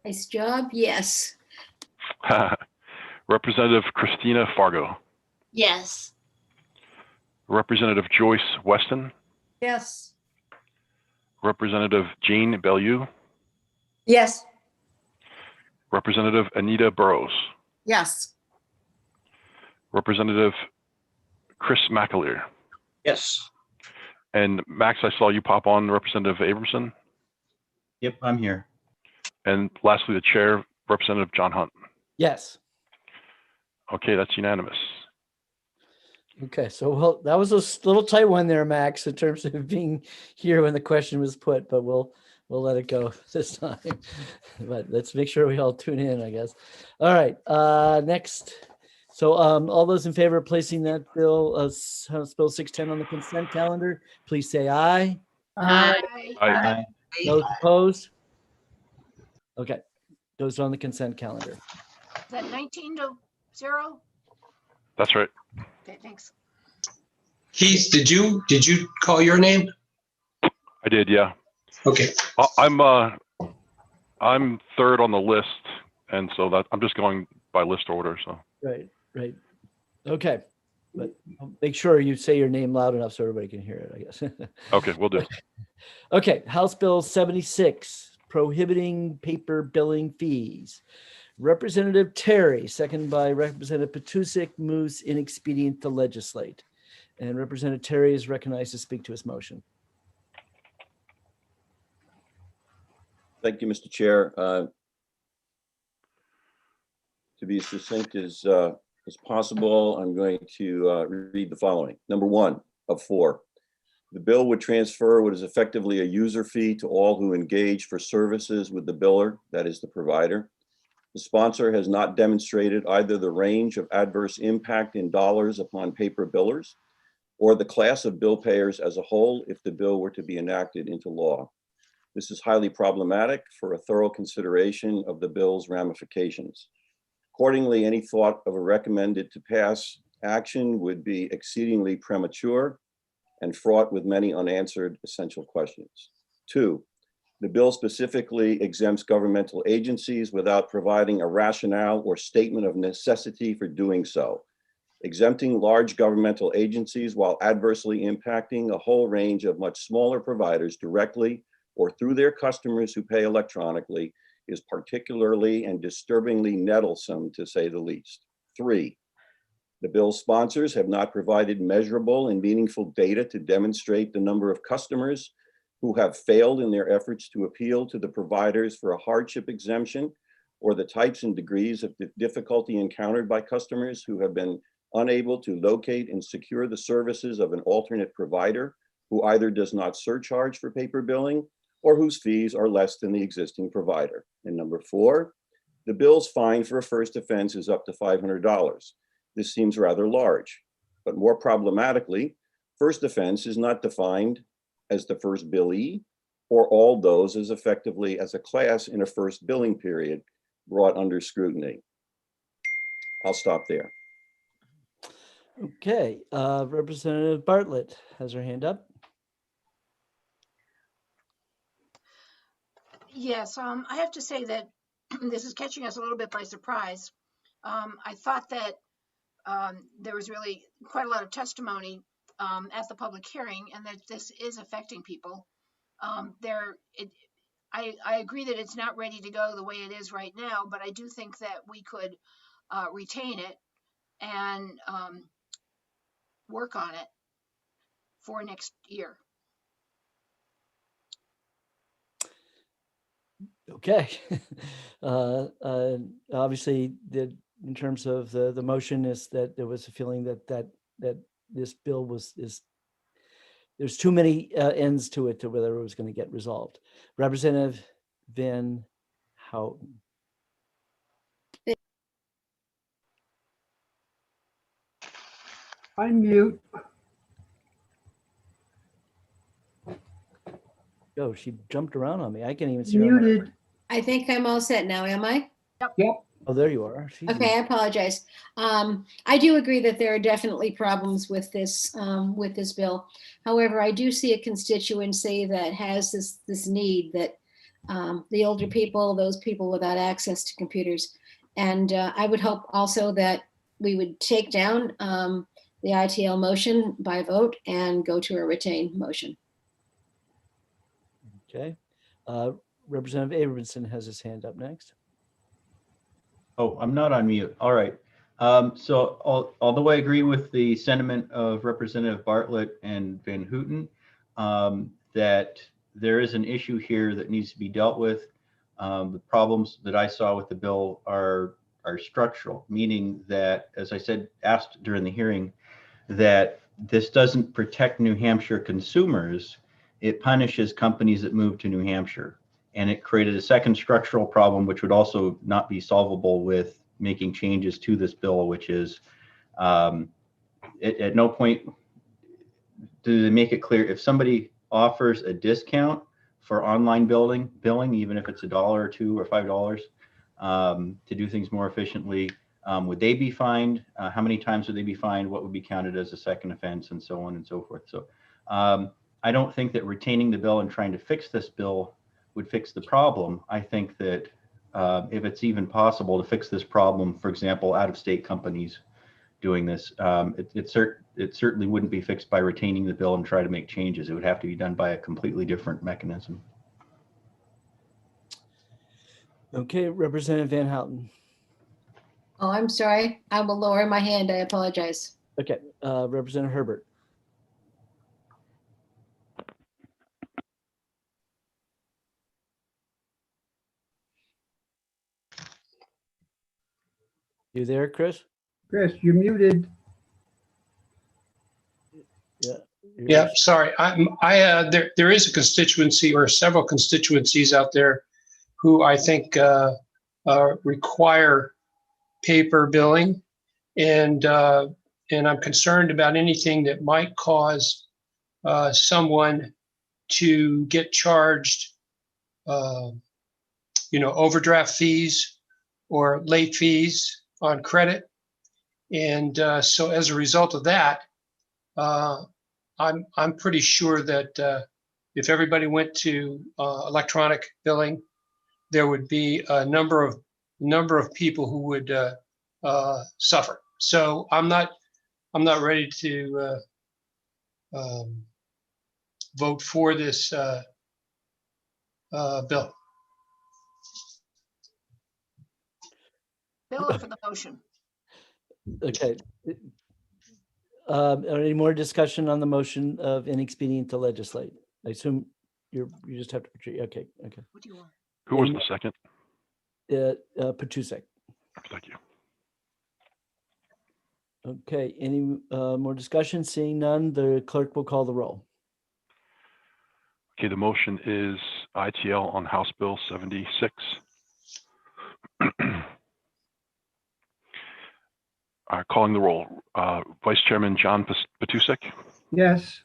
Nice job. Yes. Representative Christina Fargo, Yes. Representative Joyce Weston, Yes. Representative Jane Bellew, Yes. Representative Anita Burrows, Yes. Representative Chris McAleer, Yes. and Max, I saw you pop on, Representative Abramson, Yep, I'm here. and lastly, the chair, Representative John Hunt. Yes. Okay, that's unanimous. Okay, so well, that was a little tight one there, Max, in terms of being here when the question was put, but we'll let it go this time. But let's make sure we all tune in, I guess. All right, next. So all those in favor of placing that bill, House Bill 610 on the consent calendar, please say aye. Aye. Aye. Those opposed? Okay, goes on the consent calendar. Is that 19-0? That's right. Okay, thanks. Keith, did you call your name? I did, yeah. Okay. I'm third on the list, and so that I'm just going by list order. So Right. Okay, but make sure you say your name loud enough so everybody can hear it, I guess. okay, we'll do. Okay, House Bill 76, prohibiting paper billing fees. Representative Terry, second by Representative Petusik, moves inexpedient to legislate. And Representative Terry is recognized to speak to his motion. Thank you, Mr. Chair. To be as succinct as possible, I'm going to read the following. Number 1 of 4. The bill would transfer what is effectively a user fee to all who engage for services with the biller, that is the provider. The sponsor has not demonstrated either the range of adverse impact in dollars upon paper billers or the class of bill payers as a whole if the bill were to be enacted into law. This is highly problematic for a thorough consideration of the bill's ramifications. Accordingly, any thought of a recommended to pass action would be exceedingly premature and fraught with many unanswered essential questions. 2, the bill specifically exempts governmental agencies without providing a rationale or statement of necessity for doing so, exempting large governmental agencies while adversely impacting a whole range of much smaller providers directly or through their customers who pay electronically is particularly and disturbingly nettlesome, to say the least. 3, the bill's sponsors have not provided measurable and meaningful data to demonstrate the number of customers who have failed in their efforts to appeal to the providers for a hardship exemption, or the types and degrees of difficulty encountered by customers who have been unable to locate and secure the services of an alternate provider who either does not surcharge for paper billing or whose fees are less than the existing provider. And number 4, the bill's fine for a first offense is up to $500. This seems rather large, but more problematically, first offense is not defined as the first billee or all those as effectively as a class in a first billing period brought under scrutiny. I'll stop there. Okay, Representative Bartlett has her hand up. Yes, I have to say that this is catching us a little bit by surprise. I thought that there was really quite a lot of testimony at the public hearing, and that this is affecting people. I agree that it's not ready to go the way it is right now, but I do think that we could retain it and work on it for next year. Okay. Obviously, in terms of the motion is that there was a feeling that this bill there's too many ends to it to whether it was going to get resolved. Representative Van Houten. Unmute. Oh, she jumped around on me. I can't even see her. on my- Muted. I think I'm all set now, am I? Yep. Oh, there you are. She's Okay, I apologize. I do agree that there are definitely problems with this bill. However, I do see a constituency that has this need that the older people, those people without access to computers. And I would hope also that we would take down the ITL motion by vote and go to a retained motion. Okay. Representative Abramson has his hand up next. Oh, I'm not on mute. All right. So although I agree with the sentiment of Representative Bartlett and Van Houten, that there is an issue here that needs to be dealt with. The problems that I saw with the bill are structural, meaning that, as I said, asked during the hearing, that this doesn't protect New Hampshire consumers. It punishes companies that move to New Hampshire. And it created a second structural problem, which would also not be solvable with making changes to this bill, which is at no point do they make it clear if somebody offers a discount for online billing, even if it's $1 or $2 or $5 to do things more efficiently, would they be fined? How many times would they be fined? What would be counted as a second offense, and so on and so forth. So I don't think that retaining the bill and trying to fix this bill would fix the problem. I think that if it's even possible to fix this problem, for example, out-of-state companies doing this, it certainly wouldn't be fixed by retaining the bill and try to make changes. It would have to be done by a completely different mechanism. Okay, Representative Van Houten. Oh, I'm sorry. I will lower my hand. I apologize. Okay, Representative Herbert. You there, Chris? Chris, you're muted. Yeah. Yeah, sorry. There is a constituency or several constituencies out there who I think require paper billing, and I'm concerned about anything that might cause someone to get charged, overdraft fees or late fees on credit, and so as a result of that, I'm pretty sure that if everybody went to electronic billing, there would be a number of people who would suffer. So I'm not ready to vote for this bill. Bill, for the motion. Okay. Any more discussion on the motion of inexpedient to legislate? I assume you just have to, okay. What do you want? Who was the second? Petusek. Thank you. Okay, any more discussion? Seeing none, the clerk will call the roll. Okay, the motion is ITL on House Bill 76. Calling the roll. Vice Chairman John Petusek. Yes.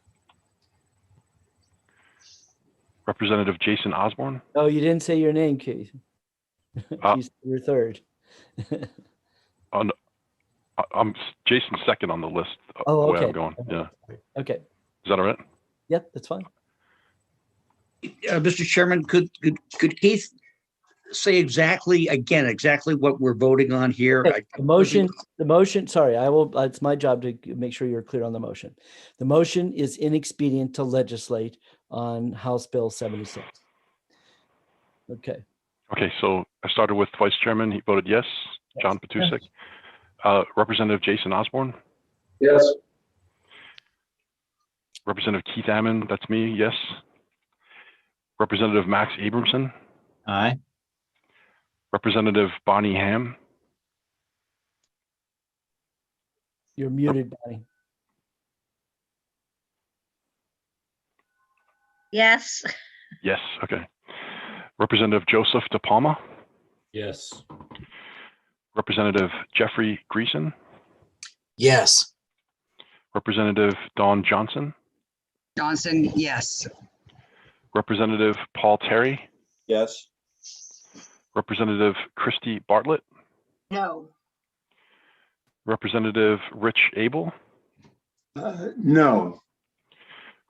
Representative Jason Osborne. Oh, you didn't say your name, Keith. You're third. I'm Jason's second on the list. Oh, the way okay. I'm going. Yeah. Okay. Is that all right? Yep, that's fine. Mr. Chairman, could Keith say exactly what we're voting on here? Okay, the motion, sorry, I will, it's my job to make sure you're clear on the motion. The motion is inexpedient to legislate on House Bill 76. Okay. Okay, so I started with Vice Chairman. He voted yes. John Petusek. Representative Jason Osborne. Yes. Representative Keith Ammon, that's me, yes. Representative Max Abramson. Aye. Representative Bonnie Ham. You're muted, Bonnie. Yes. Yes, okay. Representative Joseph DePalma. Yes. Representative Jeffrey Greason. Yes. Representative Dawn Johnson. Johnson, yes. Representative Paul Terry, Yes. Representative Christy Bartlett, No. Representative Rich Abel, No.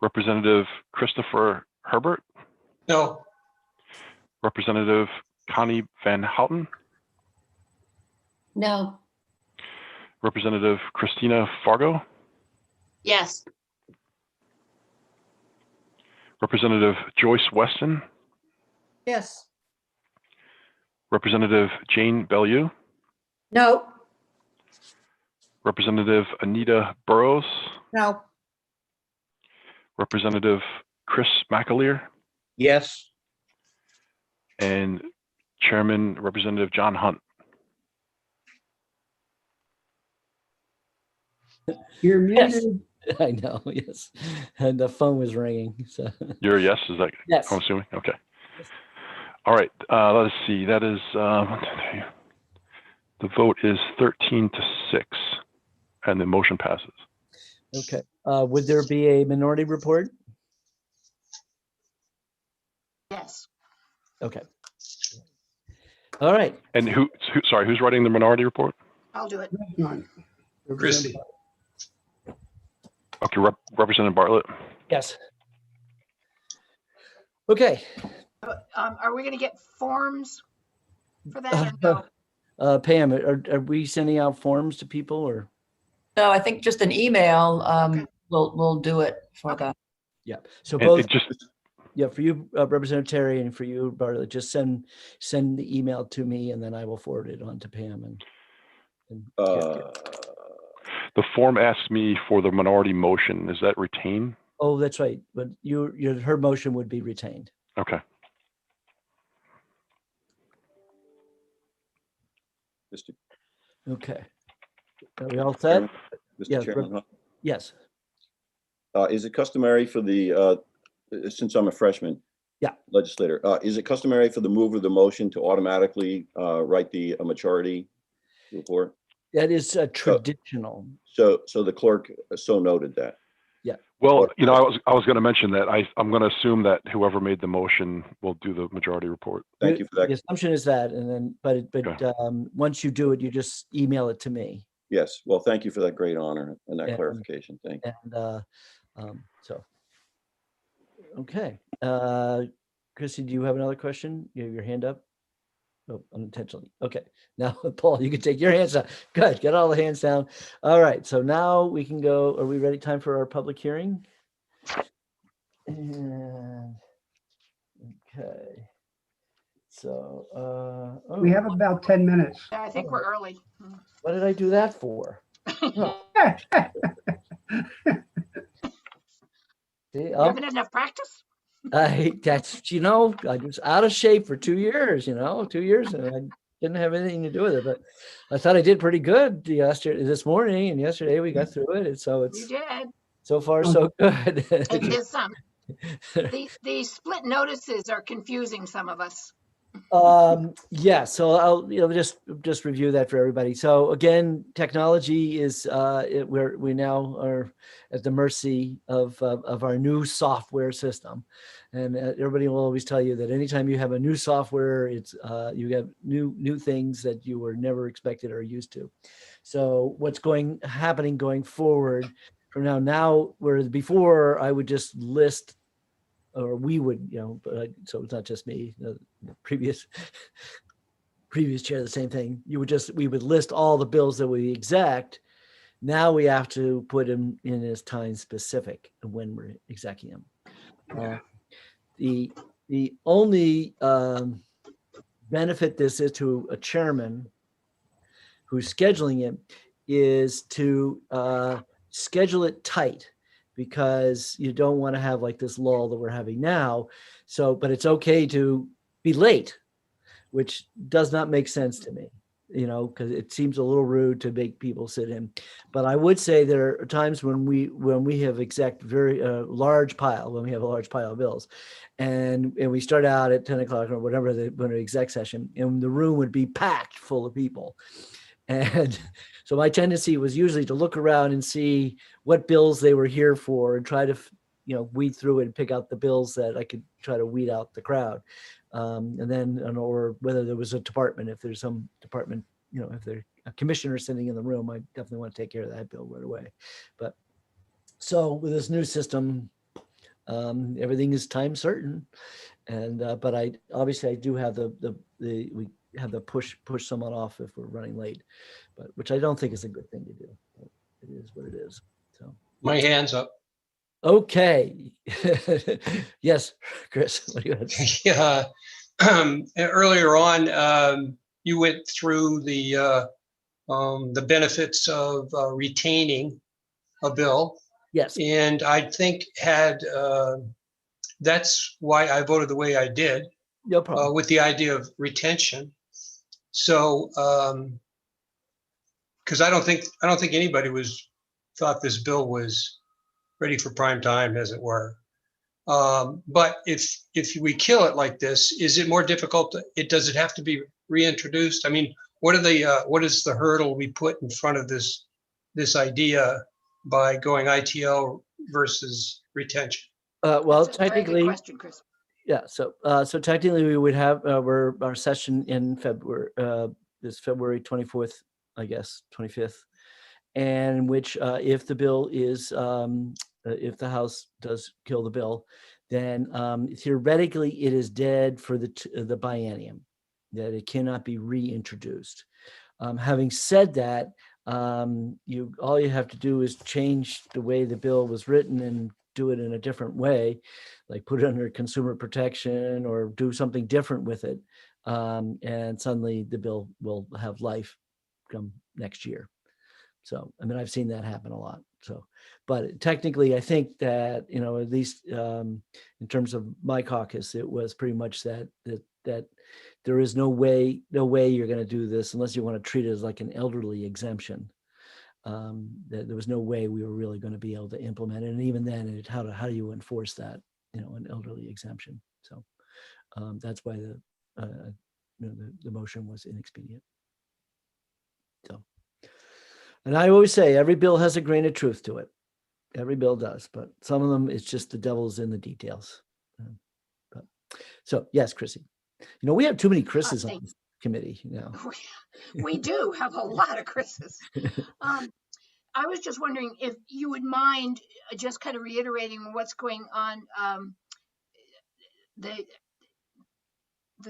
Representative Christopher Herbert, No. Representative Connie Van Houten, No. Representative Christina Fargo, Yes. Representative Joyce Weston, Yes. Representative Jane Bellew, No. Representative Anita Burrows, No. Representative Chris McAleer, Yes. and Chairman Representative John Hunt. You're Yes. muted. I know, yes. And the phone was ringing, so. You're a yes, is that? Yes. I'm assuming, okay. All right, let's see, that is, the vote is 13-6, and the motion passes. Okay, would there be a minority report? Yes. Okay. All right. And sorry, who's writing the minority report? I'll do it. Christie. Okay, Representative Bartlett. Yes. Okay. Are we going to get forms for that? Or no? Pam, are we sending out forms to people or? No, I think just an email, we'll do it for that. Yeah, so And both, it just, yeah, for you, Representative Terry, and for you, Bartlett, just send the email to me and then I will forward it on to Pam and the form asks me for the minority motion. Is that retained? oh, that's right. But her motion would be retained. Okay. Mr. Okay. Are we all set? Chairman? Mr. Yes, Chairman, huh? Yes. Is it customary for the, since I'm a freshman? Yeah. Legislator, is it customary for the mover of the motion to automatically write the majority report? That is traditional. So the clerk so noted that. Yeah. Well, you know, I was going to mention that I'm going to assume that whoever made the motion will do the majority report. Thank you for The that. assumption is that, and then, but once you do it, you just email it to me. Yes, well, thank you for that great honor and that And- clarification. Thank you. And so, okay. Chrissy, do you have another question? You have your hand up? Oh, unintentionally. Okay. Now, Paul, you can take your hands down. Good. Get all the hands down. All right. So now we can go. Are we ready? Time for our public hearing? And, okay. So, oh, We have about 10 minutes. Yeah, I think we're early. what did I do that for? Oh, see, You haven't had enough practice? I was out of shape for 2 years, 2 years, and I didn't have anything to do with it, but I thought I did pretty good this morning and yesterday we got through it. And so You it's did. so far so good. It is some. The split notices are confusing some of us. Yeah, so I'll just review that for everybody. So again, technology is we now are at the mercy of our new software system, and everybody will always tell you that anytime you have a new software, it's you have new things that you were never expected or used to. So what's happening going forward from now, whereas before I would just list, or we would, so it's not just me, the previous chair, the same thing. We would list all the bills that we exact. Now we have to put them in as time specific when we're executing them. The only benefit this is to a chairman who's scheduling it is to schedule it tight, because you don't want to have like this lull that we're having now. So, but it's okay to be late, which does not make sense to me, because it seems a little rude to make people sit in. But I would say there are times when we have exec very large pile, when we have a large pile of bills, and we start out at 10 o'clock or whatever when an exec session, and the room would be packed full of people. And so my tendency was usually to look around and see what bills they were here for and try to weed through it and pick out the bills that I could try to weed out the crowd. And then, or whether there was a department, if there's some department, if there's a commissioner sitting in the room, I definitely want to take care of that bill right away. But so with this new system, everything is time certain. And, but I do have we have the push someone off if we're running late, but which I don't think is a good thing to do. But it is what it is. So My hand's up. okay. Yes, Chris, what do you have? Yeah. Earlier on, you went through the benefits of retaining a bill. Yes. And I think that's why I voted the way I did. No problem. With the idea of retention. So, because I don't think anybody thought this bill was ready for prime time, as it were. But if we kill it like this, is it more difficult? Does it have to be reintroduced? I mean, what is the hurdle we put in front of this idea by going ITL versus retention? Well, That's a very good technically, question, Chris. yeah. So technically, we would have our session in February, this February 24th, I guess, 25th, and which if the bill is if the House does kill the bill, then theoretically it is dead for the biennium, that it cannot be reintroduced. Having said that, all you have to do is change the way the bill was written and do it in a different way, like put it under consumer protection or do something different with it. And suddenly the bill will have life come next year. So, I mean, I've seen that happen a lot. So, but technically, I think that, at least in terms of my caucus, it was pretty much that there is no way you're going to do this unless you want to treat it as like an elderly exemption. That there was no way we were really going to be able to implement it. And even then, how do you enforce that, an elderly exemption? So that's why the motion was inexpedient. So, and I always say every bill has a grain of truth to it. Every bill does, but some of them, it's just the devil's in the details. So yes, Chrissy, we have too many Chris's on this committee now. We do have a lot of Chris's. I was just wondering if you would mind just kind of reiterating what's going on, the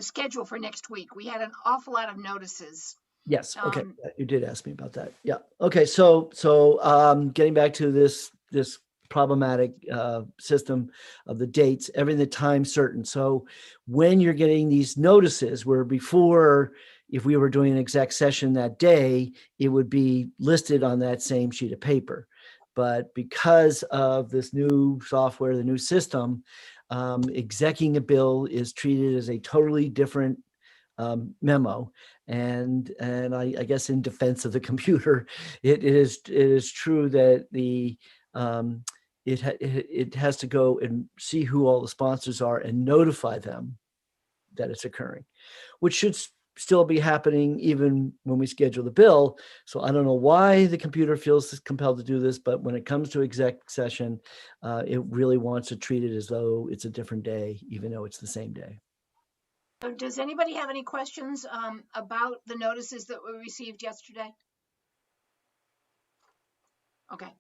schedule for next week. We had an awful lot of notices. Yes. Okay. You did ask me about that. Yeah. Okay. So getting back to this problematic system of the dates, everything the time certain. So when you're getting these notices, where before, if we were doing an exec session that day, it would be listed on that same sheet of paper. But because of this new software, the new system, execing a bill is treated as a totally different memo. And I guess in defense of the computer, it is true that it has to go and see who all the sponsors are and notify them that it's occurring, which should still be happening even when we schedule the bill. So I don't know why the computer feels compelled to do this, but when it comes to exec session, it really wants to treat it as though it's a different day, even though it's the same day. Does anybody have any questions about the notices that we received yesterday? Okay.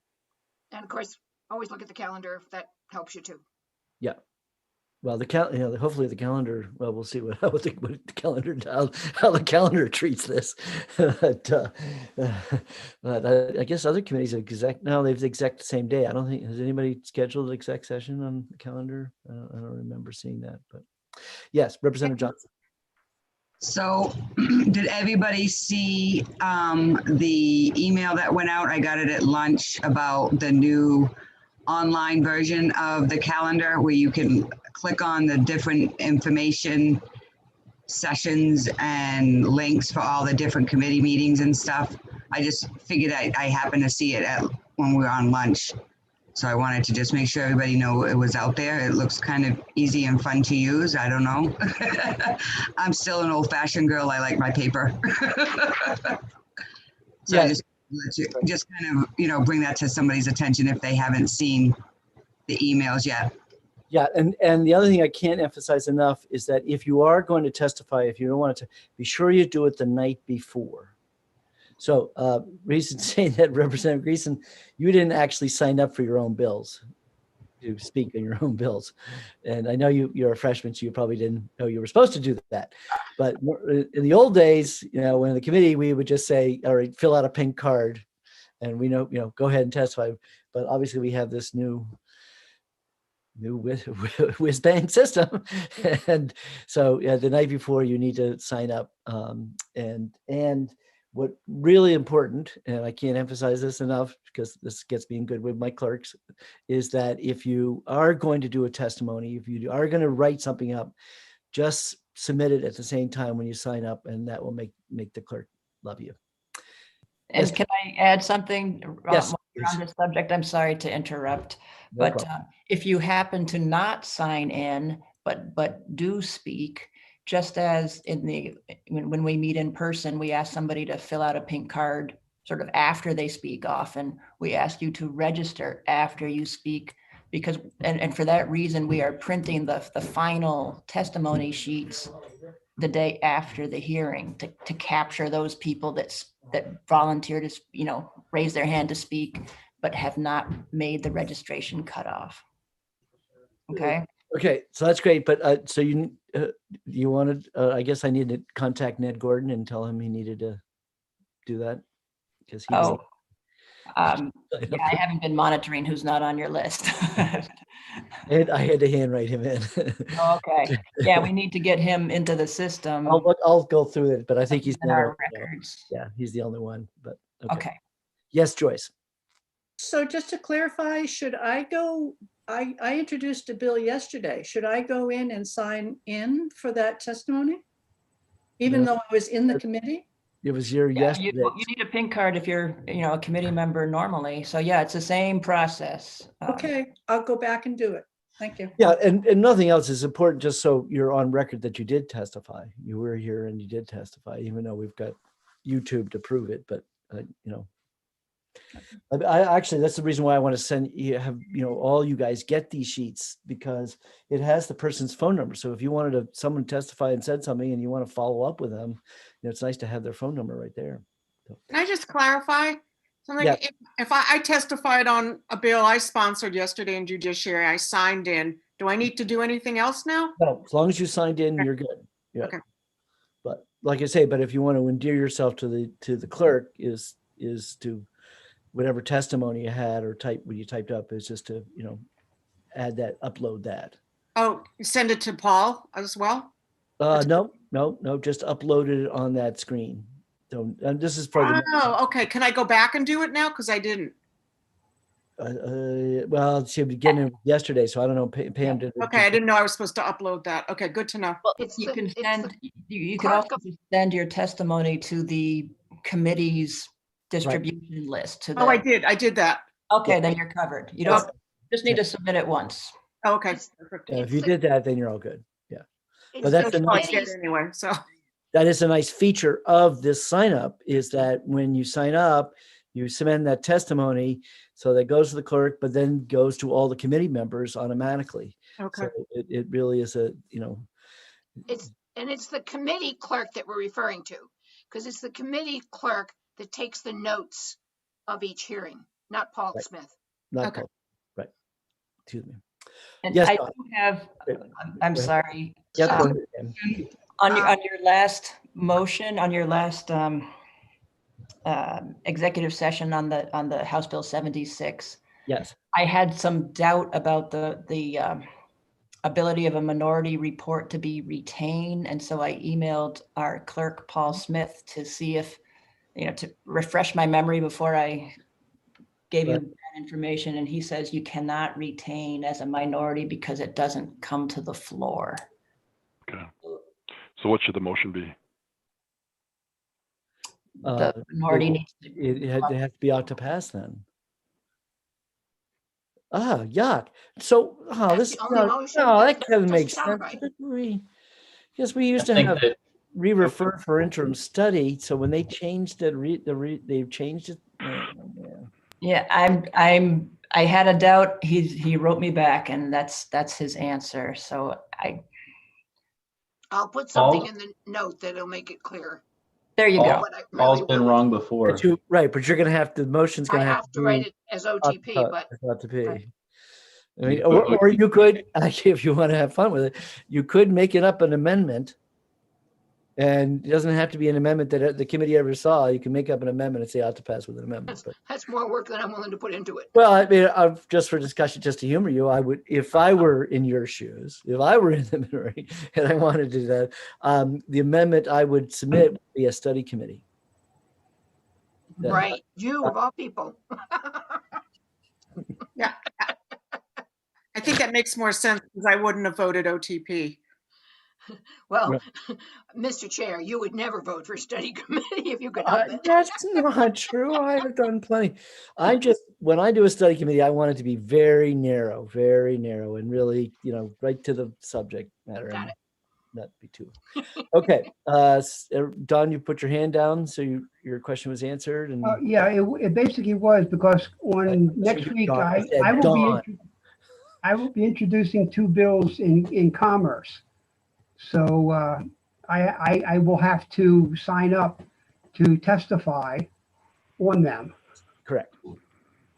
And of course, always look at the calendar if that helps you too. Yeah. Well, hopefully the calendar. Well, we'll see how the calendar treats this. But I guess other committees they've exec the same day. I don't think has anybody scheduled an exec session on the calendar. I don't remember seeing that. But yes, Representative Johnson. So did everybody see the email that went out? I got it at lunch about the new online version of the calendar where you can click on the different information sessions and links for all the different committee meetings and stuff. I just figured I happened to see it when we were on lunch. So I wanted to just make sure everybody knew it was out there. It looks kind of easy and fun to use. I don't know. I'm still an old-fashioned girl. I like my paper. So yeah. I just kind of, bring that to somebody's attention if they haven't seen the emails yet. Yeah, and the other thing I can't emphasize enough is that if you are going to testify, if you don't want to, be sure you do it the night before. So reason saying that, Representative Greason, you didn't actually sign up for your own bills, to speak on your own bills. And I know you're a freshman, so you probably didn't know you were supposed to do that. But in the old days, when in the committee, we would just say, all right, fill out a pink card and we know, go ahead and testify. But obviously we have this new whiz bang system. And so the night before you need to sign up. And what really important, and I can't emphasize this enough because this gets me in good with my clerks, is that if you are going to do a testimony, if you are going to write something up, just submit it at the same time when you sign up, and that will make the clerk love you. And Yes. can I add something Yes, while you're on this subject? I'm sorry to interrupt, No but problem. if you happen to not sign in, but do speak, just as when we meet in person, we ask somebody to fill out a pink card sort of after they speak often. We ask you to register after you speak because, and for that reason, we are printing the final testimony sheets the day after the hearing to capture those people that volunteer to, raise their hand to speak, but have not made the registration cutoff. Okay. Okay, so that's great. But so you wanted, I guess I need to contact Ned Gordon and tell him he needed to do that because he. Yeah, I haven't been monitoring who's not on your list. I had to handwrite him in. Okay. Yeah, we need to get him into the system. I'll go through it, but I think he's in our records. Yeah, he's the only one. But okay. Yes, Joyce. So just to clarify, should I go, I introduced a bill yesterday. Should I go in and sign in for that testimony? Even though I was in the committee? It was your yesterday. You need a pink card if you're, a committee member normally. So yeah, it's the same process. Okay, I'll go back and do it. Thank you. Yeah, and nothing else is important, just so you're on record that you did testify. You were here and you did testify, even though we've got YouTube to prove it. But, I actually, that's the reason why I want to have all you guys get these sheets, because it has the person's phone number. So if you wanted someone testify and said something and you want to follow up with them, it's nice to have their phone number right there. Can I just clarify something? Yeah. If I testified on a bill I sponsored yesterday in judiciary, I signed in, do I need to do anything else now? No, as long as you signed in, you're good. Yeah. Okay. But like I say, but if you want to endear yourself to the clerk is to whatever testimony you had or what you typed up is just to, add that, upload that. Oh, send it to Paul as well? No, just upload it on that screen. So, and this is for the, Oh, okay. Can I go back and do it now? Because I didn't. well, she began it yesterday, so I don't know. Pam did. Okay, I didn't know I was supposed to upload that. Okay, good to know. You can also send your testimony to the committee's distribution list. I did that. Okay, then you're covered. You don't just need to submit it once. Oh, okay. If you did that, then you're all good. Yeah. But That's that's a nice, anyway, so. that is a nice feature of this sign up, is that when you sign up, you submit that testimony, so that goes to the clerk, but then goes to all the committee members automatically. Okay. So it really is It's the committee clerk that we're referring to, because it's the committee clerk that takes the notes of each hearing, not Paul Right. Smith. not Okay. Paul. Right. Excuse me. And Yes, I Dawn. do have, I'm Go ahead. sorry. Yep, go um, ahead, Pam. On your last motion, on your last executive session on the House Bill 76, Yes. I had some doubt about the ability of a minority report to be retained. And so I emailed our clerk, Paul Smith, to see if, to refresh my memory before I gave you Right. that information. And he says you cannot retain as a minority because it doesn't come to the floor. Okay. So what should the motion be? The minority needs to. It has to be out to pass then. Yuck. So, this, the only motion. no, that That doesn't make doesn't sound sense. right. Yes, we used to think have that- re-refer for interim study. So when they changed it, they've changed it. Yeah, I'm I had a doubt. He wrote me back, and that's his answer. So I'll put something in the note that'll make it clear. there you go. what I Paul's really been want. wrong before. But right, but you're gonna have to, the motion's I gonna have to write it as OTP, but to be. I mean, or you could, actually, if you want to have fun with it, you could make it up an amendment. And it doesn't have to be an amendment that the committee ever saw. You can make up an amendment and say ought to pass with an amendment. But, that's more work than I'm willing to put into it. well, I mean, just for discussion, just to humor you, I would, if I were in your shoes, if I were in the minority and I wanted to do that, the amendment I would submit would be a study committee. Right, you of all people. Yeah. I think that makes more sense because I wouldn't have voted OTP. Well, Right. Mr. Chair, you would never vote for study committee if you could help it. That's not true. I have done plenty. When I do a study committee, I want it to be very narrow, and really, right to the subject matter. Got it. Not be too. Okay. Don, you put your hand down. So your question was answered. And Yeah, it basically was because on next what week, Dawn I said, will be introducing two bills in commerce. So I will have to sign up to testify on them. Correct.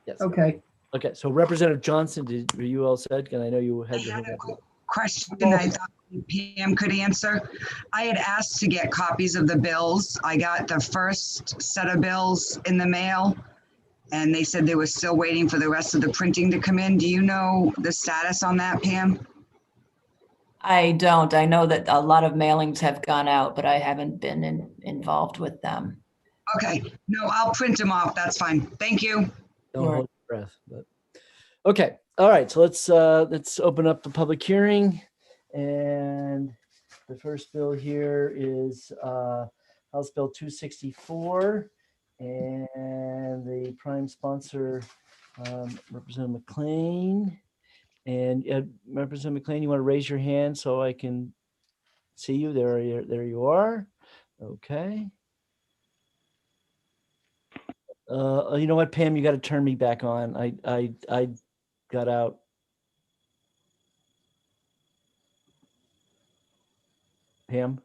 Yes. Okay. Okay. So Representative Johnson, were you all said? And I know you had your hand up. Question I thought Pam could answer. I had asked to get copies of the bills. I got the first set of bills in the mail, and they said they were still waiting for the rest of the printing to come in. Do you know the status on that, Pam? I don't. I know that a lot of mailings have gone out, but I haven't been involved with them. Okay. No, I'll print them off. That's fine. Thank you. Don't hold your breath. But okay. All right. So let's open up the public hearing. And the first bill here is House Bill 264. And the prime sponsor, Representative McLean. And Representative McLean, you want to raise your hand so I can see you? There you are. Okay. You know what, Pam, you got to turn me back on. I got out. Pam?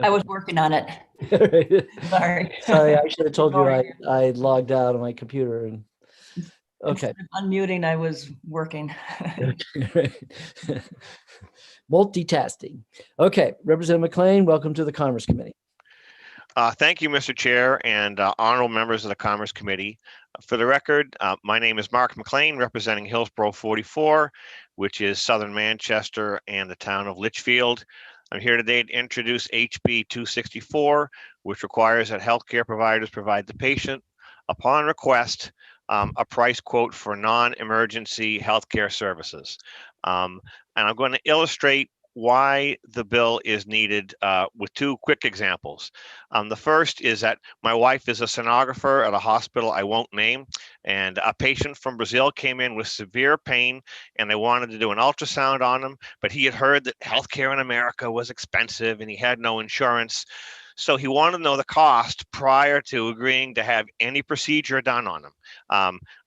I was working on it. Sorry. Sorry, I should have told you I logged out on my computer. And okay. Instead of unmuting, I was working. Multitasking. Okay, Representative McLean, welcome to the Commerce Committee. Thank you, Mr. Chair, and honorable members of the Commerce Committee. For the record, my name is Mark McLean, representing Hillsborough 44, which is southern Manchester and the town of Litchfield. I'm here today to introduce HB 264, which requires that healthcare providers provide the patient, upon request, a price quote for non-emergency healthcare services. And I'm going to illustrate why the bill is needed with two quick examples. The first is that my wife is a sonographer at a hospital I won't name, and a patient from Brazil came in with severe pain and they wanted to do an ultrasound on him, but he had heard that healthcare in America was expensive and he had no insurance. So he wanted to know the cost prior to agreeing to have any procedure done on him.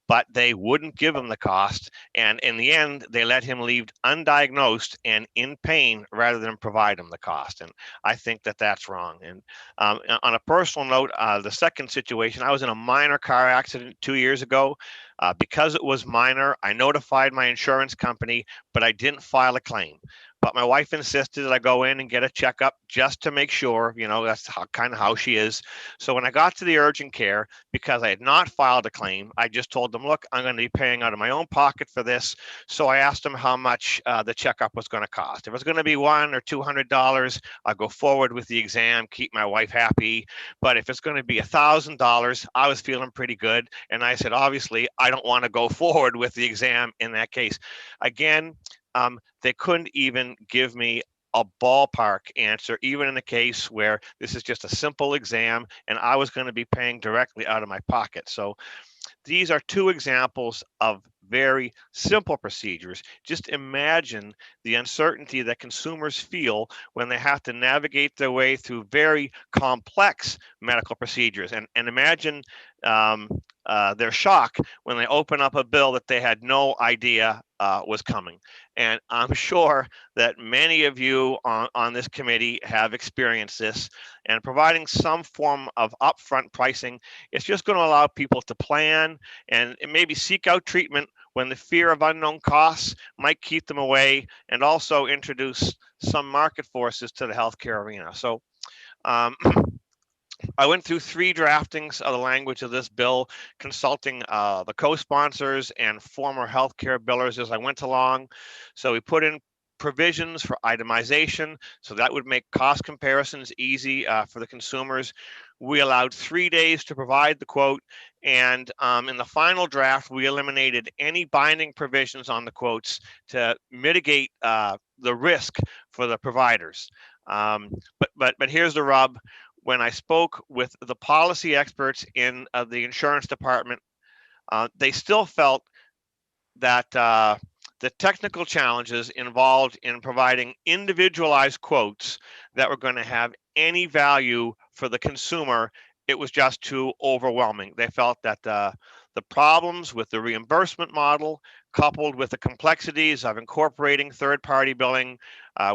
But they wouldn't give him the cost. And in the end, they let him leave undiagnosed and in pain rather than provide him the cost. And I think that that's wrong. And on a personal note, the second situation, I was in a minor car accident 2 years ago. Because it was minor, I notified my insurance company, but I didn't file a claim. But my wife insisted that I go in and get a checkup just to make sure, that's kind of how she is. So when I got to the urgent care, because I had not filed a claim, I just told them, look, I'm going to be paying out of my own pocket for this. So I asked them how much the checkup was going to cost. If it's going to be $100 or $200, I'll go forward with the exam, keep my wife happy. But if it's going to be $1,000, I was feeling pretty good. And I said, obviously, I don't want to go forward with the exam in that case. Again, they couldn't even give me a ballpark answer, even in the case where this is just a simple exam and I was going to be paying directly out of my pocket. So these are two examples of very simple procedures. Just imagine the uncertainty that consumers feel when they have to navigate their way through very complex medical procedures. And imagine their shock when they open up a bill that they had no idea was coming. And I'm sure that many of you on this committee have experienced this, and providing some form of upfront pricing is just going to allow people to plan and maybe seek out treatment when the fear of unknown costs might keep them away, and also introduce some market forces to the healthcare arena. So I went through 3 draftings of the language of this bill, consulting the co-sponsors and former healthcare billers as I went along. So we put in provisions for itemization, so that would make cost comparisons easy for the consumers. We allowed 3 days to provide the quote, and in the final draft, we eliminated any binding provisions on the quotes to mitigate the risk for the providers. But here's the rub. When I spoke with the policy experts in the insurance department, they still felt that the technical challenges involved in providing individualized quotes that were going to have any value for the consumer, it was just too overwhelming. They felt that the problems with the reimbursement model, coupled with the complexities of incorporating third-party billing,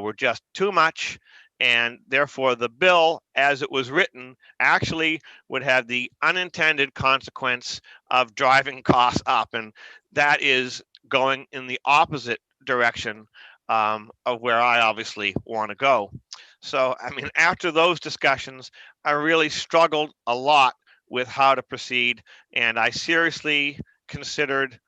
were just too much. And therefore, the bill, as it was written, actually would have the unintended consequence of driving costs up. And that is going in the opposite direction of where I obviously want to go. So, I mean, after those discussions, I really struggled a lot with how to proceed. And I seriously considered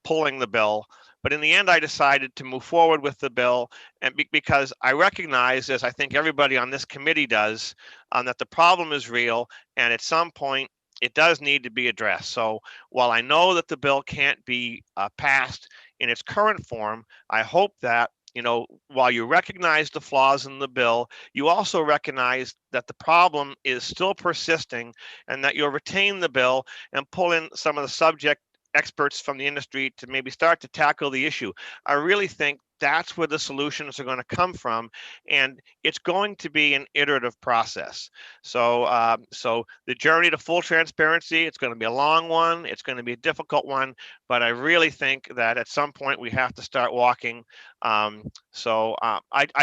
pulling the bill. But in the end, I decided to move forward with the bill, and because I recognize, as I think everybody on this committee does, that the problem is real, and at some point it does need to be addressed. So while I know that the bill can't be passed in its current form, I hope that, you know, while you recognize the flaws in the bill, you also recognize that the problem is still persisting, and that you'll retain the bill and pull in some of the subject experts from the industry to maybe start to tackle the issue. I really think that's where the solutions are going to come from, and it's going to be an iterative process. So, so the journey to full transparency, it's going to be a long one. It's going to be a difficult one, but I really think that at some point we have to start walking. I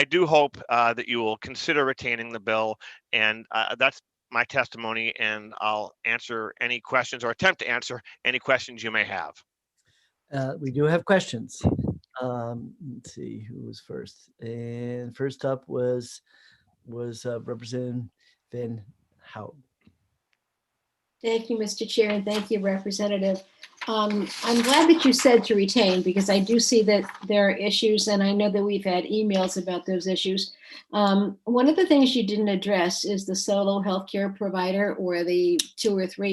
do hope that you will consider retaining the bill, and that's my testimony, and I'll answer any questions, or attempt to answer any questions you may have. We do have questions. Let's see who was first. And first up was Representative Van Hout. Thank you, Mr. Chair, and thank you, Representative. I'm glad that you said to retain, because I do see that there are issues, and I know that we've had emails about those issues. One of the things you didn't address is the solo healthcare provider, or the 2 or 3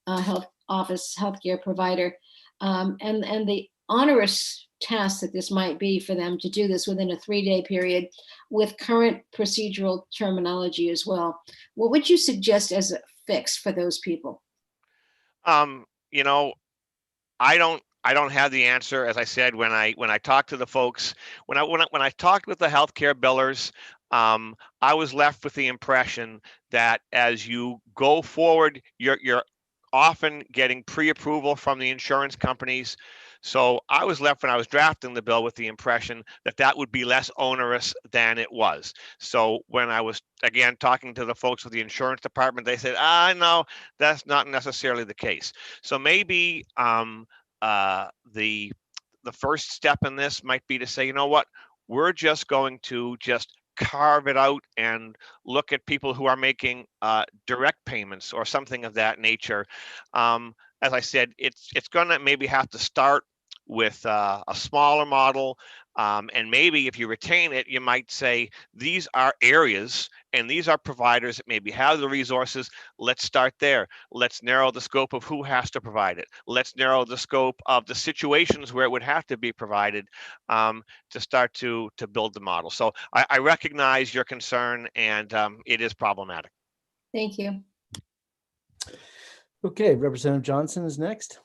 healthcare provider, and the onerous task that this might be for them to do this within a 3-day period with current procedural terminology as well. What would you suggest as a fix for those people? You know, I don't have the answer. As I said, when I talked to the folks, when I talked with the healthcare billers, I was left with the impression that as you go forward, you're often getting pre-approval from the insurance companies. So I was left, when I was drafting the bill, with the impression that that would be less onerous than it was. So when I was, again, talking to the folks with the insurance department, they said, no, that's not necessarily the case. So maybe the first step in this might be to say, you know what, we're just going to just carve it out and look at people who are making direct payments or something of that nature. As I said, it's going to maybe have to start with a smaller model. And maybe if you retain it, you might say, these are areas and these are providers that maybe have the resources. Let's start there. Let's narrow the scope of who has to provide it. Let's narrow the scope of the situations where it would have to be provided, to start to build the model. So I recognize your concern, and it is problematic. Thank you. Okay, Representative Johnson is next.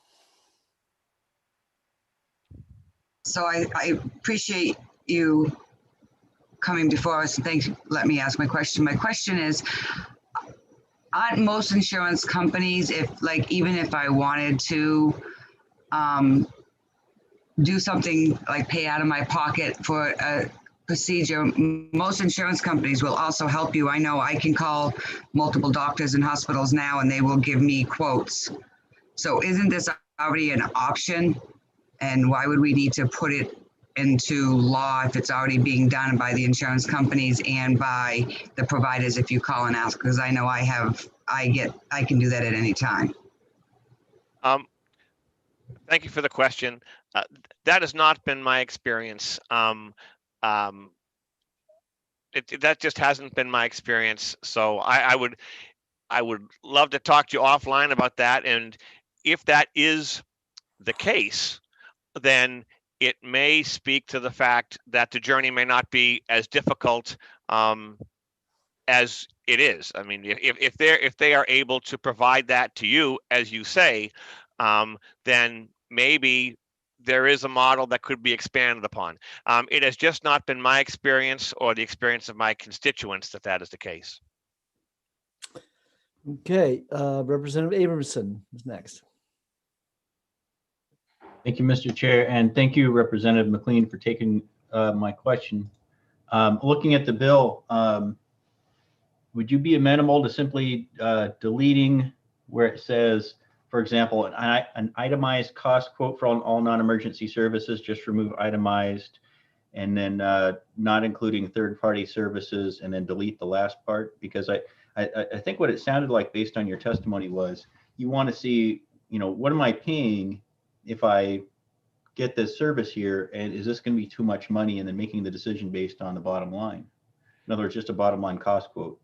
So I appreciate you coming before us. And thanks, let me ask my question. My question is, aren't most insurance companies, even if I wanted to do something like pay out of my pocket for a procedure, most insurance companies will also help you. I know I can call multiple doctors and hospitals now and they will give me quotes. So isn't this already an option? And why would we need to put it into law if it's already being done by the insurance companies and by the providers if you call and ask? Because I know I can do that at any time. Thank you for the question. That has not been my experience. That just hasn't been my experience. So I would love to talk to you offline about that. And if that is the case, then it may speak to the fact that the journey may not be as difficult as it is. I mean, if they are able to provide that to you, as you say, then maybe there is a model that could be expanded upon. It has just not been my experience or the experience of my constituents that is the case. Okay, Representative Abramson is next. Thank you, Mr. Chair, and thank you, Representative McLean, for taking my question. Looking at the bill, would you be amenable to simply deleting where it says, for example, an itemized cost quote for all non-emergency services, just remove itemized, and then not including third-party services, and then delete the last part? Because I think what it sounded like based on your testimony was you want to see, what am I paying if I get this service here, and is this going to be too much money, and then making the decision based on the bottom line? In other words, just a bottom line cost quote.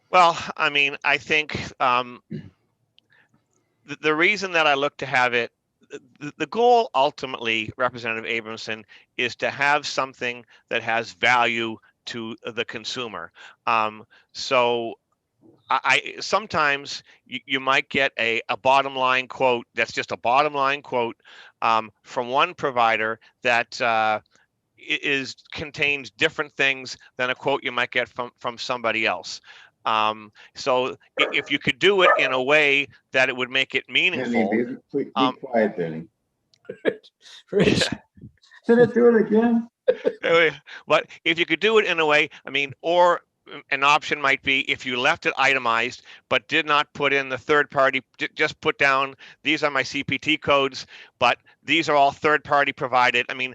Well, I mean, I think the reason that I look to have it, the goal ultimately, Representative Abramson, is to have something that has value to the consumer. So I sometimes you might get a bottom line quote that's just a bottom line quote from one provider that contains different things than a quote you might get from somebody else. So if you could do it in a way that it would make it meaningful. Benny, be quiet, Benny. Can I do it again? But if you could do it in a way, I mean, or an option might be if you left it itemized, but did not put in the third party, just put down, these are my CPT codes, but these are all third party provided. I mean,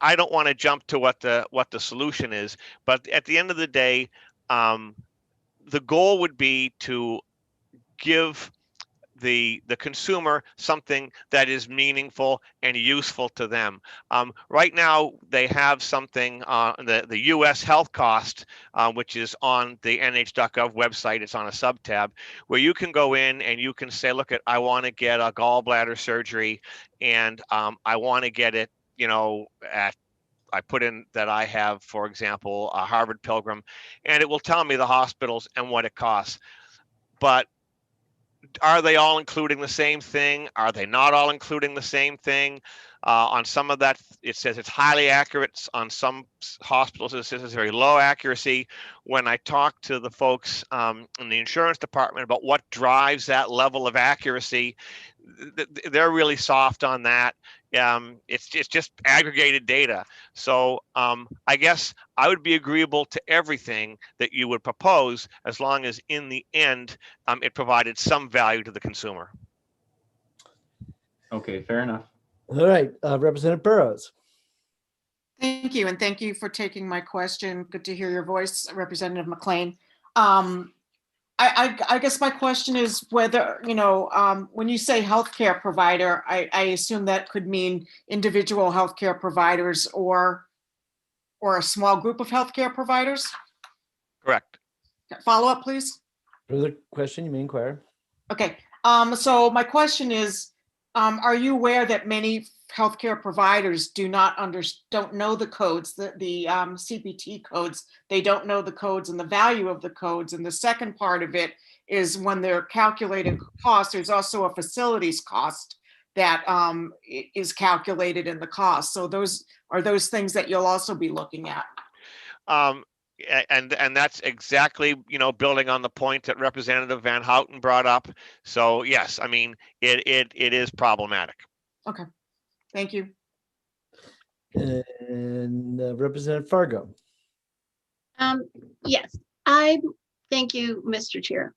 I don't want to jump to what the solution is, but at the end of the day, the goal would be to give the consumer something that is meaningful and useful to them. Right now, they have something, the U.S. health cost, which is on the nh.gov website. It's on a sub-tab where you can go in and you can say, look, I want to get a gallbladder surgery, and I want to get it, I put in that I have, for example, a Harvard Pilgrim, and it will tell me the hospitals and what it costs. But are they all including the same thing? Are they not all including the same thing? On some of that, it says it's highly accurate. On some hospitals, it says it's very low accuracy. When I talk to the folks in the insurance department about what drives that level of accuracy, they're really soft on that. It's just aggregated data. So I guess I would be agreeable to everything that you would propose, as long as in the end it provided some value to the consumer. Okay, fair enough. All right, Representative Burrows. Thank you, and thank you for taking my question. Good to hear your voice, Representative McLean. I guess my question is whether, when you say healthcare provider, I assume that could mean individual healthcare providers or a small group of healthcare providers? Correct. Follow up, please. Further question, you may inquire. Okay, so my question is, are you aware that many healthcare providers don't know the codes, the CPT codes? They don't know the codes and the value of the codes. And the second part of it is when they're calculating costs, there's also a facilities cost that is calculated in the cost. So those are those things that you'll also be looking at. And that's exactly, building on the point that Representative Van Houten brought up. So yes, I mean, it is problematic. Okay, thank you. And Representative Fargo. Yes, thank you, Mr. Chair.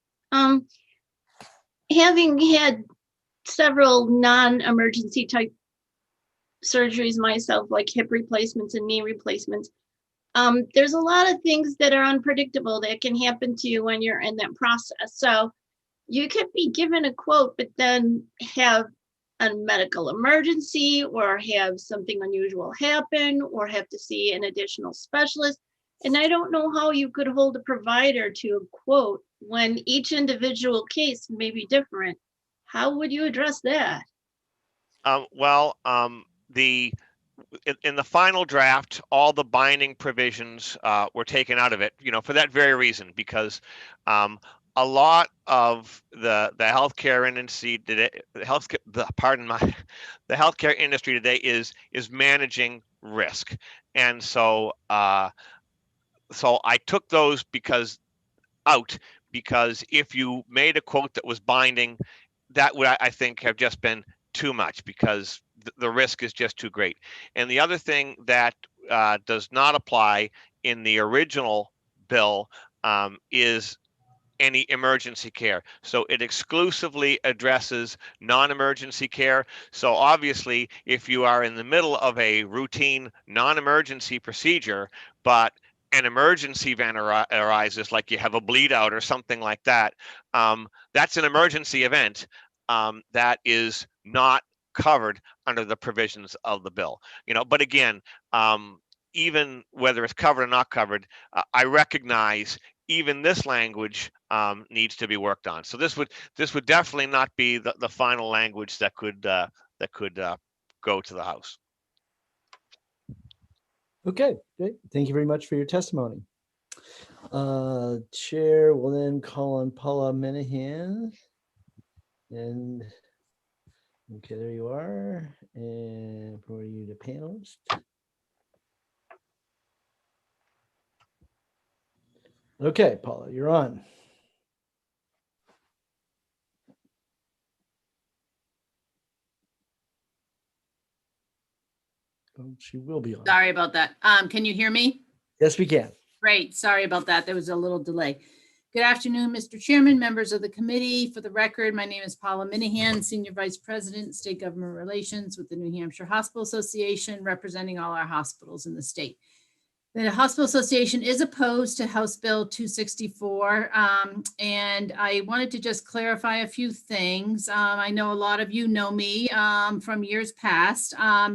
Having had several non-emergency type surgeries myself, like hip replacements and knee replacements, there's a lot of things that are unpredictable that can happen to you when you're in that process. So you could be given a quote, but then have a medical emergency or have something unusual happen or have to see an additional specialist. And I don't know how you could hold a provider to a quote when each individual case may be different. How would you address that? In the final draft, all the binding provisions were taken out of it, for that very reason, because a lot of the healthcare industry today, the healthcare industry today is managing risk, and so so I took those because if you made a quote that was binding, that would, I think, have just been too much, because the risk is just too great. And the other thing that does not apply in the original bill is any emergency care. So it exclusively addresses non-emergency care. So obviously, if you are in the middle of a routine non-emergency procedure, but an emergency event arises, like you have a bleed out or something like that, that's an emergency event that is not covered under the provisions of the bill. But again, even whether it's covered or not covered, I recognize even this language needs to be worked on. So this would definitely not be the final language that could go to the House. Okay, great. Thank you very much for your testimony. Chair will then call on Paula Minahan. And okay, there you are. And for you, the panelist. Okay, Paula, you're on. Oh, she will be on. Sorry about that. Can you hear me? Yes, we can. Great. Sorry about that. There was a little delay. Good afternoon, Mr. Chairman, members of the committee. For the record, my name is Paula Minahan, Senior Vice President, State Government Relations with the New Hampshire Hospital Association, representing all our hospitals in the state. The Hospital Association is opposed to House Bill 264, and I wanted to just clarify a few things. I know a lot of you know me from years past, I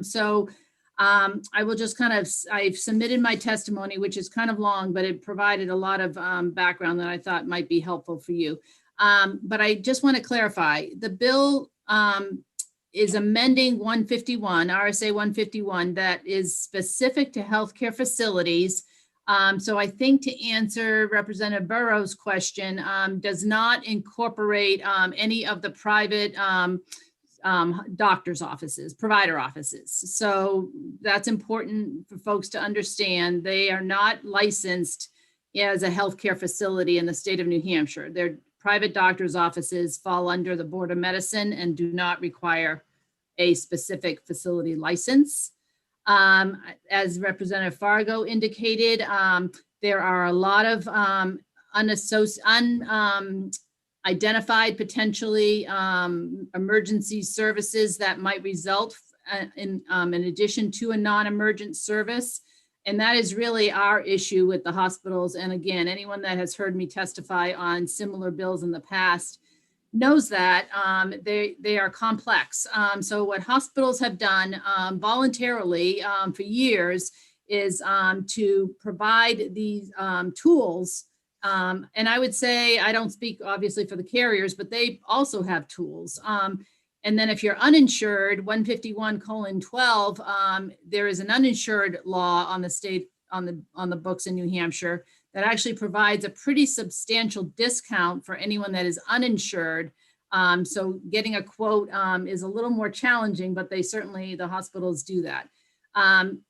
will just I've submitted my testimony, which is kind of long, but it provided a lot of background that I thought might be helpful for you. But I just want to clarify, the bill is amending 151, RSA 151, that is specific to healthcare facilities. So I think to answer Representative Burrow's question, does not incorporate any of the private doctor's offices, provider offices. So that's important for folks to understand. They are not licensed as a healthcare facility in the state of New Hampshire. Their private doctor's offices fall under the Board of Medicine and do not require a specific facility license. As Representative Fargo indicated, there are a lot of identified potentially emergency services that might result in addition to a non-emergent service. And that is really our issue with the hospitals. And again, anyone that has heard me testify on similar bills in the past knows that they are complex. So what hospitals have done voluntarily for years is to provide these tools. And I would say, I don't speak obviously for the carriers, but they also have tools. And then if you're uninsured, 151:12, there is an uninsured law on the state, on the books in New Hampshire that actually provides a pretty substantial discount for anyone that is uninsured So getting a quote is a little more challenging, but the hospitals do that.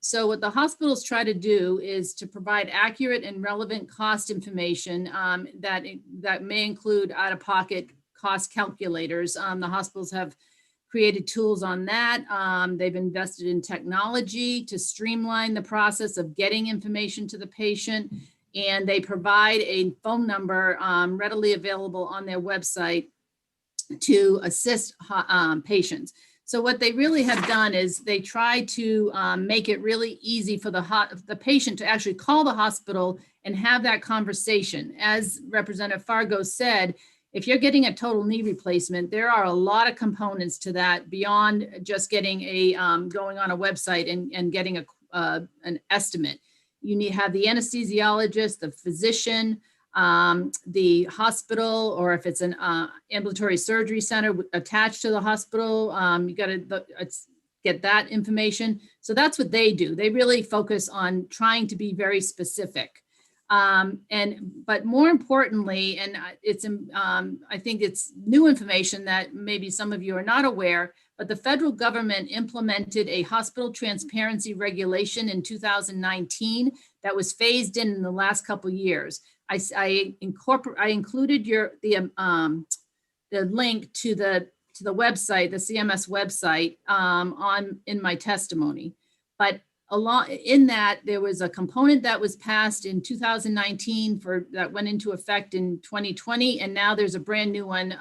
So what the hospitals try to do is to provide accurate and relevant cost information that may include out-of-pocket cost calculators. The hospitals have created tools on that. They've invested in technology to streamline the process of getting information to the patient. And they provide a phone number readily available on their website to assist patients. So what they really have done is they try to make it really easy for the patient to actually call the hospital and have that conversation. As Representative Fargo said, if you're getting a total knee replacement, there are a lot of components to that beyond just getting going on a website and getting an estimate. You need to have the anesthesiologist, the physician, the hospital, or if it's an ambulatory surgery center attached to the hospital, you got to get that information. So that's what they do. They really focus on trying to be very specific. But more importantly, and I think it's new information that maybe some of you are not aware, but the federal government implemented a hospital transparency regulation in 2019 that was phased in the last couple of years. I included the link to the website, the CMS website, in my testimony. But in that, there was a component that was passed in 2019 that went into effect in 2020, and now there's a brand new one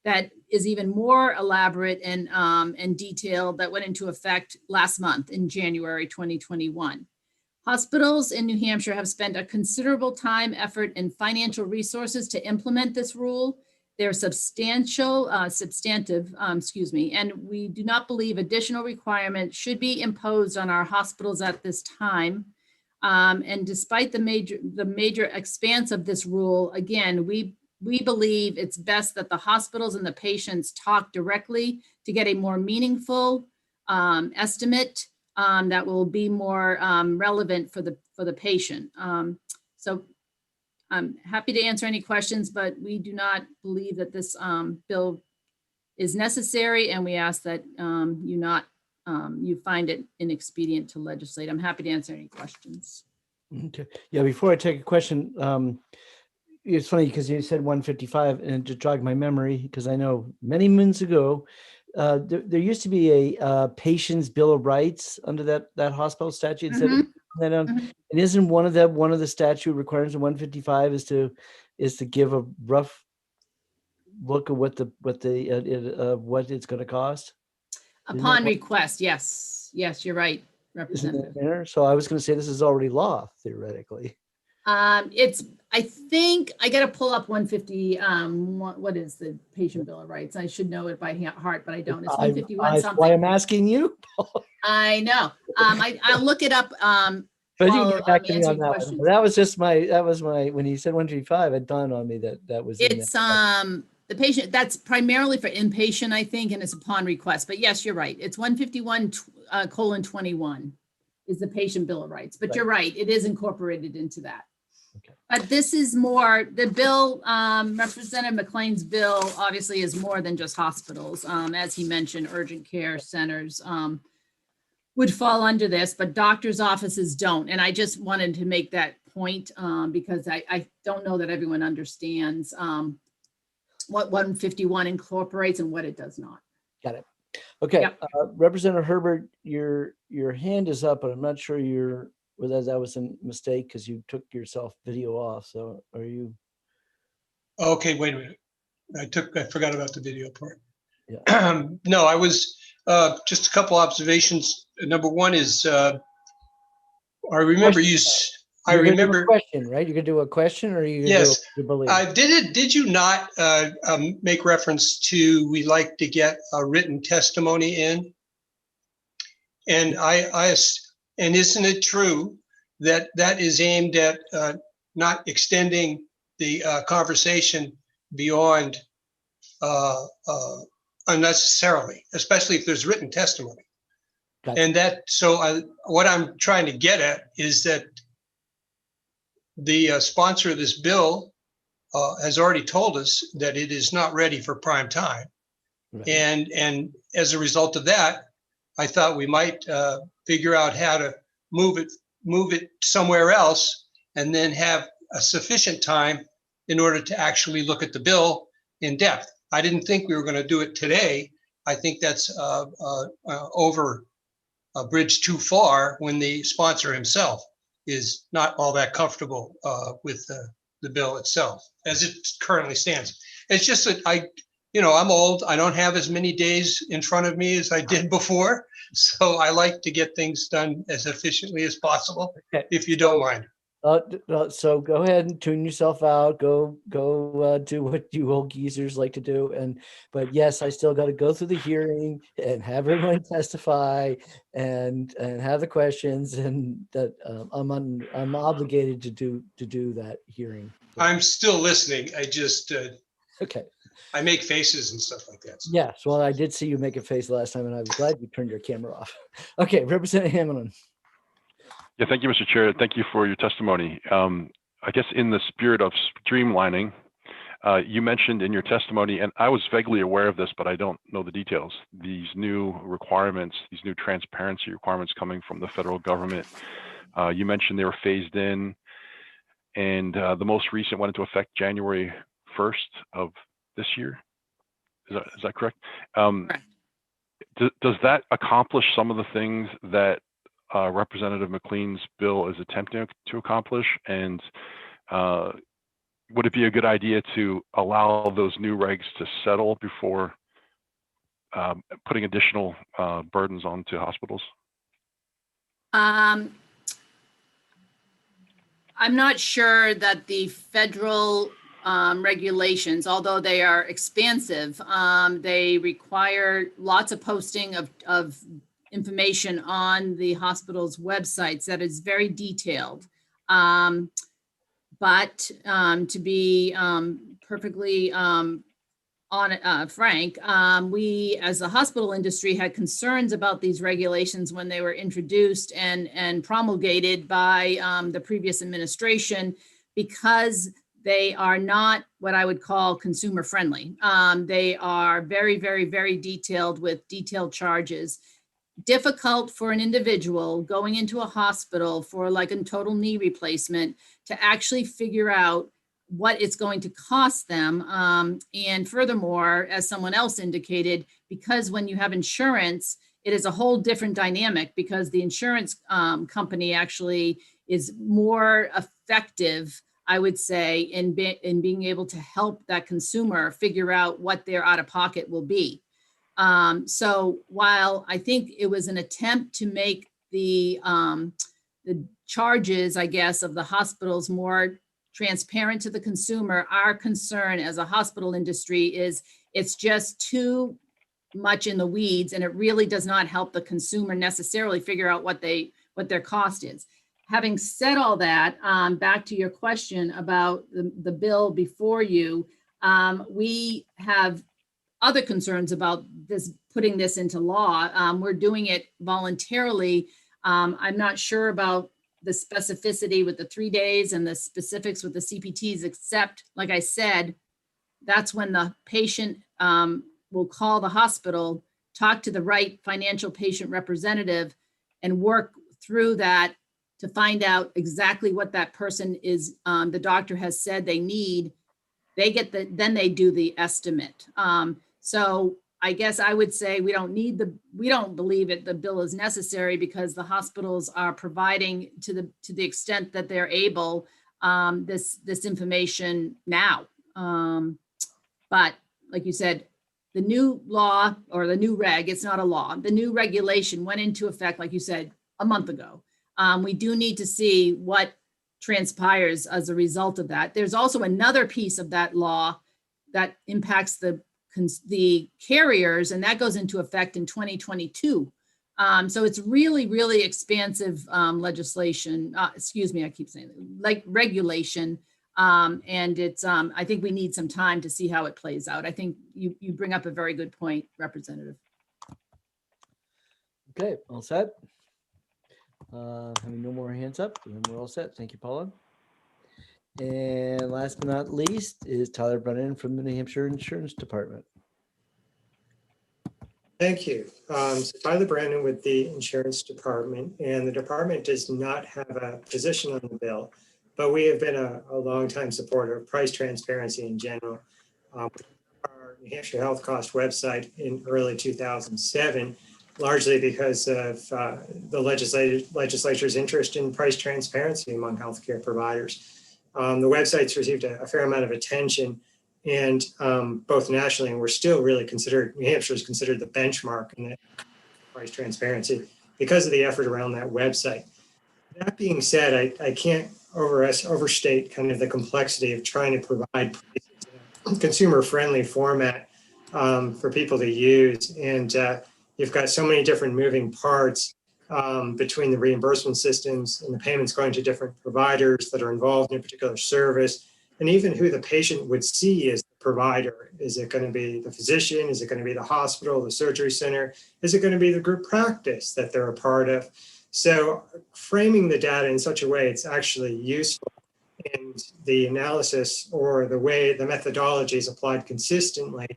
that is even more elaborate and detailed that went into effect last month in January 2021. Hospitals in New Hampshire have spent a considerable time, effort, and financial resources to implement this rule. They're substantive, and we do not believe additional requirements should be imposed on our hospitals at this time. And despite the major expanse of this rule, again, we believe it's best that the hospitals and the patients talk directly to get a more meaningful estimate that will be more relevant for the patient. So I'm happy to answer any questions, but we do not believe that this bill is necessary, and we ask that you find it inexpedient to legislate. I'm happy to answer any questions. Okay. Yeah, before I take a question, it's funny because you said 155, and it just jogged my memory because I know many moons ago, there used to be a patient's bill of rights under that hospital statute. And isn't one of the statute requirements of 155 is to give a rough look at what it's going to cost upon request? Yes, you're right, Representative. Isn't that there? So I was going to say this is already law theoretically. I think I got to pull up 150. What is the patient bill of rights? I should know it by heart, but I don't. It's 151 That's something. why I'm asking you. I know. I'll look it up. But you can get back to me on that one. That was my when you said 155, it dawned on me that was. It's the patient. That's primarily for inpatient, I think, and it's upon request. But yes, you're right. It's 151:21 is the patient bill of rights. But You're right. It is incorporated into that. Okay. But this is more, the bill, Representative McLean's bill obviously is more than just hospitals. As he mentioned, urgent care centers would fall under this, but doctors' offices don't. And I just wanted to make that point because I don't know that everyone understands what 151 incorporates and what it does not. Got it. Okay. Yep. Representative Herbert, your hand is up, but I'm not sure whether that was a mistake because you took yourself video off. So are you? Okay, wait a minute. I forgot about the video part. Yeah. No, I was just a couple observations. Number one is I remember you. I remember a question, right? You're gonna do a question, or you? Yes. Believe? Did you not make reference to we like to get a written testimony in? And and isn't it true that that is aimed at not extending the conversation beyond unnecessarily, especially if there's written testimony? Gotcha. And what I'm trying to get at is that the sponsor of this bill has already told us that it is not ready for prime time. Right. And as a result of that, I thought we might figure out how to move it somewhere else and then have a sufficient time in order to actually look at the bill in depth. I didn't think we were going to do it today. I think that's over a bridge too far when the sponsor himself is not all that comfortable with the bill itself as it currently stands. It's just that I'm old. I don't have as many days in front of me as I did before. So I like to get things done as efficiently as possible, if you don't mind. So go ahead and tune yourself out. Go do what you old geezers like to do. But yes, I still got to go through the hearing and have everyone testify and have the questions, and that I'm obligated to do that hearing. I'm still listening. I just okay. I make faces and stuff like that. Yes, well, I did see you make a face last time, and I was glad you turned your camera off. Okay, Representative Hamilton. Yeah, thank you, Mr. Chair. Thank you for your testimony. I guess in the spirit of streamlining, you mentioned in your testimony, and I was vaguely aware of this, but I don't know the details, these new requirements, these new transparency requirements coming from the federal government. You mentioned they were phased in, and the most recent went into effect January 1st of this year. Is that correct? Correct. Does that accomplish some of the things that Representative McLean's bill is attempting to accomplish? And would it be a good idea to allow those new regs to settle before putting additional burdens onto hospitals? I'm not sure that the federal regulations, although they are expansive, they require lots of posting of information on the hospital's websites that is very detailed. But to be perfectly frank, we as the hospital industry had concerns about these regulations when they were introduced and promulgated by the previous administration, because they are not what I would call consumer friendly. They are very, very, very detailed with detailed charges. Difficult for an individual going into a hospital for like a total knee replacement to actually figure out what it's going to cost them. And furthermore, as someone else indicated, because when you have insurance, it is a whole different dynamic, because the insurance company actually is more effective, I would say, in being able to help that consumer figure out what their out-of-pocket will be. So while I think it was an attempt to make the charges, I guess, of the hospitals more transparent to the consumer, our concern as a hospital industry is it's just too much in the weeds, and it really does not help the consumer necessarily figure out what their cost is. Having said all that, back to your question about the bill before you, we have other concerns about this, putting this into law. We're doing it voluntarily. I'm not sure about the specificity with the 3 days and the specifics with the CPTs, except, like I said, that's when the patient will call the hospital, talk to the right financial patient representative, and work through that to find out exactly what that person is, the doctor has said they need. They get then they do the estimate. So I guess I would say we don't believe the bill is necessary, because the hospitals are providing to the extent that they're able this information now. But like you said, the new law, or the new reg, it's not a law, the new regulation went into effect, like you said, a month ago. We do need to see what transpires as a result of that. There's also another piece of that law that impacts the carriers, and that goes into effect in 2022. So it's really, really expansive legislation. Excuse me, I keep saying like regulation. And it's, I think we need some time to see how it plays out. I think you bring up a very good point, Representative. Okay, all set. Having no more hands up, then we're all set. Thank you, Paula. And last but not least is Tyler Brennan from the New Hampshire Insurance Department. Thank you. So Tyler Brandon with the Insurance Department, and the department does not have a position on the bill, but we have been a longtime supporter of price transparency in general. Our New Hampshire Health Cost website in early 2007, largely because of the legislature's interest in price transparency among healthcare providers. The website's received a fair amount of attention, and both nationally, and we're still really considered, New Hampshire is considered the benchmark in the price transparency because of the effort around that website. That being said, I can't overstate kind of the complexity of trying to provide consumer-friendly format for people to use. And you've got so many different moving parts between the reimbursement systems and the payments going to different providers that are involved in a particular service, and even who the patient would see as the provider. Is it going to be the physician? Is it going to be the hospital, the surgery center? Is it going to be the group practice that they're a part of? So framing the data in such a way it's actually useful, and the analysis or the way the methodology is applied consistently,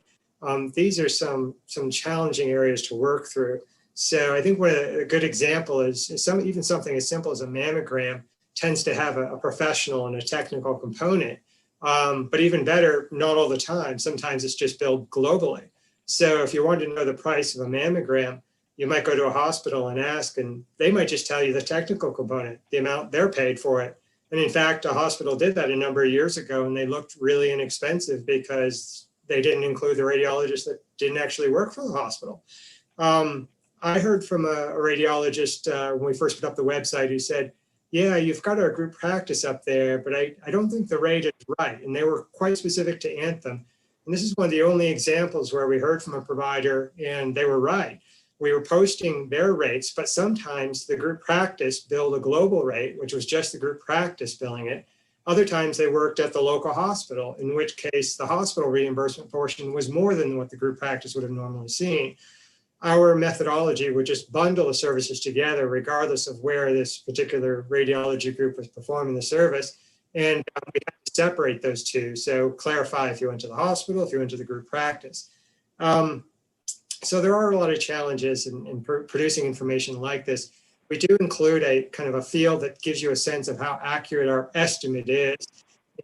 these are some challenging areas to work through. So I think a good example is even something as simple as a mammogram tends to have a professional and a technical component. But even better, not all the time. Sometimes it's just billed globally. So if you want to know the price of a mammogram, you might go to a hospital and ask, and they might just tell you the technical component, the amount they're paid for it. And in fact, a hospital did that a number of years ago, and they looked really inexpensive because they didn't include the radiologist that didn't actually work for the hospital. I heard from a radiologist when we first put up the website who said, yeah, you've got our group practice up there, but I don't think the rate is right. And they were quite specific to Anthem. And this is one of the only examples where we heard from a provider and they were right. We were posting their rates, but sometimes the group practice billed a global rate, which was just the group practice billing it. Other times they worked at the local hospital, in which case the hospital reimbursement portion was more than what the group practice would have normally seen. Our methodology would just bundle the services together, regardless of where this particular radiology group was performing the service. And we have to separate those two. So clarify if you went to the hospital, if you went to the group practice. So there are a lot of challenges in producing information like this. We do include a kind of a field that gives you a sense of how accurate our estimate is.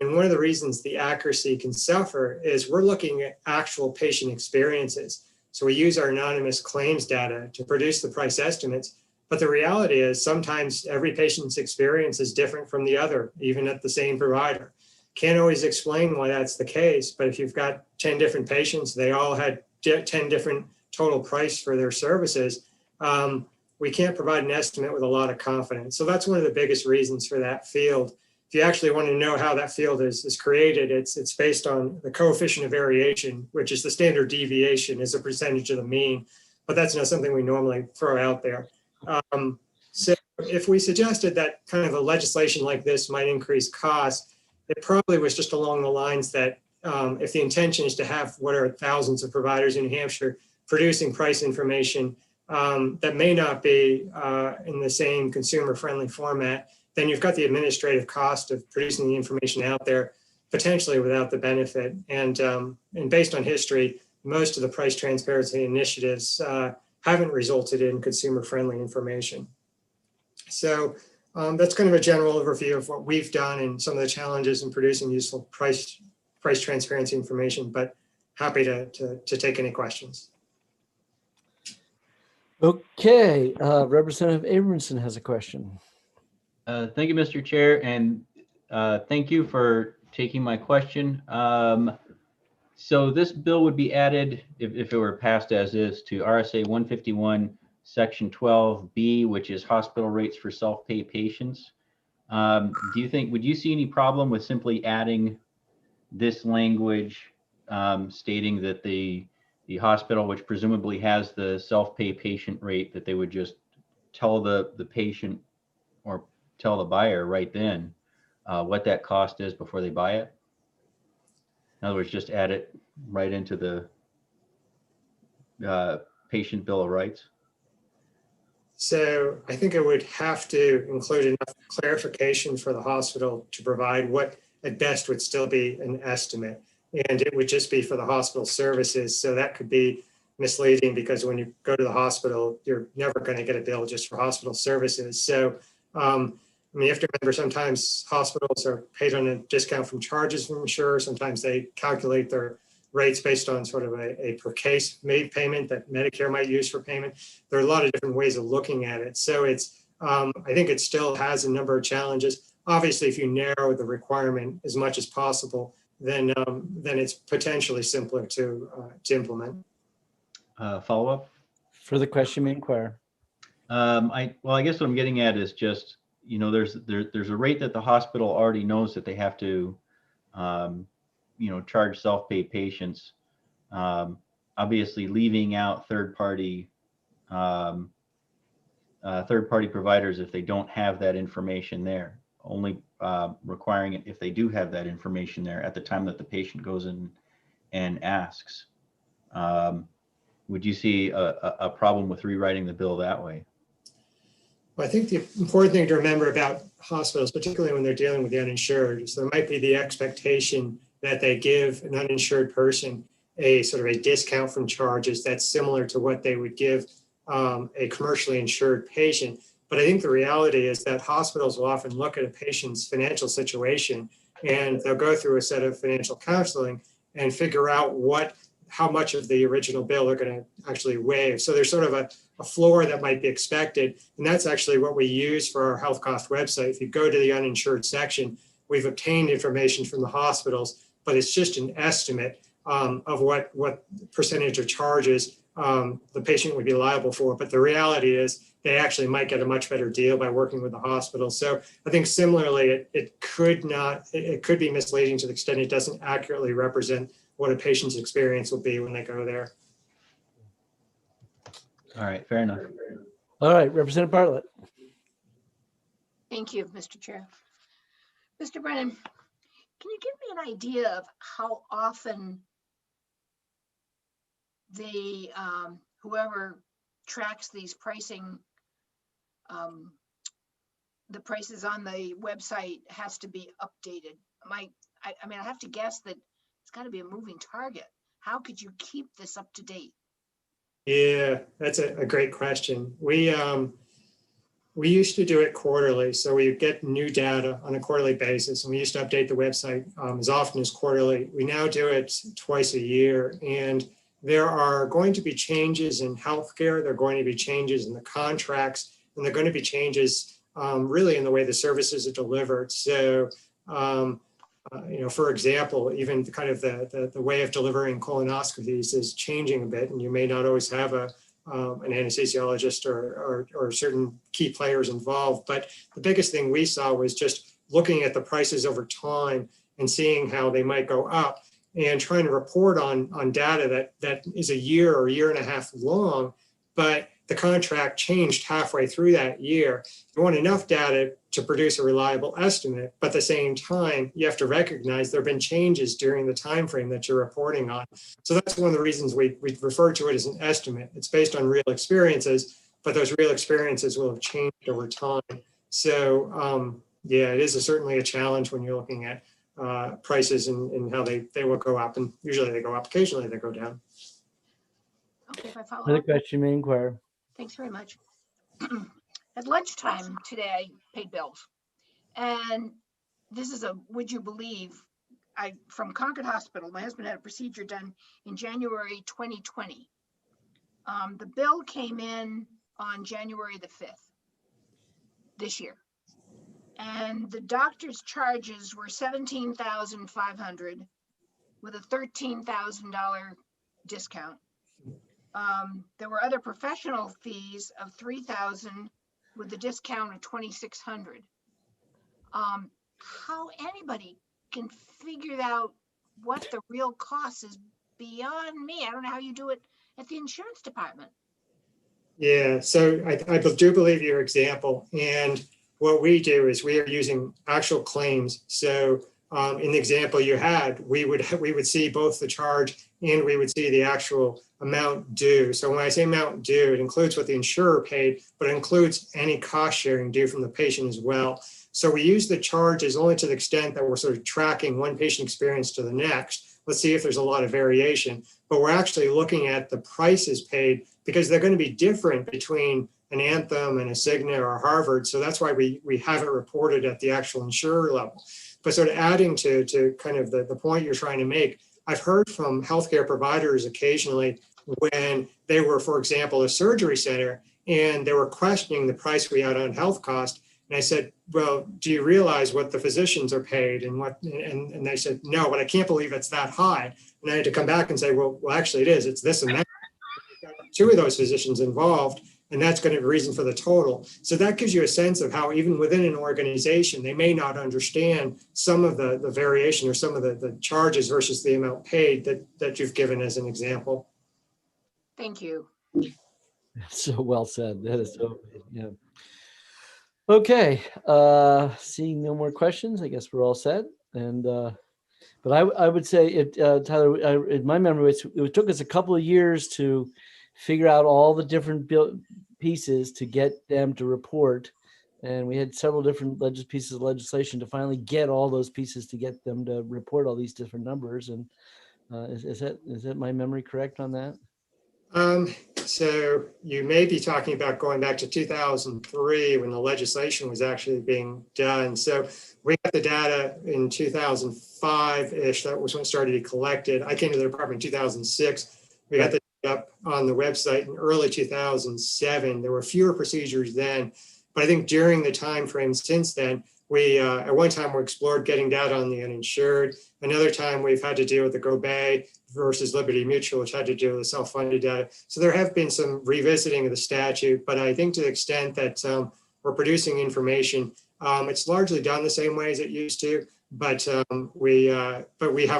And one of the reasons the accuracy can suffer is we're looking at actual patient experiences. So we use our anonymous claims data to produce the price estimates. But the reality is sometimes every patient's experience is different from the other, even at the same provider. Can't always explain why that's the case, but if you've got 10 different patients, they all had 10 different total price for their services, we can't provide an estimate with a lot of confidence. So that's one of the biggest reasons for that field. If you actually want to know how that field is created, it's based on the coefficient of variation, which is the standard deviation as a percentage of the mean, but that's not something we normally throw out there. So if we suggested that kind of a legislation like this might increase costs, it probably was just along the lines that if the intention is to have what are thousands of providers in New Hampshire producing price information that may not be in the same consumer-friendly format, then you've got the administrative cost of producing the information out there, potentially without the benefit. And based on history, most of the price transparency initiatives haven't resulted in consumer-friendly information. So that's kind of a general overview of what we've done and some of the challenges in producing useful price transparency information, but happy to take any questions. Okay, Representative Abramson has a question. Thank you, Mr. Chair, and thank you for taking my question. So this bill would be added, if it were passed as is, to RSA 151, Section 12B, which is hospital rates for self-pay patients. Would you see any problem with simply adding this language stating that the hospital, which presumably has the self-pay patient rate, that they would just tell the patient or tell the buyer right then what that cost is before they buy it? In other words, just add it right into the patient bill of rights. So I think it would have to include enough clarification for the hospital to provide what at best would still be an estimate. And it would just be for the hospital services. So that could be misleading because when you go to the hospital, you're never going to get a bill just for hospital services. So, I mean, you have to remember sometimes hospitals are paid on a discount from charges from insurers. Sometimes they calculate their rates based on sort of a per case made payment that Medicare might use for payment. There are a lot of different ways of looking at it. So it's, I think it still has a number of challenges. Obviously, if you narrow the requirement as much as possible, then it's potentially simpler to implement. Follow up? For the question, may inquire. I guess what I'm getting at is just, you know, there's a rate that the hospital already knows that they have to, you know, charge self-pay patients. Obviously, leaving out third-party providers if they don't have that information there. Only requiring it if they do have that information there at the time that the patient goes in and asks. Would you see a problem with rewriting the bill that way? Well, I think the important thing to remember about hospitals, particularly when they're dealing with the uninsured, is there might be the expectation that they give an uninsured person a sort of a discount from charges that's similar to what they would give a commercially insured patient. But I think the reality is that hospitals will often look at a patient's financial situation and they'll go through a set of financial counseling and figure out how much of the original bill they're going to actually waive. So there's sort of a floor that might be expected. And that's actually what we use for our health cost website. If you go to the uninsured section, we've obtained information from the hospitals, but it's just an estimate of what percentage of charges the patient would be liable for. But the reality is they actually might get a much better deal by working with the hospital. So I think similarly, it could be misleading to the extent it doesn't accurately represent what a patient's experience will be when they go there. All right, fair enough. All right, Representative Bartlett. Thank you, Mr. Chair. Mr. Brennan, can you give me an idea of how often the whoever tracks these pricing, the prices on the website has to be updated? I mean, I have to guess that it's got to be a moving target. How could you keep this up to date? Yeah, that's a great question. We used to do it quarterly. So we get new data on a quarterly basis, and we used to update the website as often as quarterly. We now do it twice a year. And there are going to be changes in healthcare. There are going to be changes in the contracts, and there are going to be changes really in the way the services are delivered. So, you know, for example, even kind of the way of delivering colonoscopies is changing a bit, and you may not always have an anesthesiologist or certain key players involved. But the biggest thing we saw was just looking at the prices over time and seeing how they might go up and trying to report on data that is a year or year and a half long, but the contract changed halfway through that year. You want enough data to produce a reliable estimate, but at the same time, you have to recognize there have been changes during the time frame that you're reporting on. So that's one of the reasons we refer to it as an estimate. It's based on real experiences, but those real experiences will have changed over time. So yeah, it is certainly a challenge when you're looking at prices and how they will go up, and usually they go up, occasionally they go down. Okay, if I follow Another up. question, may inquire. Thanks very much. At lunchtime today, I paid bills. And this is would you believe, from Concord Hospital, my husband had a procedure done in January 2020. The bill came in on January the 5th this year. And the doctor's charges were $17,500 with a $13,000 discount. There were other professional fees of $3,000 with a discount of $2,600. How anybody can figure out what the real cost is beyond me. I don't know how you do it at the insurance department. Yeah, so I do believe your example. And what we do is we are using actual claims. So in the example you had, we would see both the charge and we would see the actual amount due. So when I say amount due, it includes what the insurer paid, but it includes any cost sharing due from the patient as well. So we use the charges only to the extent that we're sort of tracking one patient experience to the next. Let's see if there's a lot of variation, but we're actually looking at the prices paid because they're going to be different between an Anthem and a Cigna or a Harvard. So that's why we have it reported at the actual insurer level. But sort of adding to kind of the point you're trying to make, I've heard from healthcare providers occasionally when they were, for example, a surgery center, and they were questioning the price we had on health cost. And I said, well, do you realize what the physicians are paid? And they said, no, but I can't believe it's that high. And I had to come back and say, well, actually it is. It's this and that. Two of those physicians involved, and that's going to be the reason for the total. So that gives you a sense of how even within an organization, they may not understand some of the variation or some of the charges versus the amount paid that you've given as an example. Thank you. So well said. That is so, yeah. Okay, seeing no more questions, I guess we're all set. And but I would say it, Tyler, in my memory, it took us a couple of years to figure out all the different pieces to get them to report, and we had several different pieces of legislation to finally get all those pieces to get them to report all these different numbers. And is that my memory correct on that? So you may be talking about going back to 2003 when the legislation was actually being done. So we got the data in 2005-ish. That was when it started to be collected. I came to the department in 2006. We got the data up on the website in early 2007. There were fewer procedures then, but I think during the time frame since then, we at one time we explored getting data on the uninsured. Another time we've had to deal with the GoBay versus Liberty Mutual, which had to do with the self-funded data. So there have been some revisiting of the statute, but I think to the extent that we're producing information, it's largely done the same way as it used to, but we have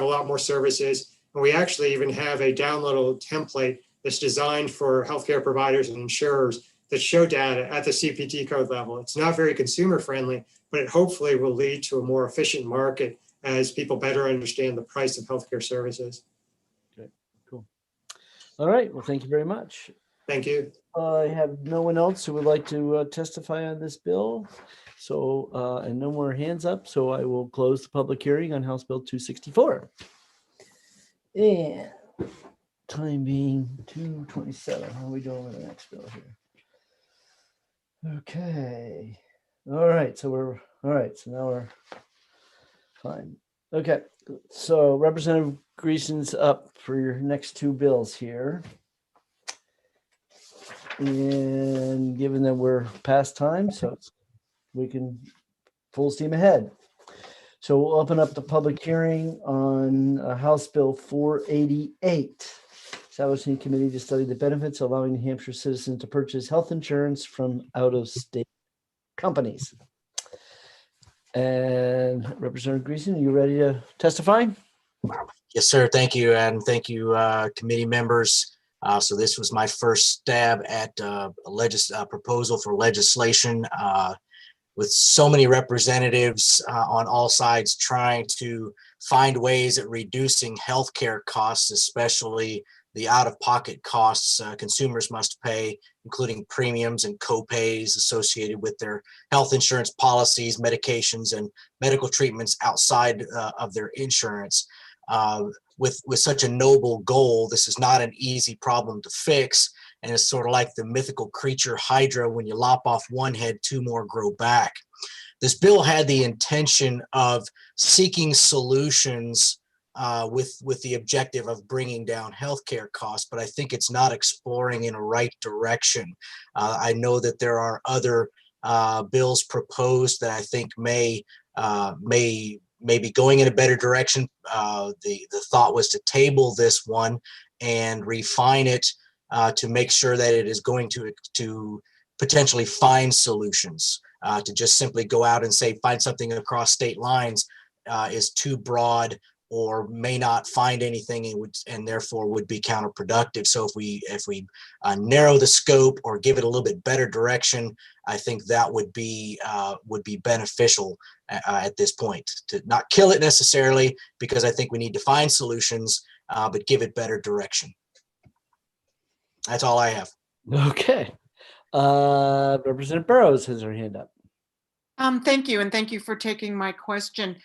a lot more services. And we actually even have a downloadable template that's designed for healthcare providers and insurers that show data at the CPT code level. It's not very consumer friendly, but it hopefully will lead to a more efficient market as people better understand the price of healthcare services. Okay, cool. All right, well, thank you very much. Thank you. I have no one else who would like to testify on this bill. So, and no more hands up. So I will close the public hearing on House Bill 264. And time being 2:27. How are we doing with the next bill here? Okay. All right. So now we're fine. Okay. So Representative Greason's up for your next two bills here. And given that we're past time, so we can full steam ahead. So we'll open up the public hearing on House Bill 488, establishing a committee to study the benefits of allowing New Hampshire citizens to purchase health insurance from out-of-state companies. And Representative Greason, are you ready to testify? Yes, sir. Thank you. And thank you, committee members. So this was my first stab at a proposal for legislation with so many representatives on all sides trying to find ways at reducing healthcare costs, especially the out-of-pocket costs consumers must pay, including premiums and co-pays associated with their health insurance policies, medications, and medical treatments outside of their insurance. With such a noble goal, this is not an easy problem to fix. And it's sort of like the mythical creature Hydra. When you lop off one head, two more grow back. This bill had the intention of seeking solutions with the objective of bringing down healthcare costs, but I think it's not exploring in a right direction. I know that there are other bills proposed that I think may be going in a better direction. The thought was to table this one and refine it to make sure that it is going to potentially find solutions. To just simply go out and say find something across state lines is too broad or may not find anything and therefore would be counterproductive. So if we narrow the scope or give it a little bit better direction, I think that would be beneficial at this point. To not kill it necessarily, because I think we need to find solutions, but give it better direction. That's all I have. Okay. Representative Burrows has her hand up. Thank you, and thank you for taking my question.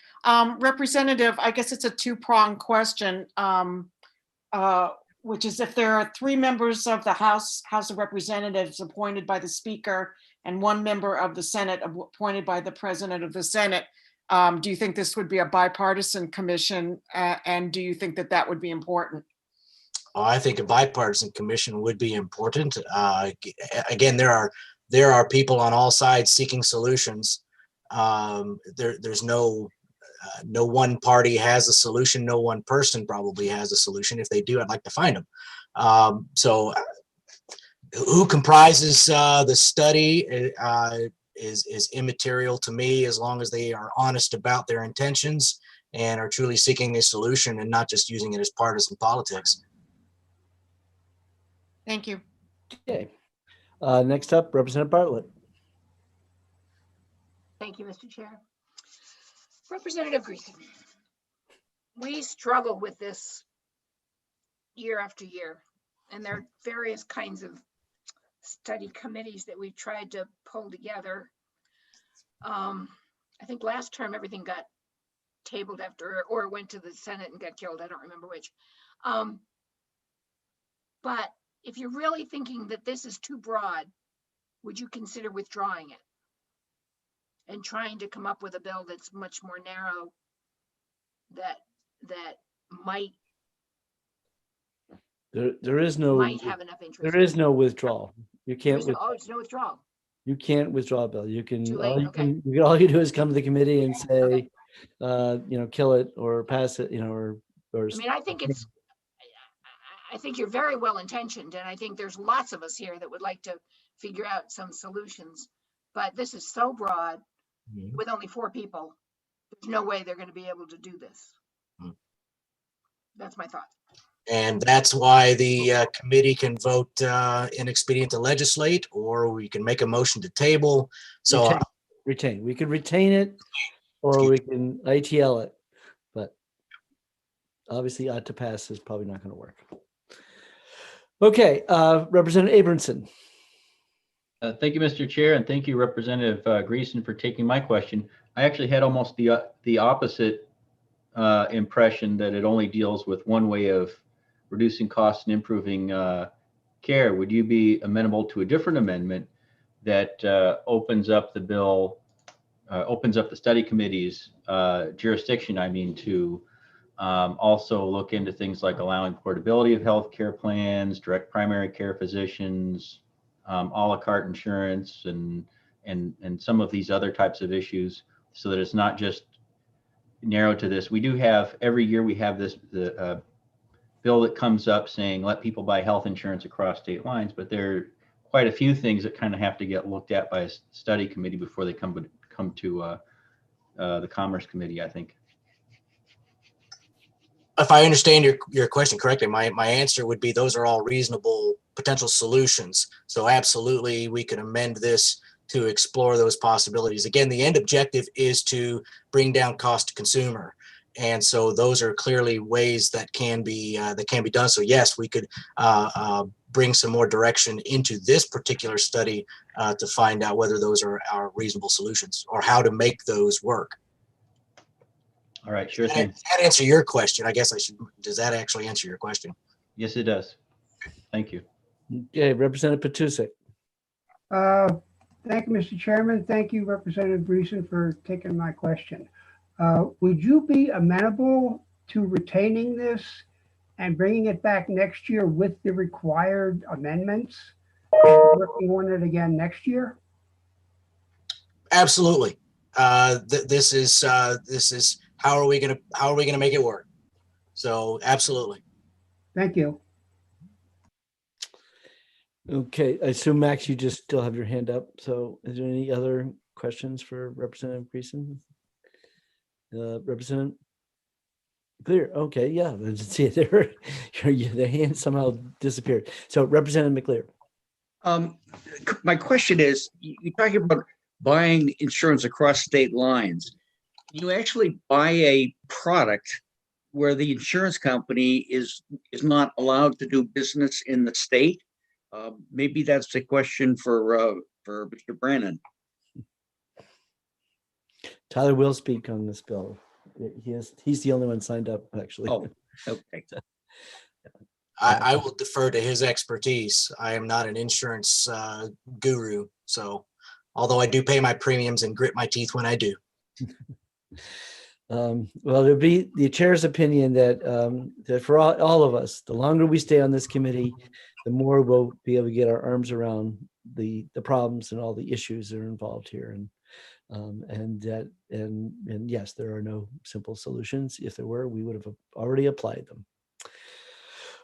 Representative, I guess it's a two-pronged question, which is if there are 3 members of the House of Representatives appointed by the Speaker and 1 member of the Senate appointed by the President of the Senate, do you think this would be a bipartisan commission? And do you think that that would be important? I think a bipartisan commission would be important. Again, there are people on all sides seeking solutions. There's no one party has a solution. No one person probably has a solution. If they do, I'd like to find them. So who comprises the study is immaterial to me, as long as they are honest about their intentions and are truly seeking a solution and not just using it as partisan politics. Thank you. Okay. Next up, Representative Bartlett. Thank you, Mr. Chair. Representative Greason, we struggle with this year after year, and there are various kinds of study committees that we've tried to pull together. I think last term everything got tabled after, or went to the Senate and got killed. I don't remember which. But if you're really thinking that this is too broad, would you consider withdrawing it and trying to come up with a bill that's much more narrow, that might There is no might have enough interest? There is no withdrawal. You can't. There's no withdrawal. You can't withdraw a bill. You can. Too late? Okay. All you do is come to the committee and say, kill it or pass it. Or. I mean, I think you're very well intentioned, and I think there's lots of us here that would like to figure out some solutions. But this is so broad, with only 4 people. There's no way they're going to be able to do this. That's my thought. And that's why the committee can vote inexpedient to legislate, or we can make a motion to table. So retain. We could retain it, or we can ITL it. But obviously, to pass is probably not going to work. Okay, Representative Abramson. Thank you, Mr. Chair, and thank you, Representative Greason, for taking my question. I actually had almost the opposite impression, that it only deals with one way of reducing costs and improving care. Would you be amenable to a different amendment that opens up the bill, opens up the study committee's jurisdiction, to also look into things like allowing portability of health care plans, direct primary care physicians, a la carte insurance, and some of these other types of issues, so that it's not just narrow to this. We do have, every year we have the bill that comes up saying let people buy health insurance across state lines, but there are quite a few things that kind of have to get looked at by a study committee before they come to the Commerce Committee, I think. If I understand your question correctly, my answer would be those are all reasonable potential solutions. So absolutely, we could amend this to explore those possibilities. Again, the end objective is to bring down cost to consumer. And so those are clearly ways that can be done. So yes, we could bring some more direction into this particular study to find out whether those are reasonable solutions or how to make those work. All right, sure thing. Does that answer your question? I guess I should. Does that actually answer your question? Yes, it does. Thank you. Okay, Representative Petusik. Thank you, Mr. Chairman. Thank you, Representative Greason, for taking my question. Would you be amenable to retaining this and bringing it back next year with the required amendments and working on it again next year? Absolutely. This is how are we gonna make it work? So absolutely. Thank you. Okay, I assume Max, you just still have your hand up. So is there any other questions for Representative Greason? Representative Clear. Okay, yeah, I didn't see it there. The hand somehow disappeared. So Representative McClear. My question is, you're talking about buying insurance across state lines. You actually buy a product where the insurance company is not allowed to do business in the state. Maybe that's a question for Mr. Brannan. Tyler will speak on this bill. He's the only one signed up, actually. Oh, okay. I will defer to his expertise. I am not an insurance guru, so although I do pay my premiums and grit my teeth when I do. Well, it'll be the chair's opinion that that for all of us, the longer we stay on this committee, the more we'll be able to get our arms around the problems and all the issues that are involved here. And yes, there are no simple solutions. If there were, we would have already applied them.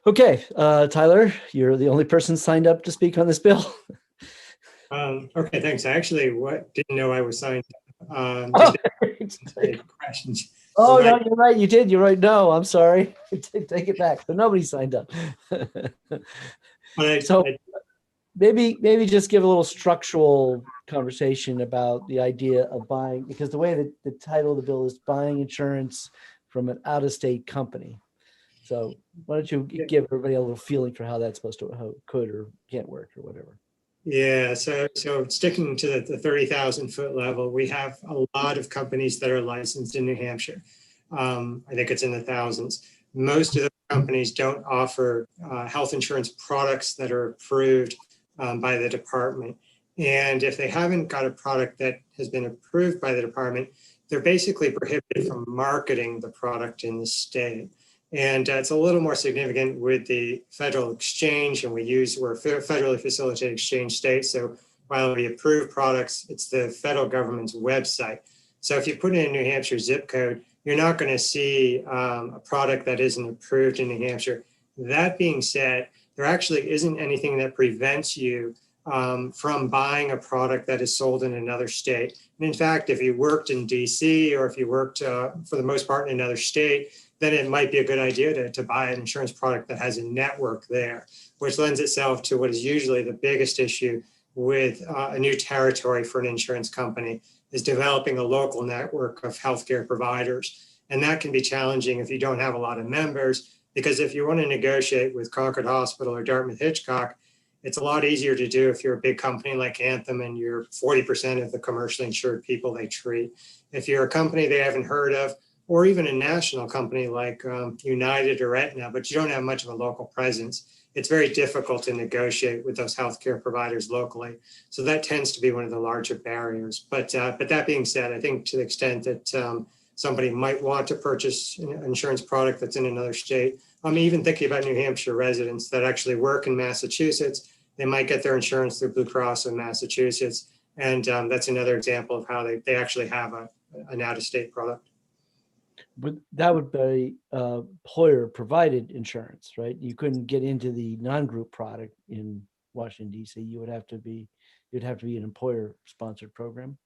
Okay, Tyler, you're the only person signed up to speak on this bill. Okay, thanks. I actually didn't know I was signed up. Questions. Oh, So no, you're right. You did. You're right. No, I'm sorry. Take it back. So nobody signed up. So maybe just give a little structural conversation about the idea of buying, because the way that the title of the bill is buying insurance from an out-of-state company. So why don't you give everybody a little feeling for how that's supposed to, how it could or can't work or whatever. Yeah, so sticking to the 30,000 foot level, we have a lot of companies that are licensed in New Hampshire. I think it's in the thousands. Most of the companies don't offer health insurance products that are approved by the department. And if they haven't got a product that has been approved by the department, they're basically prohibited from marketing the product in the state. And it's a little more significant with the federal exchange, and we're a federally facilitated exchange state. So while we approve products, it's the federal government's website. So if you put in a New Hampshire zip code, you're not going to see a product that isn't approved in New Hampshire. That being said, there actually isn't anything that prevents you from buying a product that is sold in another state. And in fact, if you worked in DC, or if you worked for the most part in another state, then it might be a good idea to buy an insurance product that has a network there, which lends itself to what is usually the biggest issue with a new territory for an insurance company, is developing a local network of healthcare providers. And that can be challenging if you don't have a lot of members, because if you want to negotiate with Concord Hospital or Dartmouth Hitchcock, it's a lot easier to do if you're a big company like Anthem and you're 40% of the commercially insured people they treat. If you're a company they haven't heard of, or even a national company like United or Aetna, but you don't have much of a local presence, it's very difficult to negotiate with those healthcare providers locally. So that tends to be one of the larger barriers. But that being said, I think to the extent that somebody might want to purchase an insurance product that's in another state, I'm even thinking about New Hampshire residents that actually work in Massachusetts. They might get their insurance through Blue Cross in Massachusetts. And that's another example of how they actually have an out-of-state product. But that would be employer provided insurance, right? You couldn't get into the non-group product in Washington, D.C. You'd have to be an employer sponsored program.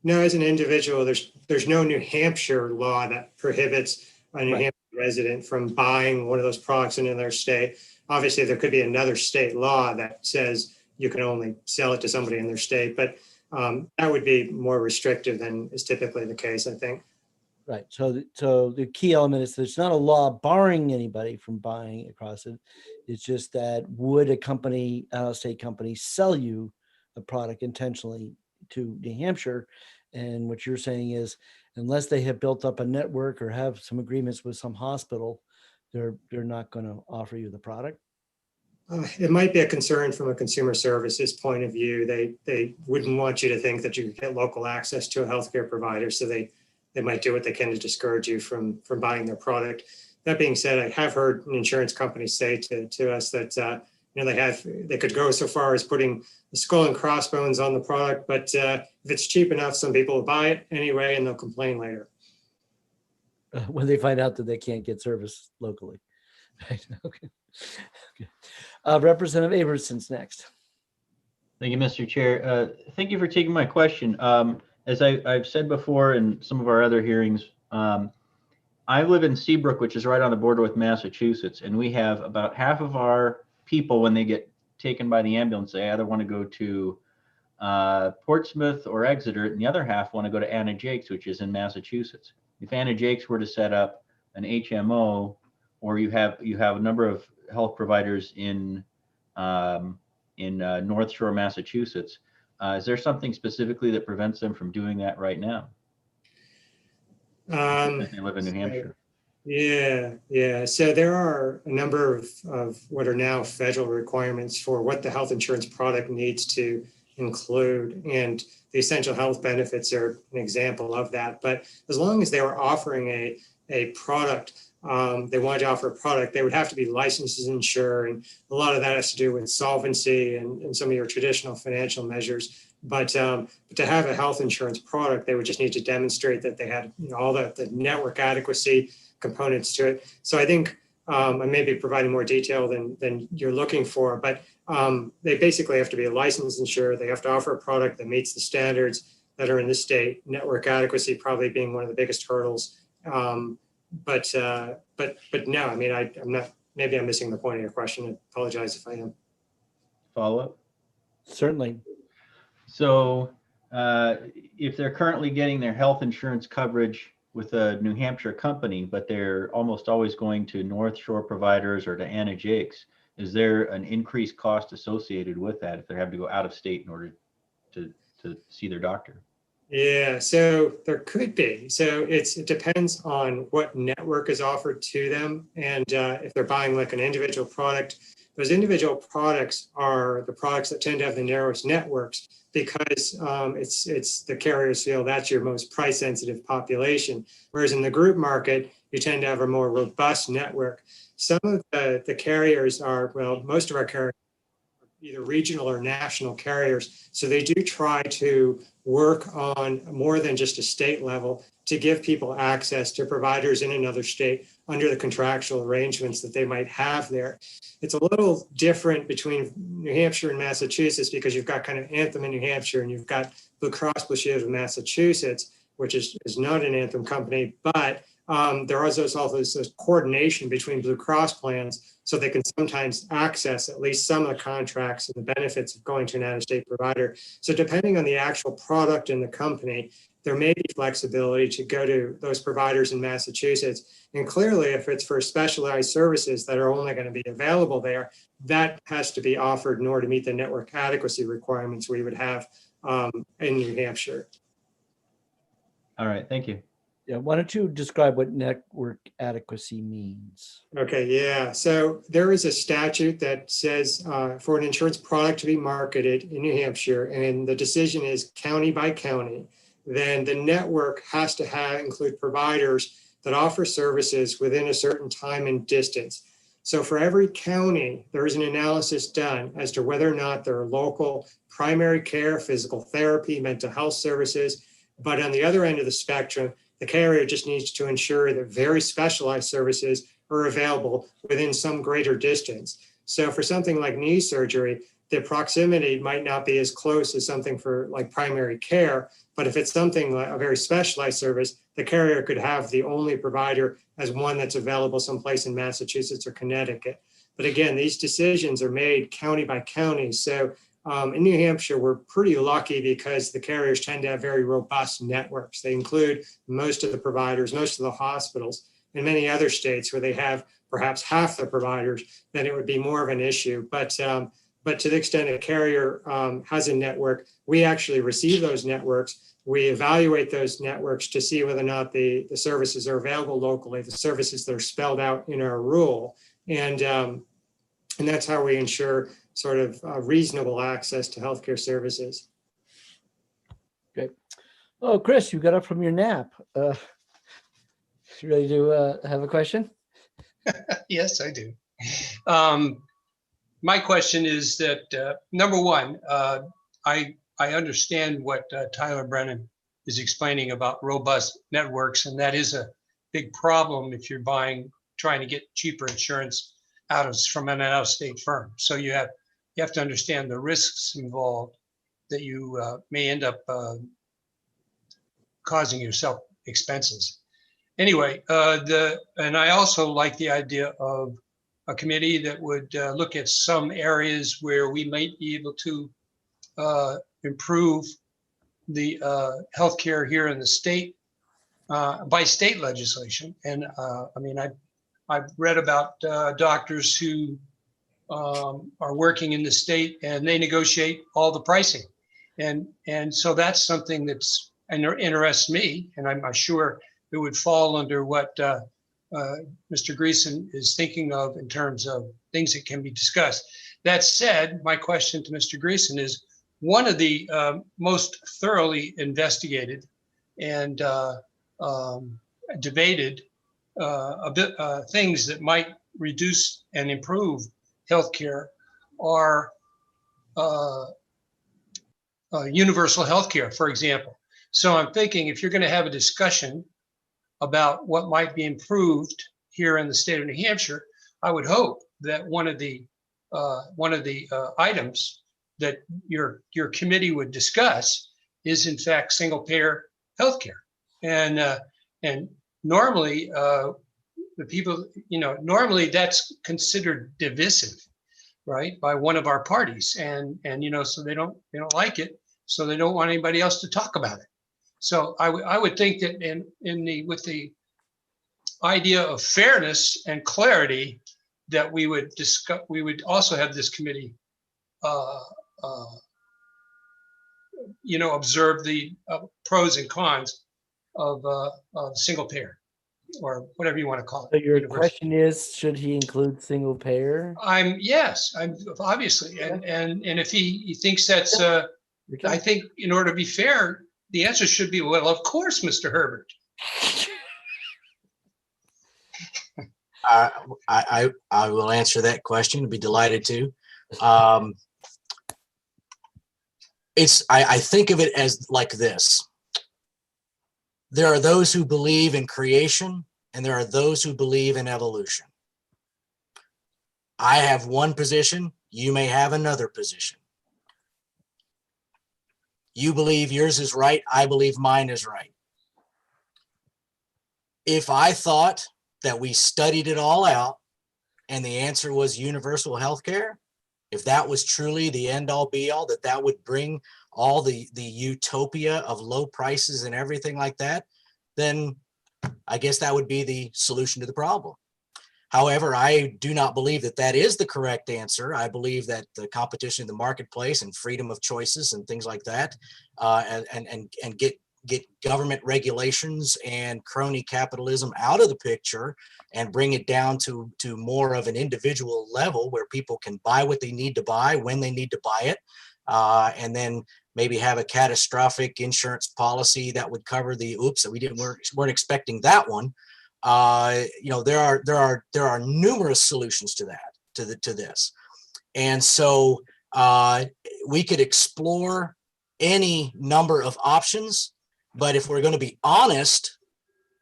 No, as an individual, there's no New Hampshire law that prohibits a New Hampshire resident from buying one of those products in another state. Obviously, there could be another state law that says you can only sell it to somebody in their state, but that would be more restrictive than is typically the case, I think. Right. So the key element is there's not a law barring anybody from buying across it. It's just that would a company, out-of-state company, sell you a product intentionally to New Hampshire? And what you're saying is, unless they have built up a network or have some agreements with some hospital, they're not going to offer you the product. It might be a concern from a consumer services point of view. They wouldn't want you to think that you could get local access to a healthcare provider, so they might do what they can to discourage you from buying their product. That being said, I have heard an insurance company say to us that they could go so far as putting the skull and crossbones on the product, but if it's cheap enough, some people will buy it anyway, and they'll complain later. When they find out that they can't get service locally. Right. Okay. Representative Aberson's next. Thank you, Mr. Chair. Thank you for taking my question. As I've said before in some of our other hearings, I live in Seabrook, which is right on the border with Massachusetts, and we have about half of our people, when they get taken by the ambulance, they either want to go to Portsmouth or Exeter, and the other half want to go to Anna Jake's, which is in Massachusetts. If Anna Jake's were to set up an HMO, or you have a number of health providers in North Shore, Massachusetts, is there something specifically that prevents them from doing that right now? They live in New Hampshire. Yeah. So there are a number of what are now federal requirements for what the health insurance product needs to include. And the essential health benefits are an example of that. But as long as they were offering a product, they wanted to offer a product, they would have to be licensed as insurer. And a lot of that has to do with solvency and some of your traditional financial measures. But to have a health insurance product, they would just need to demonstrate that they had all the network adequacy components to it. So I think I may be providing more detail than you're looking for, but they basically have to be a licensed insurer. They have to offer a product that meets the standards that are in the state, network adequacy probably being one of the biggest hurdles. But no, I mean, I'm not, maybe I'm missing the point of your question. I apologize if I am. Follow up? Certainly. So if they're currently getting their health insurance coverage with a New Hampshire company, but they're almost always going to North Shore providers or to Anna Jake's, is there an increased cost associated with that if they have to go out of state in order to see their doctor? Yeah, so there could be. So it depends on what network is offered to them. And if they're buying like an individual product, those individual products are the products that tend to have the narrowest networks because it's the carriers feel that's your most price sensitive population. Whereas in the group market, you tend to have a more robust network. Some of the carriers are, well, most of our carriers are either regional or national carriers. So they do try to work on more than just a state level to give people access to providers in another state under the contractual arrangements that they might have there. It's a little different between New Hampshire and Massachusetts because you've got kind of Anthem in New Hampshire and you've got Blue Cross Blue Shield of Massachusetts, which is not an Anthem company, but there is also this coordination between Blue Cross plans so they can sometimes access at least some of the contracts and the benefits of going to an out-of-state provider. So depending on the actual product and the company, there may be flexibility to go to those providers in Massachusetts. And clearly, if it's for specialized services that are only going to be available there, that has to be offered in order to meet the network adequacy requirements we would have in New Hampshire. All right, thank you. Yeah, why don't you describe what network adequacy means? Okay, yeah. So there is a statute that says for an insurance product to be marketed in New Hampshire, and the decision is county by county, then the network has to include providers that offer services within a certain time and distance. So for every county, there is an analysis done as to whether or not there are local primary care, physical therapy, mental health services. But on the other end of the spectrum, the carrier just needs to ensure that very specialized services are available within some greater distance. So for something like knee surgery, the proximity might not be as close as something for like primary care, but if it's something like a very specialized service, the carrier could have the only provider as one that's available someplace in Massachusetts or Connecticut. But again, these decisions are made county by county. So in New Hampshire, we're pretty lucky because the carriers tend to have very robust networks. They include most of the providers, most of the hospitals. In many other states where they have perhaps half the providers, then it would be more of an issue. But to the extent a carrier has a network, we actually receive those networks. We evaluate those networks to see whether or not the services are available locally, the services that are spelled out in our rule. And that's how we ensure sort of reasonable access to healthcare services. Great. Oh, Chris, you got up from your nap. You ready to have a question? Yes, I do. My question is that, number one, I understand what Tyler Brennan is explaining about robust networks, and that is a big problem if you're trying to get cheaper insurance from an out-of-state firm. So you have to understand the risks involved that you may end up causing yourself expenses. Anyway, and I also like the idea of a committee that would look at some areas where we might be able to improve the healthcare here in the state by state legislation. And I mean, I've read about doctors who are working in the state and they negotiate all the pricing. And so that's something that's interests me, and I'm sure would fall under what Mr. Greason is thinking of in terms of things that can be discussed. That said, my question to Mr. Greason is, one of the most thoroughly investigated and debated things that might reduce and improve healthcare are universal healthcare, for example. So I'm thinking if you're going to have a discussion about what might be improved here in the state of New Hampshire, I would hope that one of the items that your committee would discuss is in fact single payer healthcare. And normally the people, normally that's considered divisive, right, by one of our parties, and so they don't like it, so they don't want anybody else to talk about it. So I would think that with the idea of fairness and clarity, that we would discuss, we would also have this committee observe the pros and cons of single payer, or whatever you want to call it. So your question is, should he include single payer? Yes, I'm obviously, and if he thinks that's, I think in order to be fair, the answer should be, well, of course, Mr. Herbert. I will answer that question. I'd be delighted to. I think of it as like this. There are those who believe in creation, and there are those who believe in evolution. I have one position, you may have another position. You believe yours is right, I believe mine is right. If I thought that we studied it all out and the answer was universal health care, if that was truly the end all be all, that would bring all the utopia of low prices and everything like that, then I guess that would be the solution to the problem. However, I do not believe that that is the correct answer. I believe that the competition in the marketplace and freedom of choices and things like that, and get government regulations and crony capitalism out of the picture and bring it down to more of an individual level where people can buy what they need to buy when they need to buy it, and then maybe have a catastrophic insurance policy that would cover the oops, weren't expecting that one. There are numerous solutions to that, to this. And so we could explore any number of options, but if we're going to be honest,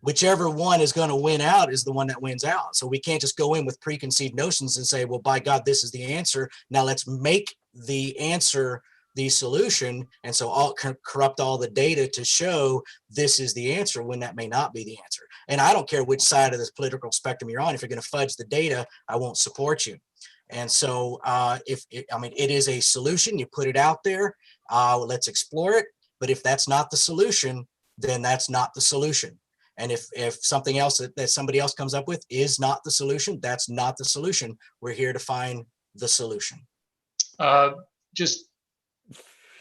whichever one is going to win out is the one that wins out. So we can't just go in with preconceived notions and say, well, by God, this is the answer. Now let's make the answer the solution. And so I'll corrupt all the data to show this is the answer when that may not be the answer. And I don't care which side of this political spectrum you're on. If you're going to fudge the data, I won't support you. And so it is a solution, you put it out there, let's explore it. But if that's not the solution, then that's not the solution. And if something else that somebody else comes up with is not the solution, that's not the solution. We're here to find the solution. Just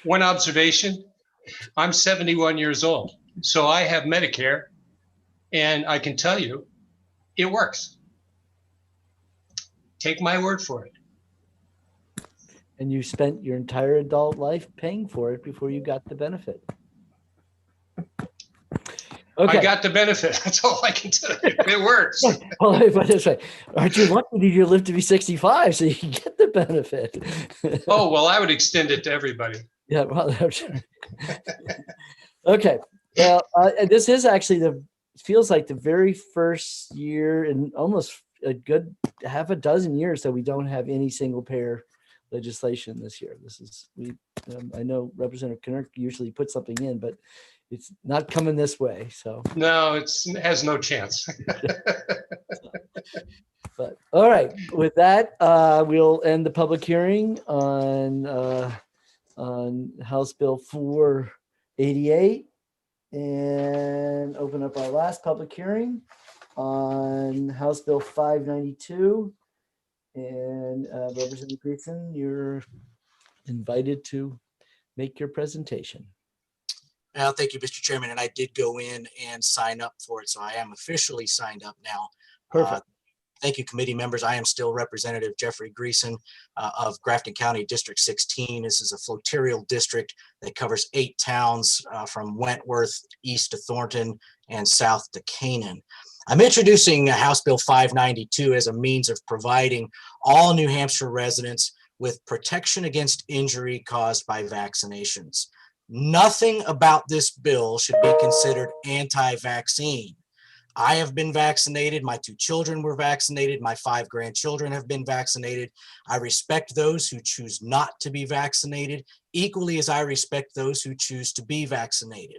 one observation. I'm 71 years old, so I have Medicare, and I can tell you it works. Take my word for it. And you spent your entire adult life paying for it before you got the benefit. Okay. I got the benefit. That's all I can tell you. It works. Well, but that's right. Aren't you lucky that you live to be 65 so you can get the benefit? Oh, well, I would extend it to everybody. Yeah, well, okay. Well, this is actually feels like the very first year in almost a good half a dozen years that we don't have any single payer legislation this year. I know Representative Kinnerk usually puts something in, but it's not coming this way. So no, it has no chance. But all right, with that, we'll end the public hearing on House Bill 488 and open up our last public hearing on House Bill 592. And Representative Greason, you're invited to make your presentation. Thank you, Mr. Chairman. And I did go in and sign up for it. So I am officially signed up now. Perfect. Thank you, committee members. I am still Representative Jeffrey Greason of Grafton County District 16. This is a flotarial district that covers 8 towns from Wentworth east to Thornton and south to Canaan. I'm introducing House Bill 592 as a means of providing all New Hampshire residents with protection against injury caused by vaccinations. Nothing about this bill should be considered anti-vaccine. I have been vaccinated. My 2 children were vaccinated. My 5 grandchildren have been vaccinated. I respect those who choose not to be vaccinated equally as I respect those who choose to be vaccinated.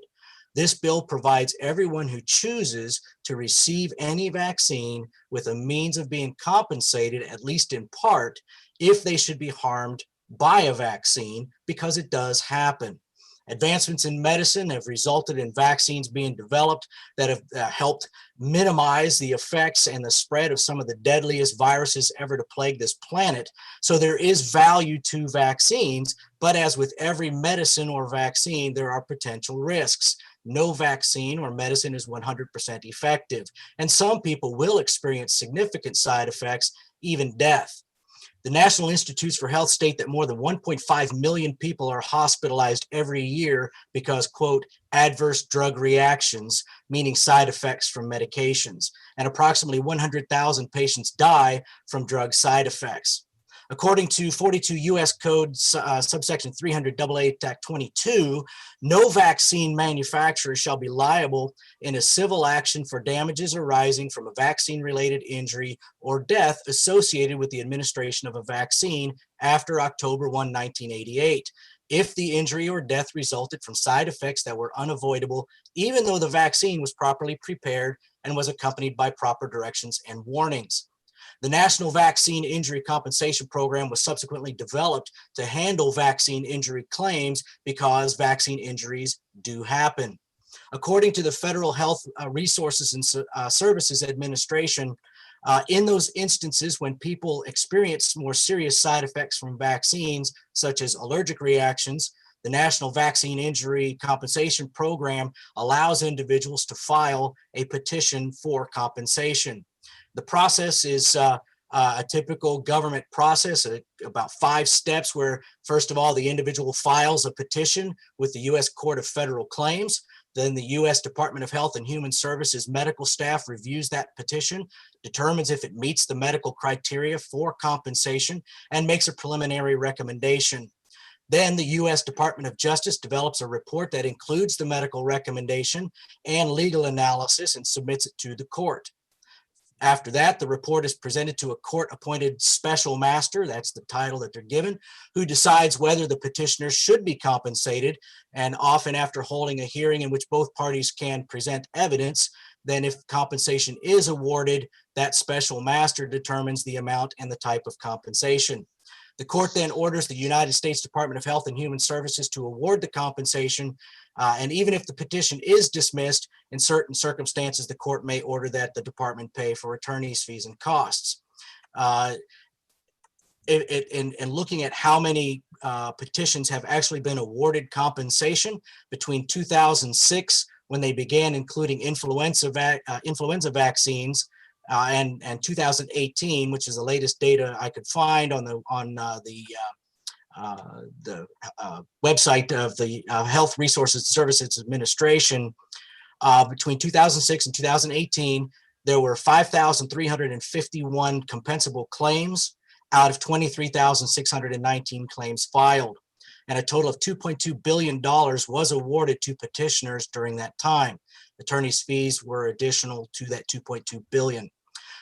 This bill provides everyone who chooses to receive any vaccine with a means of being compensated, at least in part, if they should be harmed by a vaccine, because it does happen. Advancements in medicine have resulted in vaccines being developed that have helped minimize the effects and the spread of some of the deadliest viruses ever to plague this planet. So there is value to vaccines, but as with every medicine or vaccine, there are potential risks. No vaccine or medicine is 100% effective, and some people will experience significant side effects, even death. The National Institutes for Health state that more than 1.5 million people are hospitalized every year because, quote, adverse drug reactions, meaning side effects from medications, and approximately 100,000 patients die from drug side effects. According to 42 U.S. Code subsection 300AA Act 22, no vaccine manufacturer shall be liable in a civil action for damages arising from a vaccine-related injury or death associated with the administration of a vaccine after October 1, 1988, if the injury or death resulted from side effects that were unavoidable, even though the vaccine was properly prepared and was accompanied by proper directions and warnings. The National Vaccine Injury Compensation Program was subsequently developed to handle vaccine injury claims because vaccine injuries do happen. According to the Federal Health Resources and Services Administration, in those instances when people experience more serious side effects from vaccines, such as allergic reactions, the National Vaccine Injury Compensation Program allows individuals to file a petition for compensation. The process is a typical government process, about 5 steps where, first of all, the individual files a petition with the U.S. Court of Federal Claims. Then the U.S. Department of Health and Human Services medical staff reviews that petition, determines if it meets the medical criteria for compensation, and makes a preliminary recommendation. Then the U.S. Department of Justice develops a report that includes the medical recommendation and legal analysis and submits it to the court. After that, the report is presented to a court-appointed special master, that's the title that they're given, who decides whether the petitioner should be compensated, and often after holding a hearing in which both parties can present evidence, then if compensation is awarded, that special master determines the amount and the type of compensation. The court then orders the United States Department of Health and Human Services to award the compensation, and even if the petition is dismissed, in certain circumstances, the court may order that the department pay for attorney's fees and costs. And looking at how many petitions have actually been awarded compensation between 2006, when they began including influenza vaccines, and 2018, which is the latest data I could find on the website of the Health Resources and Services Administration. Between 2006 and 2018, there were 5,351 compensable claims out of 23,619 claims filed, and a total of $2.2 billion was awarded to petitioners during that time. Attorneys' fees were additional to that $2.2 billion.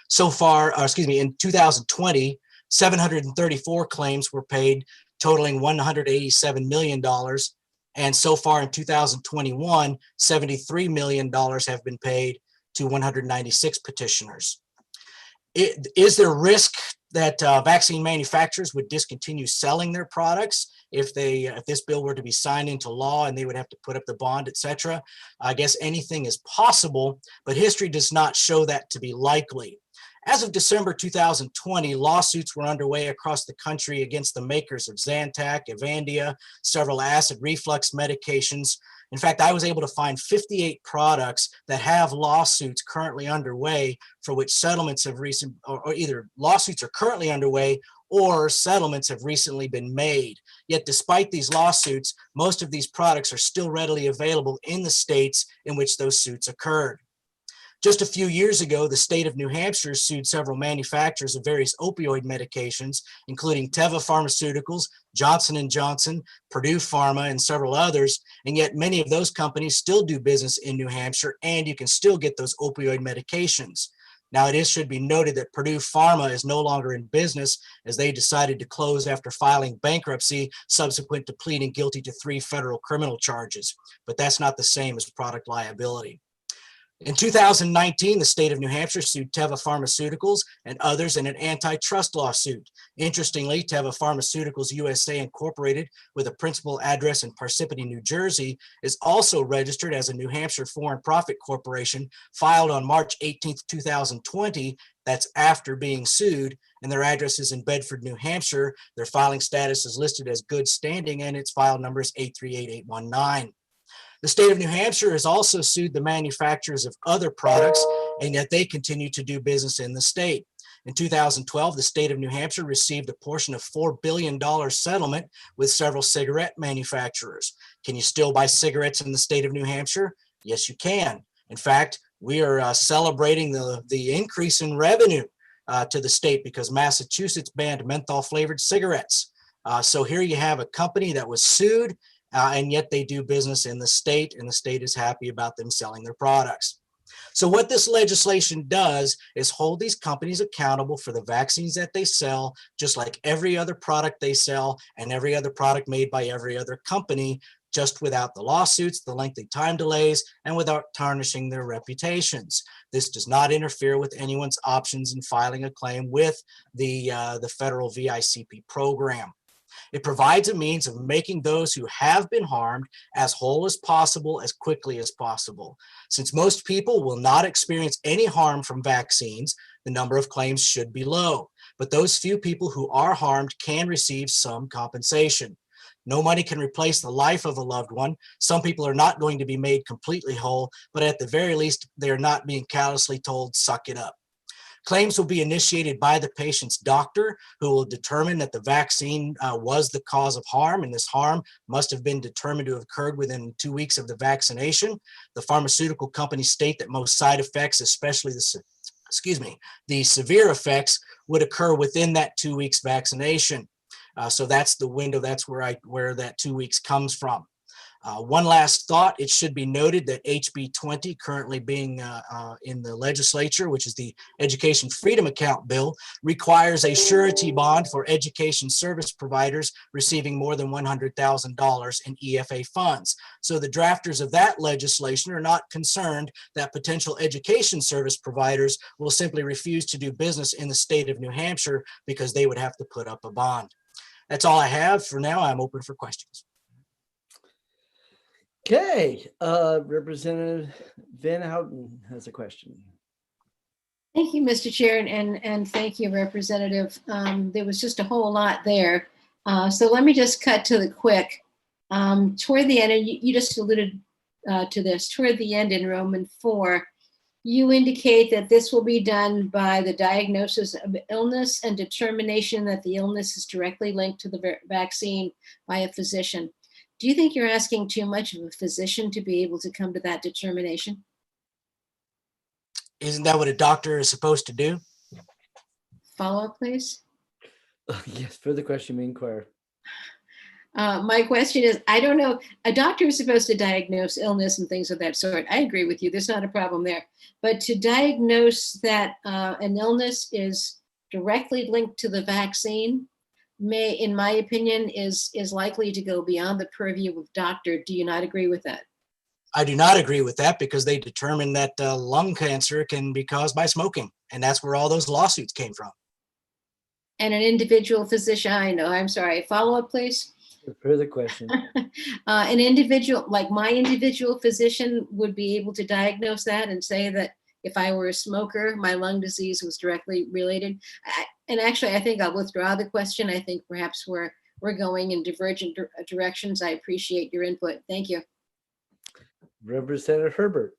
So far, in 2020, 734 claims were paid, totaling $187 million. And so far in 2021, $73 million have been paid to 196 petitioners. Is there risk that vaccine manufacturers would discontinue selling their products if this bill were to be signed into law and they would have to put up the bond, et cetera? I guess anything is possible, but history does not show that to be likely. As of December 2020, lawsuits were underway across the country against the makers of Zantac, Evandia, several acid reflux medications. In fact, I was able to find 58 products that have lawsuits currently underway for which settlements have or either lawsuits are currently underway or settlements have recently been made. Yet despite these lawsuits, most of these products are still readily available in the states in which those suits occurred. Just a few years ago, the state of New Hampshire sued several manufacturers of various opioid medications, including Teva Pharmaceuticals, Johnson & Johnson, Purdue Pharma, and several others. And yet many of those companies still do business in New Hampshire, and you can still get those opioid medications. Now, should be noted that Purdue Pharma is no longer in business as they decided to close after filing bankruptcy subsequent to pleading guilty to 3 federal criminal charges. But that's not the same as product liability. In 2019, the state of New Hampshire sued Teva Pharmaceuticals and others in an antitrust lawsuit. Interestingly, Teva Pharmaceuticals USA Incorporated, with a principal address in Parsippany, New Jersey, is also registered as a New Hampshire foreign profit corporation, filed on March 18, 2020. That's after being sued, and their address is in Bedford, New Hampshire. Their filing status is listed as good standing, and its file number is 838819. The state of New Hampshire has also sued the manufacturers of other products, and yet they continue to do business in the state. In 2012, the state of New Hampshire received a portion of $4 billion settlement with several cigarette manufacturers. Can you still buy cigarettes in the state of New Hampshire? Yes, you can. In fact, we are celebrating the increase in revenue to the state because Massachusetts banned menthol flavored cigarettes. So here you have a company that was sued, and yet they do business in the state, and the state is happy about them selling their products. So what this legislation does is hold these companies accountable for the vaccines that they sell, just like every other product they sell and every other product made by every other company, just without the lawsuits, the lengthy time delays, and without tarnishing their reputations. This does not interfere with anyone's options in filing a claim with the federal VICP program. It provides a means of making those who have been harmed as whole as possible, as quickly as possible. Since most people will not experience any harm from vaccines, the number of claims should be low. But those few people who are harmed can receive some compensation. No money can replace the life of a loved one. Some people are not going to be made completely whole, but at the very least, they are not being callously told, suck it up. Claims will be initiated by the patient's doctor, who will determine that the vaccine was the cause of harm, and this harm must have been determined to have occurred within 2 weeks of the vaccination. The pharmaceutical companies state that most side effects, especially the severe effects, would occur within that 2 weeks vaccination. So that's the window. That's where that 2 weeks comes from. One last thought, it should be noted that HB 20 currently being in the legislature, which is the Education Freedom Account bill, requires a surety bond for education service providers receiving more than $100,000 in EFA funds. So the drafters of that legislation are not concerned that potential education service providers will simply refuse to do business in the state of New Hampshire because they would have to put up a bond. That's all I have for now. I'm open for questions. Okay, Representative Van Houten has a question. Thank you, Mr. Chair, and thank you, Representative. There was just a whole lot there. So let me just cut to the quick. Toward the end, and you just alluded to this, toward the end in Roman 4, you indicate that this will be done by the diagnosis of illness and determination that the illness is directly linked to the vaccine by a physician. Do you think you're asking too much of a physician to be able to come to that determination? Isn't that what a doctor is supposed to do? Follow up, please. Yes, further question may inquire. My question is, I don't know, a doctor is supposed to diagnose illness and things of that sort. I agree with you, there's not a problem there. But to diagnose that an illness is directly linked to the vaccine, in my opinion, is likely to go beyond the purview of doctor. Do you not agree with that? I do not agree with that because they determined that lung cancer can be caused by smoking, and that's where all those lawsuits came from. And an individual physician, I know, I'm sorry, follow up, please. Further question. An individual, like my individual physician would be able to diagnose that and say that if I were a smoker, my lung disease was directly related. And actually, I think I'll withdraw the question. I think perhaps we're going in divergent directions. I appreciate your input. Thank you. Representative Herbert.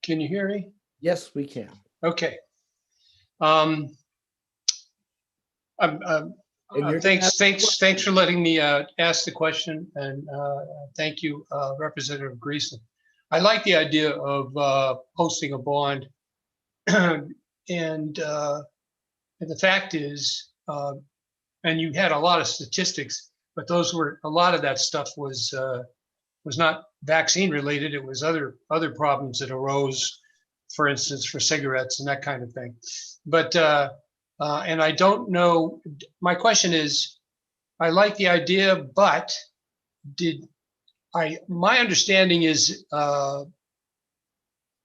Can you hear me? Yes, we can. Okay. you're Thanks for letting me ask the question, and thank you, Representative Greason. I like the idea of posting a bond, and the fact is, and you had a lot of statistics, but a lot of that stuff was not vaccine related. It was other problems that arose, for instance, for cigarettes and that kind of thing. But and I don't know. My question is, I like the idea, but my understanding is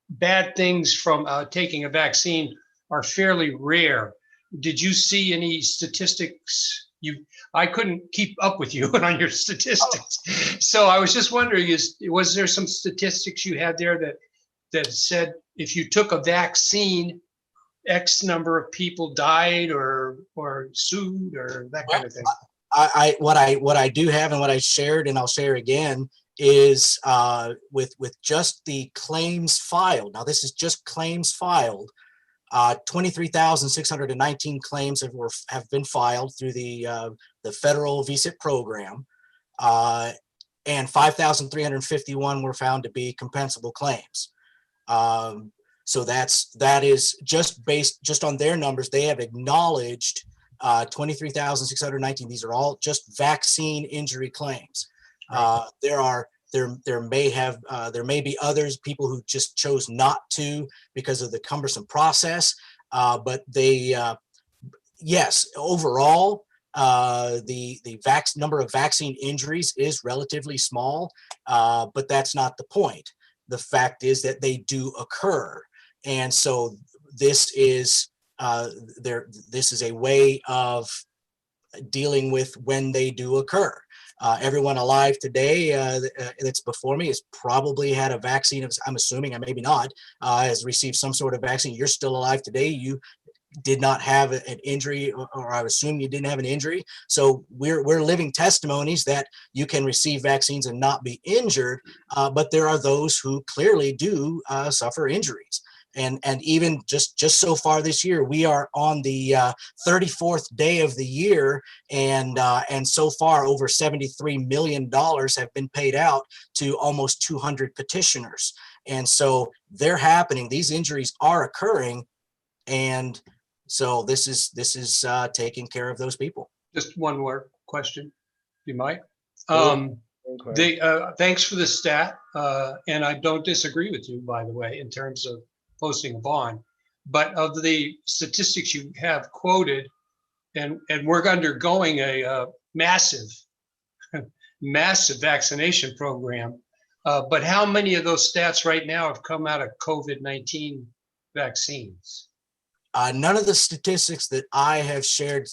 bad things from taking a vaccine are fairly rare. Did you see any statistics? I couldn't keep up with you on your statistics. So I was just wondering, was there some statistics you had there that said if you took a vaccine, X number of people died or sued or that kind of thing? What I do have and what I shared, and I'll share again, is with just the claims filed. Now this is just claims filed. 23,619 claims have been filed through the federal VSIP program, and 5,351 were found to be compensable claims. So that is just based on their numbers. They have acknowledged 23,619. These are all just vaccine injury claims. There may be others, people who just chose not to because of the cumbersome process. But yes, overall, the number of vaccine injuries is relatively small, but that's not the point. The fact is that they do occur, and so this is a way of dealing with when they do occur. Everyone alive today that's before me has probably had a vaccine. I'm assuming, maybe not, has received some sort of vaccine. You're still alive today. You did not have an injury, or I assume you didn't have an injury. So we're living testimonies that you can receive vaccines and not be injured, but there are those who clearly do suffer injuries. And even just so far this year, we are on the 34th day of the year, and so far over $73 million have been paid out to almost 200 petitioners. And so they're happening. These injuries are occurring, and so this is taking care of those people. Just one more question, if you might. Thanks for the stat, and I don't disagree with you, by the way, in terms of posting a bond. But of the statistics you have quoted, and we're undergoing a massive vaccination program, but how many of those stats right now have come out of COVID-19 vaccines? None of the statistics that I have shared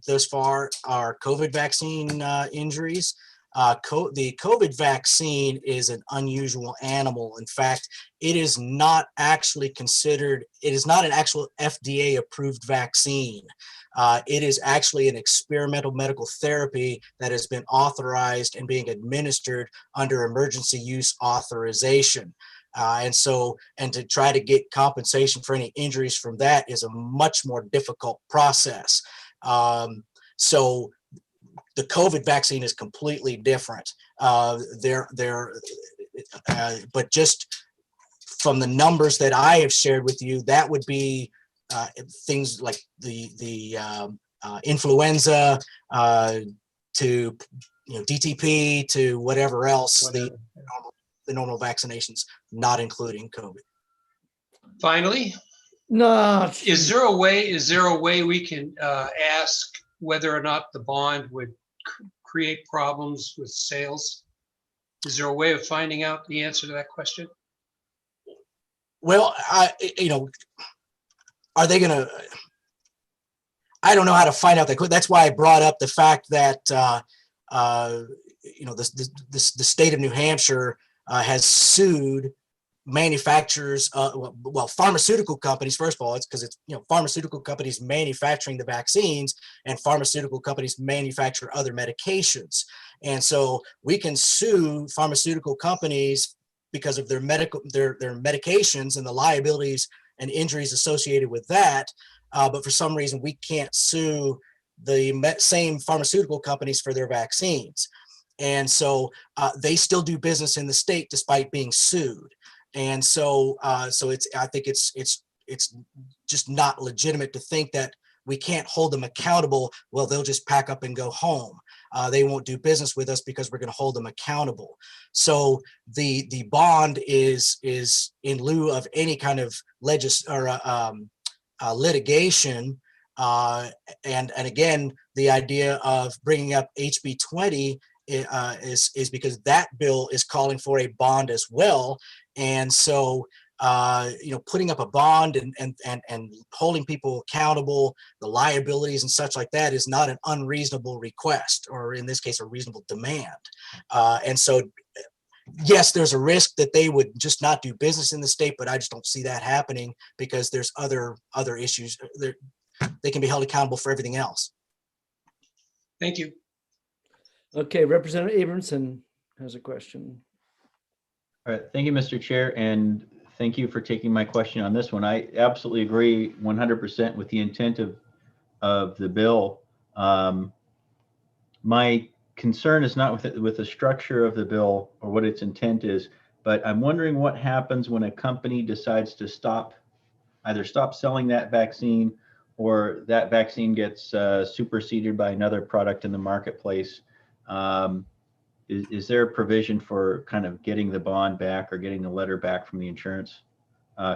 thus far are COVID vaccine injuries. The COVID vaccine is an unusual animal. In fact, it is not actually considered, it is not an actual FDA approved vaccine. It is actually an experimental medical therapy that has been authorized and being administered under emergency use authorization. And to try to get compensation for any injuries from that is a much more difficult process. So the COVID vaccine is completely different. But just from the numbers that I have shared with you, that would be things like the influenza to DTP to whatever else, the normal vaccinations, not including COVID. Finally, no. Is there a way we can ask whether or not the bond would create problems with sales? Is there a way of finding out the answer to that question? Well, are they going to? I don't know how to find out that. That's why I brought up the fact that the state of New Hampshire has sued manufacturers, well, pharmaceutical companies. First of all, it's because it's, pharmaceutical companies manufacturing the vaccines, and pharmaceutical companies manufacture other medications. And so we can sue pharmaceutical companies because of their medications and the liabilities and injuries associated with that. But for some reason, we can't sue the same pharmaceutical companies for their vaccines. And so they still do business in the state despite being sued. And so, I think it's just not legitimate to think that we can't hold them accountable. Well, they'll just pack up and go home. They won't do business with us because we're going to hold them accountable. So the bond is in lieu of any kind of litigation. And again, the idea of bringing up HB 20 is because that bill is calling for a bond as well. And so, putting up a bond and holding people accountable, the liabilities and such like that is not an unreasonable request, or in this case, a reasonable demand. And so, yes, there's a risk that they would just not do business in the state, but I just don't see that happening because there's other issues. They can be held accountable for everything else. Thank you. Okay, Representative Abramson has a question. All right, thank you, Mr. Chair, and thank you for taking my question on this one. I absolutely agree 100% with the intent of the bill. My concern is not with the structure of the bill or what its intent is, but I'm wondering what happens when a company decides to either stop selling that vaccine or that vaccine gets superseded by another product in the marketplace. Is there a provision for kind of getting the bond back or getting the letter back from the insurance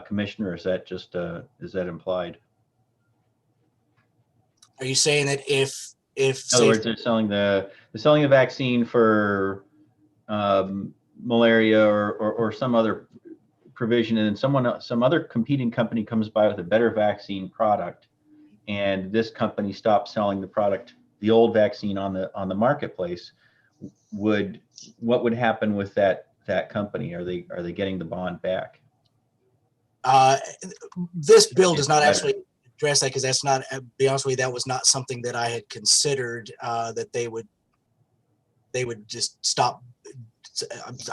commissioner? Or is that just is that implied? Are you saying that if in other words, they're selling the vaccine for malaria or some other provision, and then some other competing company comes by with a better vaccine product, and this company stops selling the product, the old vaccine on the marketplace? What would happen with that company? Are they getting the bond back? This bill does not actually address that, because that's not, to be honest with you, that was not something that I had considered, that they would just stop.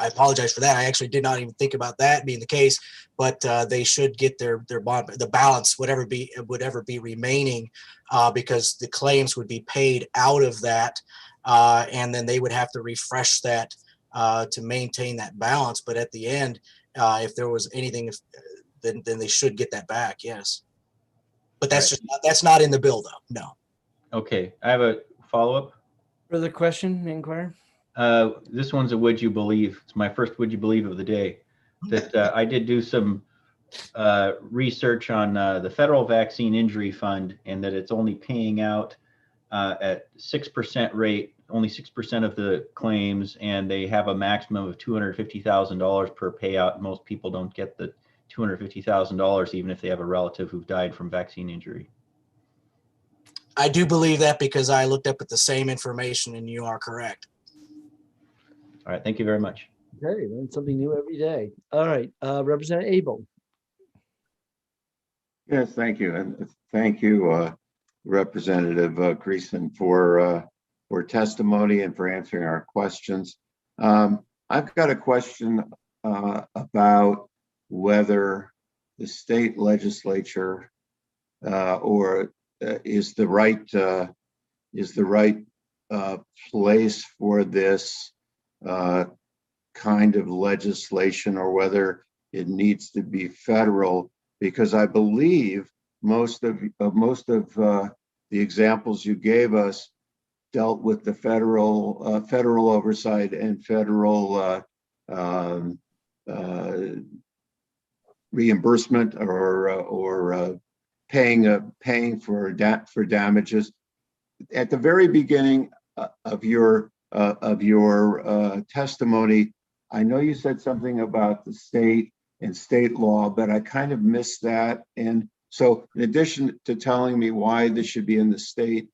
I apologize for that. I actually did not even think about that being the case, but they should get their bond, the balance, whatever be remaining, because the claims would be paid out of that. And then they would have to refresh that to maintain that balance. But at the end, if there was anything, then they should get that back. Yes, but that's not in the bill, though. No. Okay, I have a follow-up. Further question, inquire. This one's a would you believe. It's my first would you believe of the day. That I did do some research on the Federal Vaccine Injury Fund, and that it's only paying out at 6% rate, only 6% of the claims, and they have a maximum of $250,000 per payout. Most people don't get the $250,000 even if they have a relative who've died from vaccine injury. I do believe that because I looked up at the same information, and you are correct. All right, thank you very much. Okay, learn something new every day. All right, Representative Abel. Yes, thank you, and thank you, Representative Greason, for testimony and for answering our questions. I've got a question about whether the state legislature is the right place for this kind of legislation, or whether it needs to be federal, because I believe most of the examples you gave us dealt with the federal oversight and federal reimbursement or paying for damages. At the very beginning of your testimony, I know you said something about the state and state law, but I kind of missed that. And so, in addition to telling me why this should be in the state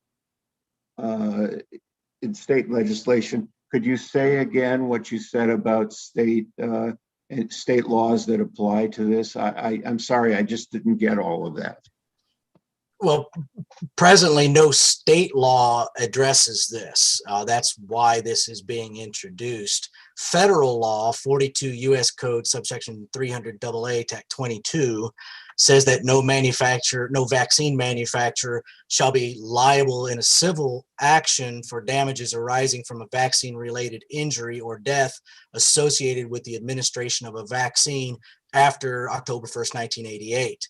legislation, could you say again what you said about state laws that apply to this? I'm sorry, I just didn't get all of that. Well, presently, no state law addresses this. That's why this is being introduced. Federal law, 42 U.S. Code subsection 300 AA, Tac 22, says that no vaccine manufacturer shall be liable in a civil action for damages arising from a vaccine-related injury or death associated with the administration of a vaccine after October 1st, 1988.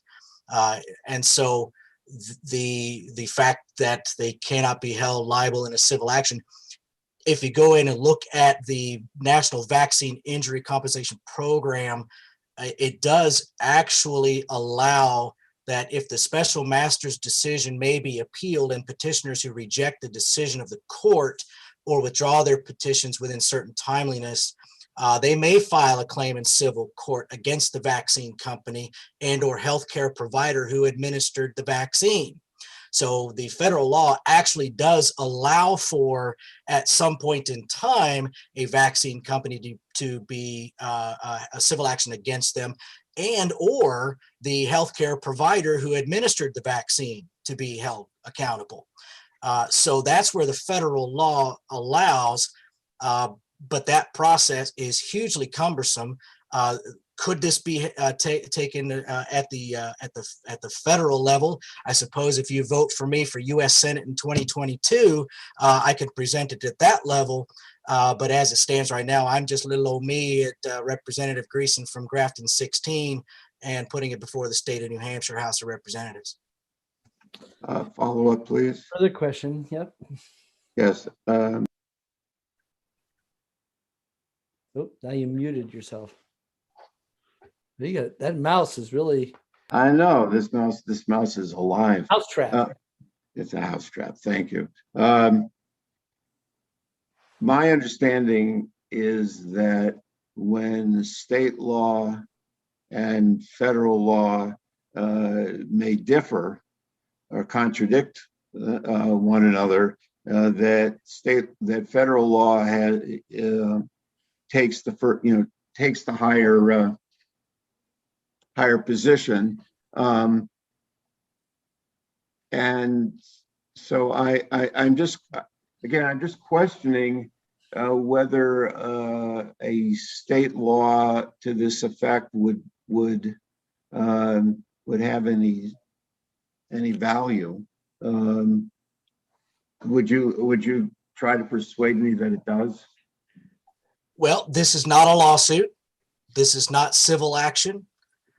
And so the fact that they cannot be held liable in a civil action, if you go in and look at the National Vaccine Injury Compensation Program, it does actually allow that if the special master's decision may be appealed and petitioners who reject the decision of the court or withdraw their petitions within certain timeliness, they may file a claim in civil court against the vaccine company and or healthcare provider who administered the vaccine. So the federal law actually does allow for, at some point in time, a vaccine company to be a civil action against them, and or the healthcare provider who administered the vaccine to be held accountable. So that's where the federal law allows, but that process is hugely cumbersome. Could this be taken at the federal level? I suppose if you vote for me for U.S. Senate in 2022, I could present it at that level. But as it stands right now, I'm just little old me at Representative Greason from Grafton 16 and putting it before the state of New Hampshire House of Representatives. Follow up, please. Further question? Yep. Yes. Oh, now you muted yourself. You got that mouse is really. I know this mouse is alive. House trap. It's a house trap. Thank you. My understanding is that when state law and federal law may differ or contradict one another, that federal law takes the higher position, and so I'm just questioning whether a state law to this effect would have any value. Would you try to persuade me that it does? Well, this is not a lawsuit. This is not civil action.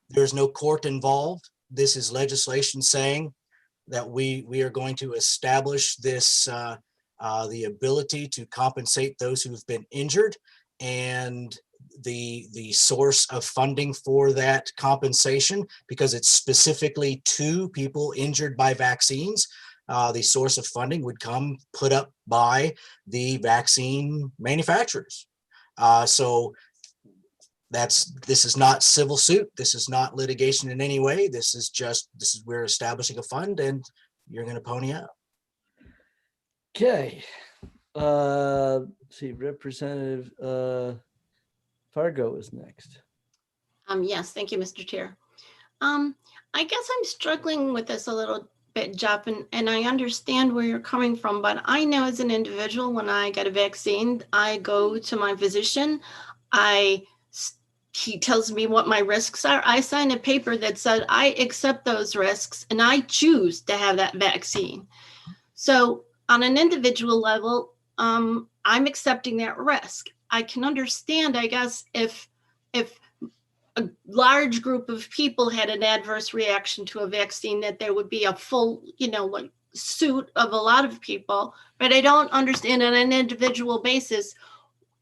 There's no court involved. This is legislation saying that we are going to establish this the ability to compensate those who have been injured, and the source of funding for that compensation, because it's specifically to people injured by vaccines. The source of funding would come put up by the vaccine manufacturers. So this is not civil suit. This is not litigation in any way. We're establishing a fund and you're going to pony up. Okay. See, Representative Fargo is next. Yes, thank you, Mr. Chair. I guess I'm struggling with this a little bit, Jeff, and I understand where you're coming from, but I know as an individual, when I get a vaccine, I go to my physician. He tells me what my risks are. I sign a paper that said I accept those risks and I choose to have that vaccine. So on an individual level, I'm accepting that risk. I can understand, I guess, if a large group of people had an adverse reaction to a vaccine, that there would be a full, like suit of a lot of people. But I don't understand on an individual basis,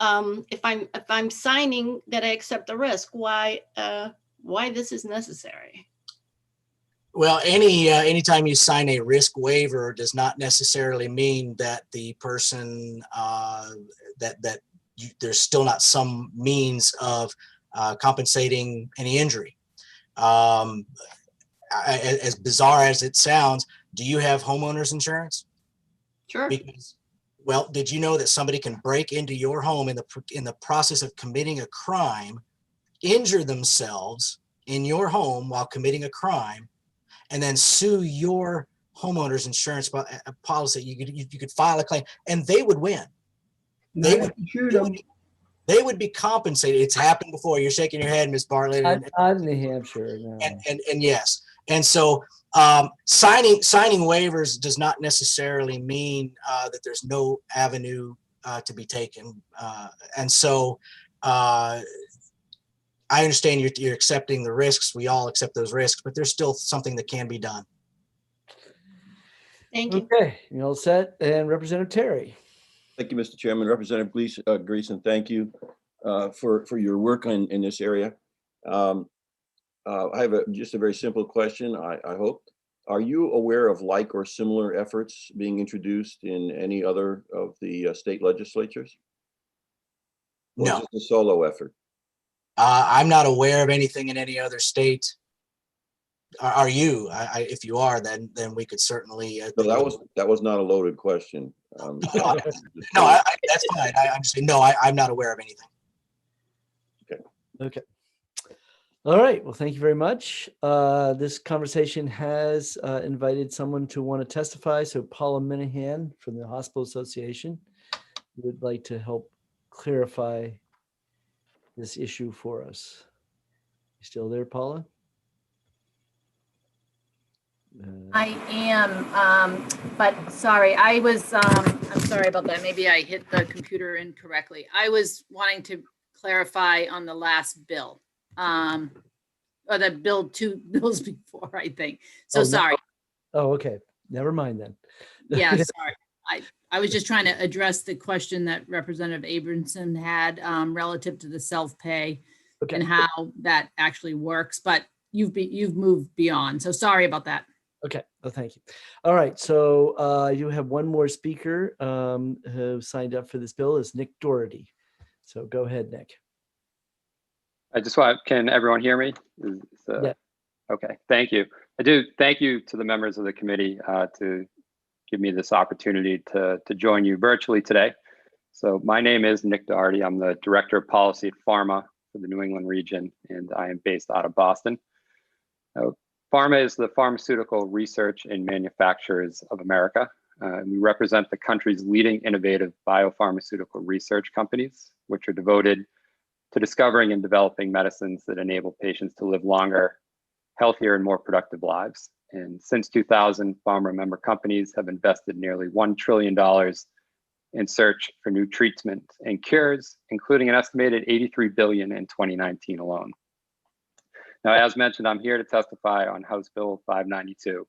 if I'm signing that I accept the risk, why this is necessary. Well, anytime you sign a risk waiver does not necessarily mean that the person there's still not some means of compensating any injury. As bizarre as it sounds, do you have homeowners insurance? Sure. Well, did you know that somebody can break into your home in the process of committing a crime, injure themselves in your home while committing a crime, and then sue your homeowner's insurance policy? You could file a claim, and they would win. They would be compensated. It's happened before. You're shaking your head, Ms. Bartlett. Not in New Hampshire. No. And yes, and so signing waivers does not necessarily mean that there's no avenue to be taken. And so I understand you're accepting the risks. We all accept those risks, but there's still something that can be done. Thank you. Okay, you all set? And Representative Terry. Thank you, Mr. Chairman. Representative Gleason, thank you for your work in this area. I have just a very simple question, I hope. Are you aware of like or similar efforts being introduced in any other of the state legislatures? Or No. is this a solo effort? I'm not aware of anything in any other state. Are you? If you are, then we could certainly. No, that was not a loaded question. No, that's fine. I'm saying no. I'm not aware of anything. Okay. All right. Well, thank you very much. This conversation has invited someone to want to testify. So Paula Minahan from the Hospital Association would like to help clarify this issue for us. You still there, Paula? I am, but sorry, I'm sorry about that. Maybe I hit the computer incorrectly. I was wanting to clarify on the last bill, or the two bills before, I think. So sorry. Oh, okay. Never mind then. Yeah, sorry. I was just trying to address the question that Representative Abramson had relative to the self-pay and how that actually works, but you've moved beyond. So sorry about that. Okay. Oh, thank you. All right. So you have one more speaker who signed up for this bill is Nick Doherty. So go ahead, Nick. Can everyone hear me? Yeah. Okay, thank you. I do thank you to the members of the committee to give me this opportunity to join you virtually today. So my name is Nick Doherty. I'm the Director of Policy at Pharma for the New England region, and I am based out of Boston. Pharma is the Pharmaceutical Research and Manufacturers of America. We represent the country's leading innovative biopharmaceutical research companies, which are devoted to discovering and developing medicines that enable patients to live longer, healthier, and more productive lives. And since 2000, pharma member companies have invested nearly $1 trillion in search for new treatments and cures, including an estimated $83 billion in 2019 alone. Now, as mentioned, I'm here to testify on House Bill 592.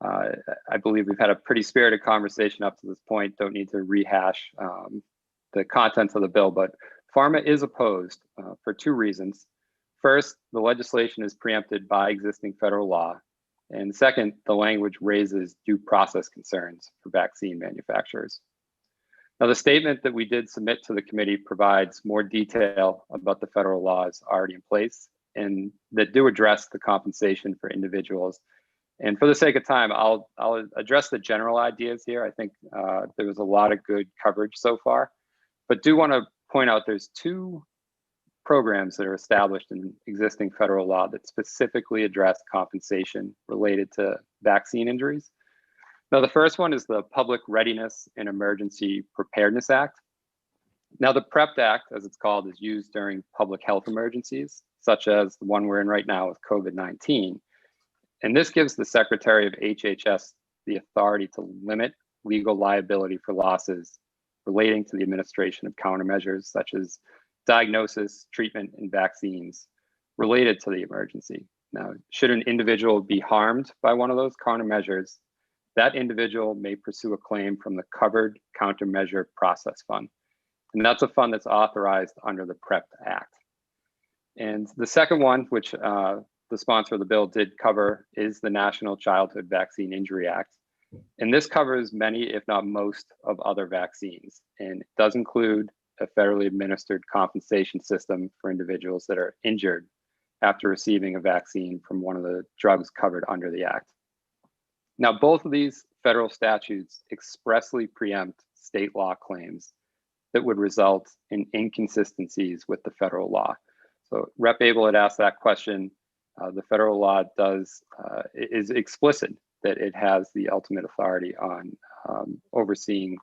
I believe we've had a pretty spirited conversation up to this point. Don't need to rehash the contents of the bill, but pharma is opposed for two reasons. First, the legislation is preempted by existing federal law. And second, the language raises due process concerns for vaccine manufacturers. Now, the statement that we did submit to the committee provides more detail about the federal laws already in place and that do address the compensation for individuals. And for the sake of time, I'll address the general ideas here. I think there was a lot of good coverage so far, but do want to point out there's two programs that are established in existing federal law that specifically address compensation related to vaccine injuries. Now, the first one is the Public Readiness and Emergency Preparedness Act. Now, the PREP Act, as it's called, is used during public health emergencies, such as the one we're in right now with COVID-19. And this gives the Secretary of HHS the authority to limit legal liability for losses relating to the administration of countermeasures such as diagnosis, treatment, and vaccines related to the emergency. Now, should an individual be harmed by one of those countermeasures, that individual may pursue a claim from the Covered Countermeasure Process Fund. And that's a fund that's authorized under the PREP Act. And the second one, which the sponsor of the bill did cover, is the National Childhood Vaccine Injury Act. And this covers many, if not most, of other vaccines. And it does include a federally administered compensation system for individuals that are injured after receiving a vaccine from one of the drugs covered under the act. Now, both of these federal statutes expressly preempt state law claims that would result in inconsistencies with the federal law. So Rep. Abel had asked that question. The federal law is explicit that it has the ultimate authority on overseeing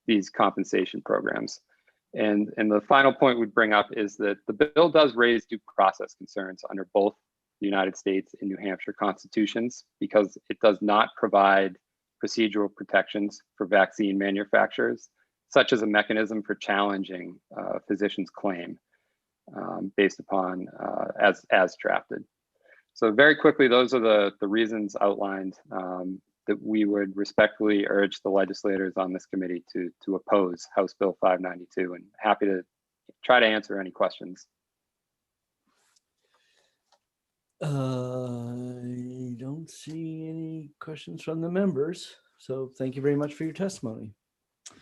these compensation programs. And the final point we'd bring up is that the bill does raise due process concerns under both the United States and New Hampshire constitutions, because it does not provide procedural protections for vaccine manufacturers, such as a mechanism for challenging a physician's claim based upon as drafted. So very quickly, those are the reasons outlined that we would respectfully urge the legislators on this committee to oppose House Bill 592, and happy to try to answer any questions. I don't see any questions from the members, so thank you very much for your testimony.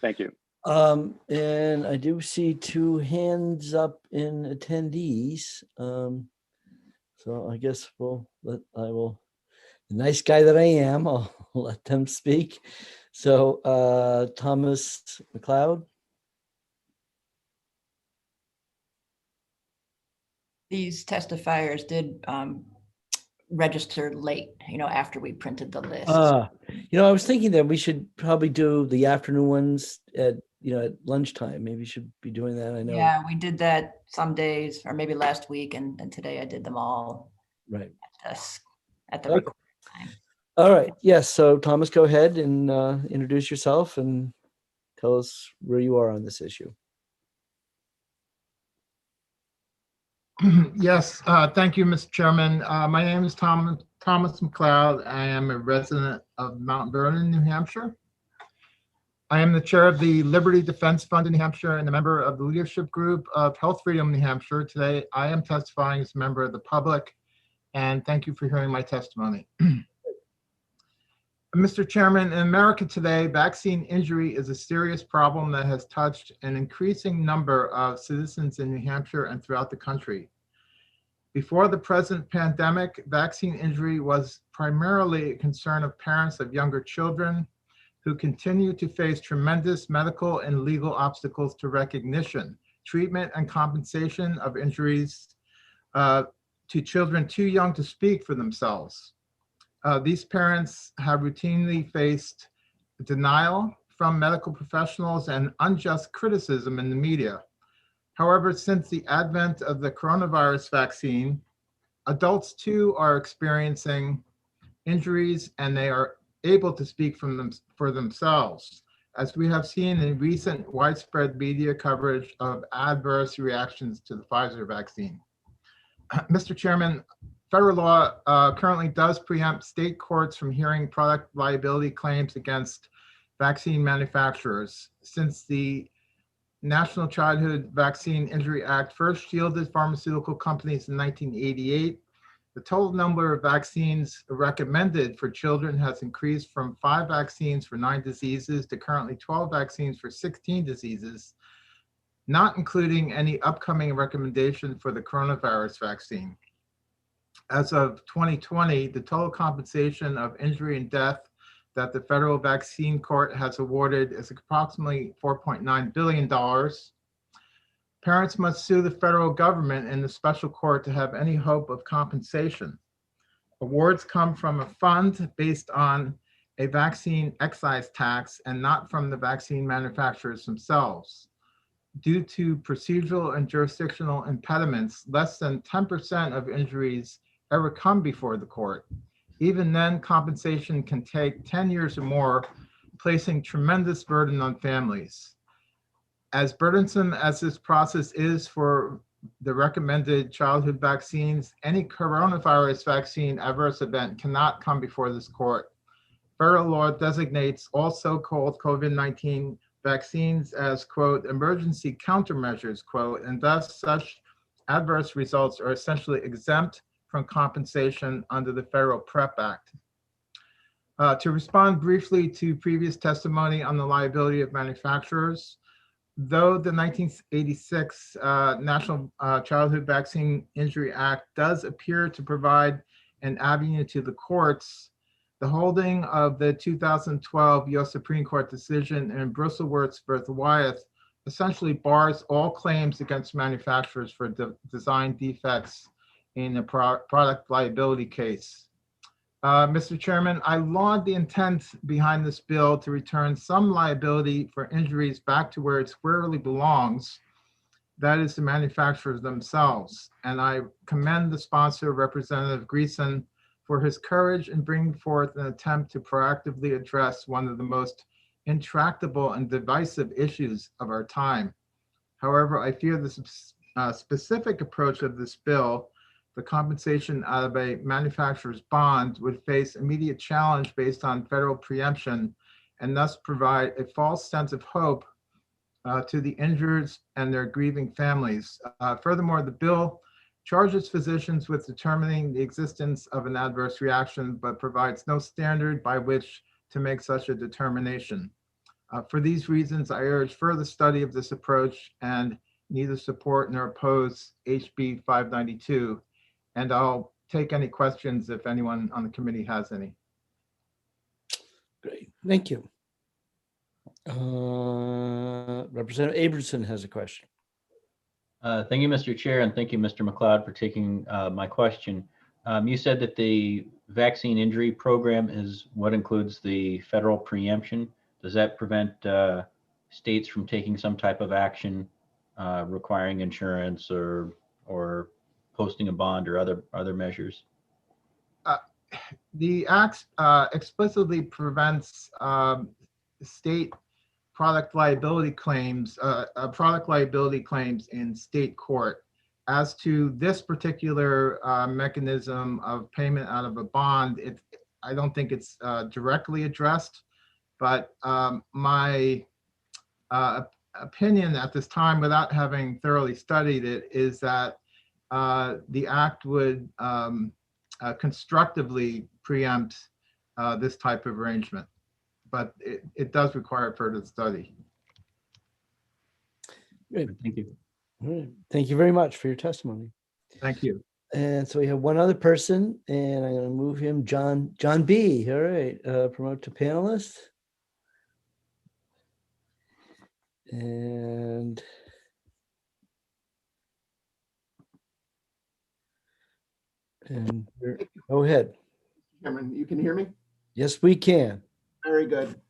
Thank you. And I do see 2 hands up in attendees. So I guess the nice guy that I am, I'll let them speak. So Thomas McLeod. These testifiers did register late, after we printed the list. I was thinking that we should probably do the afternoon ones at lunchtime. Maybe we should be doing that. I know. Yeah, we did that some days, or maybe last week, and today I did them all right at the okay. recording time. All right. Yes. So Thomas, go ahead and introduce yourself and tell us where you are on this issue. Yes, thank you, Mr. Chairman. My name is Thomas McLeod. I am a resident of Mount Vernon, New Hampshire. I am the chair of the Liberty Defense Fund in New Hampshire and a member of the leadership group of Health Freedom New Hampshire. Today, I am testifying as a member of the public, and thank you for hearing my testimony. Mr. Chairman, in America today, vaccine injury is a serious problem that has touched an increasing number of citizens in New Hampshire and throughout the country. Before the present pandemic, vaccine injury was primarily a concern of parents of younger children who continue to face tremendous medical and legal obstacles to recognition, treatment, and compensation of injuries to children too young to speak for themselves. These parents have routinely faced denial from medical professionals and unjust criticism in the media. However, since the advent of the coronavirus vaccine, adults too are experiencing injuries, and they are able to speak for themselves, as we have seen in recent widespread media coverage of adverse reactions to the Pfizer vaccine. Mr. Chairman, federal law currently does preempt state courts from hearing product liability claims against vaccine manufacturers. Since the National Childhood Vaccine Injury Act first shielded pharmaceutical companies in 1988, the total number of vaccines recommended for children has increased from 5 vaccines for 9 diseases to currently 12 vaccines for 16 diseases, not including any upcoming recommendation for the coronavirus vaccine. As of 2020, the total compensation of injury and death that the federal vaccine court has awarded is approximately $4.9 billion. Parents must sue the federal government in the special court to have any hope of compensation. Awards come from a fund based on a vaccine excise tax and not from the vaccine manufacturers themselves. Due to procedural and jurisdictional impediments, less than 10% of injuries ever come before the court. Even then, compensation can take 10 years or more, placing tremendous burden on families. As burdensome as this process is for the recommended childhood vaccines, any coronavirus vaccine adverse event cannot come before this court. Federal law designates all so-called COVID-19 vaccines as, quote, emergency countermeasures, quote, and thus such adverse results are essentially exempt from compensation under the Federal PrEP Act. To respond briefly to previous testimony on the liability of manufacturers, though the 1986 National Childhood Vaccine Injury Act does appear to provide an avenue to the courts The holding of the 2012 U.S. Supreme Court decision in Bristleworth v. Wyeth essentially bars all claims against manufacturers for design defects in a product liability case. Mr. Chairman, I laud the intent behind this bill to return some liability for injuries back to where it squarely belongs, that is the manufacturers themselves. And I commend the sponsor, Representative Greason, for his courage in bringing forth an attempt to proactively address one of the most intractable and divisive issues of our time. However, I fear the specific approach of this bill, the compensation out of a manufacturer's bond, would face immediate challenge based on federal preemption and thus provide a false sense of hope to the injured and their grieving families. Furthermore, the bill charges physicians with determining the existence of an adverse reaction, but provides no standard by which to make such a determination. For these reasons, I urge further study of this approach and neither support nor oppose HB 592. And I'll take any questions if anyone on the committee has any. Great, thank you. Representative Abramson has a question. Thank you, Mr. Chair, and thank you, Mr. McLeod, for taking my question. You said that the vaccine injury program is what includes the federal preemption. Does that prevent states from taking some type of action requiring insurance or posting a bond or other measures? The act explicitly prevents state product liability claims in state court. As to this particular mechanism of payment out of a bond, I don't think it's directly addressed, but my opinion at this time, without having thoroughly studied it, is that the act would constructively preempt this type of arrangement, but it does require further study. Great. Thank you. All right. Thank you very much for your testimony. Thank you. And so we have one other person, and I'm going to move him, John B. All right, promote to panelist. And go ahead. Chairman, you can hear me? Yes, we can. Very good.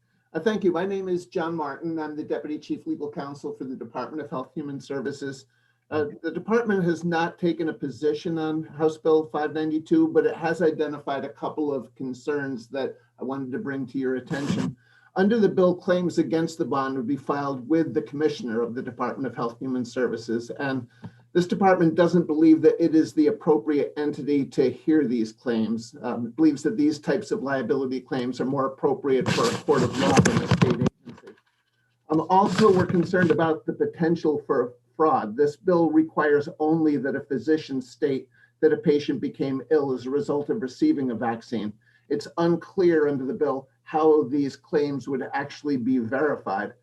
Thank you. My name is John Martin. I'm the Deputy Chief Legal Counsel for the Department of Health Human Services. The department has not taken a position on House Bill 592, but it has identified a couple of concerns that I wanted to bring to your attention. Under the bill, claims against the bond would be filed with the Commissioner of the Department of Health Human Services, and this department doesn't believe that it is the appropriate entity to hear these claims. It believes that these types of liability claims are more appropriate for a court of law than a state agency. Also, we're concerned about the potential for fraud. This bill requires only that a physician state that a patient became ill as a result of receiving a vaccine. It's unclear under the bill how these claims would actually be verified.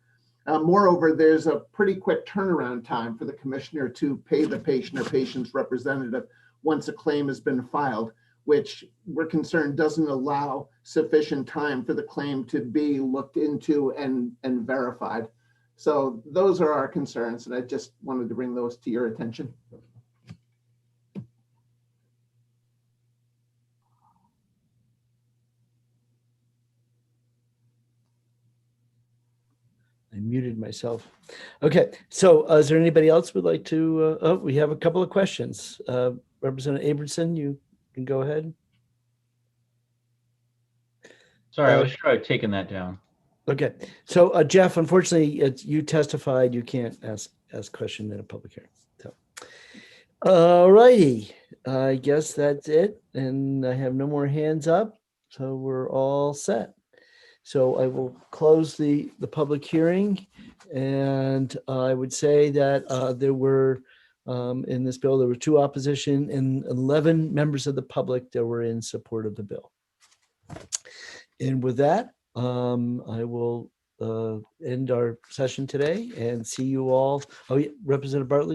Moreover, there's a pretty quick turnaround time for the commissioner to pay the patient or patient's representative once a claim has been filed, which we're concerned doesn't allow sufficient time for the claim to be looked into and verified. So those are our concerns, and I just wanted to bring those to your attention. I muted myself. Okay, so is there anybody else would like to? Oh, we have a couple of questions. Representative Abramson, you can go ahead. Sorry, I was sure I'd taken that down. Okay, so Jeff, unfortunately, you testified. You can't ask question in a public hearing. So, all righty, I guess that's it, and I have no more hands up, so we're all set. So I will close the public hearing, and I would say that there were in this bill, there were 2 opposition and 11 members of the public that were in support of the bill. And with that, I will end our session today and see you all. Oh, yeah, Representative Bartley.